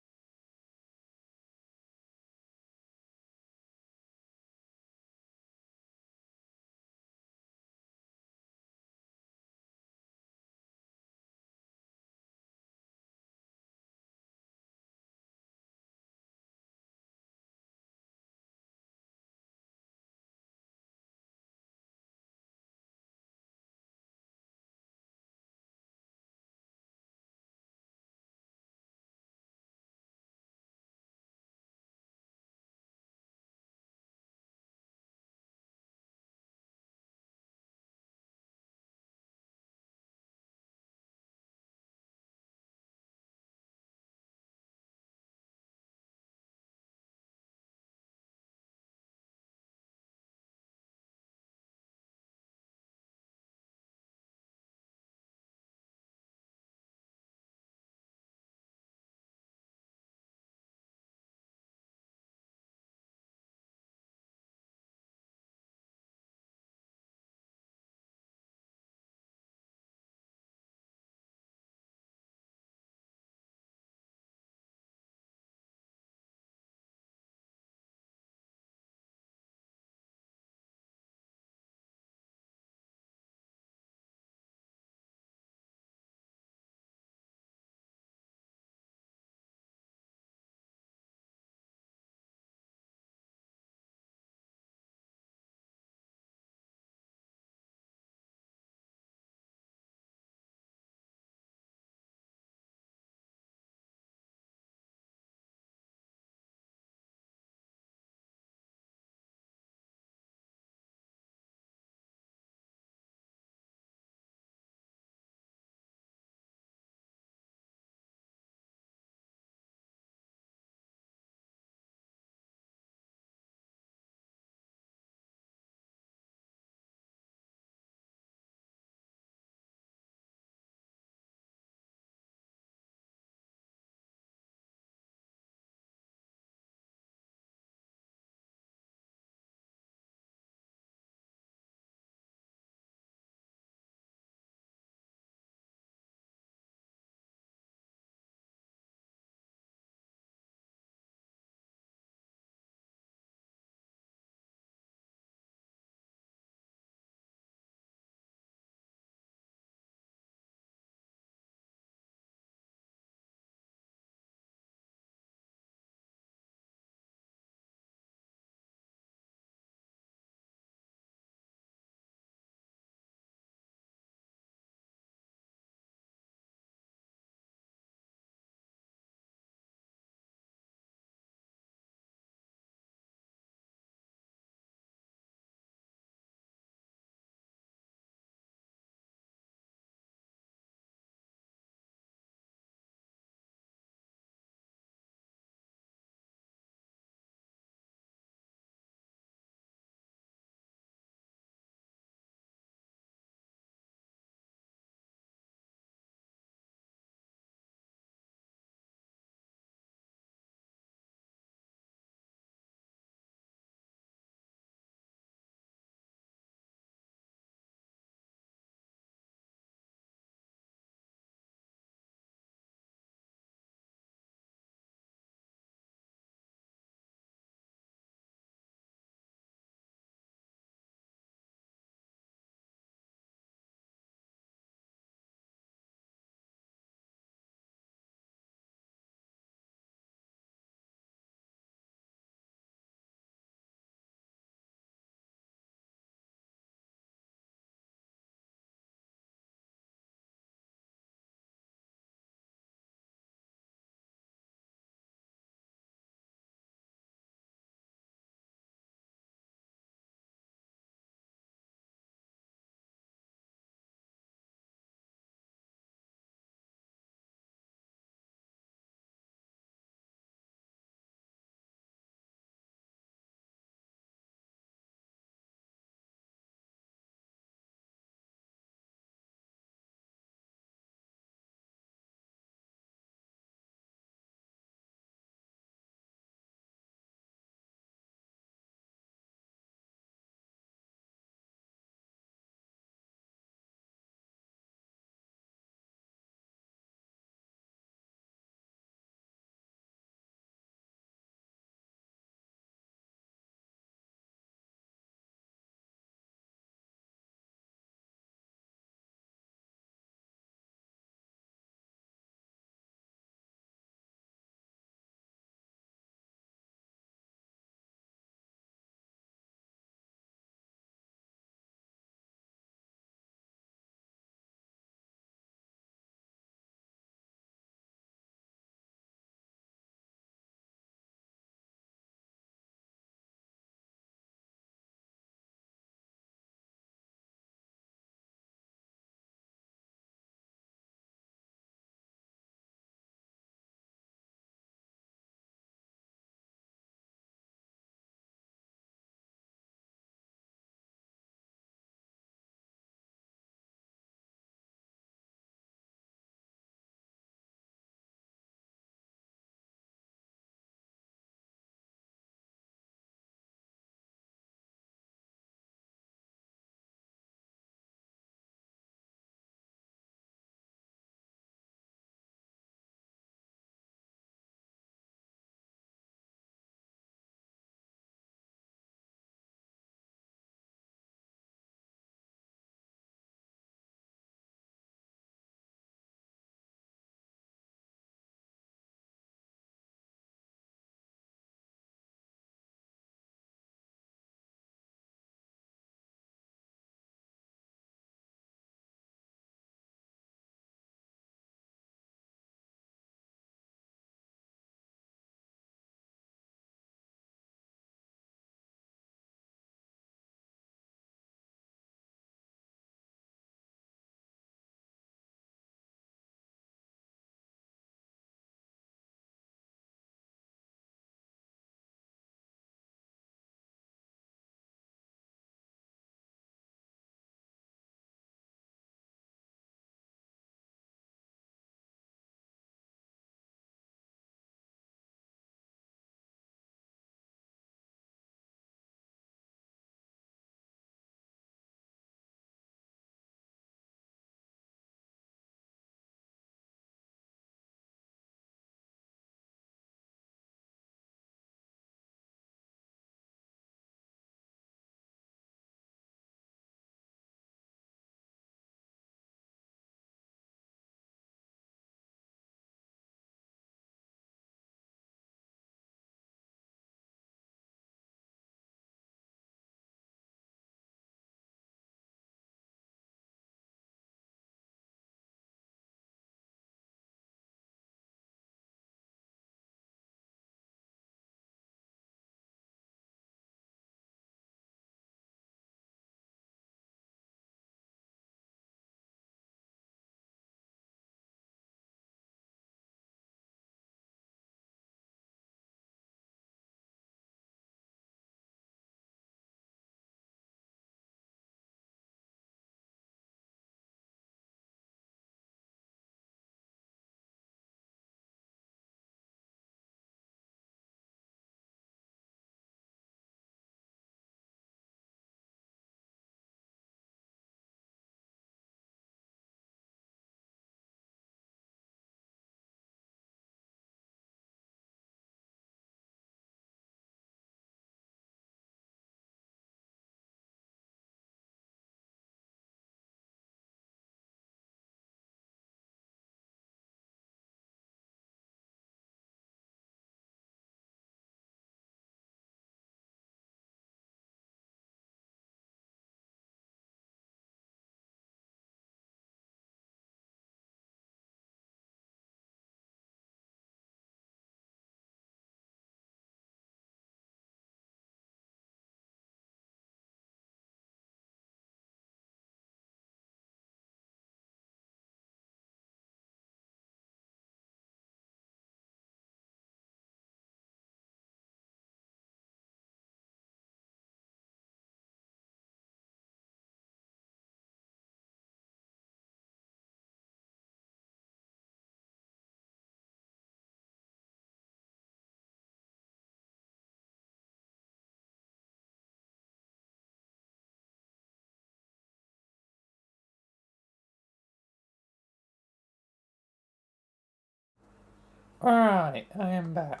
Alright, I am back.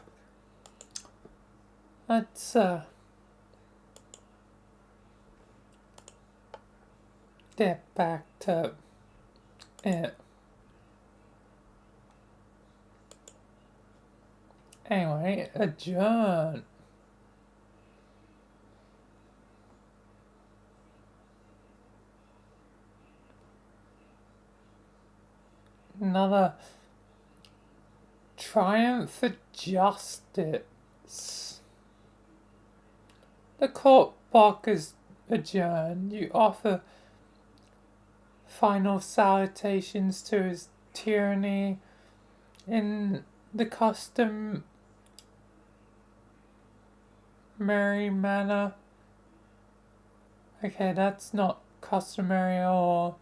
Let's get back to it. Anyway, adjourn. Another triumph for justice. The court block is adjourned. You offer final salutations to his tyranny in the customary manner. Okay, that's not customary at all.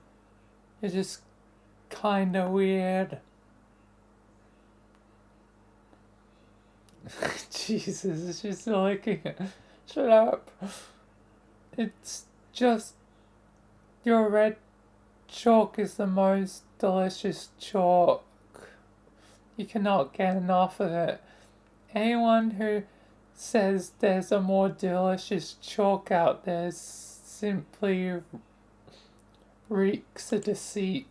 It's just kinda weird. Jesus, she's looking at. Shut up. It's just your red chalk is the most delicious chalk. You cannot get enough of it. Anyone who says there's a more delicious chalk out there simply reeks of deceit.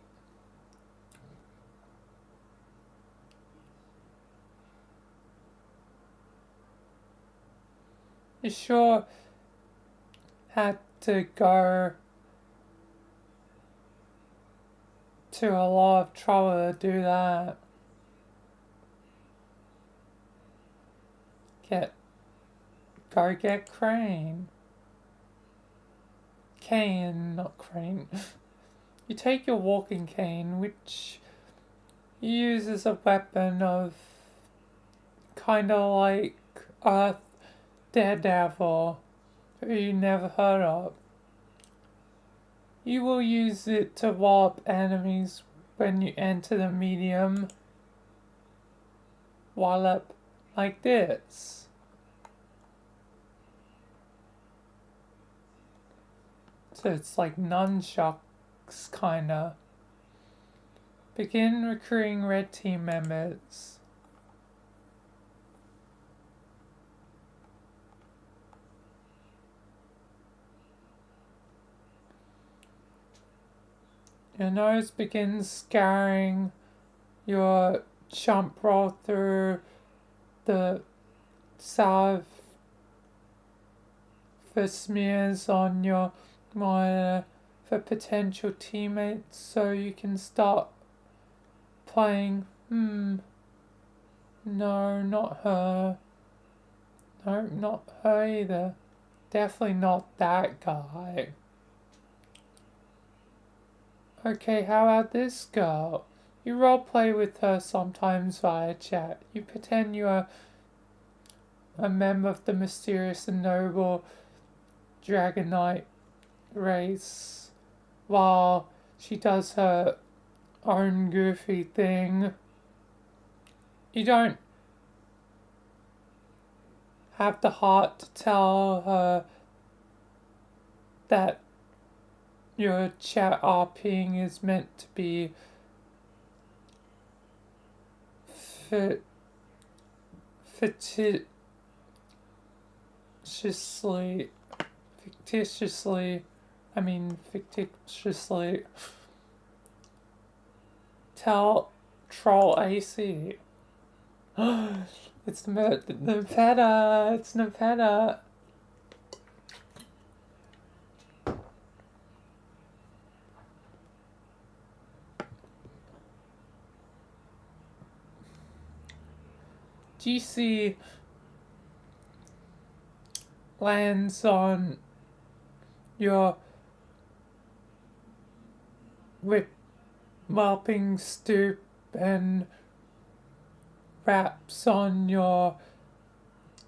You sure had to go to a lot of trouble to do that. Go get Crane. Cane, not Crane. You take your walking cane, which you use as a weapon of kinda like Earth Daredevil, who you never heard of. You will use it to wallop enemies when you enter the medium wallop like this. So it's like nunchucks kinda. Begin recruiting red team members. Your nose begins scouring your chump roll through the salve for smears on your monitor for potential teammates so you can start playing. No, not her. No, not her either. Definitely not that guy. Okay, how about this girl? You roleplay with her sometimes via chat. You pretend you are a member of the mysterious and noble Dragonite race while she does her own goofy thing. You don't have the heart to tell her that your chat RPing is meant to be fictitiously tell troll AC. It's Nevada. It's Nevada. GC lands on your whelping stoop and wraps on your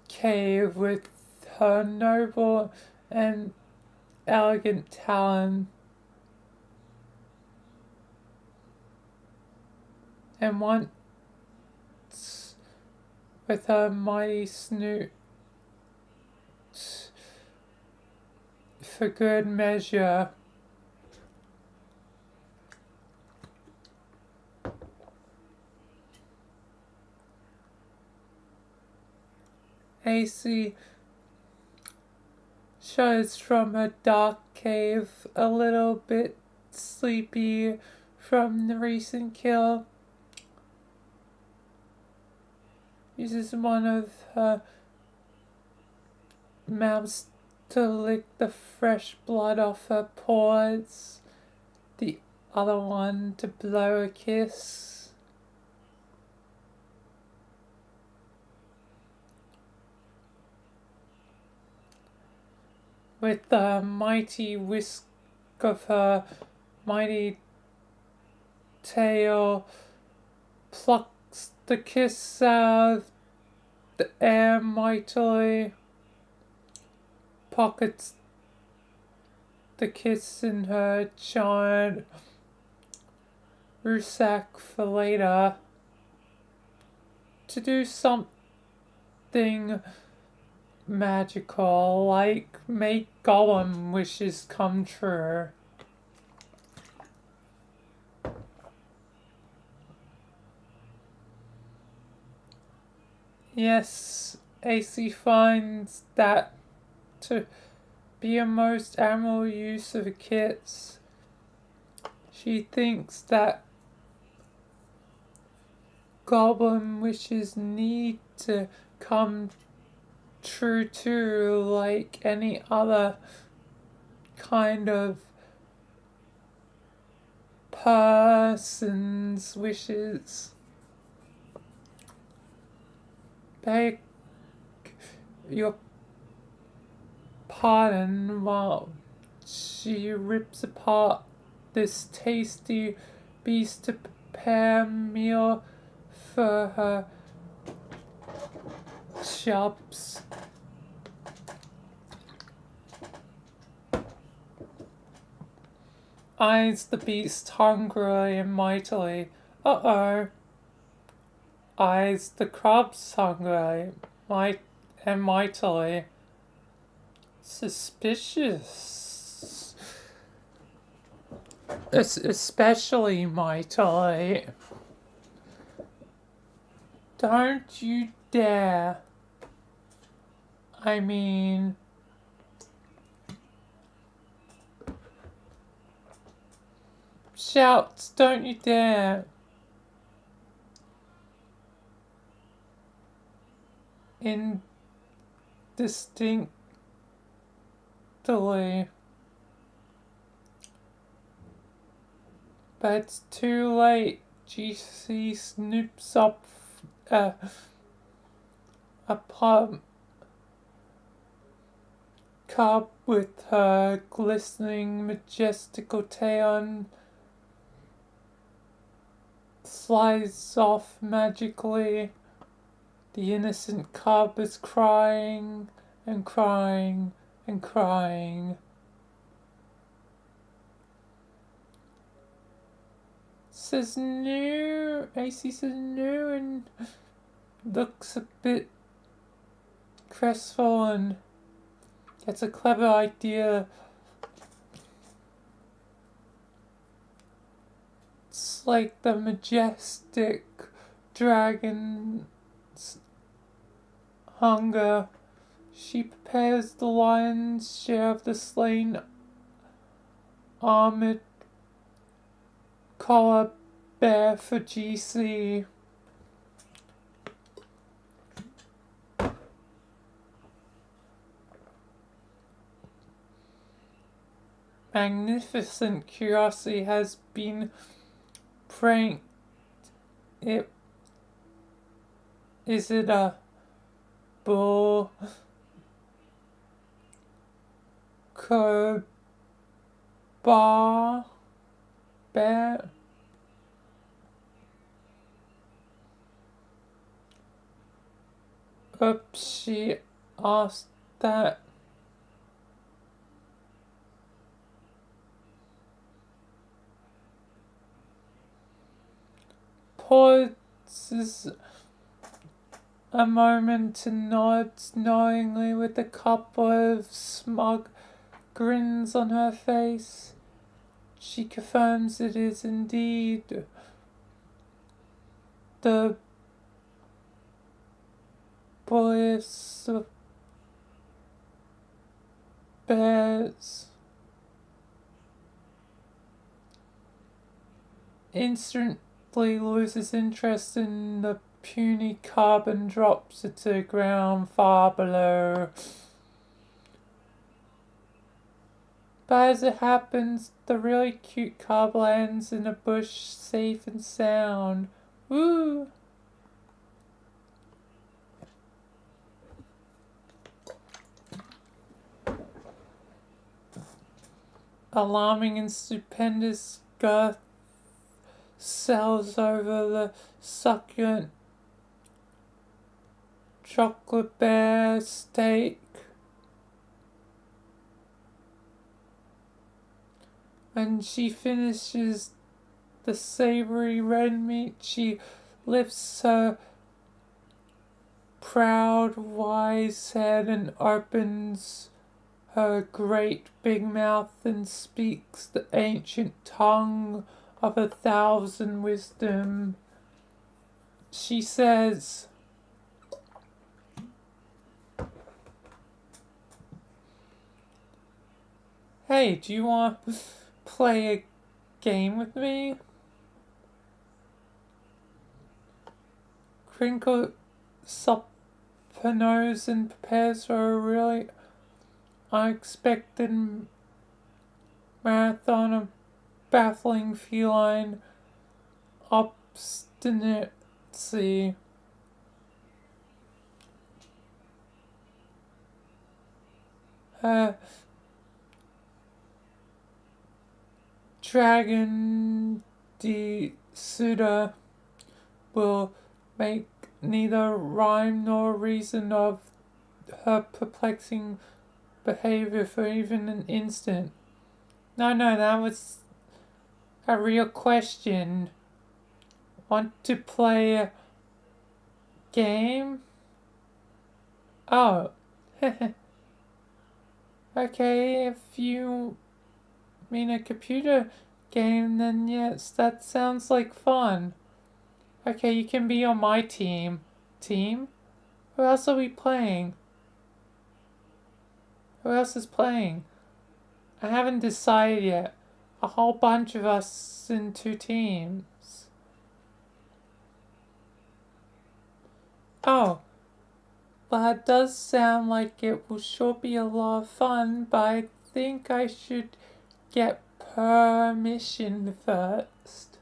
cave with her noble and elegant talon. And once with her mighty snoot for good measure. AC shows from her dark cave, a little bit sleepy from the recent kill. Uses one of her mouths to lick the fresh blood off her paws, the other one to blow a kiss. With the mighty whisk of her mighty tail, plucks the kiss out of the air mightily, pockets the kiss in her giant rucksack for later, to do something magical, like make golem wishes come true. Yes, AC finds that to be a most admirable use of kits. She thinks that goblin wishes need to come true too, like any other kind of person's wishes. Beg your pardon while she rips apart this tasty beast to prepare a meal for her shops. Eyes the beast hungrily and mightily. Uh-oh. Eyes the crabs hungrily and mightily. Suspicious. Especially mightily. Don't you dare. I mean... Shouts, don't you dare. Indistinctly. But it's too late. GC snoops up a plump cub with her glistening majestical tail and slides off magically. The innocent cub is crying and crying and crying. Says no. AC says no and looks a bit crestfallen. Gets a clever idea. It's like the majestic dragon's hunger. She prepares the lion's share of the slain armored collar bear for GC. Magnificent curiosity has been pranked. Is it a bull? Bar? Bear? Oops, she asked that. Pauses a moment and nods knowingly with a couple of smug grins on her face. She confirms it is indeed the bliss of bears. Instantly loses interest in the puny carbon, drops it to the ground far below. But as it happens, the really cute carb lands in a bush, safe and sound. Woo! Alarming and stupendous girth sells over the succulent chocolate bear steak. When she finishes the savory red meat, she lifts her proud, wise head and opens her great big mouth and speaks the ancient tongue of 1,000 wisdom. She says, "Hey, do you want to play a game with me?" Crinkle up her nose and prepares for a really unexpected marathon of baffling feline obstinacy. Her dragon de Suda will make neither rhyme nor reason of her perplexing behavior for even an instant. No, that was a real question. Want to play a game? Oh. Okay, if you mean a computer game, then yes, that sounds like fun. Okay, you can be on my team. Team? Who else are we playing? Who else is playing? I haven't decided yet. A whole bunch of us in 2 teams. Oh. Well, it does sound like it will sure be a lot of fun, but I think I should get permission first.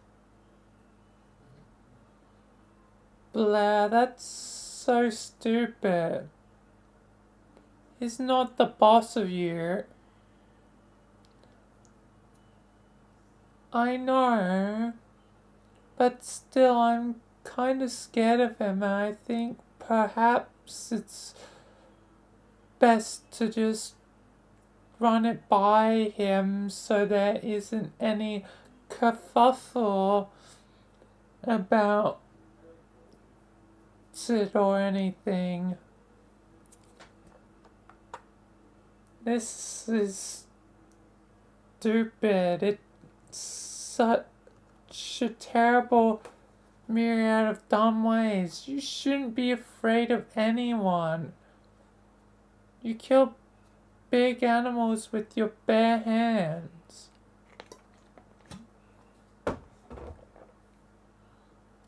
Blah, that's so stupid. He's not the boss of you. I know, but still I'm kind of scared of him, and I think perhaps it's best to just run it by him so there isn't any kerfuffle about it or anything. This is stupid. It's such a terrible myriad of dumb ways. You shouldn't be afraid of anyone. You kill big animals with your bare hands.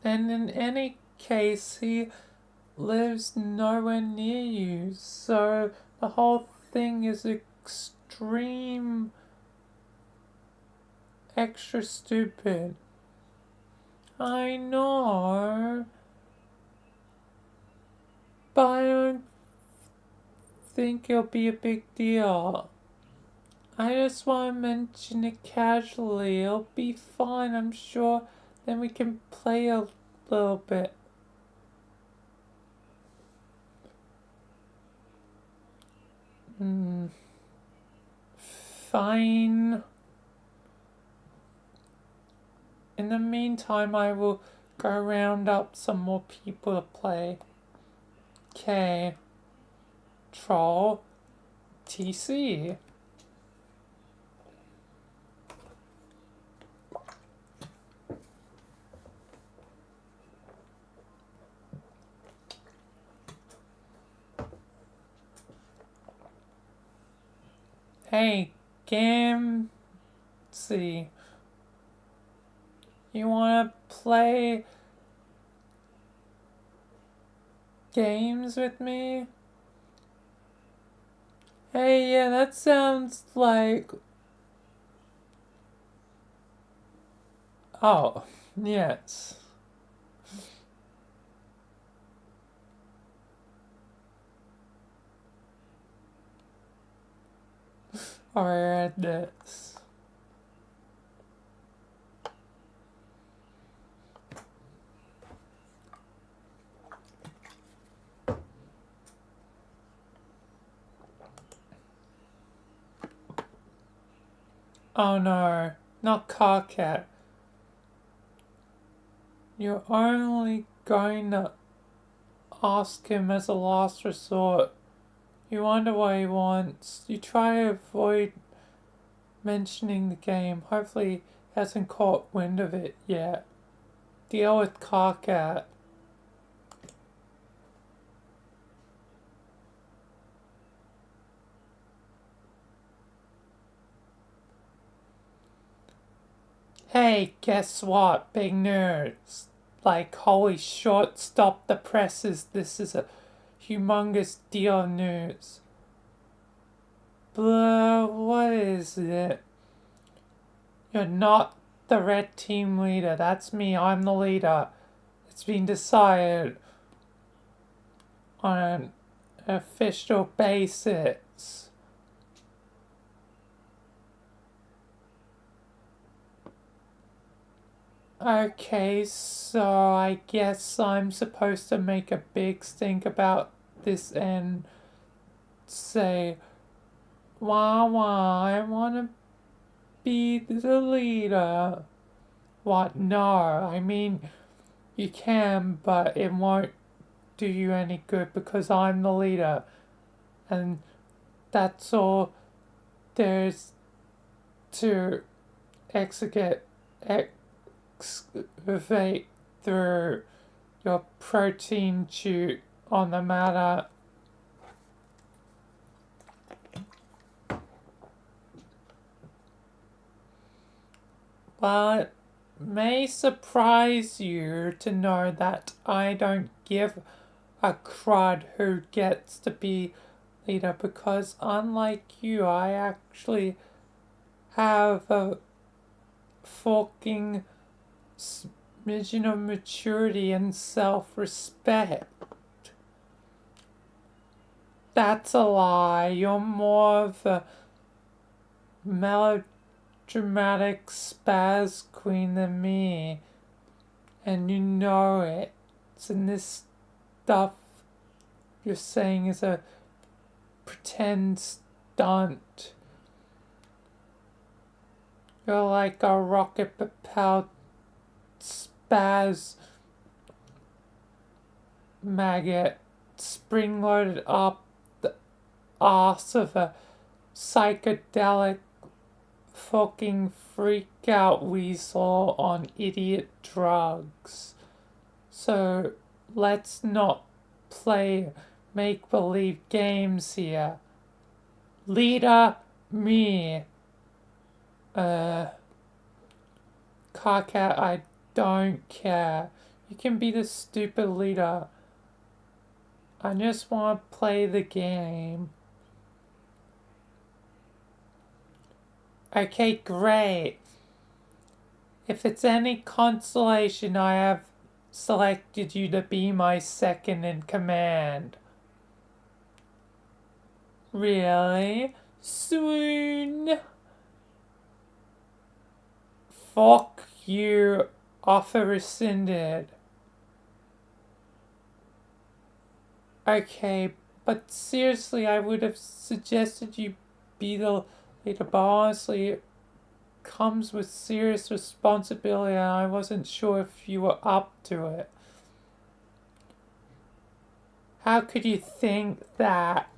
And in any case, he lives nowhere near you, so the whole thing is extra stupid. I know, but I don't think it'll be a big deal. I just want to mention it casually. It'll be fine, I'm sure. Then we can play a little bit. Fine. In the meantime, I will go round up some more people to play. Okay. Troll. TC. Hey, game. See. You wanna play games with me? Hey, yeah, that sounds like... Oh, yes. I read this. Oh no, not Carcat. You're only going to ask him as a last resort. You wonder what he wants. You try to avoid mentioning the game. Hopefully he hasn't caught wind of it yet. Deal with Carcat. Hey, guess what? Big news. Like, holy shit, stop the presses. This is a humongous deal of news. Blah, what is it? You're not the red team leader. That's me. I'm the leader. It's been decided on an official basis. Okay, so I guess I'm supposed to make a big stink about this and say, wah wah, I wanna be the leader. What? No, I mean, you can, but it won't do you any good because I'm the leader. And that's all there's to excavate through your protein chute on the matter. But it may surprise you to know that I don't give a crud who gets to be leader because unlike you, I actually have a fucking smidgen of maturity and self-respect. That's a lie. You're more of a melodramatic spaz queen than me. And you know it. And this stuff you're saying is a pretend stunt. You're like a rocket propelled spaz maggot spring loaded up the arse of a psychedelic fucking freak out weasel on idiot drugs. So let's not play make believe games here. Leader me. Carcat, I don't care. You can be the stupid leader. I just want to play the game. Okay, great. If it's any consolation, I have selected you to be my second in command. Really? Soon? Fuck you. Offer rescinded. Okay, but seriously, I would have suggested you be the leader, but honestly, it comes with serious responsibility and I wasn't sure if you were up to it. How could you think that?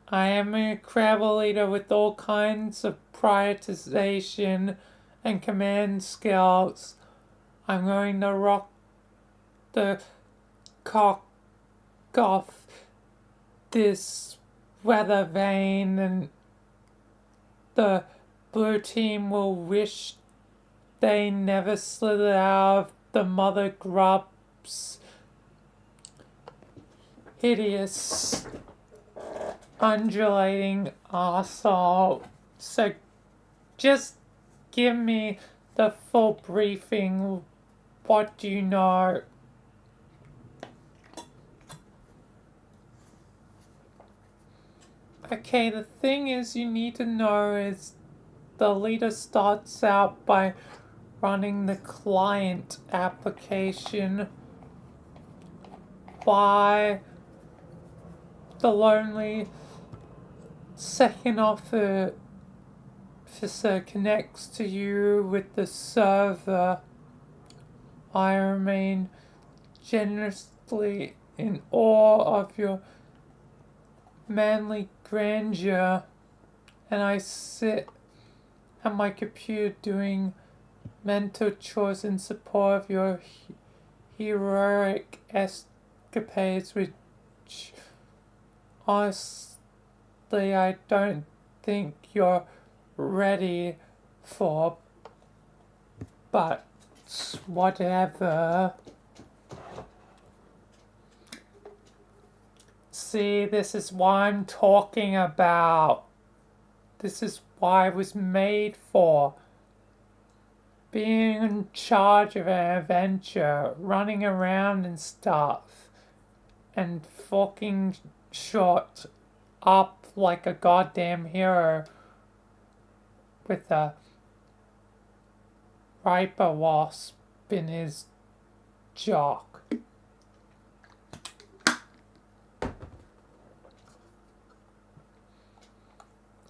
I am an incredible leader with all kinds of prioritization and command skills. I'm going to rock the off this weather vane, and the blue team will wish they never slithered out of the mother grub's hideous undulating arsehole. So just give me the full briefing. What do you know? Okay, the thing is you need to know is the leader starts out by running the client application by the lonely second officer connects to you with the server. I remain generously in awe of your manly grandeur, and I sit at my computer doing mental chores in support of your heroic escapades, which honestly I don't think you're ready for, but whatever. See, this is what I'm talking about. This is why I was made for. Being in charge of an adventure, running around and stuff, and fucking shot up like a goddamn hero with a Viper wasp in his jock.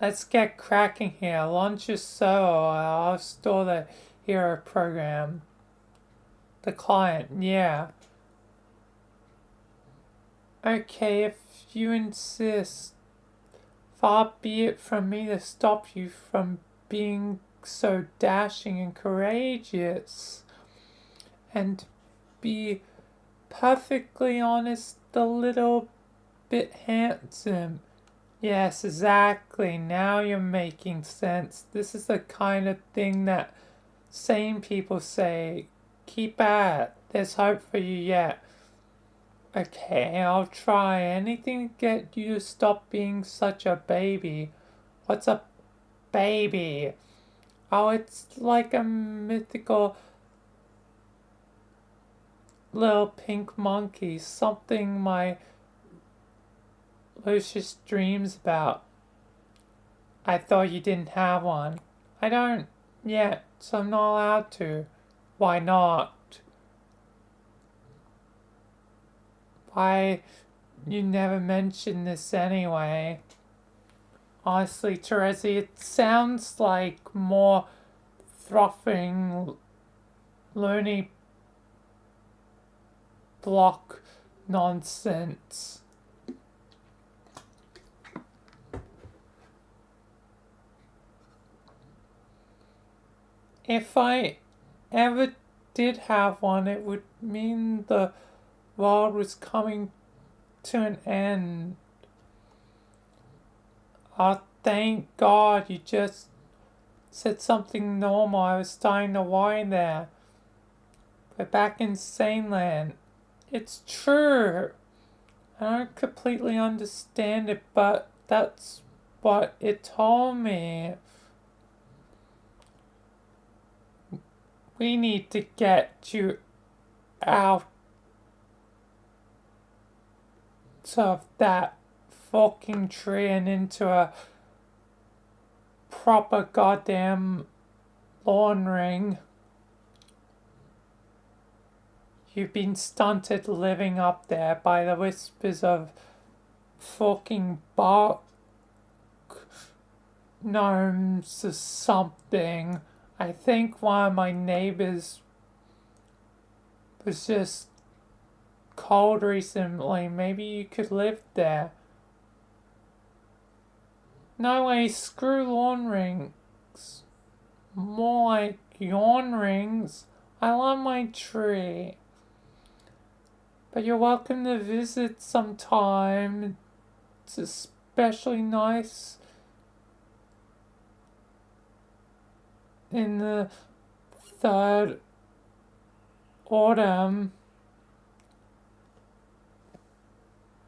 Let's get cracking here. Launch your server. I'll store the hero program. The client, yeah. Okay, if you insist, far be it from me to stop you from being so dashing and courageous. And be perfectly honest, a little bit handsome. Yes, exactly. Now you're making sense. This is the kind of thing that sane people say. Keep at. There's hope for you yet. Okay, I'll try anything to get you to stop being such a baby. What's a baby? Oh, it's like a mythical little pink monkey. Something my Lucius dreams about. I thought you didn't have one. I don't yet, so I'm not allowed to. Why not? Why you never mentioned this anyway? Honestly, Teresi, it sounds like more throttling loony block nonsense. If I ever did have one, it would mean the world was coming to an end. Oh, thank God you just said something normal. I was starting to worry there. We're back in Sane Land. It's true. I don't completely understand it, but that's what it told me. We need to get you out of that fucking tree and into a proper goddamn lawn ring. You've been stunted living up there by the whispers of fucking bark gnomes or something. I think one of my neighbors was just cold recently. Maybe you could live there. No way, screw lawn rings. More like yawn rings. I love my tree. But you're welcome to visit sometime. It's especially nice in the third autumn.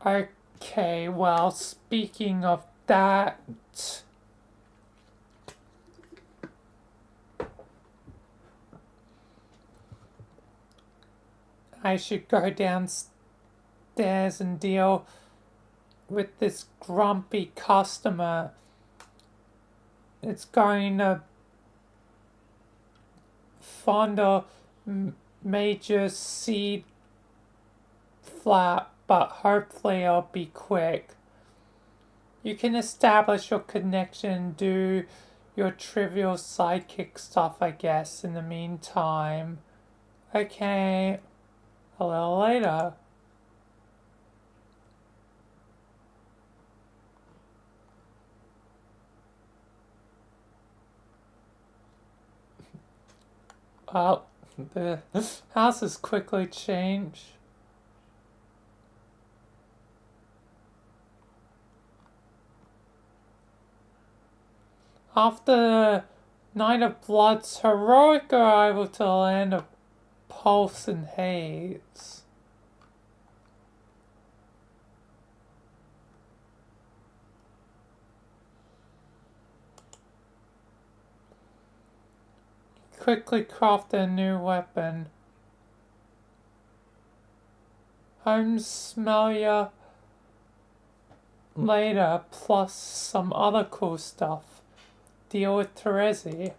Okay, well, speaking of that, I should go downstairs and deal with this grumpy customer. It's going to fondle major seed flat, but hopefully it'll be quick. You can establish your connection, do your trivial sidekick stuff, I guess, in the meantime. Okay, a little later. Well, the house has quickly changed. After the Night of Blood's heroic arrival to the land of Pulse and Haze, quickly crafted a new weapon. Home smell ya later, plus some other cool stuff. Deal with Terezi.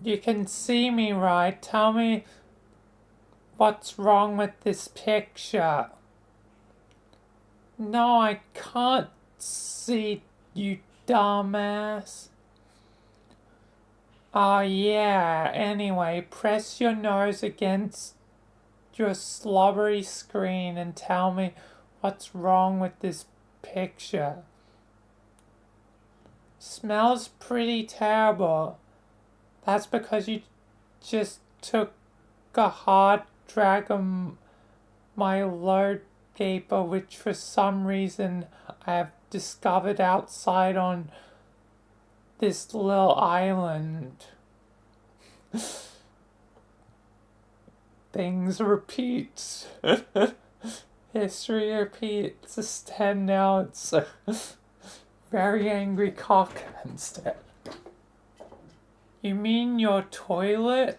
You can see me, right? Tell me what's wrong with this picture. No, I can't see, you dumbass. Oh yeah, anyway, press your nose against your slobbery screen and tell me what's wrong with this picture. Smells pretty terrible. That's because you just took a hard drag on my load gaper, which for some reason I have discovered outside on this little island. Things repeat. History repeats. Instead now it's a very angry cock instead. You mean your toilet?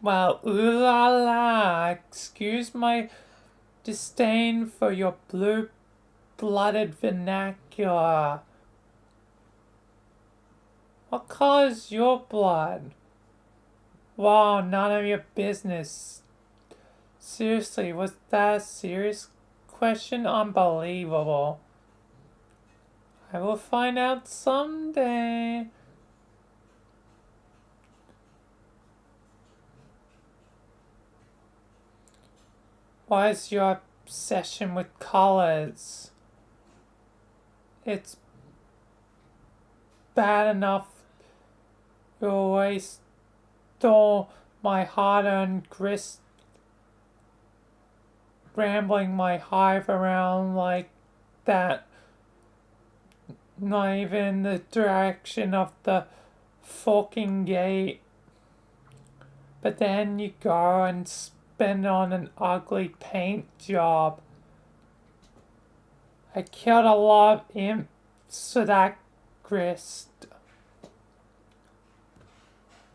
Well, ooh la la, excuse my disdain for your blue-blooded vernacular. What color is your blood? Wow, none of your business. Seriously, was that a serious question? Unbelievable. I will find out someday. What is your obsession with colors? It's bad enough you always stole my hard-earned grist, rambling my hive around like that. Not even in the direction of the forking gate. But then you go and spend on an ugly paint job. I killed a lot of imps for that grist.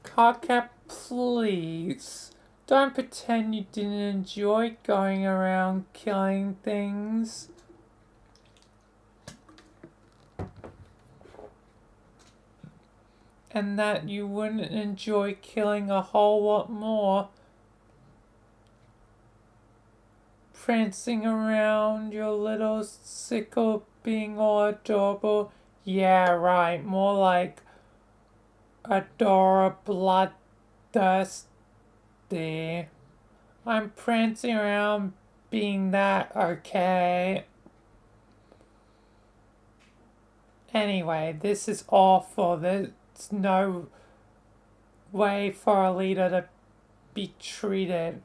Carcat, please. Don't pretend you didn't enjoy going around killing things. And that you wouldn't enjoy killing a whole lot more. Prancing around your little sickle being all adorable. Yeah, right, more like Adora bloodthirsty. I'm prancing around being that, okay? Anyway, this is awful. There's no way for a leader to be treated.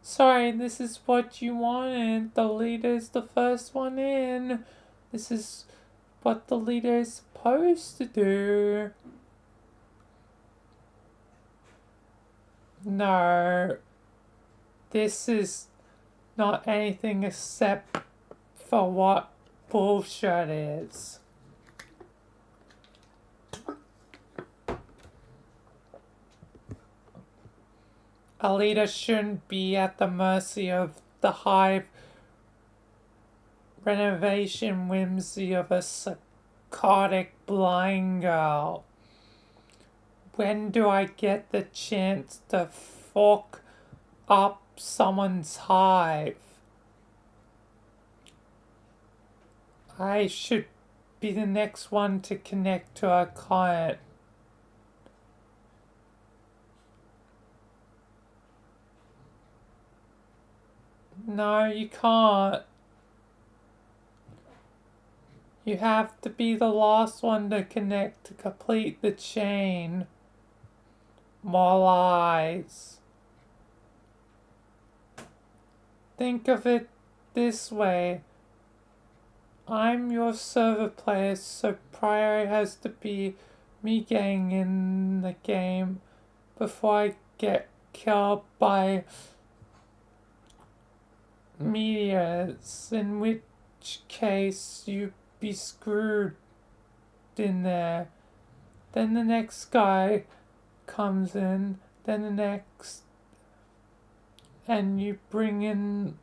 Sorry, this is what you wanted. The leader's the first one in. This is what the leader is supposed to do. No. This is not anything except for what bullshit is. A leader shouldn't be at the mercy of the hive renovation whimsy of a psychotic blind girl. When do I get the chance to fuck up someone's hive? I should be the next one to connect to a client. No, you can't. You have to be the last one to connect to complete the chain. More lies. Think of it this way. I'm your server player, so priority has to be me getting in the game before I get killed by meteors, in which case you'd be screwed in there. Then the next guy comes in, then the next, and you bring in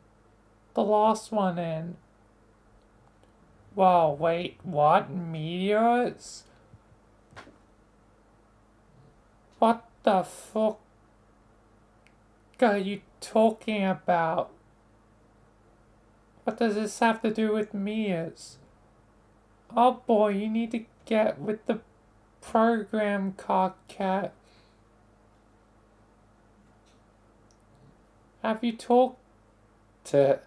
the last one in. Whoa, wait, what? Meteors? What the fuck are you talking about? What does this have to do with meteors? Oh boy, you need to get with the program, Cockcat. Have you talked to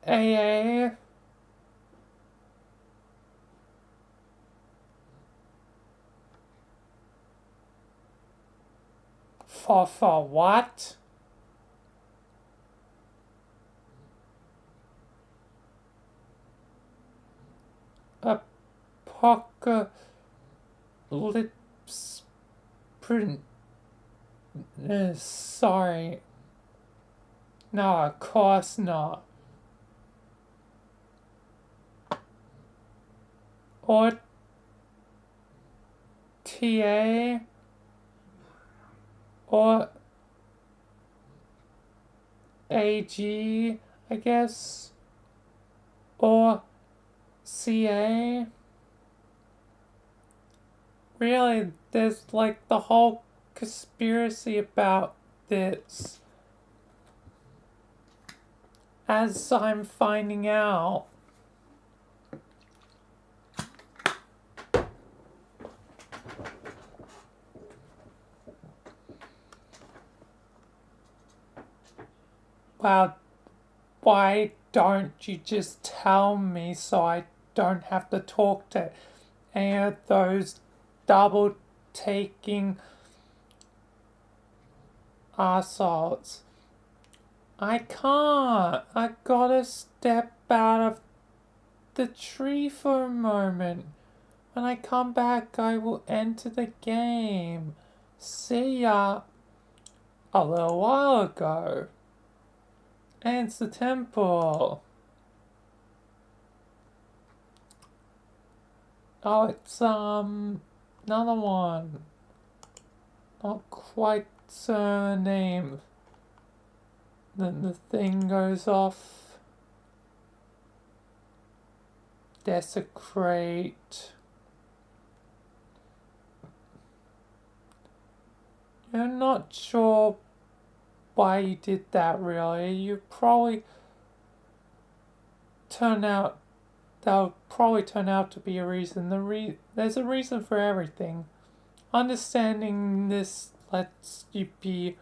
AA? For what? Apocalypse print. Sorry. No, of course not. Or TA? Or AG, I guess? Or CA? Really, there's like the whole conspiracy about this. As I'm finding out. Well, why don't you just tell me so I don't have to talk to any of those double taking assholes? I can't. I gotta step out of the tree for a moment. When I come back, I will enter the game. See ya. A little while ago. And it's the temple. Oh, it's another one. Not quite the name. Then the thing goes off. Desecrate. You're not sure why you did that, really. You probably that'll probably turn out to be a reason. There's a reason for everything. Understanding this lets you be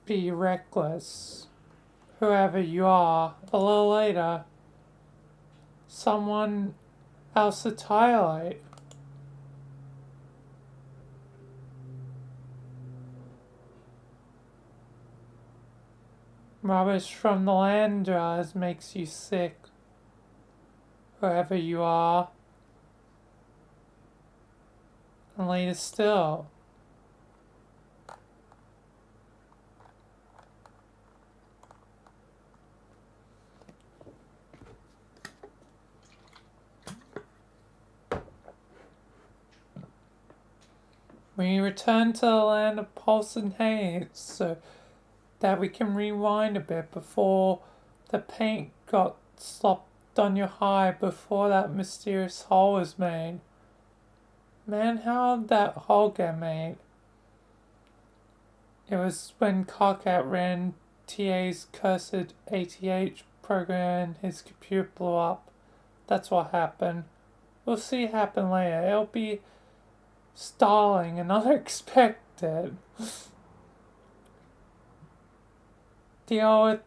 be reckless, whoever you are. A little later, someone else to Twilight. Rubbish from the land jars makes you sick, whoever you are. And later still, we return to the land of pulse and haze so that we can rewind a bit before the paint got slopped on your hide, before that mysterious hole was made. Man, how did that hole get made? It was when Carcat ran TA's cursed ATH program and his computer blew up. That's what happened. We'll see it happen later. It'll be startling and unexpected. Deal with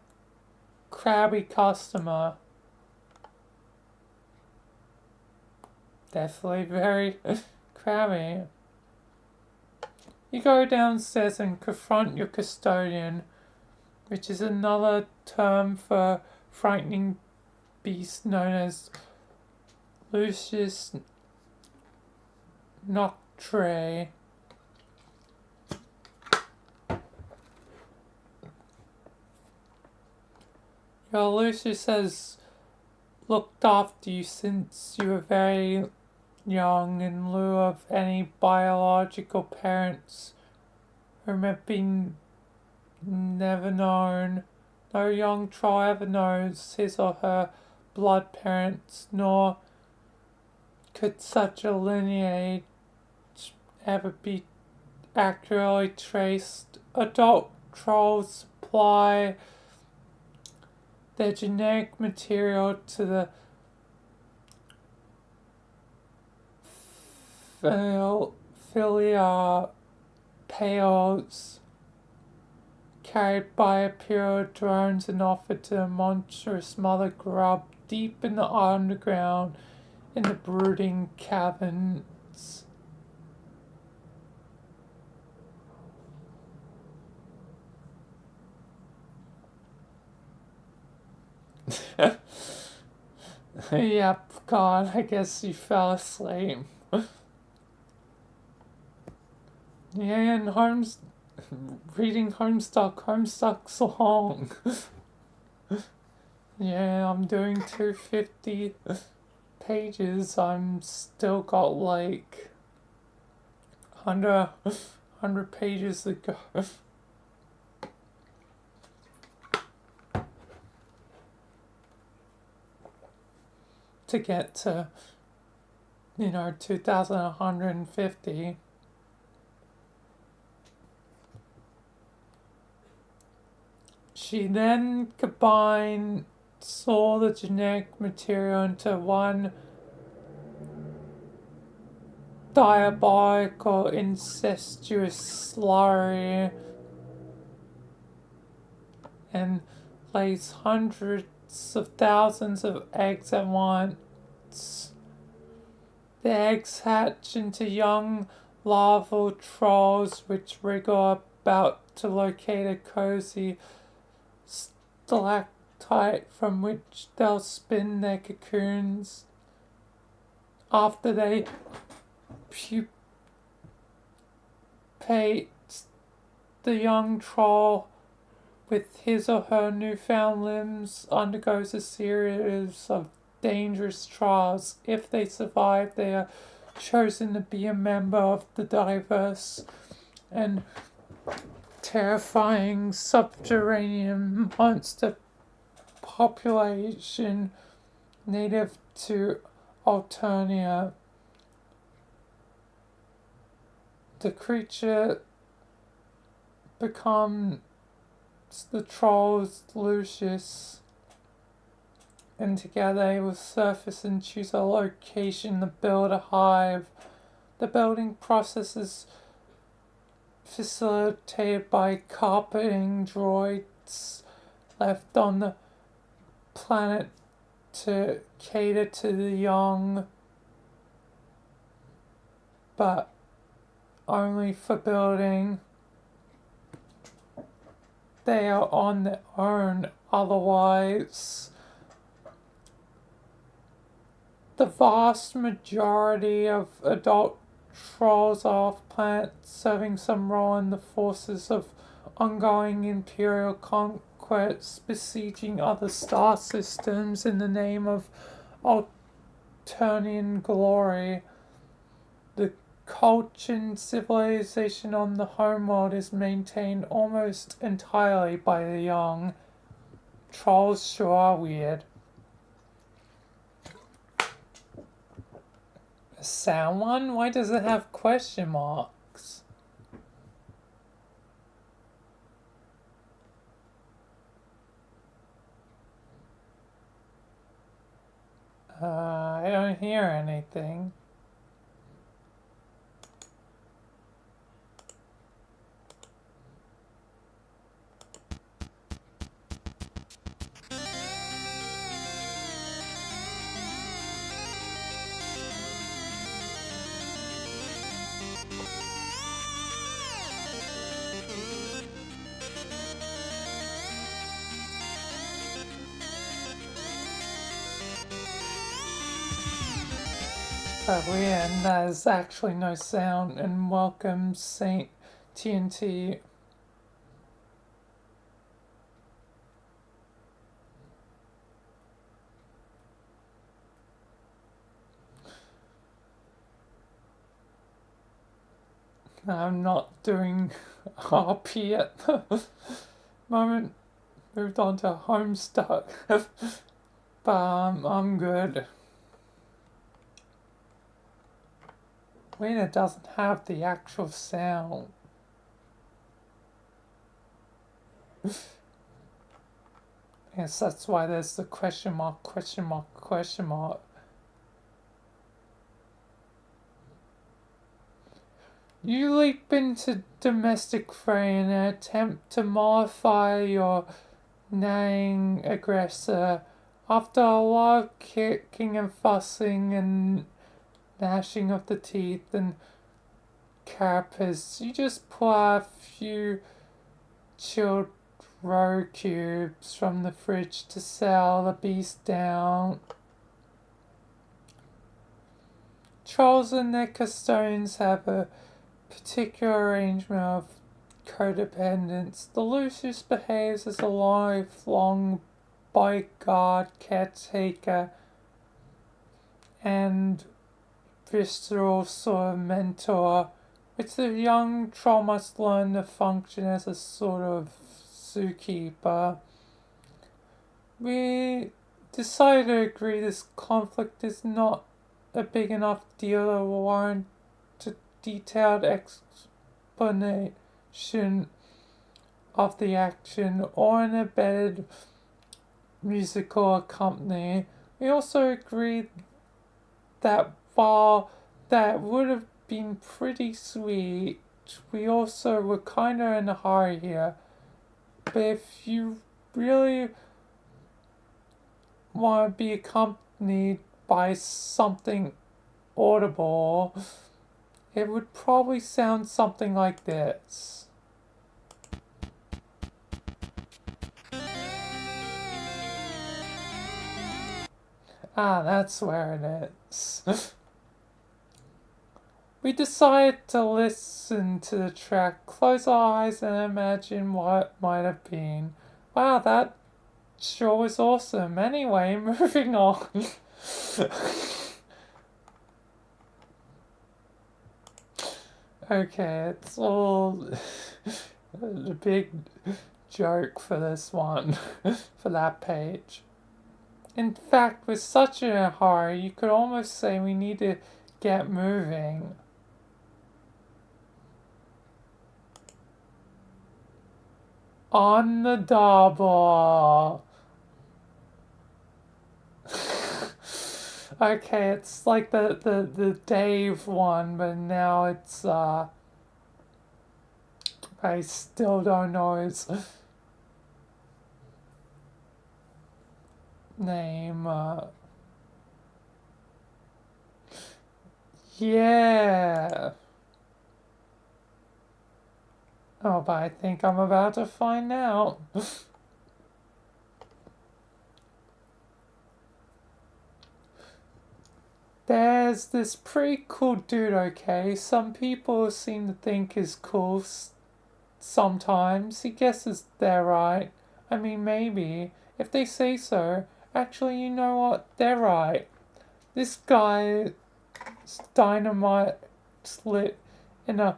crabby customer. Definitely very crabby. You go downstairs and confront your custodian, which is another term for frightening beast known as Lucius Noctre. Your Lucius has looked after you since you were very young, in lieu of any biological parents whom have been never known. No young troll ever knows his or her blood parents, nor could such a lineage ever be accurately traced. Adult trolls supply their genetic material to the philia payloads carried by a pair of drones and offered to the monstrous mother grub deep in the underground in the brooding caverns. Yep, God, I guess you fell asleep. Yeah, and reading Homestuck's long. Yeah, I'm doing 250 pages. I'm still got like 100 pages to go. To get to, 2,150. She then combined all the genetic material into one diabolical, incestuous slurry and lays hundreds of thousands of eggs at once. The eggs hatch into young larval trolls which wriggle about to locate a cozy stalactite from which they'll spin their cocoons. After they pupate, the young troll with his or her newfound limbs undergoes a series of dangerous trials. If they survive, they are chosen to be a member of the diverse and terrifying subterranean monster population native to Alternia. The creature becomes the troll's Lucius, and together they will surface and choose a location to build a hive. The building process is facilitated by carpeting droids left on the planet to cater to the young, but only for building. They are on their own otherwise. The vast majority of adult trolls are off planet, serving some role in the forces of ongoing Imperial conquest, besieging other star systems in the name of Alternian glory. The culture and civilization on the homeworld is maintained almost entirely by the young. Trolls sure are weird. A sound one? Why does it have question marks? I don't hear anything. But weird, there's actually no sound, and welcome Saint TNT. I'm not doing RP at the moment. Moved on to homestuck. But I'm good. Vilayna doesn't have the actual sound. Yes, that's why there's the question mark, question mark, question mark. You leap into domestic fray in an attempt to mollify your neighing aggressor. After a lot of kicking and fussing and gnashing of the teeth and carapace, you just pull out a few chilled roe cubes from the fridge to settle the beast down. Trolls and their custodians have a particular arrangement of codependence. The Lucius behaves as a lifelong bodyguard, caretaker, and visceral sort of mentor, which the young troll must learn to function as a sort of zookeeper. We decided to agree this conflict is not a big enough deal to warrant a detailed explanation of the action or an embedded musical accompaniment. We also agreed that while that would have been pretty sweet, we also were kind of in a hurry here. But if you really want to be accompanied by something audible, it would probably sound something like this. Ah, that's where it is. We decided to listen to the track, close our eyes and imagine what it might have been. Wow, that sure was awesome. Anyway, moving on. Okay, it's all a big joke for this one, for that page. In fact, with such a hurry, you could almost say we need to get moving. On the double. Okay, it's like the Dave one, but now it's I still don't know his name. Yeah. Oh, but I think I'm about to find out. There's this pretty cool dude, okay? Some people seem to think he's cool sometimes. He guesses they're right. I mean, maybe. If they say so. Actually, you know what? They're right. This guy's dynamite slit in a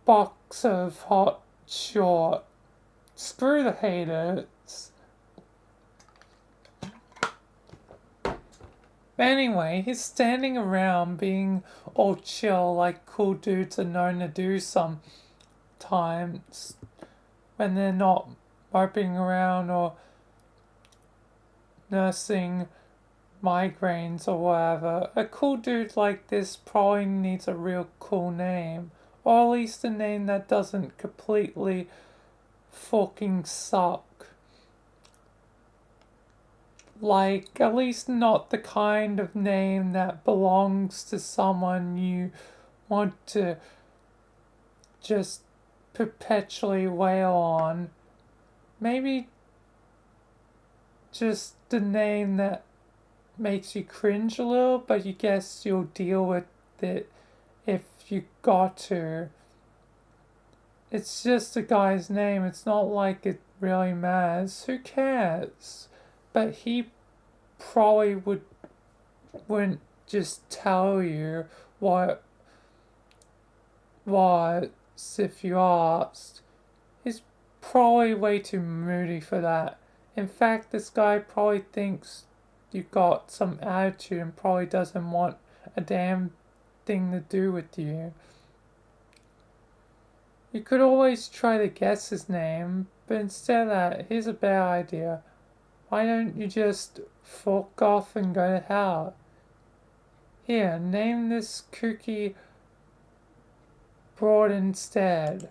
box of hot short. Screw the haters. Anyway, he's standing around being all chill like cool dudes are known to do sometimes when they're not moping around or nursing migraines or whatever. A cool dude like this probably needs a real cool name, or at least a name that doesn't completely fucking suck. Like, at least not the kind of name that belongs to someone you want to just perpetually wail on. Maybe just the name that makes you cringe a little, but you guess you'll deal with it if you got to. It's just a guy's name. It's not like it really matters. Who cares? But he probably wouldn't just tell you what if you asked. He's probably way too moody for that. In fact, this guy probably thinks you got some attitude and probably doesn't want a damn thing to do with you. You could always try to guess his name, but instead of that, here's a bad idea. Why don't you just fuck off and go to hell? Here, name this kooky broad instead.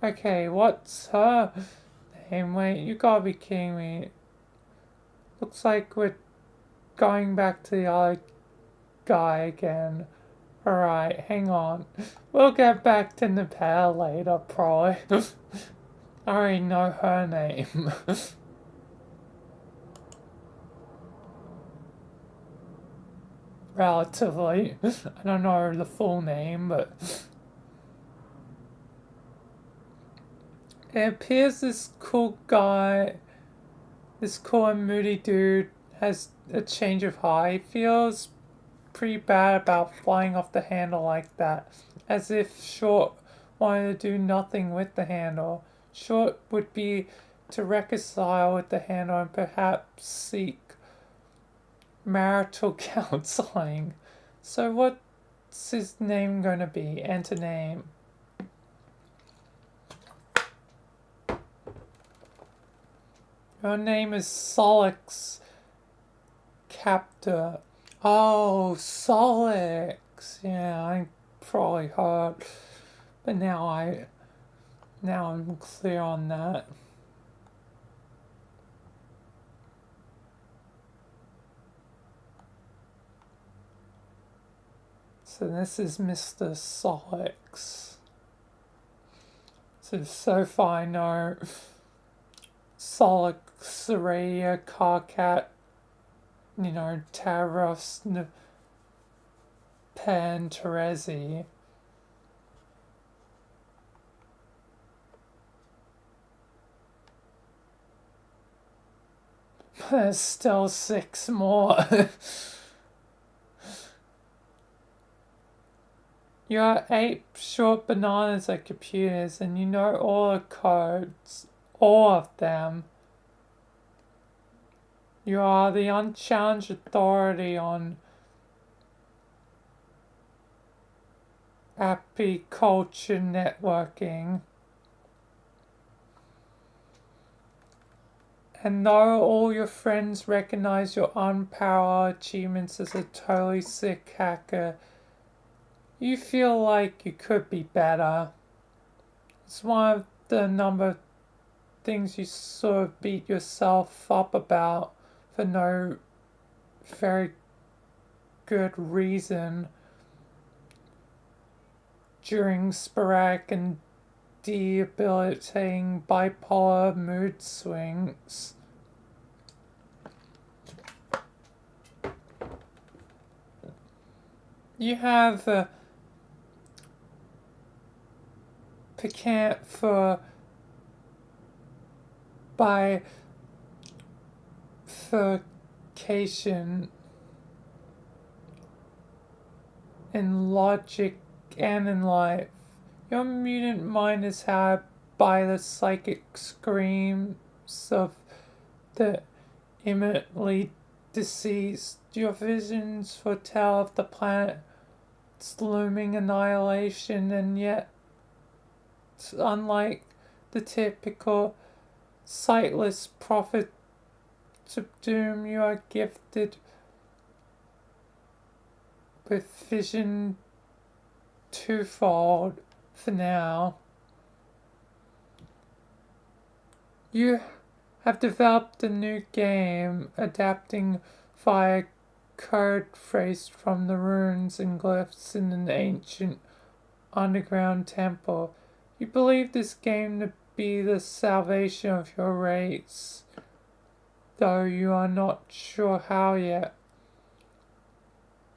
Okay, what's her name? Wait, you gotta be kidding me. Looks like we're going back to the other guy again. Alright, hang on. We'll get back to Nepal later, probably. I already know her name. Relatively. I don't know the full name, but... It appears this cool guy, this cool and moody dude, has a change of heart. He feels pretty bad about flying off the handle like that, as if Short wanted to do nothing with the handle. Short would be to reconcile with the handle and perhaps seek marital counseling. So what's his name gonna be? Enter name. Her name is Solix Captor. Oh, Solix. Yeah, I probably heard. But now I'm clear on that. So this is Mr. Solix. So far I know Solix, Serratia, Carcat, Taros, Pan, Terezi. There's still 6 more. You're 8 short bananas at computers and you know all the codes. All of them. You are the unchallenged authority on apiculture networking. And though all your friends recognize your unparalleled achievements as a totally sick hacker, you feel like you could be better. It's one of the number of things you sort of beat yourself up about for no very good reason during sporadic and debilitating bipolar mood swings. You have a piquant for bifurcation in logic and in life. Your mutant mind is had by the psychic screams of the imminently deceased. Your visions foretell of the planet's looming annihilation, and yet, unlike the typical sightless prophet of doom, you are gifted with vision twofold for now. You have developed a new game adapting via code phrased from the runes and glyphs in an ancient underground temple. You believe this game to be the salvation of your race, though you are not sure how yet.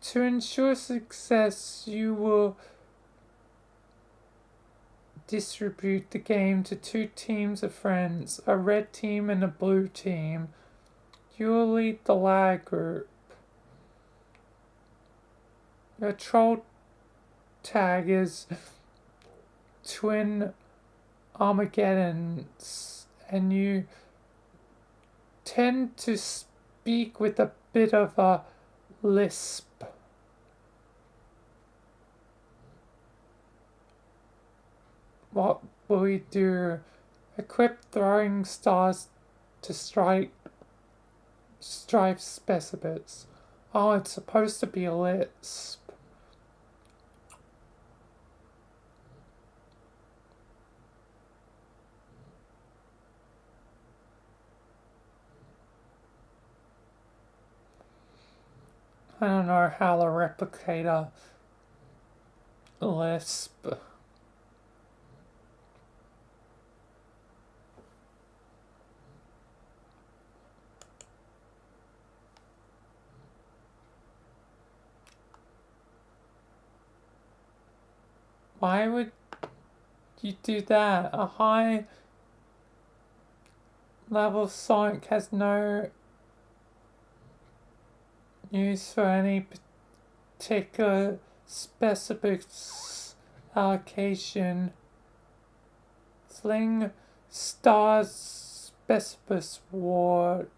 To ensure success, you will distribute the game to 2 teams of friends, a red team and a blue team. You will lead the latter group. Your troll tag is Twin Armageddons, and you tend to speak with a bit of a lisp. What will we do? Equip throwing stars to strife specimens. Oh, it's supposed to be a lisp. I don't know how to replicate a lisp. Why would you do that? A high level Sonic has no use for any particular specific allocation. Sling stars specific ward.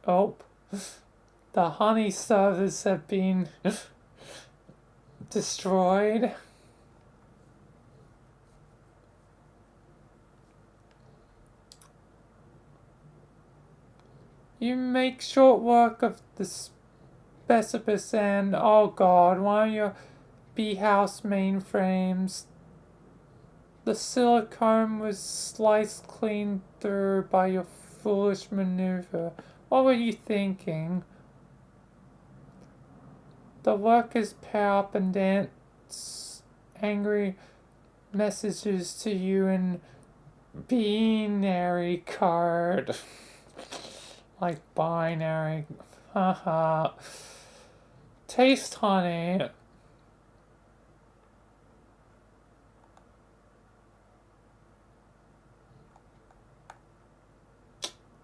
Oh. The honey servers have been destroyed. You make short work of the specifics and, oh god, one of your B-house mainframes. The silicone was sliced clean through by your foolish maneuver. What were you thinking? The workers pair up and dance angry messages to you in binary card. Like binary. Haha. Taste honey.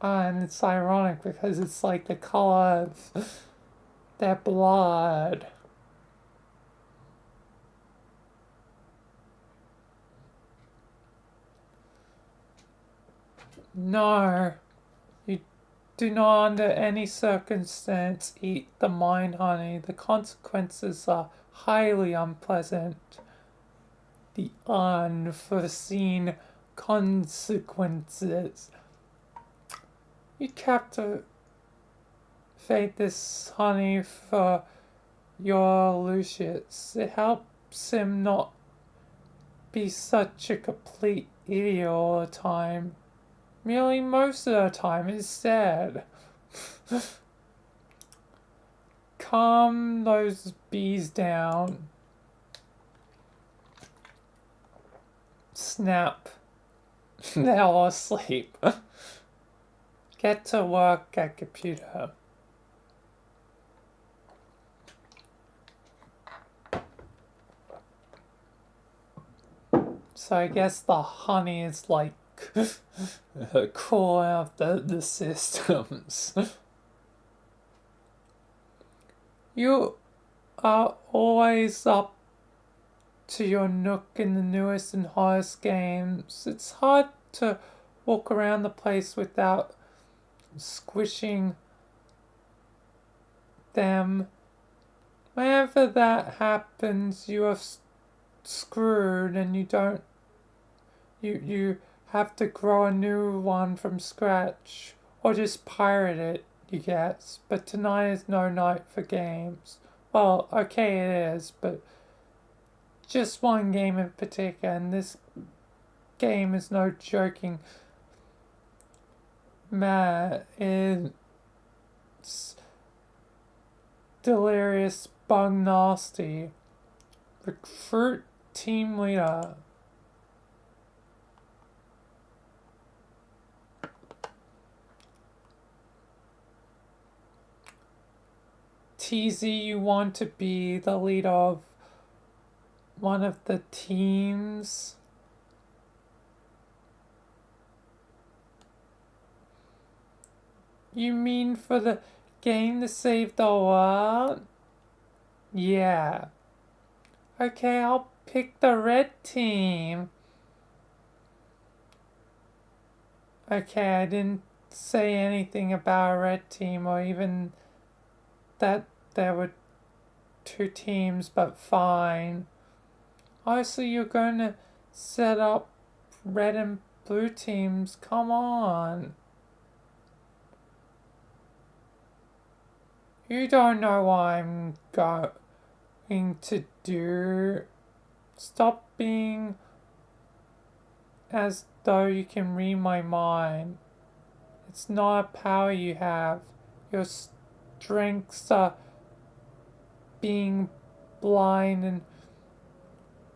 And it's ironic because it's like the color of their blood. No, you do not under any circumstance eat the mind honey. The consequences are highly unpleasant. the unforeseen consequences. You captivate this honey for your Lucius. It helps him not be such a complete idiot all the time. Merely most of the time instead. Calm those bees down. Snap. They're all asleep. Get to work at computer. So I guess the honey is like cooling off the systems. You are always up to your nook in the newest and hottest games. It's hard to walk around the place without squishing them. Whenever that happens, you are screwed and you have to grow a new one from scratch. Or just pirate it, you guess. But tonight is no night for games. Well, okay it is, but just one game in particular, and this game is no joking matter. It's delirious bug nasty. Recruit team leader. TZ, you want to be the leader of one of the teams? You mean for the game to save the world? Yeah. Okay, I'll pick the red team. Okay, I didn't say anything about a red team or even that there were two teams, but fine. Obviously, you're going to set up red and blue teams. Come on. You don't know what I'm going to do. Stop being as though you can read my mind. It's not a power you have. Your strengths are being blind and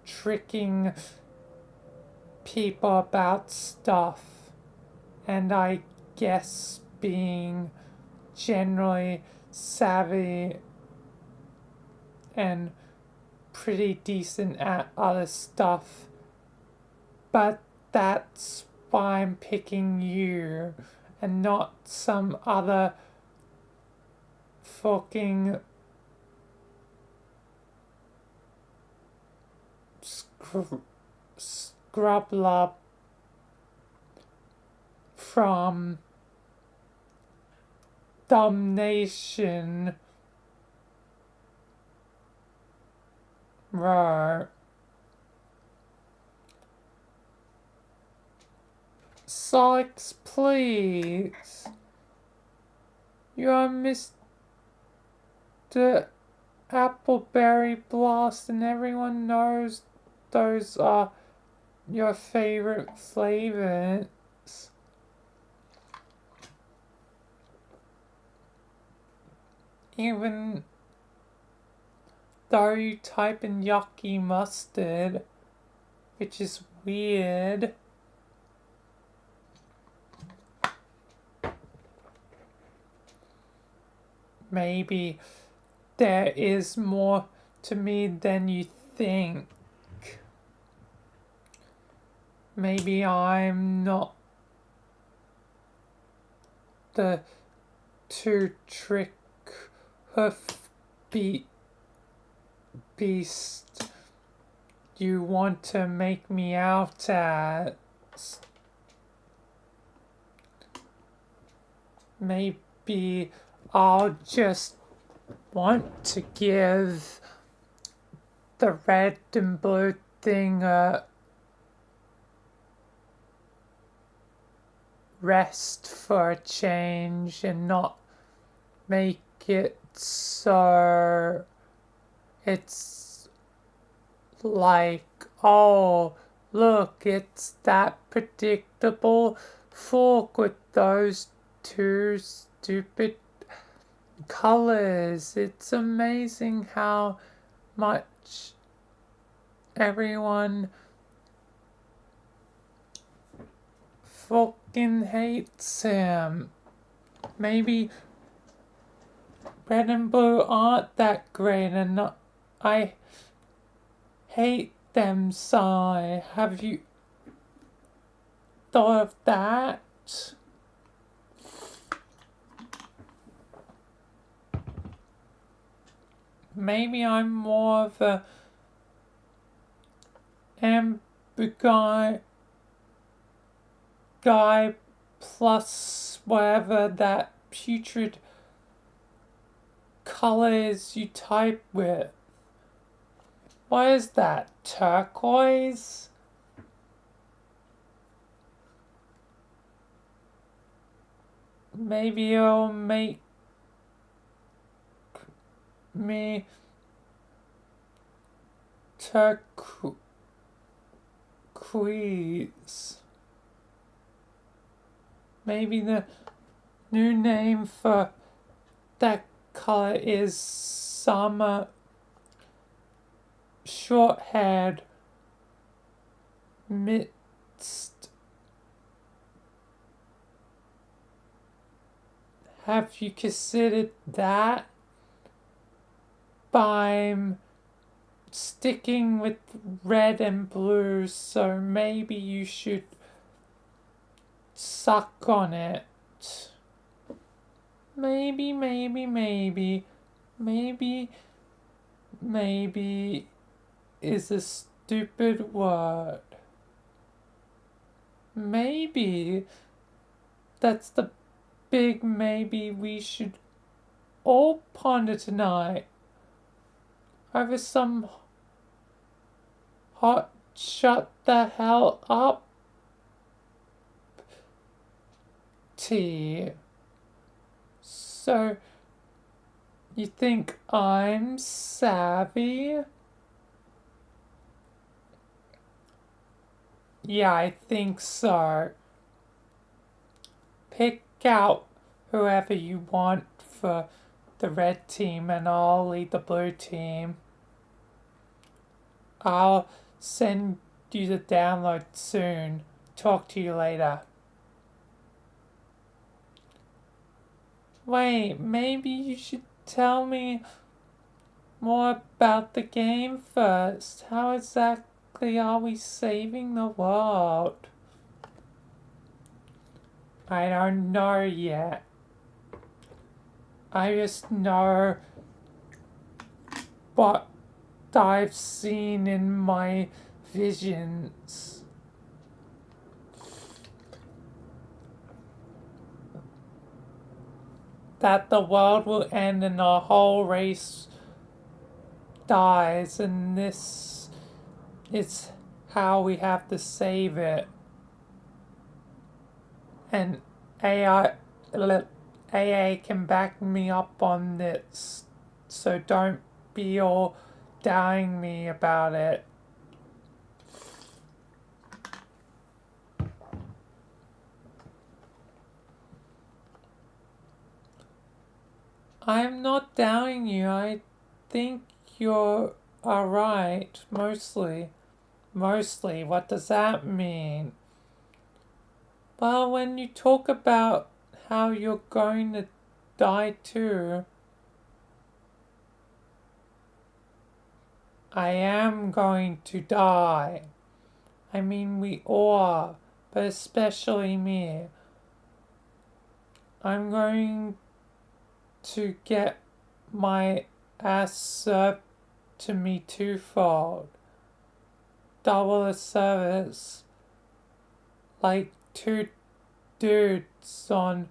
tricking people about stuff, and I guess being generally savvy and pretty decent at other stuff, but that's why I'm picking you and not some other fucking scrub from Damnation. Right. Sykes, please. You're Mr. Appleberry Blast, and everyone knows those are your favorite flavors. Even though you type in yucky mustard, which is weird. Maybe there is more to me than you think. Maybe I'm not the two-trick hoof beast you want to make me out as. Maybe I'll just want to give the red and blue thing rest for a change and not make it so it's like, oh, look, it's that predictable fork with those two stupid colors. It's amazing how much everyone fucking hates him. Maybe red and blue aren't that great and I hate them, sigh. Have you thought of that? Maybe I'm more of a amber guy plus whatever that putrid color is you type with. What is that? Turquoise? Maybe it'll make me turquoise. Maybe the new name for that color is summer short-haired mist. Have you considered that? I'm sticking with red and blue, so maybe you should suck on it. Maybe is a stupid word. Maybe that's the big maybe we should all ponder tonight over some hot shut the hell up tea. So, you think I'm savvy? Yeah, I think so. Pick out whoever you want for the red team and I'll lead the blue team. I'll send you the download soon. Talk to you later. Wait, maybe you should tell me more about the game first. How exactly are we saving the world? I don't know yet. I just know what I've seen in my visions. That the world will end and our whole race dies, and this is how we have to save it. And AA can back me up on this, so don't be all doubting me about it. I'm not doubting you. I think you're alright, mostly. Mostly, what does that mean? Well, when you talk about how you're going to die too, I am going to die. I mean, we all are, but especially me. I'm going to get my ass served to me twofold. Double the service. Like two dudes on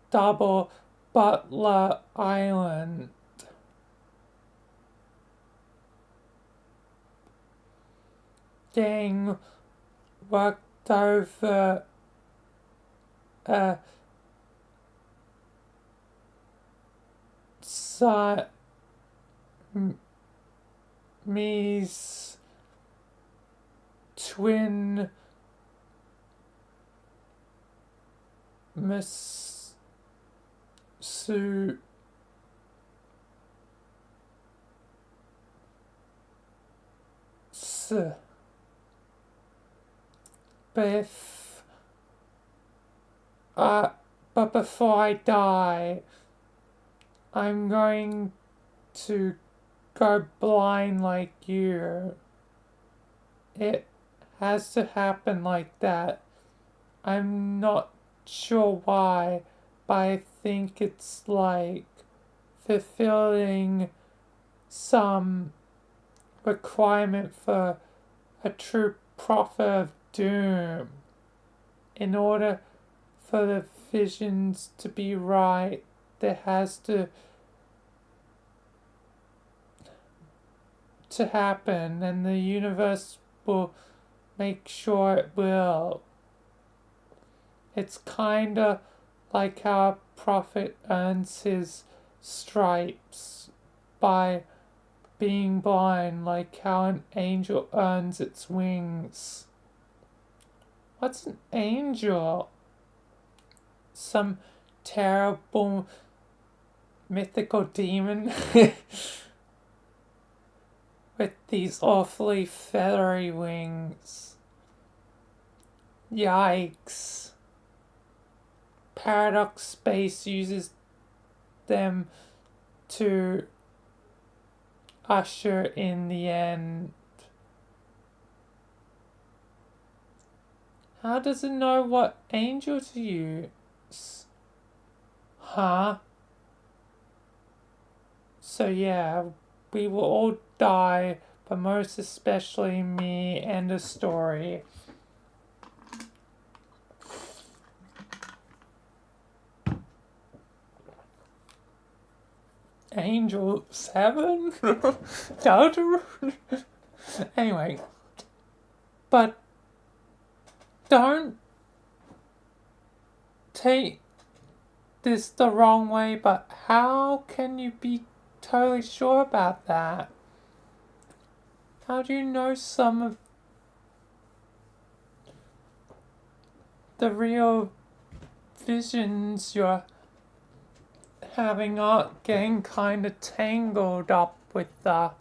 Double Butler Island. getting worked over Siamese twin but before I die, I'm going to go blind like you. It has to happen like that. I'm not sure why, but I think it's like fulfilling some requirement for a true prophet of doom. In order for the visions to be right, there has to happen, and the universe will make sure it will. It's kinda like how a prophet earns his stripes by being blind, like how an angel earns its wings. What's an angel? Some terrible mythical demon with these awfully feathery wings. Yikes. Paradox Space uses them to usher in the end. How does it know what angel to use? Huh? So yeah, we will all die, but most especially me and the story. Angel 7? Deltarune? Anyway. But don't take this the wrong way, but how can you be totally sure about that? How do you know some of the real visions you're having aren't getting kind of tangled up with the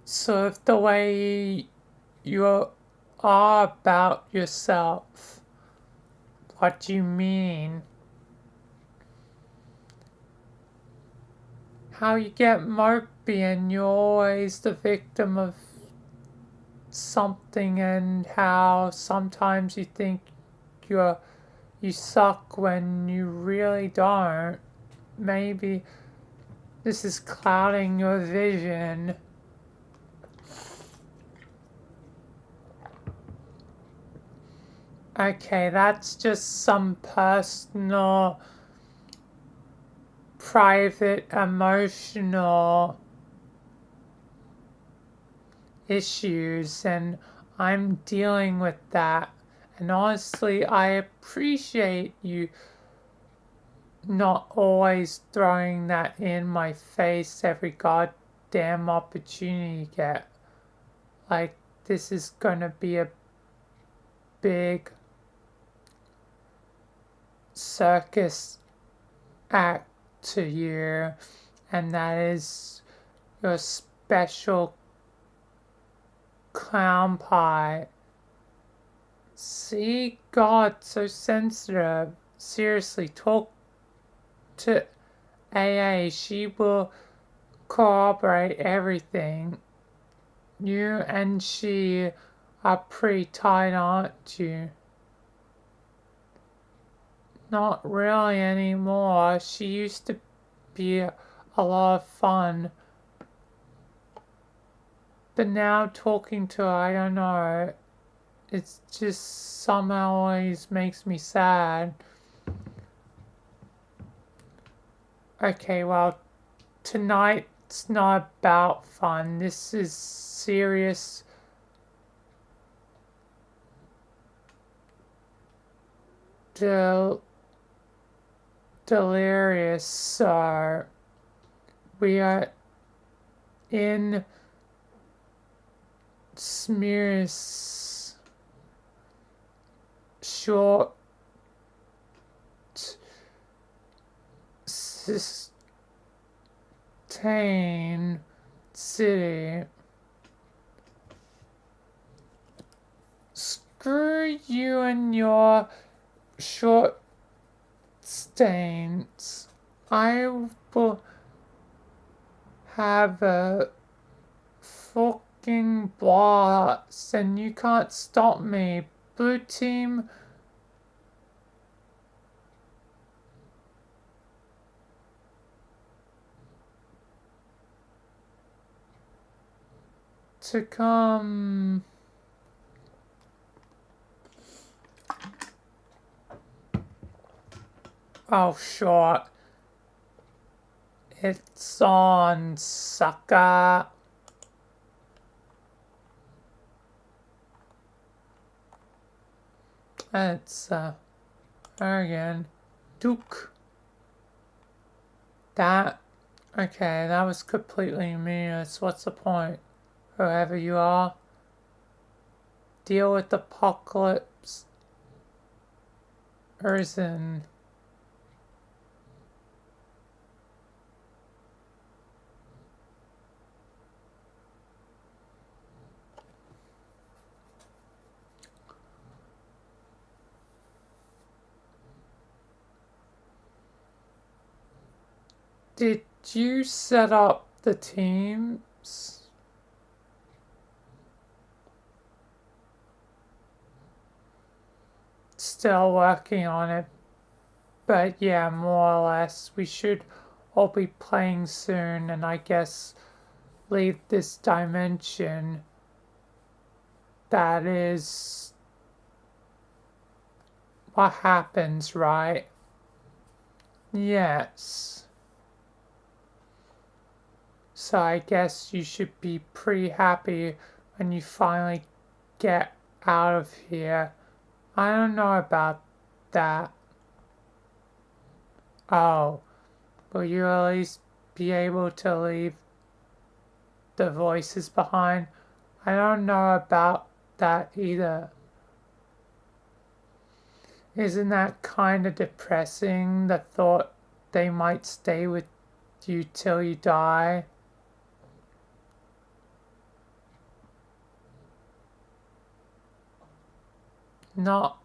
sort of the way you are about yourself? What do you mean? How you get mopey and you're always the victim of something, and how sometimes you think you suck when you really don't. Maybe this is clouding your vision. Okay, that's just some personal, private, emotional issues, and I'm dealing with that. And honestly, I appreciate you not always throwing that in my face every goddamn opportunity you get. Like, this is gonna be a big circus act to you, and that is your special clown pie. See, God, so sensitive. Seriously, talk to AA. She will corroborate everything. You and she are pretty tight, aren't you? Not really anymore. She used to be a lot of fun. But now talking to her, I don't know. It's just somehow always makes me sad. Okay, well, tonight It's not about fun. This is serious. Delirious. So we are in Smear's short sustain city. Screw you and your short stains. I will have a fucking blast and you can't stop me. Blue team. To come. Oh, sure. It's on, sucker. It's, again. Duke. That. Okay, that was completely meaningless. What's the point? Whoever you are. Deal with the apocalypse. Arisen. Did you set up the teams? Still working on it. But yeah, more or less. We should all be playing soon and I guess leave this dimension. That is what happens, right? Yes. So I guess you should be pretty happy when you finally get out of here. I don't know about that. Oh, will you at least be able to leave the voices behind? I don't know about that either. Isn't that kind of depressing, the thought they might stay with you till you die? Not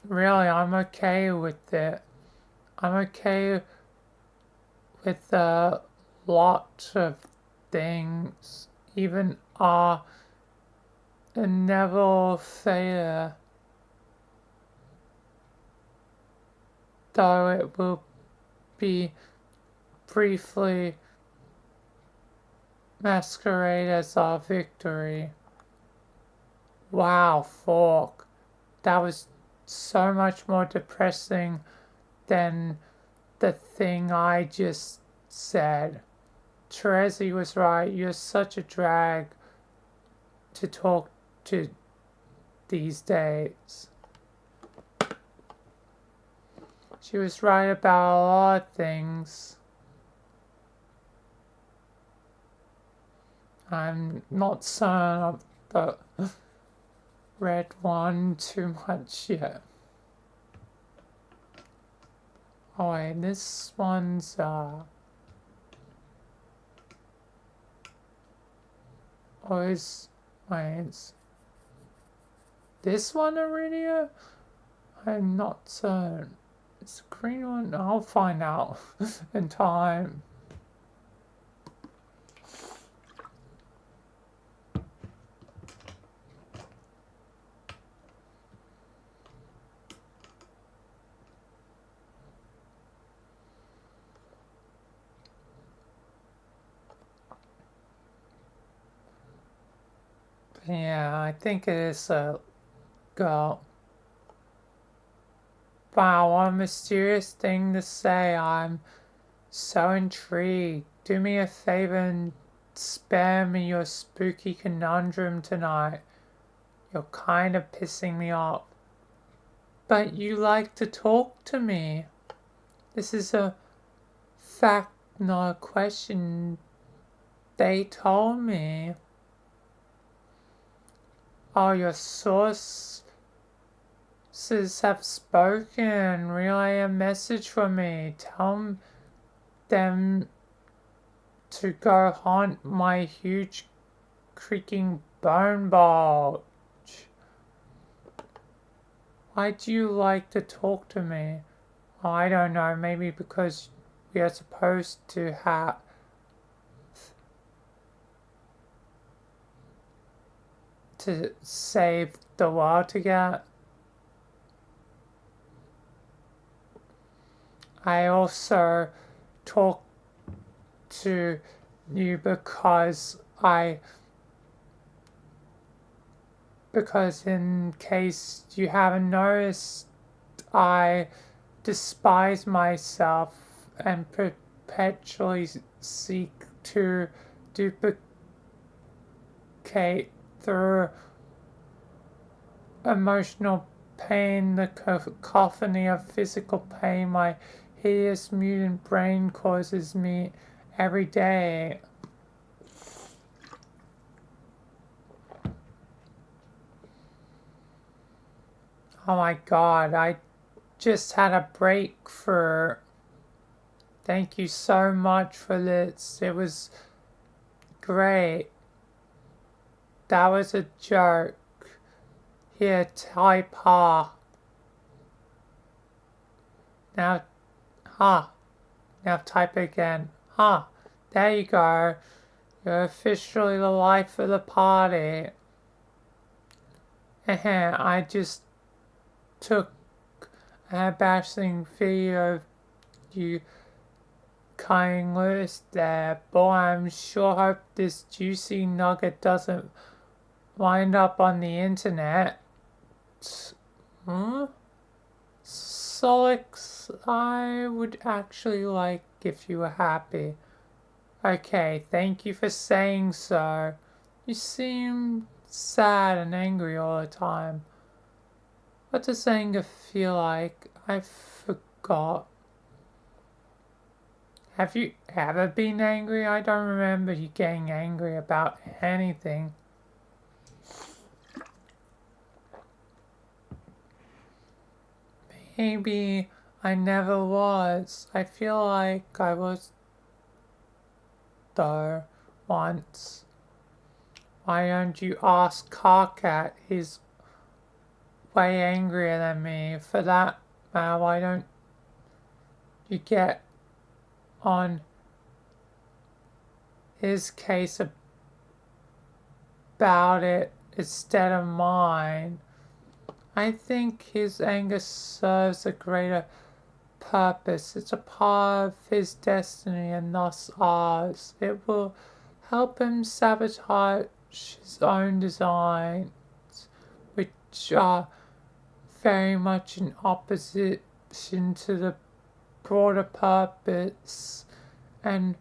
really, I'm okay with it. I'm okay with a lot of things, even our inevitable failure. Though it will be briefly masquerade as our victory. Wow, fork. That was so much more depressing than the thing I just said. Terezi was right. You're such a drag to talk to these days. She was right about a lot of things. I'm not certain of the red one too much yet. Oh wait, this one's always wait. This one Iridia? I'm not certain. It's the green one. I'll find out in time. Yeah, I think it is a girl. Wow, what a mysterious thing to say. I'm so intrigued. do me a favor and spare me your spooky conundrum tonight. You're kind of pissing me off. But you like to talk to me. This is a fact, not a question. They told me. Oh, your sources have spoken. Relay a message for me. Tell them to go haunt my huge creaking bone bulge. Why do you like to talk to me? Oh, I don't know, maybe because we are supposed to have to save the world together. I also talk to you because in case you haven't noticed, I despise myself and perpetually seek to duplicate through emotional pain the cacophony of physical pain my hideous mutant brain causes me every day. Oh my god, I just had a breakthrough. Thank you so much for this. It was great. That was a joke. Here, type ha. Now, ha. Now type again. Ha. There you go. You're officially the life of the party. I just took a bashing video of you cutting loose there. Boy, I'm sure hope this juicy nugget doesn't wind up on the internet. Solix, I would actually like if you were happy. Okay, thank you for saying so. You seem sad and angry all the time. What does anger feel like? I forgot. Have you ever been angry? I don't remember you getting angry about anything. Maybe I never was. I feel like I was, though, once. Why don't you ask Carcat? He's way angrier than me. For that matter, why don't you get on his case about it instead of mine? I think his anger serves a greater purpose. It's a part of his destiny and thus ours. It will help him sabotage his own designs, which are very much in opposition to the broader purpose, and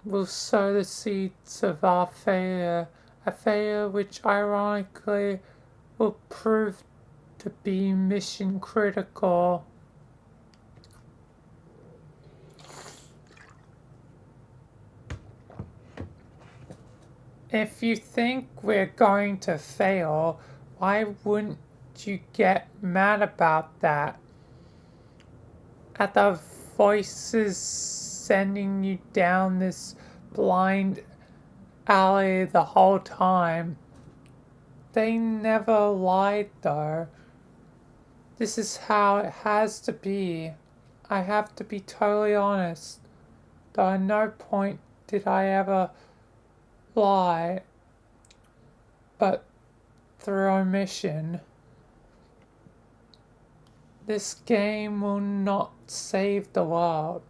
will sow the seeds of our failure, a failure which ironically will prove to be mission critical. If you think we're going to fail, why wouldn't you get mad about that? At the voices sending you down this blind alley the whole time. They never lied though. This is how it has to be. I have to be totally honest. Though at no point did I ever lie, but through omission. This game will not save the world.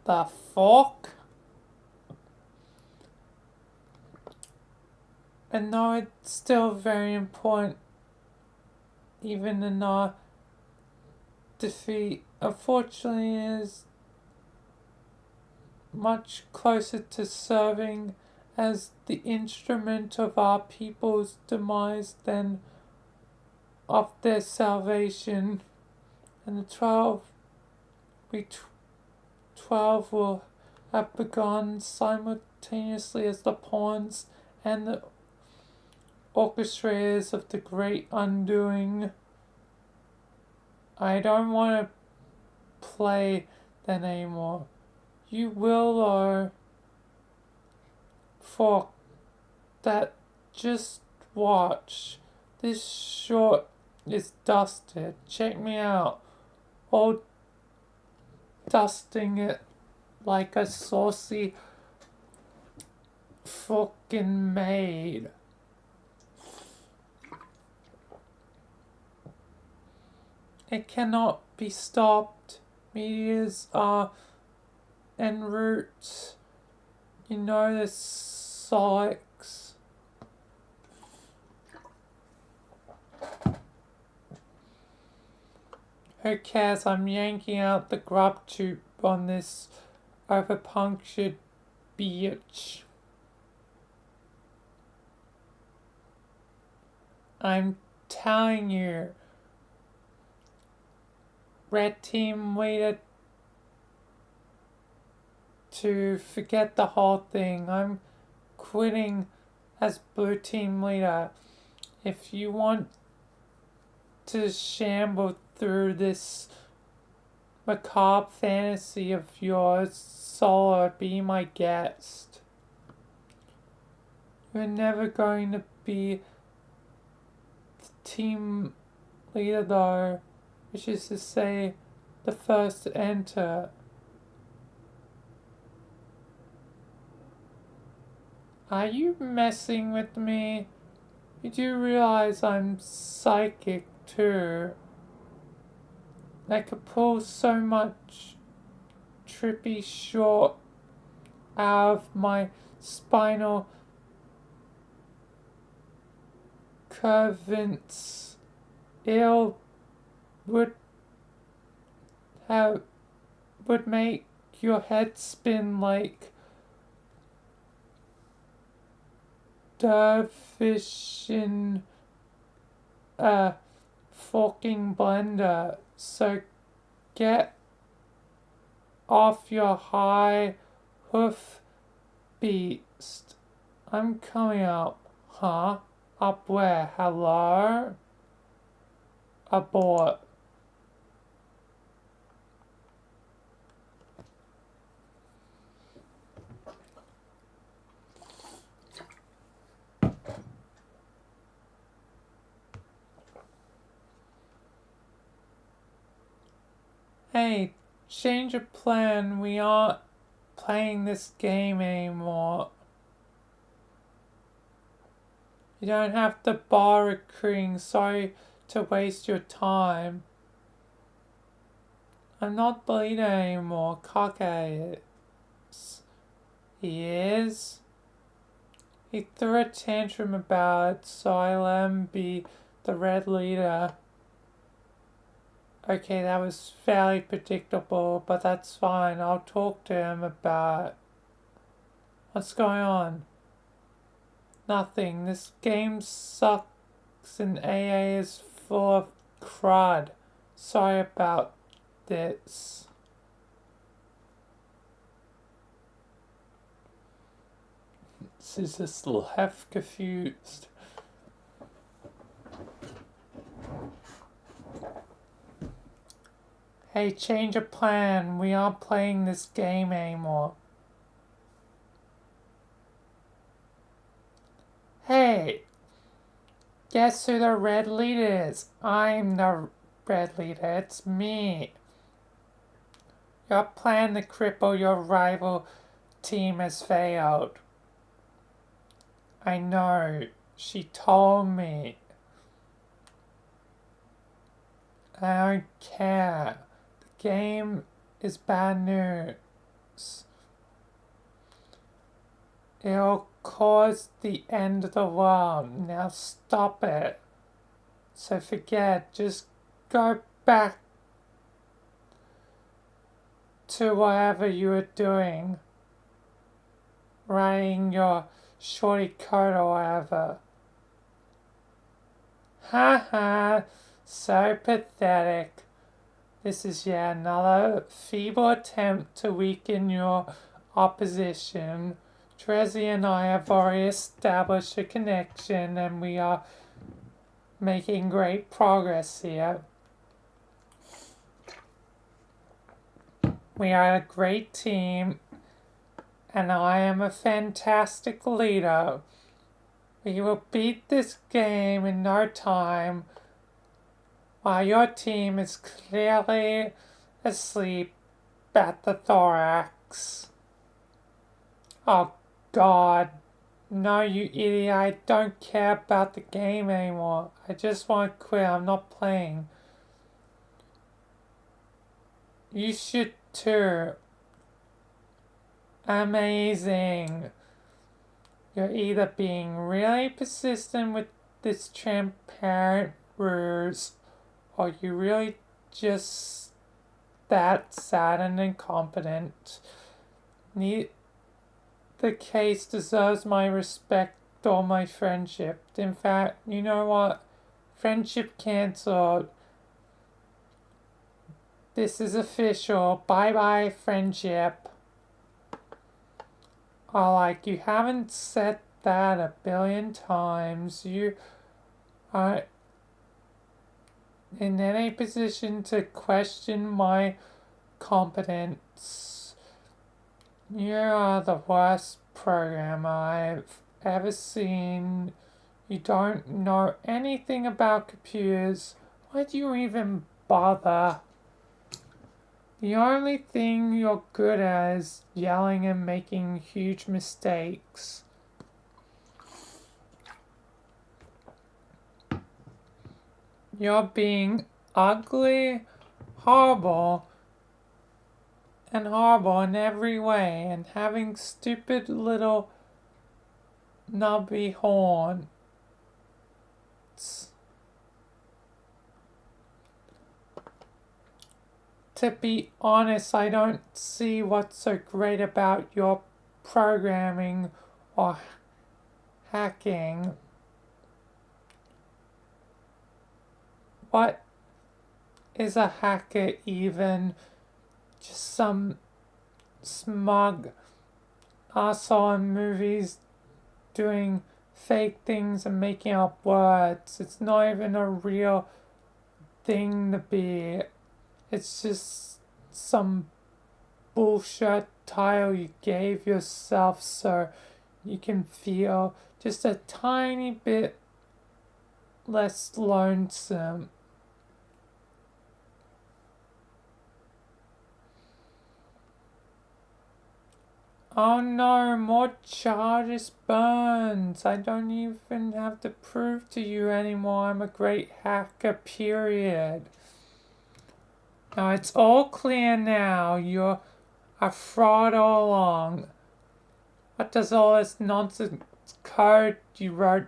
The fork? And though it's still very important, even in our defeat, unfortunately, is much closer to serving as the instrument of our people's demise than of their salvation. And the 12 will have begun simultaneously as the pawns and the orchestrators of the great undoing. I don't want to play that anymore. You will, or for that, just watch. This short is dusted. Check me out. All dusting it like a saucy fucking maid. It cannot be stopped. Meteors are en route. You know the Solix. Who cares? I'm yanking out the grub tube on this overpunctured bitch. I'm telling you, red team leader, to forget the whole thing. I'm quitting as blue team leader. If you want to shamble through this macabre fantasy of yours solo, be my guest. You're never going to be the team leader though, which is to say, the first to enter. Are you messing with me? You do realize I'm psychic too. I could pull so much trippy short out of my spinal curvents. It would make your head spin like dervish in a forking blender. So get off your high hoof beast. I'm coming up. Huh? Up where? Hello? Abort. Hey, change of plan. We aren't playing this game anymore. You don't have to bar recruiting. Sorry to waste your time. I'm not the leader anymore. Kake is. He is. He threw a tantrum about it, so I let him be the red leader. Okay, that was fairly predictable, but that's fine. I'll talk to him about it. What's going on? Nothing. This game sucks and AA is full of crud. Sorry about this. This is just left confused. Hey, change of plan. We aren't playing this game anymore. Hey, guess who the red leader is? I'm the red leader. It's me. Your plan to cripple your rival team has failed. I know. She told me. I don't care. The game is bad news. It'll cause the end of the world. Now stop it. So forget. Just go back to whatever you were doing, writing your shorty code or whatever. Haha, so pathetic. This is yet another feeble attempt to weaken your opposition. Trezzy and I have already established a connection and we are making great progress here. We are a great team and I am a fantastic leader. We will beat this game in no time while your team is clearly asleep at the thorax. Oh God, no you idiot, I don't care about the game anymore. I just want to quit, I'm not playing. You should too. Amazing. You're either being really persistent with this transparent ruse, or you really just that sad and incompetent. Neither case deserves my respect or my friendship. In fact, you know what? Friendship cancelled. This is official. Bye-bye, friendship. Oh, like, you haven't said that a billion times. You aren't in any position to question my competence. You are the worst programmer I've ever seen. You don't know anything about computers. Why do you even bother? The only thing you're good at is yelling and making huge mistakes. You're being ugly, horrible in every way, and having stupid little knobby horns. To be honest, I don't see what's so great about your programming or hacking. What is a hacker even? Just some smug asshole in movies doing fake things and making up words. It's not even a real thing to be. It's just some bullshit title you gave yourself so you can feel just a tiny bit less lonesome. Oh no, more charges burns. I don't even have to prove to you anymore I'm a great hacker, period. Now it's all clear now. You're a fraud all along. What does all this nonsense code you wrote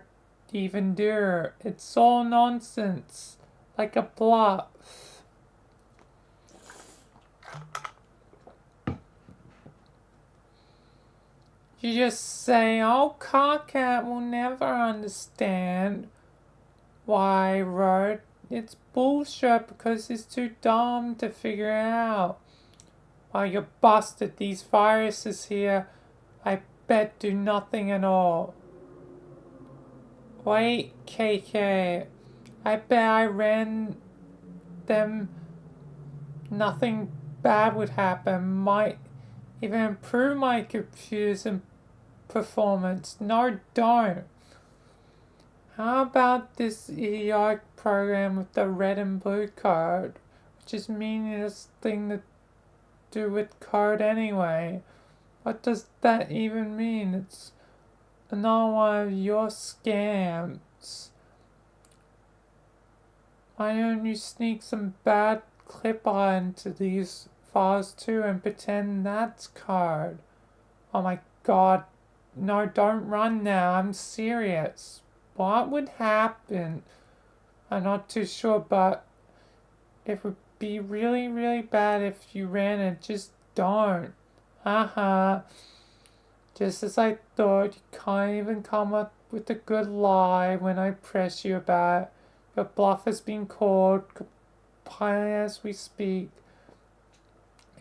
even do? It's all nonsense. Like a bluff. You just say, oh, Carcat will never understand why I wrote. It's bullshit because he's too dumb to figure it out. While you're busted, these viruses here, I bet do nothing at all. Wait, KK, I bet I ran them, nothing bad would happen. Might even improve my computer's performance. No, don't. How about this idiotic program with the red and blue code, which is meaningless thing to do with code anyway? What does that even mean? It's another one of your scams. Why don't you sneak some bad clip art into these files too and pretend that's code? Oh my god, no, don't run now, I'm serious. What would happen? I'm not too sure, but it would be really, really bad if you ran it. Just don't. Haha. Just as I thought, you can't even come up with a good lie when I press you about it. Your bluff has been called completely as we speak.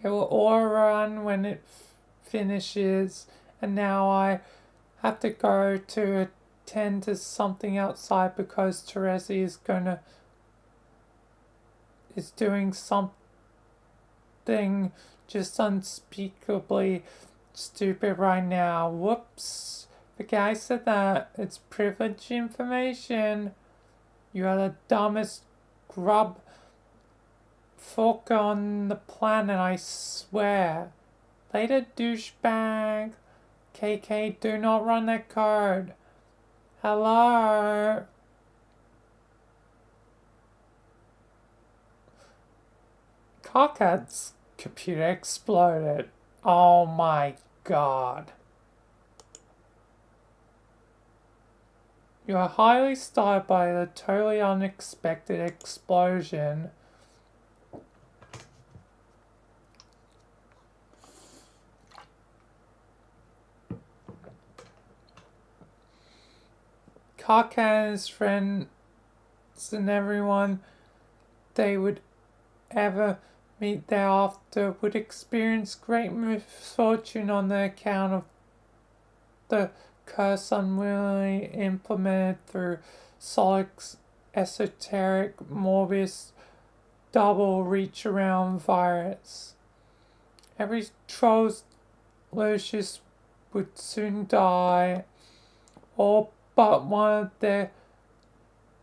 It will all run when it finishes, and now I have to go to attend to something outside because Teresi is doing something just unspeakably stupid right now. Whoops. The guy said that. It's privileged information. You are the dumbest grub fuck on the planet, I swear. Later, douchebag. KK, do not run that card. Hello? Cockhead's computer exploded. Oh my god. You are highly startled by the totally unexpected explosion. Cockhead and his friends and everyone they would ever meet thereafter would experience great misfortune on the account of the curse unwillingly implemented through Solic's esoteric Morbius double reach around virus. Every troll's Lucius would soon die, all but one of their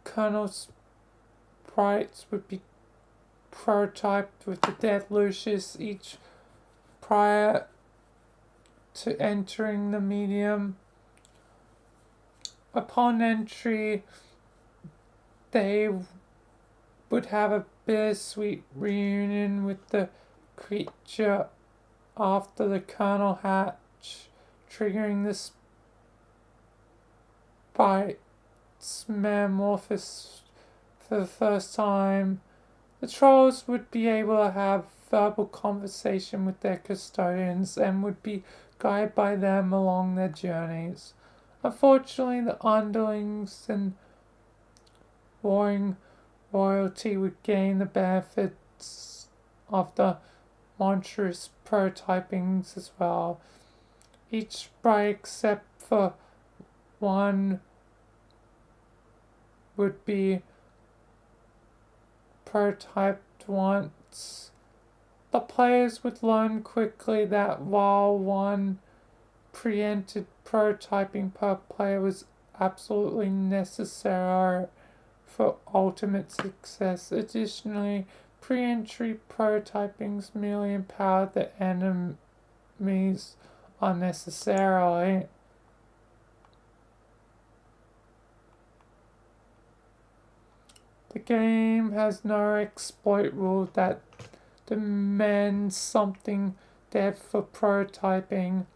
Colonel sprites would be prototyped with the dead Lucius each prior to entering the medium. Upon entry, they would have a bittersweet reunion with the creature after the Colonel hatch, triggering the sprite's metamorphosis for the first time. The trolls would be able to have verbal conversation with their custodians and would be guided by them along their journeys. Unfortunately, the underlings and warring royalty would gain the benefits of the monstrous prototypings as well. Each sprite except for one would be prototyped once. The players would learn quickly that while one preempted prototyping per player was absolutely necessary for ultimate success, additionally, pre-entry prototypings merely empowered the enemies unnecessarily. The game has no exploit rule that demands something dead for prototyping.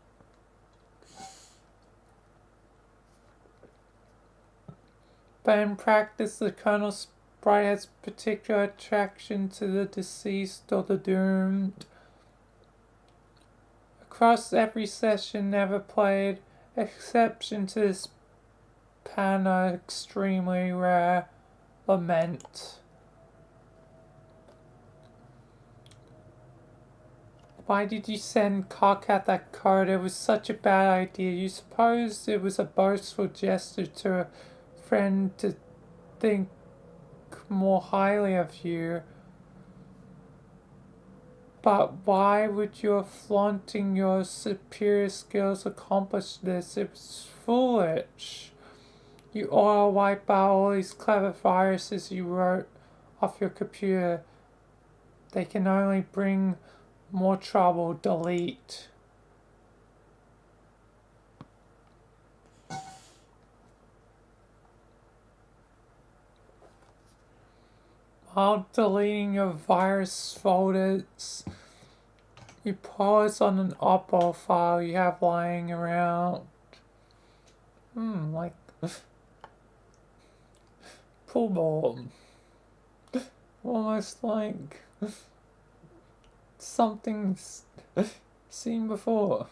But in practice, the Colonel Sprite has particular attraction to the deceased or the doomed. Across every session never played, exception to this pattern are extremely rare. Lament. Why did you send Cockhat that card? It was such a bad idea. You suppose it was a boastful gesture to a friend to think more highly of you. But why would your flaunting your superior skills accomplish this? It was foolish. You ought to wipe out all these clever viruses you wrote off your computer. They can only bring more trouble. Delete. While deleting your virus folders, you pause on an oppo file you have lying around. Like pool ball. Almost like something's seen before.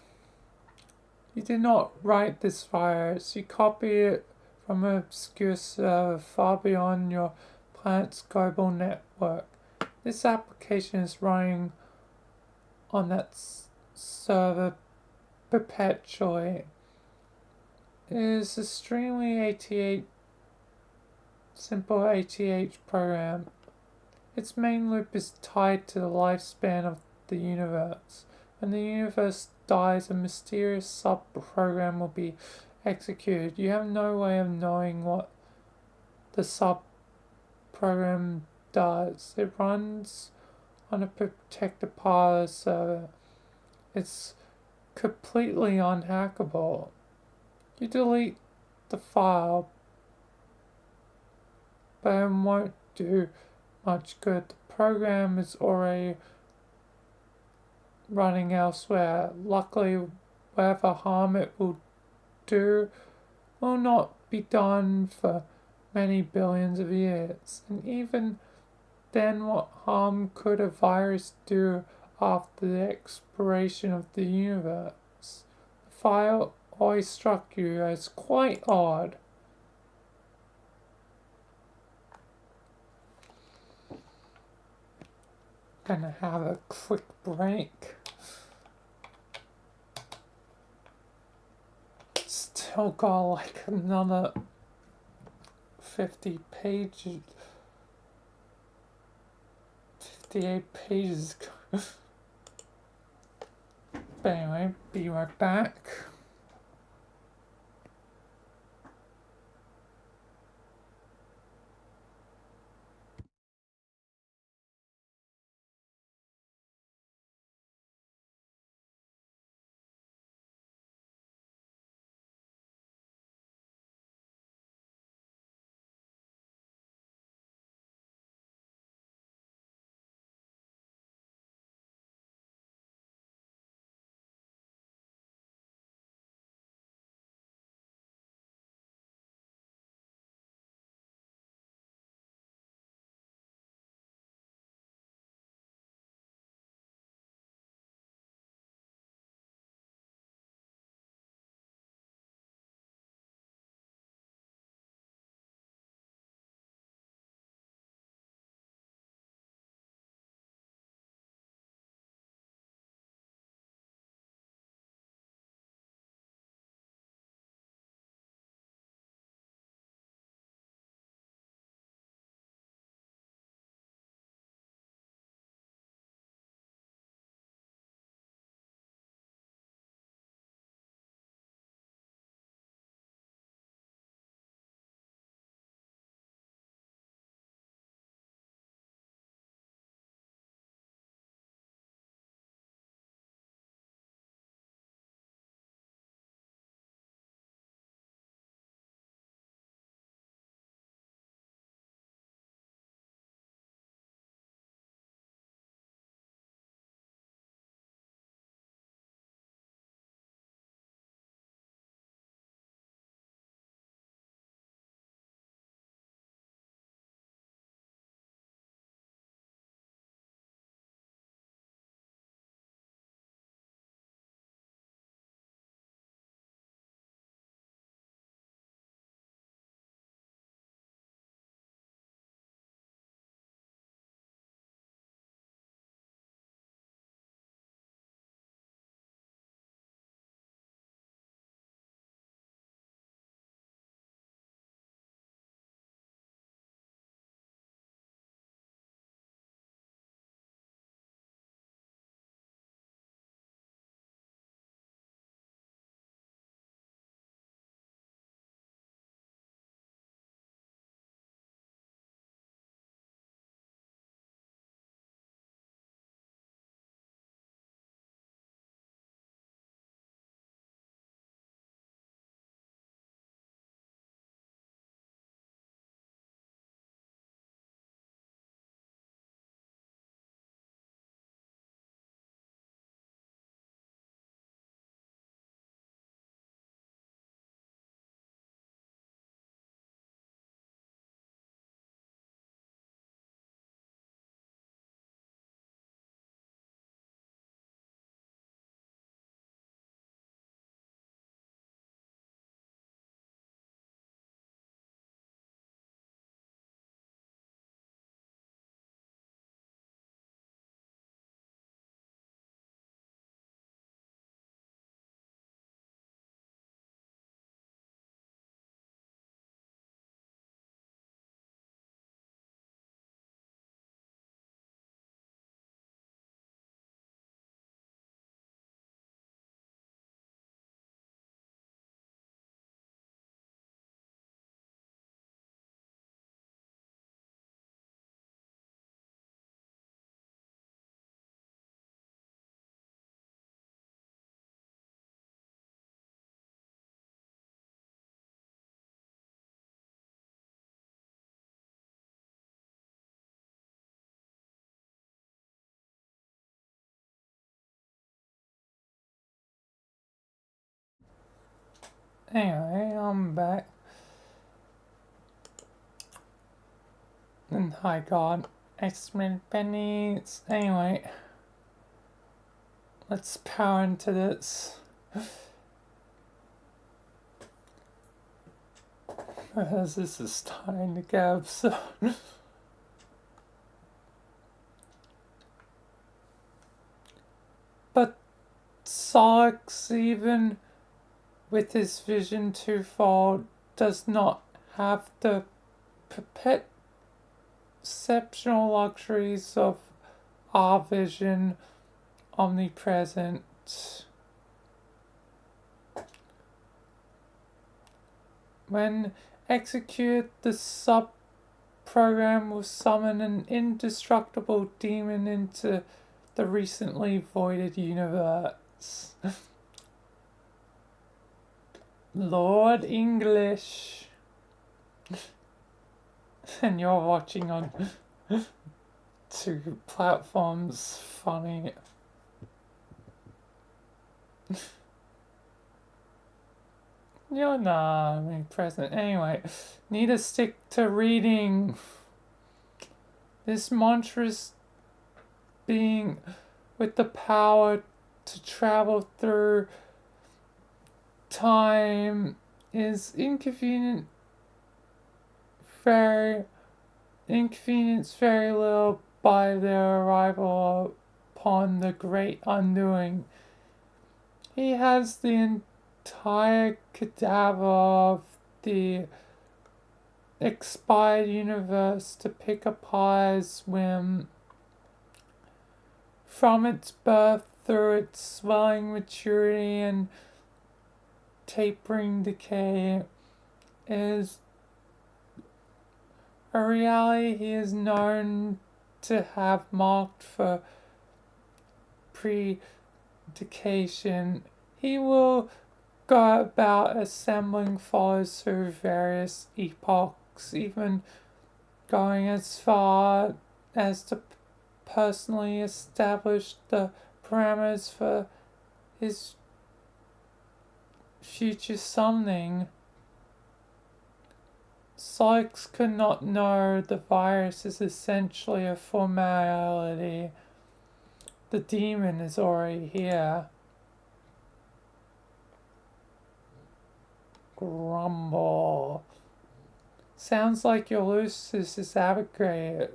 You did not write this virus. You copied it from an obscure server far beyond your planet's global network. This application is running on that server perpetually. It is extremely simple ATH program. Its main loop is tied to the lifespan of the universe. When the universe dies, a mysterious sub-program will be executed. You have no way of knowing what the sub-program does. It runs on a protected part of the server. It's completely unhackable. You delete the file, but it won't do much good. The program is already running elsewhere. Luckily, whatever harm it will do will not be done for many billions of years. And even then, what harm could a virus do after the expiration of the universe? The file always struck you as quite odd. Gonna have a quick break. Still got like another 50 pages, 58 pages. But anyway, be right back. Anyway, I'm back. And I got X-Men pennies. Anyway, let's power into this. Because this is starting to get absurd. But Sox, even with his vision twofold, does not have the perceptual luxuries of our vision omnipresent. When executed, the sub-program will summon an indestructible demon into the recently voided universe. Lord English. And you're watching on 2 platforms. Funny. You're not present. Anyway, need to stick to reading. This monstrous being with the power to travel through time is inconvenienced very little by their arrival upon the great undoing. He has the entire cadaver of the expired universe to pick apart as whim. From its birth through its swelling maturity and tapering decay is a reality he is known to have marked for predication. He will go about assembling followers through various epochs, even going as far as to personally establish the parameters for his future summoning. Sykes could not know the virus is essentially a formality. The demon is already here. Grumble. Sounds like your Lucius is aggravated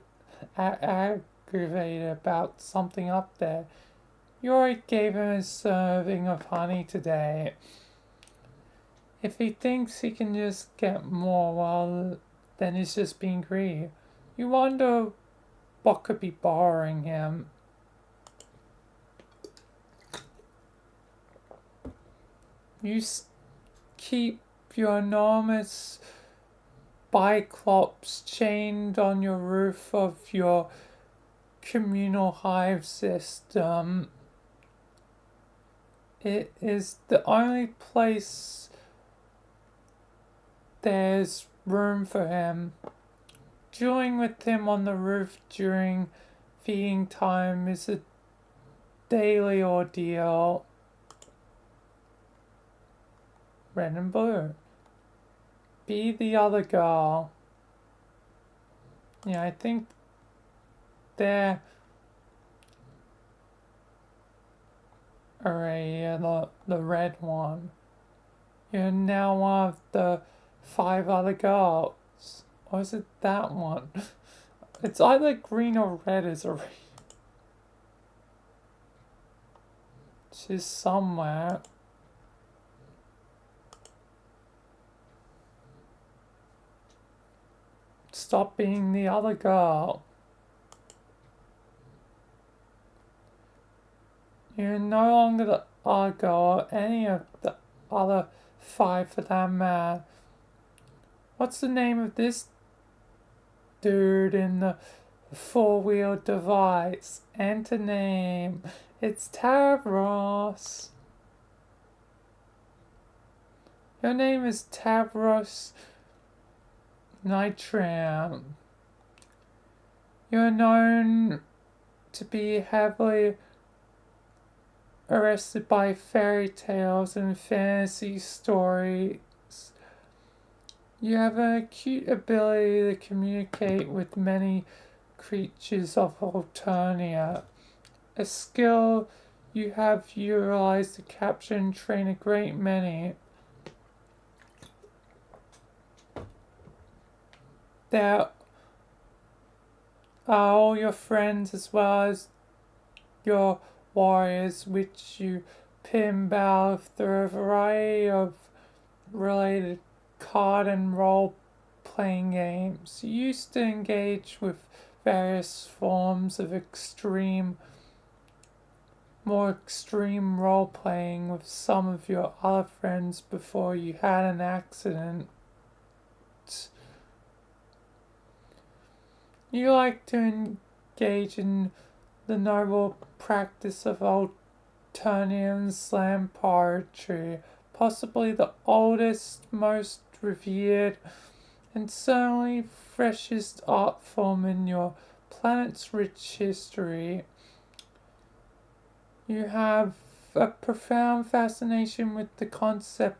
about something up there. You already gave him a serving of honey today. If he thinks he can just get more, well, then he's just being greedy. You wonder what could be bothering him. You keep your enormous Biclops chained on your roof of your communal hive system. It is the only place there's room for him. Dueling with him on the roof during feeding time is a daily ordeal. Red and blue. Be the other girl. Yeah, I think they're already the red one. You're now one of the 5 other girls. Or is it that one? It's either green or red is already. She's somewhere. Stop being the other girl. You're no longer the other girl or any of the other 5 for that matter. What's the name of this dude in the 4-wheel device? Enter name. It's Tavros. Your name is Tavros Nitram. You're known to be heavily arrested by fairy tales and fantasy stories. You have an acute ability to communicate with many creatures of Alternia, a skill you have utilized to capture and train a great many. There are all your friends as well as your warriors, which you pinball through a variety of related card and role playing games. You used to engage with various forms of more extreme role playing with some of your other friends before you had an accident. You like to engage in the noble practice of Alternian slam poetry, possibly the oldest, most revered, and certainly freshest art form in your planet's rich history. You have a profound fascination with the concept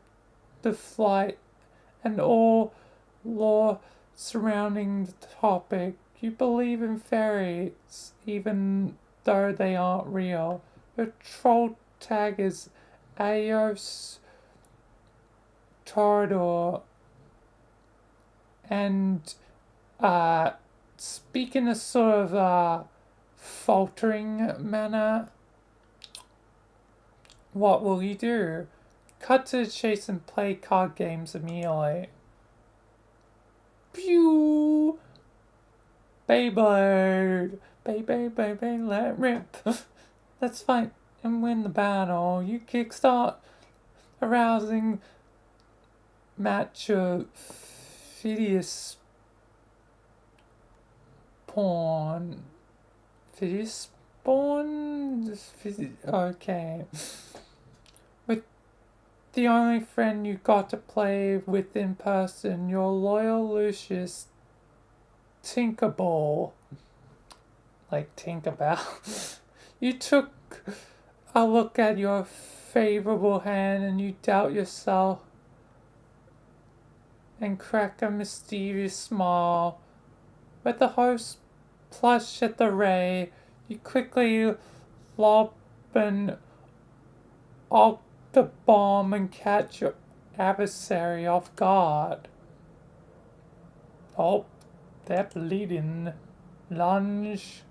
of flight and all lore surrounding the topic. You believe in fairies, even though they aren't real. Your troll tag is Aos Torador. And speaking a sort of faltering manner, what will you do? Cut to the chase and play card games immediately. Pew! Beyblade! Bay, let it rip. Let's fight and win the battle. You kickstart a rousing match of Phidias porn. Phidias porn? Okay. With the only friend you got to play with in person, your loyal Lucius Tinkerbell. Like Tinkerbell. You took a look at your favorable hand and you doubt yourself and crack a mysterious smile. With the host plush at the ray, you quickly lob an octobomb and catch your adversary off guard. Oh, they're bleeding. Lunge.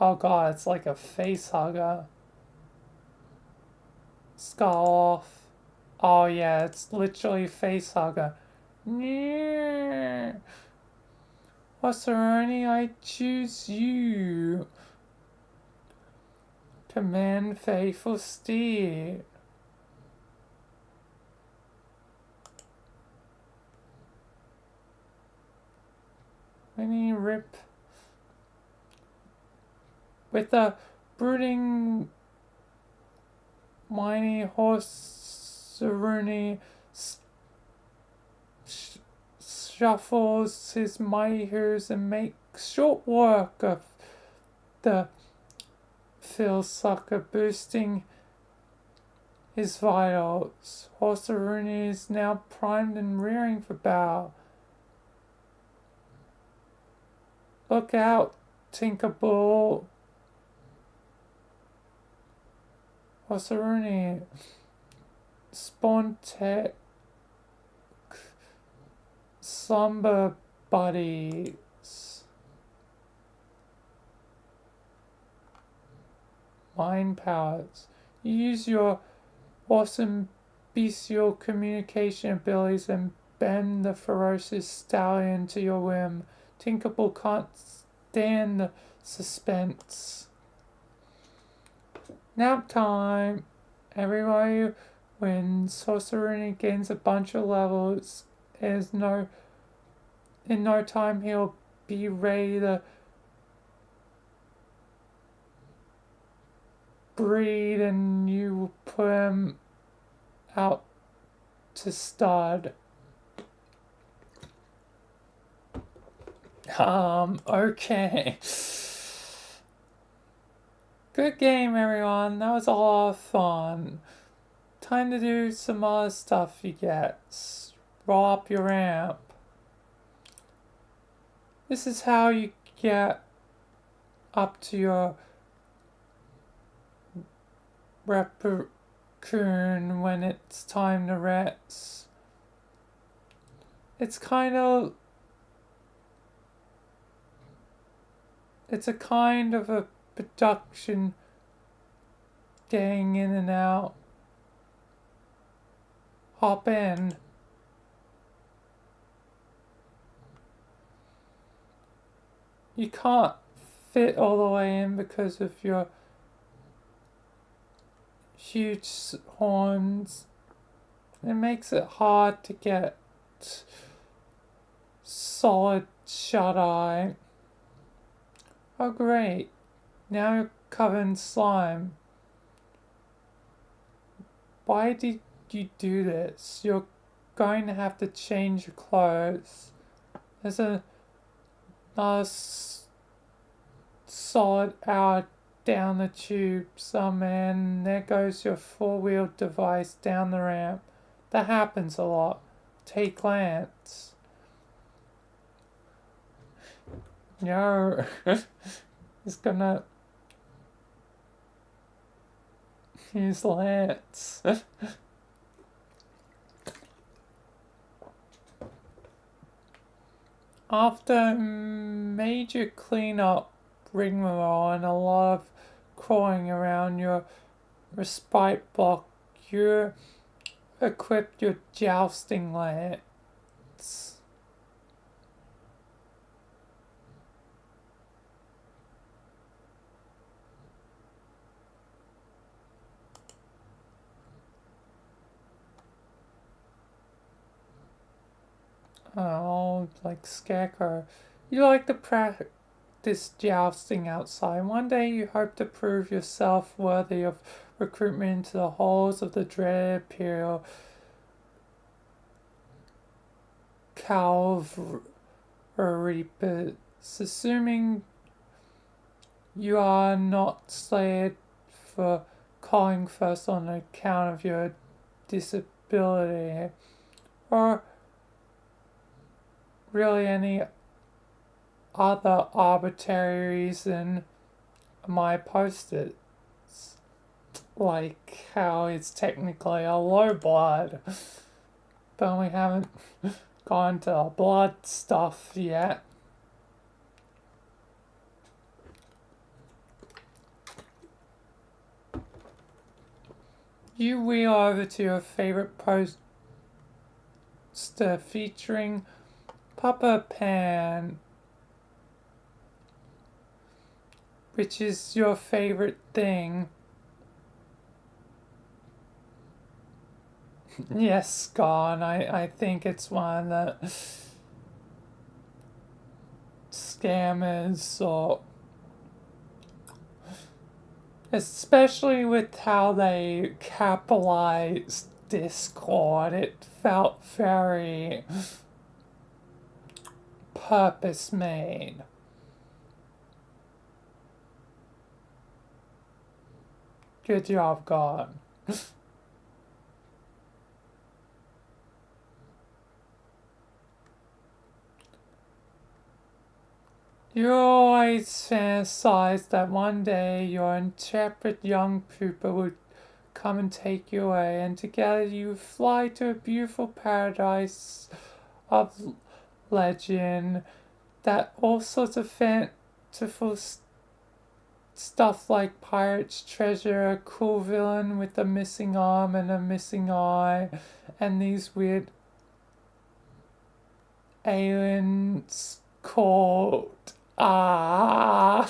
Oh god, it's like a face hugger. Skull off. Oh yeah, it's literally face hugger. What's Ernie? I choose you. Command faithful steed. Any rip with a brooding whiny horse Rooney shuffles his mighty hooves and makes short work of the Phil sucker, boosting his vitals. Horse Rooney is now primed and rearing for battle. Look out, Tinkerbell. Rooney. Spontech. Slumber buddies. Mind powers. You use your awesome bestial communication abilities and bend the ferocious stallion to your whim. Tinkerbell can't stand the suspense. Nap time. Everybody wins. Sorcerer gains a bunch of levels. In no time he'll be ready to breed and you put him out to stud. Okay. Good game, everyone. That was a lot of fun. Time to do some other stuff you get. Roll up your ramp. This is how you get up to your raccoon when it's time to rest. It's a kind of a production getting in and out. Hop in. You can't fit all the way in because of your huge horns. It makes it hard to get solid shut-eye. Oh great, now you're covered in slime. Why did you do this? You're going to have to change your clothes. There's another solid hour down the tube. Oh man, there goes your four-wheel device down the ramp. That happens a lot. Take Lance. No. He's gonna use Lance. After major cleanup rigmarole and a lot of crawling around your respite block, you equipped your jousting lance. Oh, like Scarecrow. You like to practice jousting outside. One day you hope to prove yourself worthy of recruitment into the halls of the dreaded Imperial Cavalry. But assuming you are not slated for calling first on account of your disability, or really any other arbitrary reason my posted, like how it's technically a low blood, but we haven't gone to the blood stuff yet. You wheel over to your favorite poster featuring Papa Pan, which is your favorite thing. Yes, gone. I think it's one of the scammers, or especially with how they capitalized Discord. It felt very purpose made. Good job, God. You always fantasized that one day your intrepid young pupil would come and take you away, and together you would fly to a beautiful paradise of legend, that all sorts of fanciful stuff like pirates treasure, a cool villain with a missing arm and a missing eye, and these weird aliens called I'm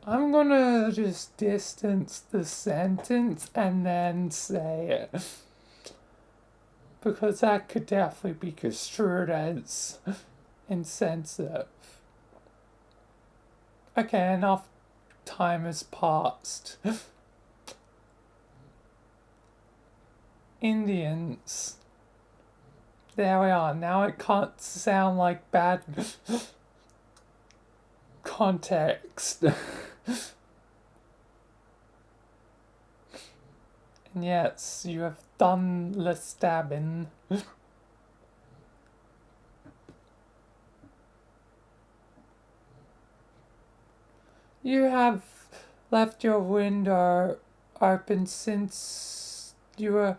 gonna just distance the sentence and then say it, because that could definitely be construed as insensitive. Okay, enough time has passed. Indians. There we are. Now it can't sound like bad context. And yes, you have done the stabbing. You have left your window open since you were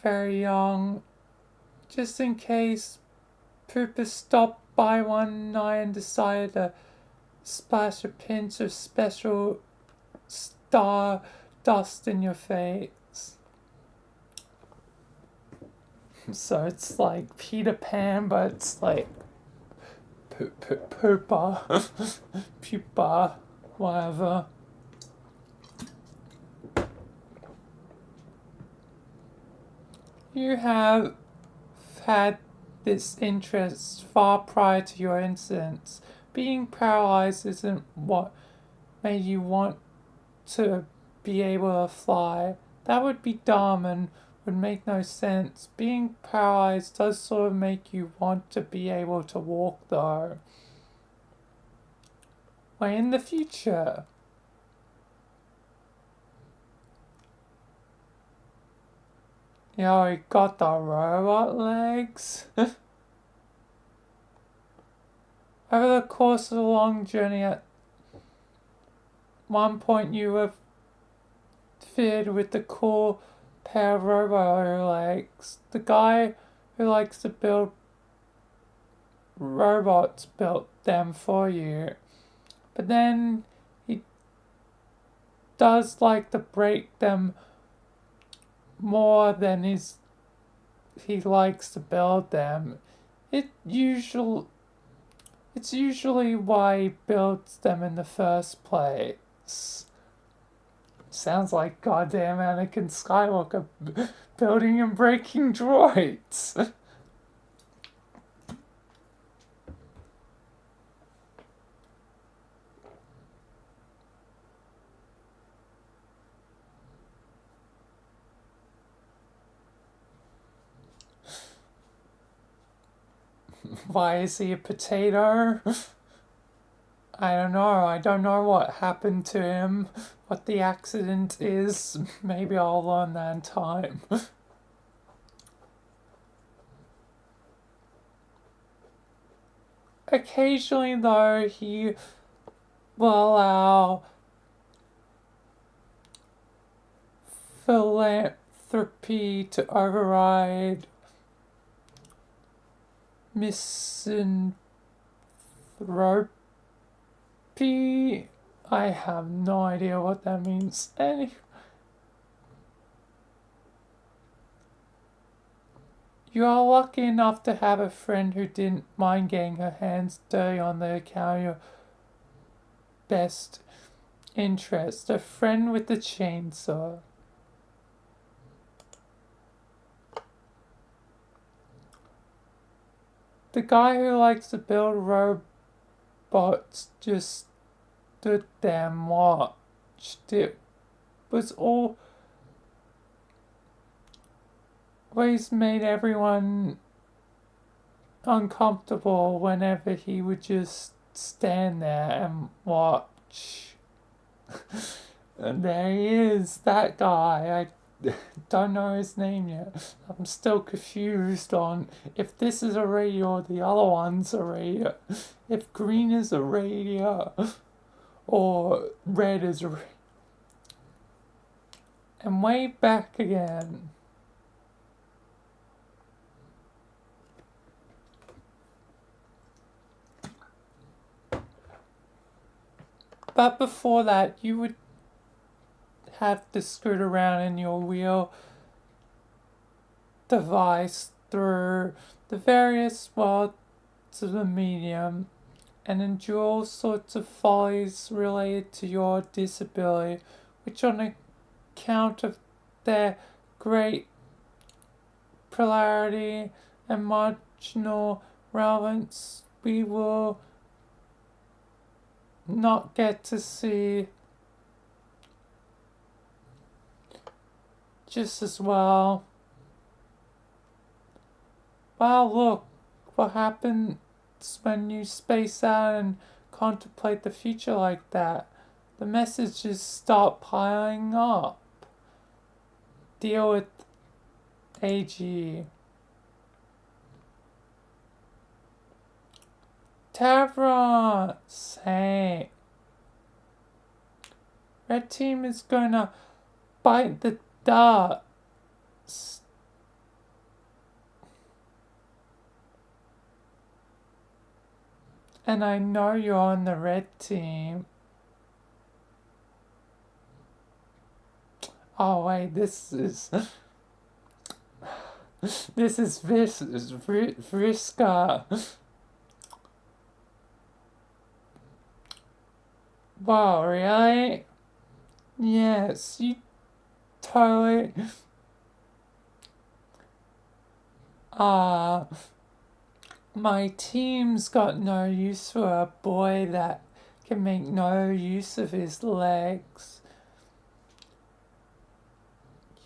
very young, just in case Pooper stopped by one night and decided to splash a pinch of special star dust in your face. So it's like Peter Pan, but it's like Pooper, Pupa, whatever. You have had this interest far prior to your incidents. Being paralyzed isn't what made you want to be able to fly. That would be dumb and would make no sense. Being paralyzed does sort of make you want to be able to walk though. Way in the future. Yo, he got the robot legs. Over the course of the long journey, at one point you were fitted with the cool pair of robot legs. The guy who likes to build robots built them for you. But then he does like to break them more than he likes to build them. It's usually why he builds them in the first place. Sounds like goddamn Anakin Skywalker building and breaking droids. Why is he a potato? I don't know. I don't know what happened to him, what the accident is. Maybe I'll learn that in time. Occasionally, though, he will allow philanthropy to override misanthropy. I have no idea what that means. You are lucky enough to have a friend who didn't mind getting her hands dirty on the account of your best interest. A friend with a chainsaw. The guy who likes to build robots just stood there and watched. It was always made everyone uncomfortable whenever he would just stand there and watch. And there he is, that guy. I don't know his name yet. I'm still confused on if this is a radio or the other one's a radio. If green is a radio or red is a radio. And way back again. But before that, you would have to scoot around in your wheel device through the various worlds of the medium and endure all sorts of follies related to your disability, which on account of their great polarity and marginal relevance, we will not get to see just as well. Wow, look what happened when you space out and contemplate the future like that. The messages start piling up. Deal with AG. Tavros! Hey. Red team is gonna bite the dust. And I know you're on the red team. Oh wait, this is Vriska. Wow, really? Yes, you totally. My team's got no use for a boy that can make no use of his legs.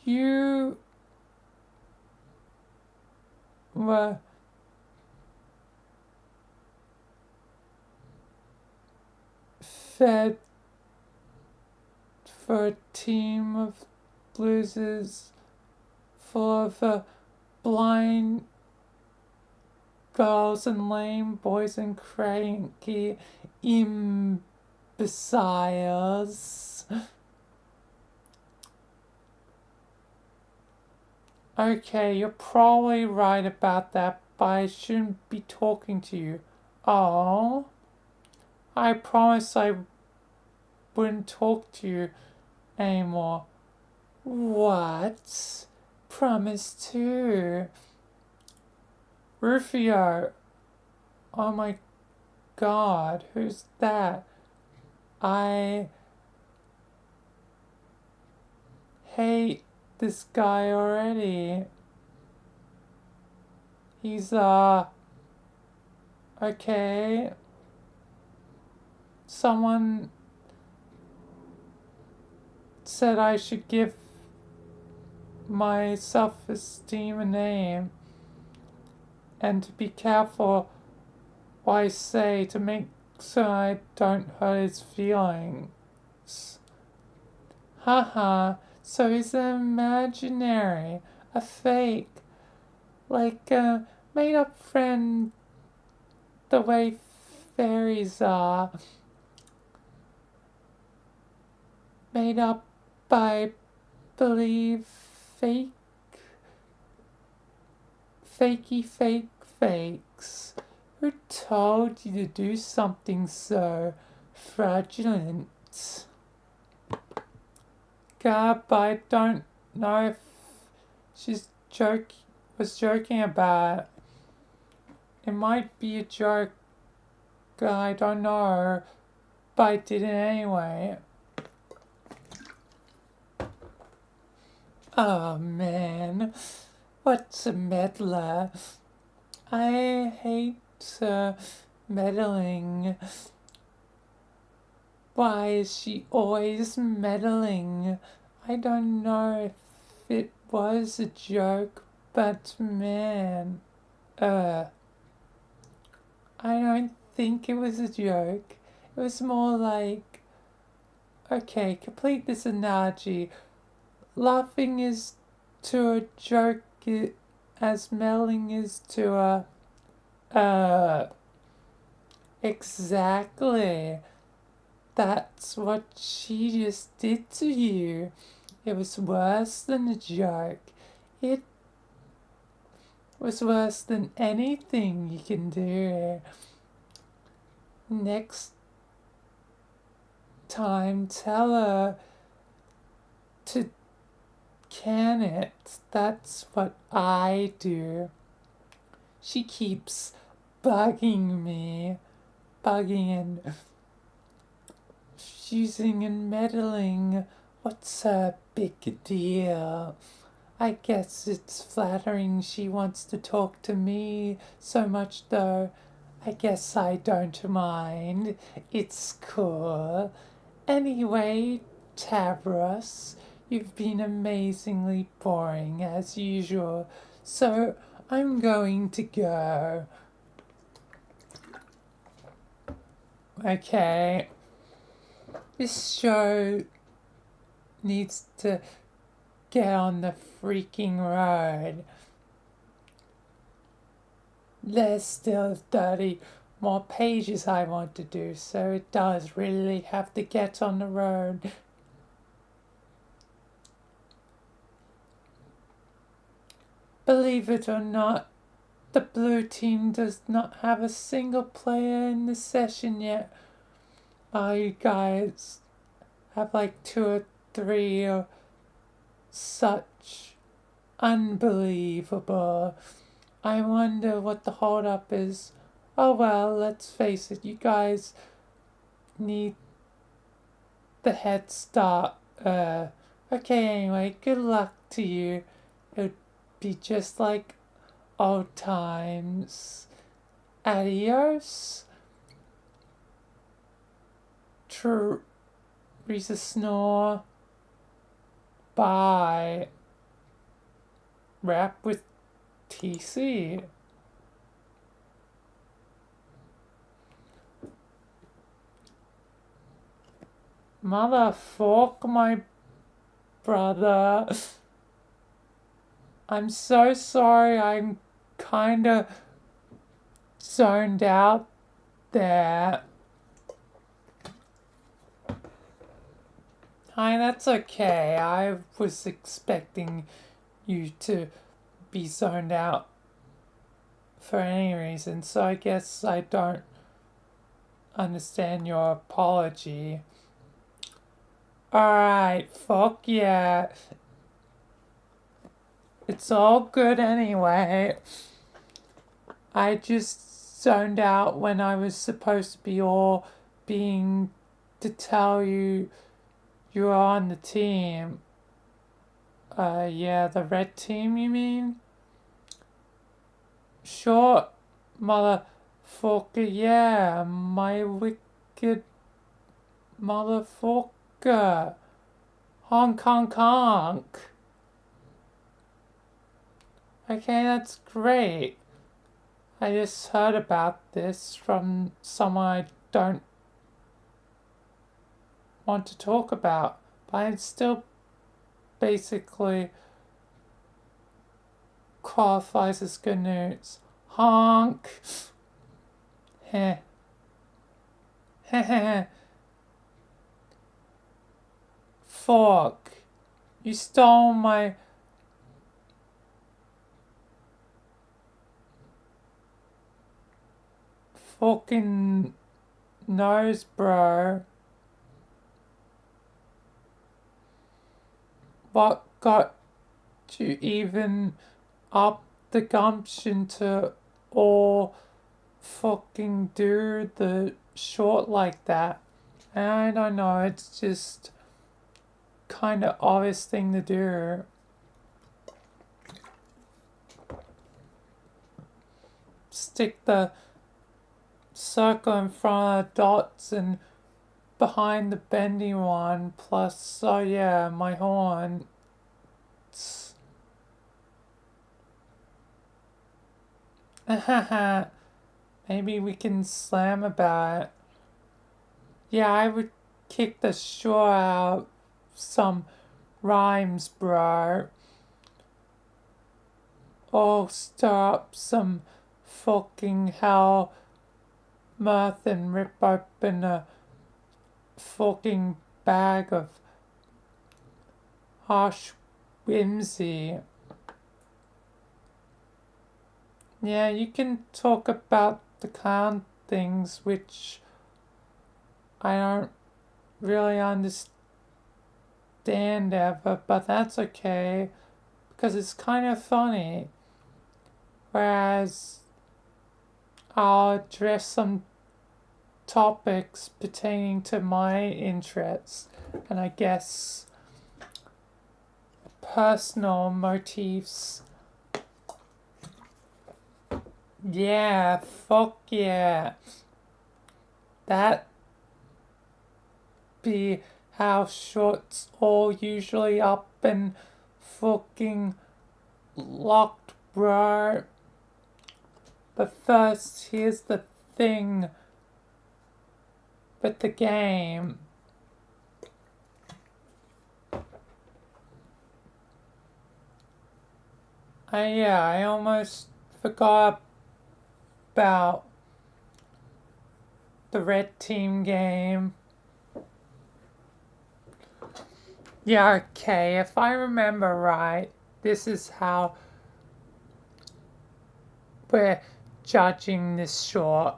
You were fed for a team of losers full of blind girls and lame boys and cranky imbeciles. Okay, you're probably right about that, but I shouldn't be talking to you. Oh, I promised I wouldn't talk to you anymore. What? Promise to? Rufio. Oh my god, who's that? I hate this guy already. He's okay. Someone said I should give my self-esteem a name and to be careful what I say to make sure I don't hurt his feelings. Haha, so he's imaginary, a fake, like a made-up friend the way fairies are. Made up by, believe, fakey fakes. Who told you to do something so fraudulent? God, but I don't know if she's was joking about it. It might be a joke, I don't know, but I did it anyway. Oh man, what's a meddler? I hate meddling. Why is she always meddling? I don't know if it was a joke, but man, I don't think it was a joke. It was more like, okay, complete this analogy. Laughing is to a joke as meddling is to a, exactly. That's what she just did to you. It was worse than a joke. It was worse than anything you can do. Next time, tell her to can it. That's what I do. She keeps bugging me. Bugging and using and meddling. What's her big deal? I guess it's flattering she wants to talk to me so much, though. I guess I don't mind. It's cool. Anyway, Tavros, you've been amazingly boring as usual, so I'm going to go. Okay. This show needs to get on the freaking road. There's still 30 more pages I want to do, so it does really have to get on the road. Believe it or not, the blue team does not have a single player in the session yet. You guys have like 2 or 3 or such. Unbelievable. I wonder what the hold up is. Oh well, let's face it, you guys need the head start. Okay, anyway, good luck to you. It would be just like old times. Adios. Teresa snore. Bye. Rap with TC. Motherfuck, my brother. I'm so sorry, I'm kinda zoned out there. Hi, that's okay. I was expecting you to be zoned out for any reason, so I guess I don't understand your apology. Alright, fuck yeah. It's all good anyway. I just zoned out when I was supposed to be all being to tell you you're on the team. Yeah, the red team, you mean? Sure, motherfucker, yeah, my wicked motherfucker. Honk, honk, honk. Okay, that's great. I just heard about this from someone I don't want to talk about, but it still basically qualifies as good news. Honk. Heh. Heh heh. Fuck. You stole my fucking nose, bro. What got you even up the gumption to all fucking do the short like that? I don't know, it's just kind of obvious thing to do. Stick the circle in front of the dots and behind the bendy one, plus, oh yeah, my horn. Maybe we can slam about it. Yeah, I would kick the shore out some rhymes, bro. Or stir up some fucking hell mirth and rip open a fucking bag of harsh whimsy. Yeah, you can talk about the clown things, which I don't really understand ever, but that's okay, because it's kind of funny. Whereas I'll address some topics pertaining to my interests, and I guess personal motifs. Yeah, fuck yeah. That be how shorts all usually up and fucking locked, bro. But first, here's the thing. But the game... I almost forgot about the red team game. Yeah, okay, if I remember right, this is how we're judging this short.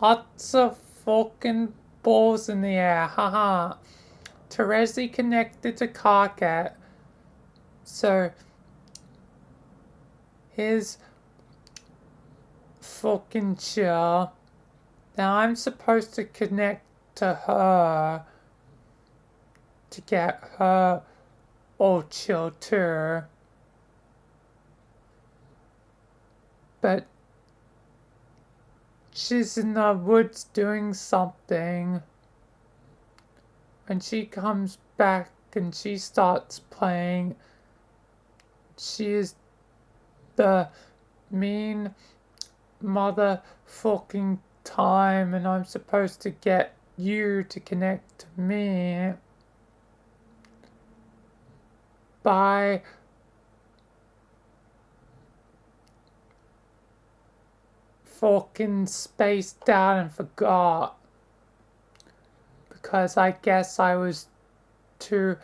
Lots of fucking balls in the air, haha. Terezi connected to Carcat. So, here's fucking chill. Now I'm supposed to connect to her to get her all chill too. But she's in the woods doing something. When she comes back and she starts playing, she is the mean motherfucking time, and I'm supposed to get you to connect to me by fucking spaced out and forgot, because I guess I was too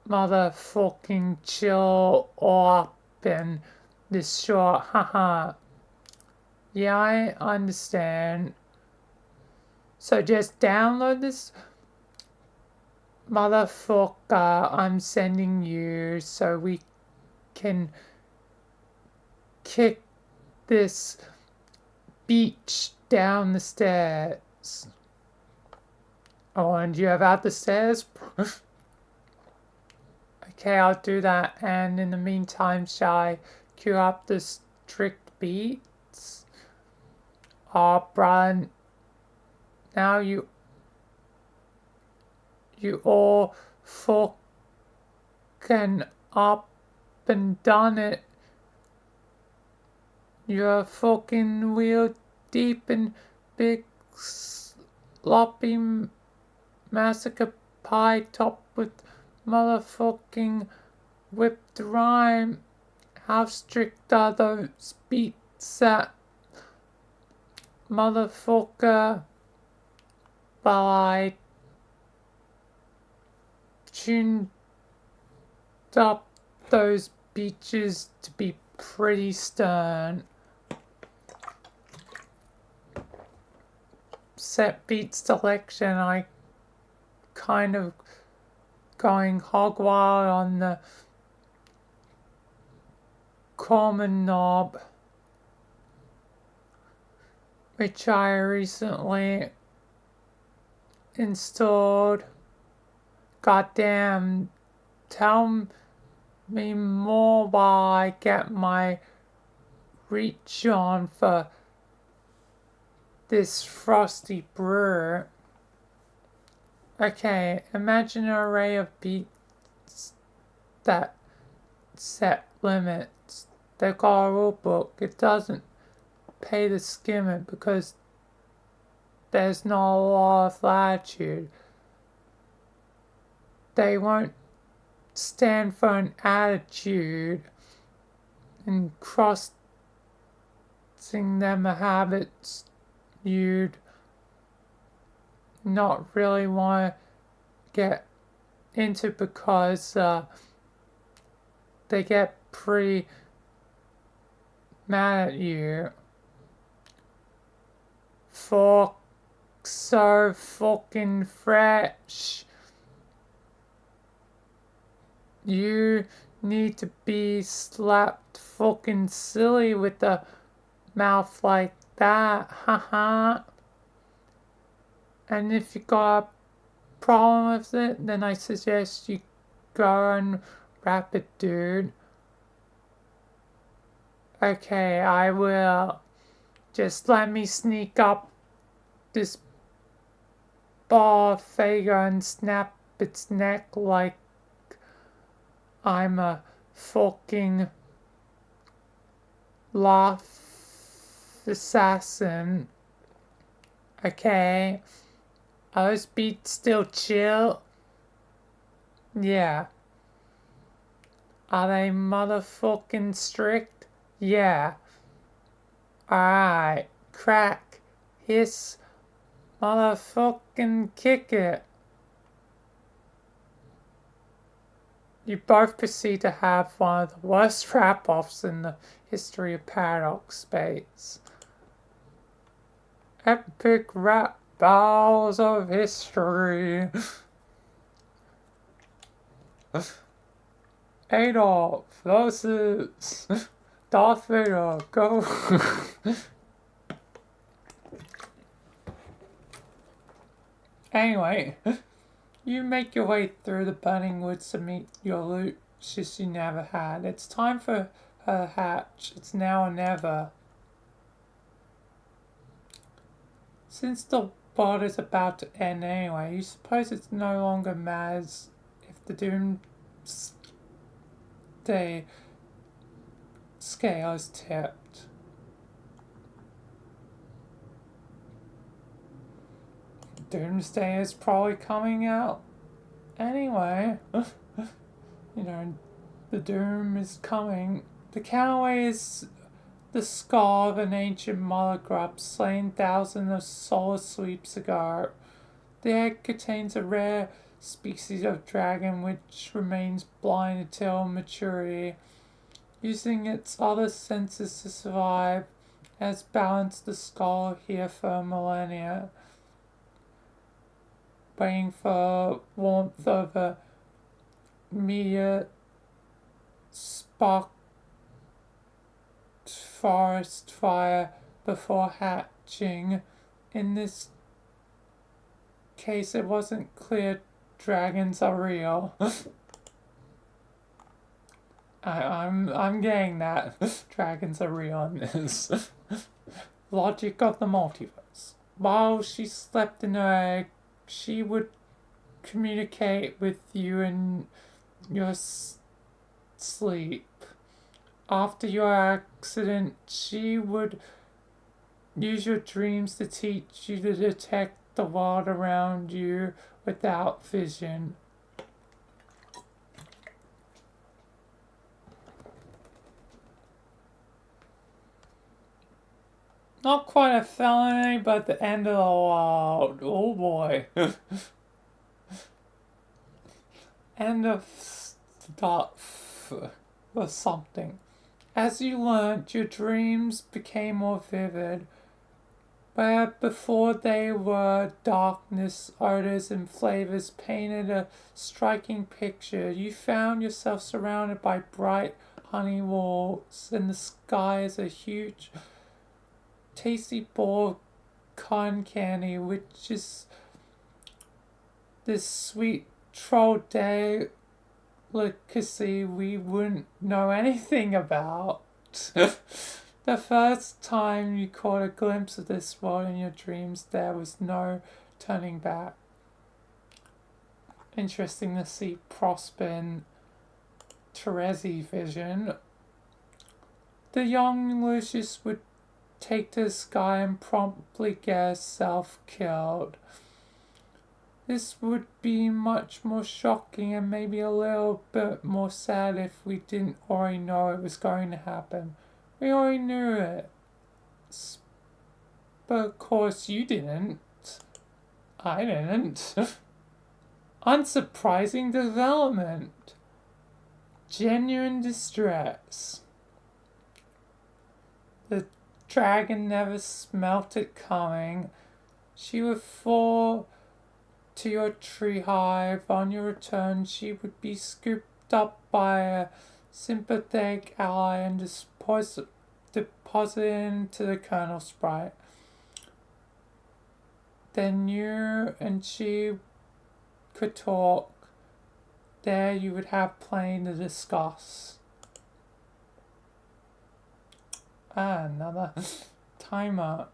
motherfucking chill up in this short, haha. Yeah, I understand. So just download this motherfucker I'm sending you so we can kick this beach down the stairs. Oh, and you have out the stairs? Okay, I'll do that. And in the meantime, shall I cue up the strict beats? Oh, Brian. Now you all fucking up and done it. You're fucking wheel deep in big sloppy massacre pie topped with motherfucking whipped rhyme. How strict are those beats that motherfucker? Well, I tuned up those beaches to be pretty stern. Set beat selection, I kind of going hog wild on the common knob, which I recently installed. Goddamn, tell me more while I get my reach on for this frosty brew. Okay, imagine an array of beats that set limits. They got a rule book. It doesn't pay to skim it because there's not a lot of latitude. They won't stand for an attitude, and crossing them a habits you'd not really want to get into because they get pretty mad at you. Fuck, so fucking fresh. You need to be slapped fucking silly with a mouth like that, haha. And if you got a problem with it, then I suggest you go and wrap it, dude. Okay, I will. Just let me sneak up this ball of Fago and snap its neck like I'm a fucking laugh assassin. Okay. OSB still chill? Yeah. Are they motherfucking strict? Yeah. Alright. Crack. Hiss. Motherfucking kick it. You both proceed to have one of the worst rap-offs in the history of Paradox Space. Epic rap battles of history. Adolf versus Darth Vader. Go. Anyway, you make your way through the burning woods to meet your loot you never had. It's time for her hatch. It's now or never. Since the world is about to end anyway, you suppose it no longer matters if the doomsday scale is tipped. Doomsday is probably coming out anyway. You know, the doom is coming. The counterweight is the skull of an ancient mother grub slain thousands of solar sweeps ago. The egg contains a rare species of dragon which remains blind until maturity, using its other senses to survive, has balanced the skull here for millennia, waiting for warmth of a meteor sparked forest fire before hatching. In this case, it wasn't clear dragons are real. I'm getting that. Dragons are real in this. Logic of the multiverse. While she slept in her egg, she would communicate with you in your sleep. After your accident, she would use your dreams to teach you to detect the world around you without vision. Not quite a felony, but the end of the world. Oh boy. End of stuff or something. As you learnt, your dreams became more vivid. Where before they were darkness, odors, and flavors painted a striking picture, you found yourself surrounded by bright honey walls, and the sky is a huge, tasty ball of cotton candy, which is this sweet troll delicacy we wouldn't know anything about. The first time you caught a glimpse of this world in your dreams, there was no turning back. Interesting to see Prosper and Terezi vision. The young Lucius would take to the sky and promptly get herself killed. This would be much more shocking and maybe a little bit more sad if we didn't already know it was going to happen. We already knew it. But of course you didn't. I didn't. Unsurprising development. Genuine distress. The dragon never smelt it coming. She would fall to your tree hive. On your return, she would be scooped up by a sympathetic ally and deposited into the kernel sprite. Then you and she could talk. There you would have plenty to discuss. Another timer.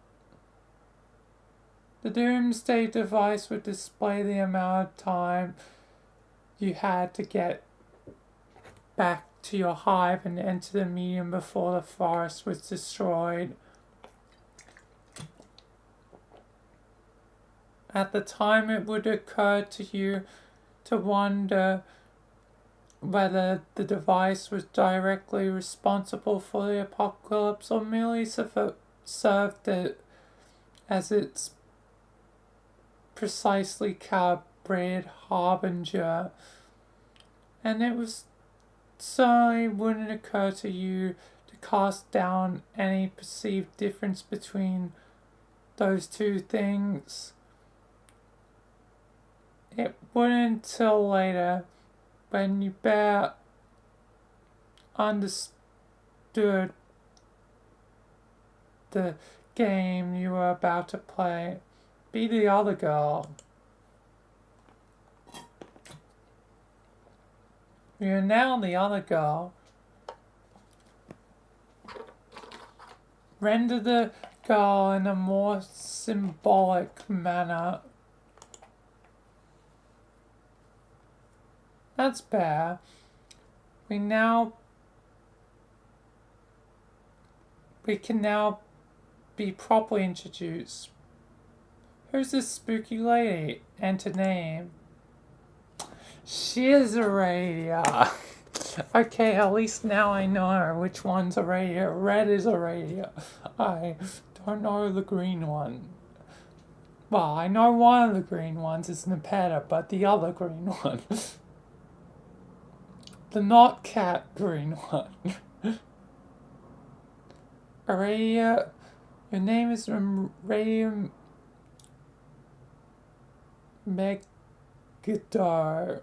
The doomsday device would display the amount of time you had to get back to your hive and enter the medium before the forest was destroyed. At the time, it would occur to you to wonder whether the device was directly responsible for the apocalypse or merely served it as its precisely calibrated harbinger. And it was certainly wouldn't occur to you to cast down any perceived difference between those two things. It wouldn't until later, when you better understood the game you were about to play. Be the other girl. You're now the other girl. Render the girl in a more symbolic manner. That's better. We can now be properly introduced. Who's this spooky lady? And her name? She is Aradia. Okay, at least now I know which one's Aradia. Red is Aradia. I don't know the green one. Well, I know one of the green ones is Nepeta, but the other green one. The not cat green one. Aradia, your name is Aradia Megadar.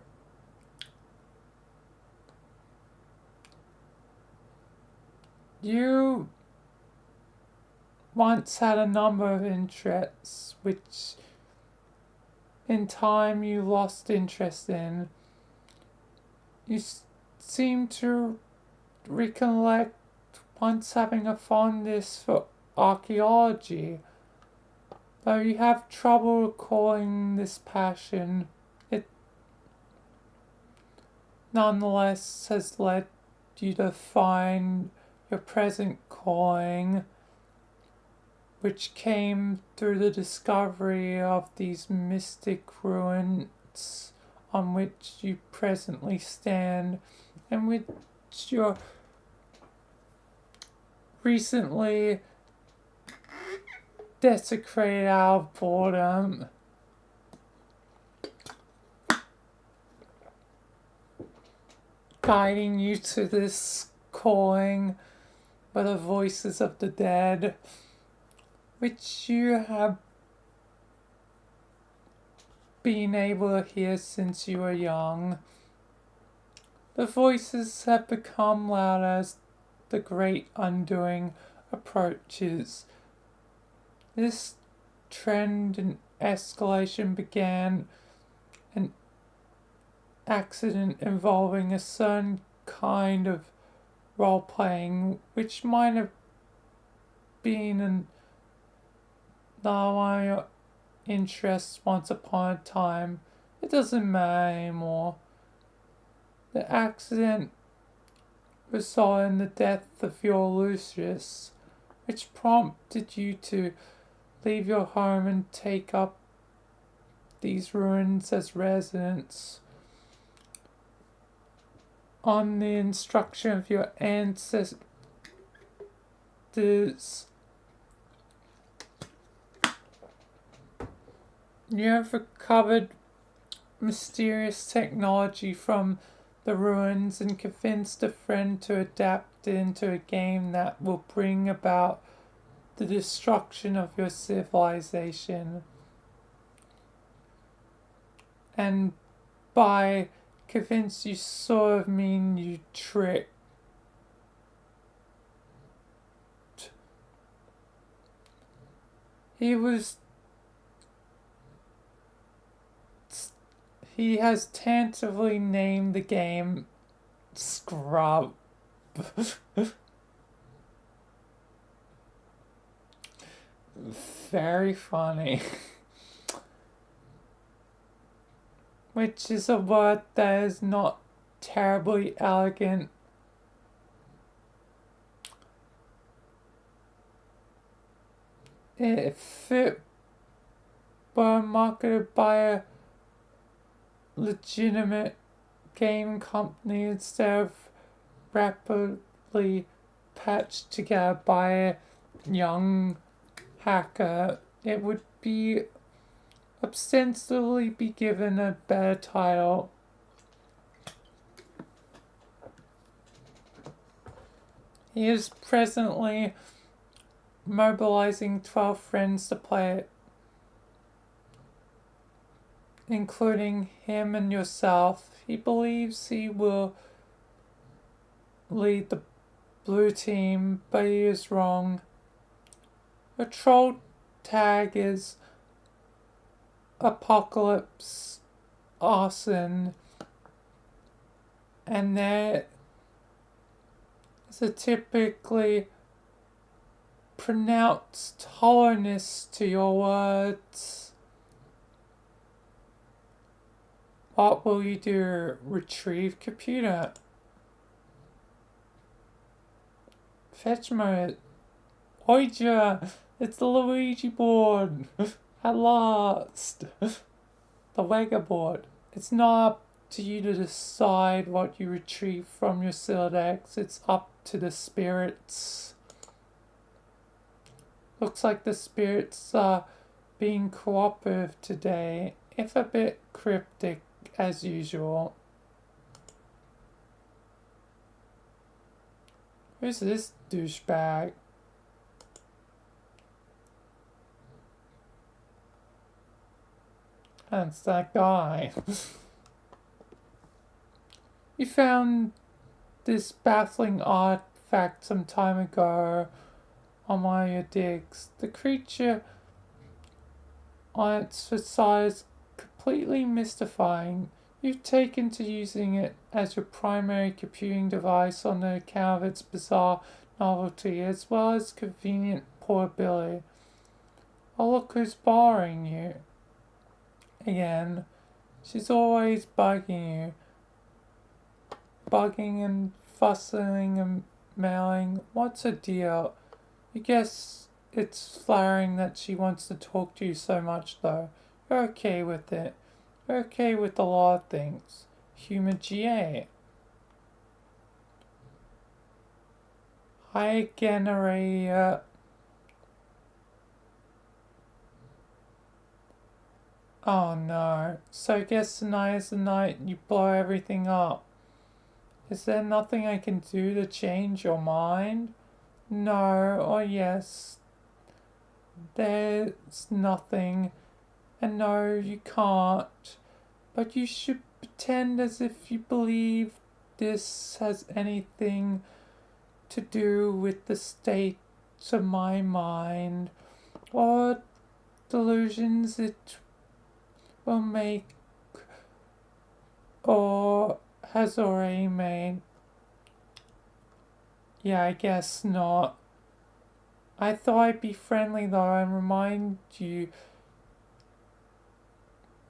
You once had a number of interests, which in time you lost interest in. You seem to recollect once having a fondness for archaeology. Though you have trouble recalling this passion, it nonetheless has led you to find your present calling, which came through the discovery of these mystic ruins on which you presently stand, and which you're recently desecrated out of boredom. Guiding you to this calling by the voices of the dead, which you have been able to hear since you were young. The voices have become louder as the great undoing approaches. This trend and escalation began an accident involving a certain kind of role-playing, which might have been another one of your interests once upon a time. It doesn't matter anymore. The accident resulted in the death of your Lucius, which prompted you to leave your home and take up these ruins as residence. On the instruction of your ancestors, you have recovered mysterious technology from the ruins and convinced a friend to adapt it into a game that will bring about the destruction of your civilization. And by convince, you sort of mean you tricked. He has tentatively named the game Scrub. Very funny. Which is a word that is not terribly elegant if it were marketed by a legitimate game company instead of rapidly patched together by a young hacker, it would be ostensibly be given a better title. He is presently mobilizing 12 friends to play it, including him and yourself. He believes he will lead the blue team, but he is wrong. The troll tag is Apocalypse Arson, and there is a typically pronounced hollowness to your words. What will you do? Retrieve computer. Fetch mode. Oija! It's the Luigi board! At last! The Wega board. It's not up to you to decide what you retrieve from your Silex. It's up to the spirits. Looks like the spirits are being cooperative today, if a bit cryptic as usual. Who's this douchebag? That's that guy. You found this baffling artifact some time ago on one of your digs. The creature on its facade is completely mystifying. You've taken to using it as your primary computing device on the account of its bizarre novelty as well as convenient portability. Oh, look who's bothering you. Again, she's always bugging you. Bugging and fussing and mailing. What's her deal? You guess it's flattering that she wants to talk to you so much, though. You're okay with it. You're okay with a lot of things. Human GA. Hi again, Aradia. Oh no. So I guess tonight is the night you blow everything up. Is there nothing I can do to change your mind? No or yes. There's nothing. And no, you can't. But you should pretend as if you believe this has anything to do with the state of my mind or delusions it will make or has already made. Yeah, I guess not. I thought I'd be friendly though and remind you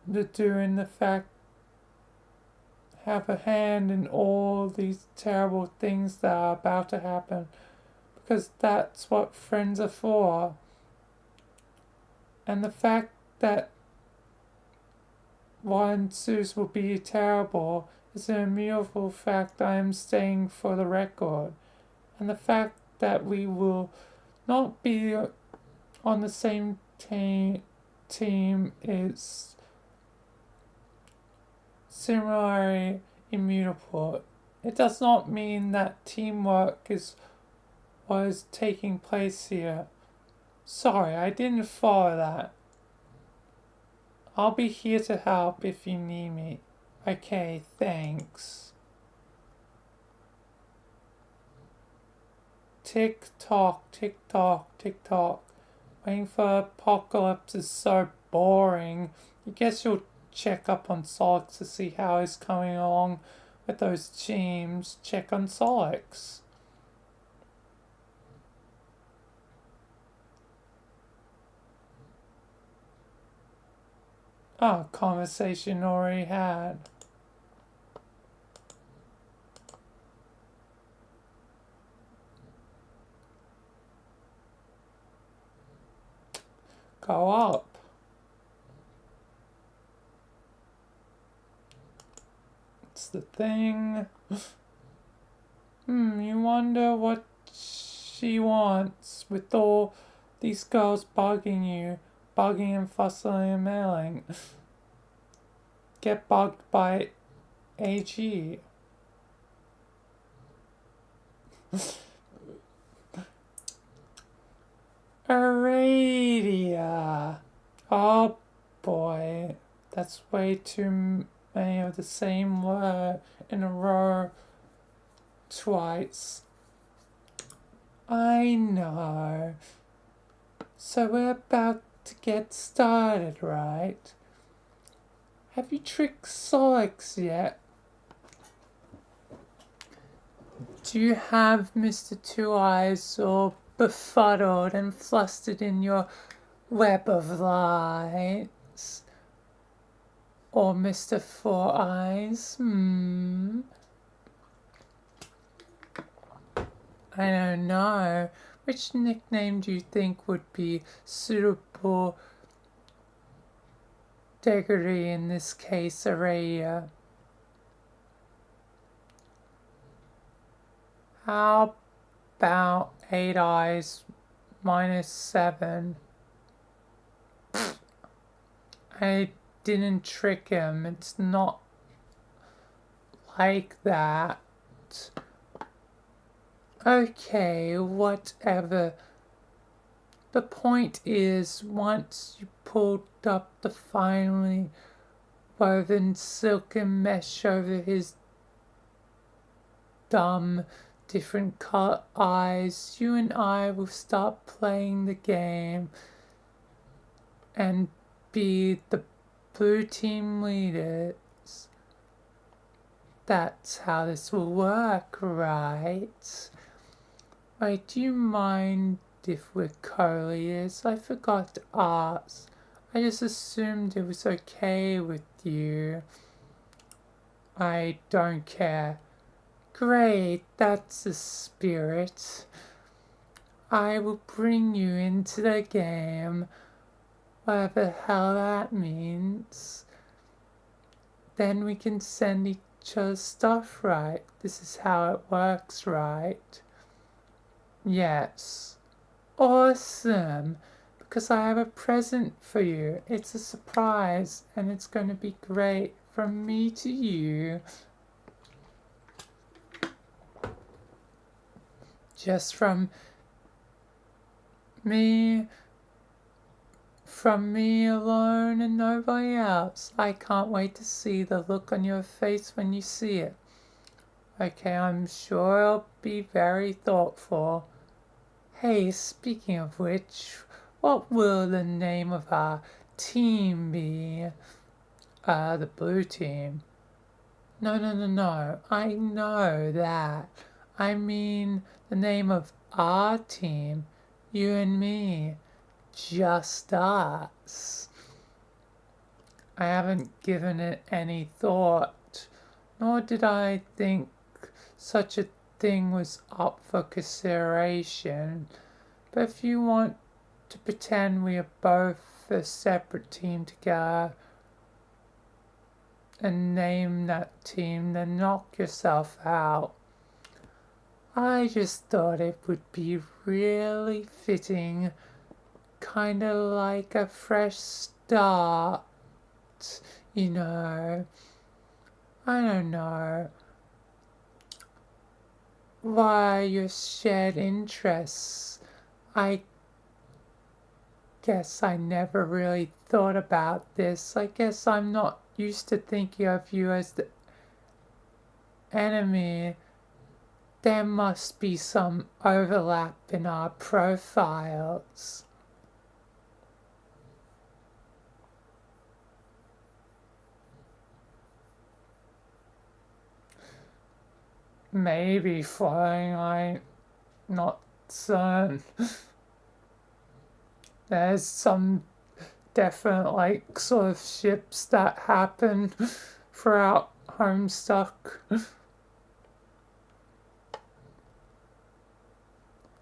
that doing the fact have a hand in all these terrible things that are about to happen, because that's what friends are for. And the fact that what ensues will be terrible is an immutable fact I am saying for the record. And the fact that we will not be on the same team is similarly immutable. It does not mean that teamwork is what is taking place here. Sorry, I didn't follow that. I'll be here to help if you need me. Okay, thanks. Tick tock, tick tock, tick tock. Waiting for apocalypse is so boring. I guess you'll check up on Solix to see how he's coming along with those teams. Check on Solix. Oh, conversation already had. go up. It's the thing. You wonder what she wants with all these girls bugging and fussing and mailing. Get bugged by AG. Aradia. Oh boy, that's way too many of the same word in a row twice. I know. So we're about to get started, right? Have you tricked Solix yet? Do you have Mr. Two Eyes all befuddled and flustered in your web of lies? Or Mr. Four Eyes? I don't know. Which nickname do you think would be suitable degree in this case, Araya? How about 8 eyes minus 7? I didn't trick him. It's not like that. Okay, whatever. The point is, once you pulled up the finely woven silken mesh over his dumb, different color eyes, you and I will start playing the game and be the blue team leaders. That's how this will work, right? Wait, do you mind if we're co-leaders? I forgot to ask. I just assumed it was okay with you. I don't care. Great, that's the spirit. I will bring you into the game, whatever the hell that means. Then we can send each other stuff, right? This is how it works, right? Yes. Awesome. Because I have a present for you. It's a surprise and it's going to be great from me to you. Just from me alone and nobody else. I can't wait to see the look on your face when you see it. Okay, I'm sure it'll be very thoughtful. Hey, speaking of which, what will the name of our team be? The blue team. No. I know that. I mean the name of our team. You and me. Just us. I haven't given it any thought, nor did I think such a thing was up for consideration. But if you want to pretend we are both a separate team together and name that team, then knock yourself out. I just thought it would be really fitting, kinda like a fresh start, you know. I don't know why your shared interests. I guess I never really thought about this. I guess I'm not used to thinking of you as the enemy. There must be some overlap in our profiles. Maybe flying, I'm not certain. There's some definite, like, sort of ships that happen throughout Homestuck.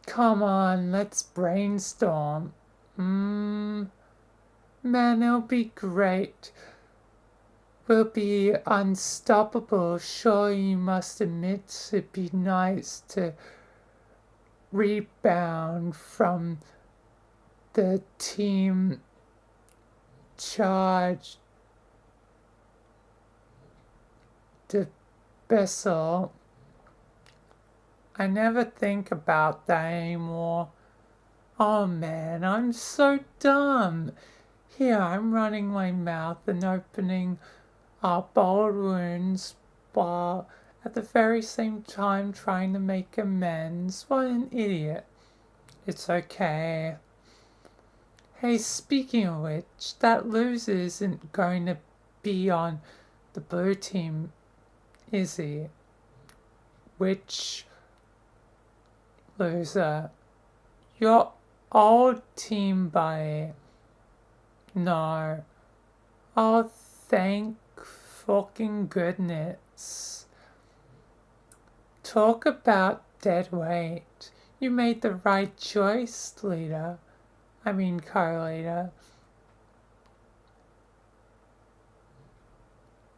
Come on, let's brainstorm. Man, it'll be great. We'll be unstoppable. Sure, you must admit it'd be nice to rebound from the team charge dismissal. I never think about that anymore. Oh man, I'm so dumb. Here, I'm running my mouth and opening bald wounds while at the very same time trying to make amends. What an idiot. It's okay. Hey, speaking of which, that loser isn't going to be on the blue team, is he? Which loser? Your old team buddy. No. Oh, thank fucking goodness. Talk about dead weight. You made the right choice, leader. I mean, co-leader.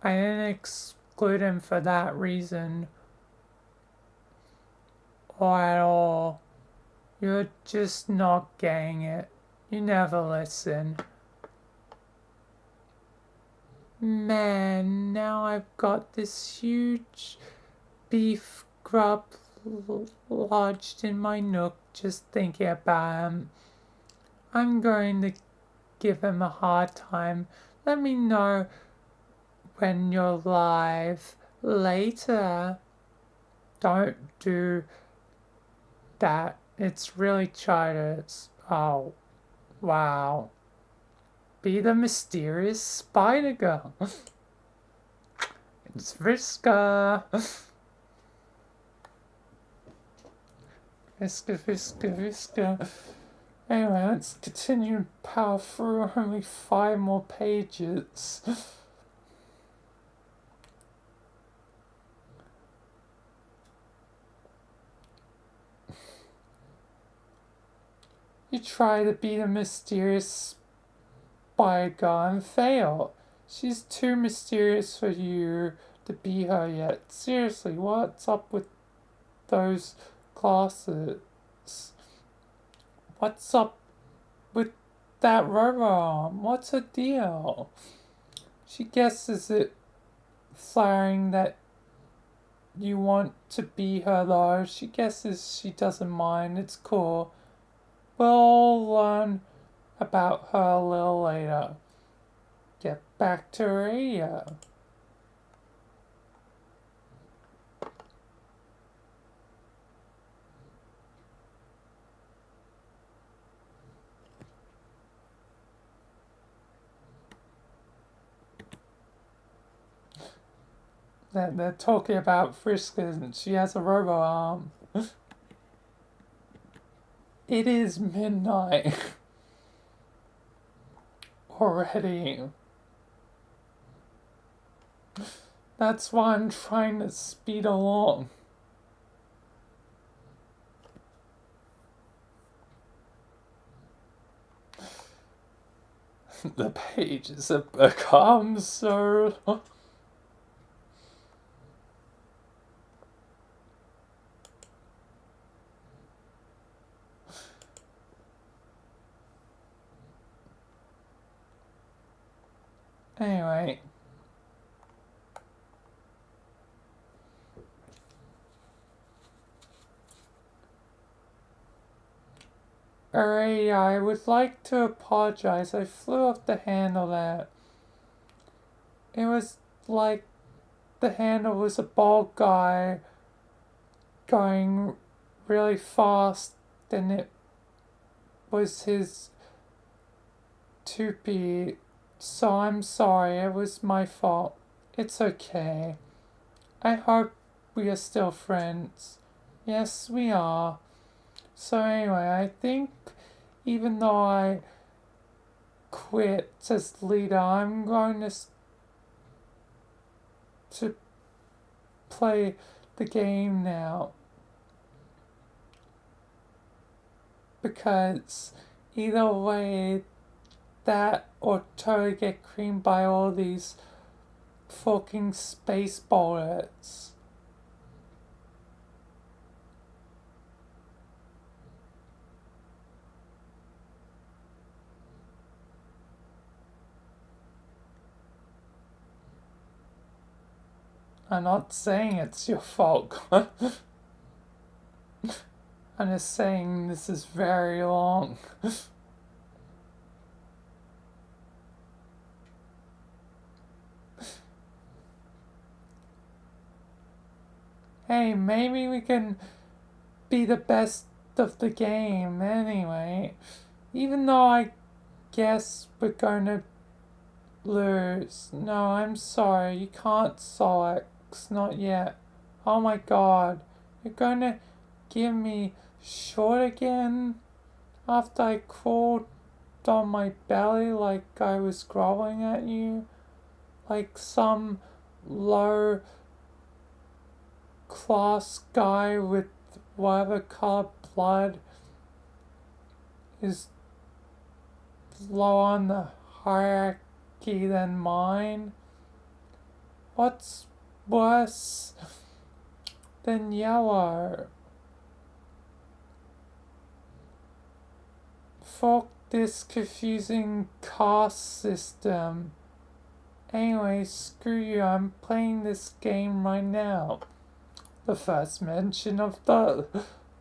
I didn't exclude him for that reason. Or at all. You're just not getting it. You never listen. Man, now I've got this huge beef grub lodged in my nook just thinking about him. I'm going to give him a hard time. Let me know when you're live later. Don't do that. It's really childish. Oh, wow. Be the mysterious spider girl. It's Vriska. Vriska. Anyway, let's continue to power through only 5 more pages. You try to be the mysterious spider girl and fail. She's too mysterious for you to be her yet. Seriously, what's up with those glasses? What's up with that rubber arm? What's her deal? She guesses it flattering that you want to be her though. She guesses she doesn't mind. It's cool. We'll learn about her a little later. Get back to radio. They're talking about Friska and she has a robot arm. It is midnight. Already. That's why I'm trying to speed along. The pages have become so... Anyway. Alright, I would like to apologize. I flew off the handle there. It was like the handle was a bald guy going really fast and it was his toupee. So I'm sorry, it was my fault. It's okay. I hope we are still friends. Yes, we are. So anyway, I think even though I quit as leader, I'm going to play the game now. Because either way, that or totally get creamed by all these fucking space bullets. I'm not saying it's your fault. I'm just saying this is very long. Hey, maybe we can be the best of the game anyway. Even though I guess we're gonna lose. No, I'm sorry, you can't, Solix. Not yet. Oh my god. You're gonna give me short again? After I crawled on my belly like I was growling at you? Like some low class guy with whatever color blood is low on the hierarchy than mine? What's worse than yellow? Fuck this confusing caste system. Anyway, screw you, I'm playing this game right now. The first mention of the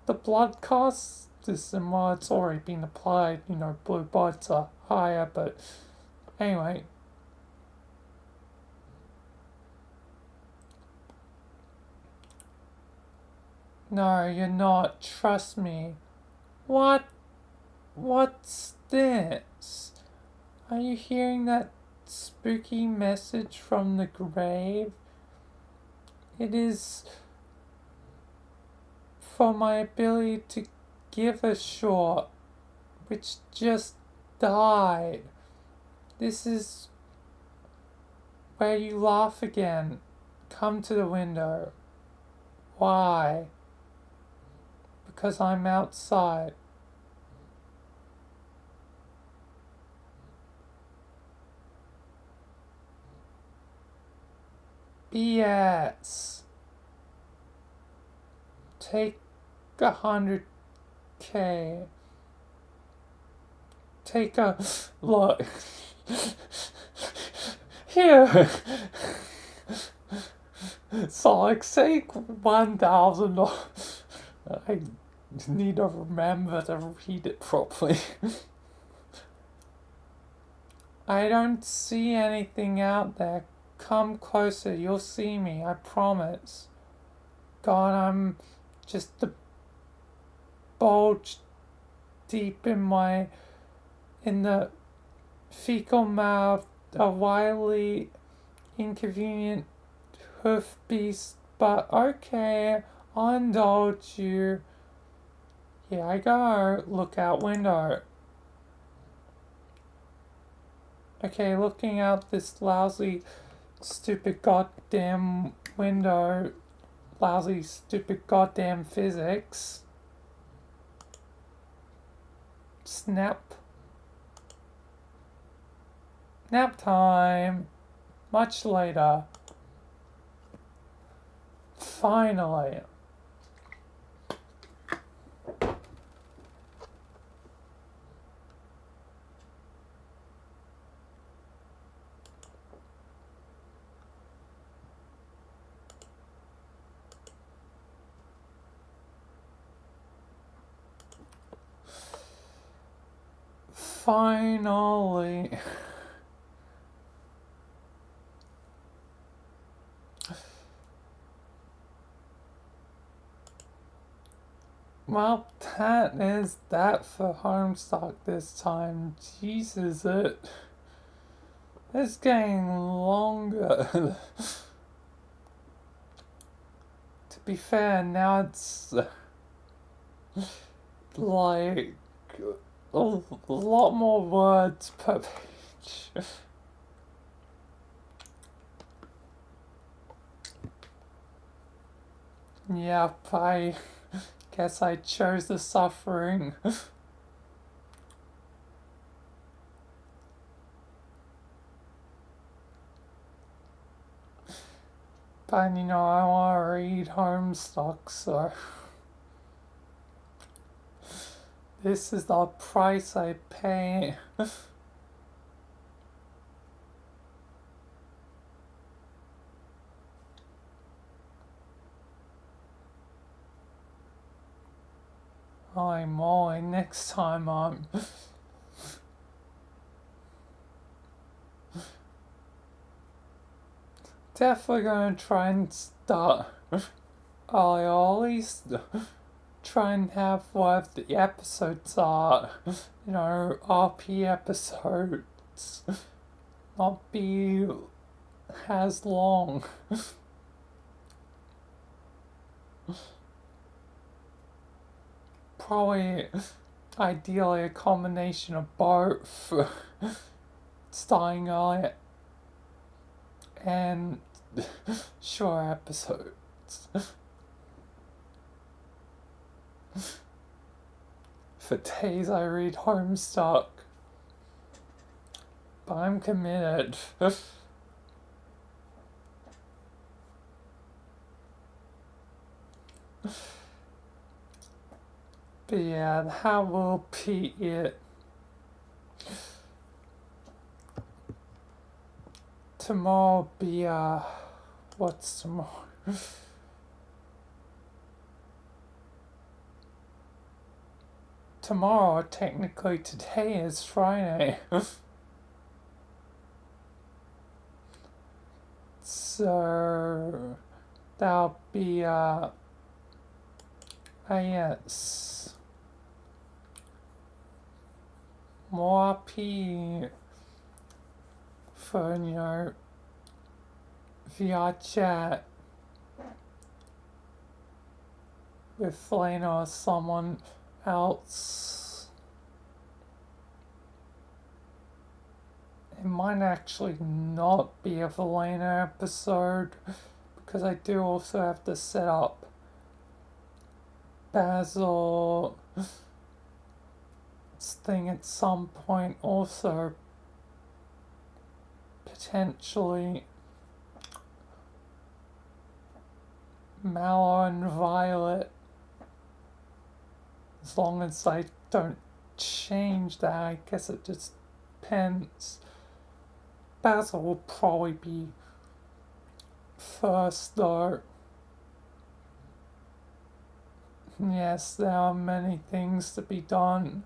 blood caste system, well, it's already been applied, you know, blue bloods are higher, but anyway. No, you're not, trust me. What? What's this? Are you hearing that spooky message from the grave? It is for my ability to give a short, which just died. This is where you laugh again. Come to the window. Why? Because I'm outside. BS. Take 100K. Take a look. Here. Sonic, take $1,000. I need to remember to read it properly. I don't see anything out there. Come closer, you'll see me, I promise. God, I'm just the bulge deep in the fecal mouth, a wildly inconvenient hoof beast, but okay, I'll indulge you. Here I go, look out window. Okay, looking out this lousy, stupid goddamn window, lousy, stupid goddamn physics. Snap. Nap time. Much later. Finally. Finally. Well, that is that for Homestuck this time. Jesus, it's getting longer. To be fair, now it's like a lot more words per page. Yep, I guess I chose the suffering. But you know, I want to read Homestuck, so this is the price I pay. Holy moly, next time I'm definitely gonna try and start early, or at least try and have what the episodes are, you know, RP episodes, not be as long. Probably, ideally, a combination of both, starting early and short episodes. For days I read Homestuck, but I'm committed. But yeah, that will be it. Tomorrow will be, what's tomorrow? Tomorrow, technically today, is Friday. So, that'll be, yes. More RP for, you know, VR chat with Vilayna or someone else. It might actually not be a Vilayna episode because I do also have to set up Basil's thing at some point, also potentially Mallow and Violet, as long as I don't change that. I guess it just depends. Basil will probably be first though. Yes, there are many things to be done.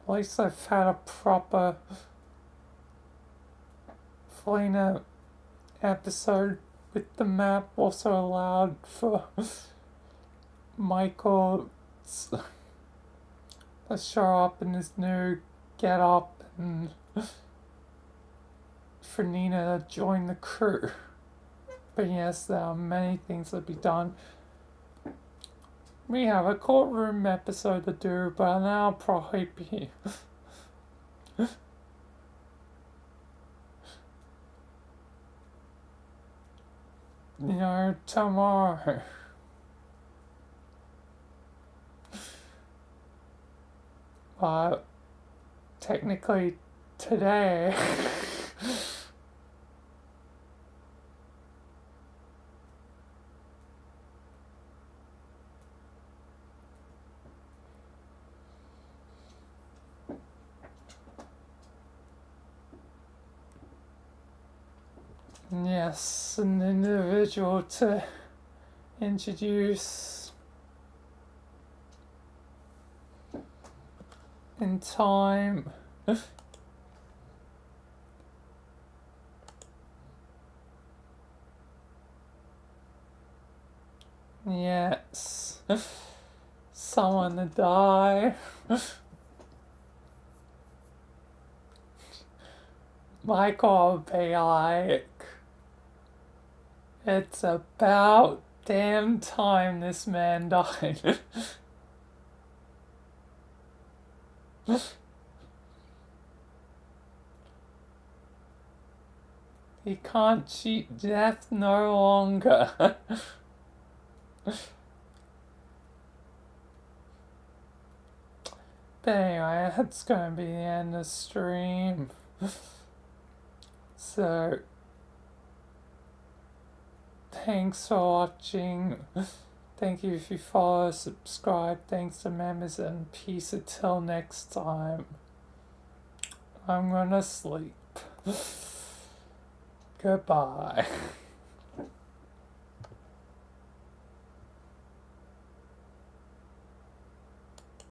At least I've had a proper Vilayna episode with the map also allowed for Michael to show up in his new get up and for Nina to join the crew. But yes, there are many things to be done. We have a courtroom episode to do, but that'll probably be you know, tomorrow. But technically today. Yes, an individual to introduce in time. Yes, someone to die. Michael will be like, it's about damn time this man died. He can't cheat death no longer. But anyway, that's going to be the end of the stream. So, thanks for watching. Thank you if you follow, subscribe. Thanks to members, and peace until next time. I'm gonna sleep. Goodbye.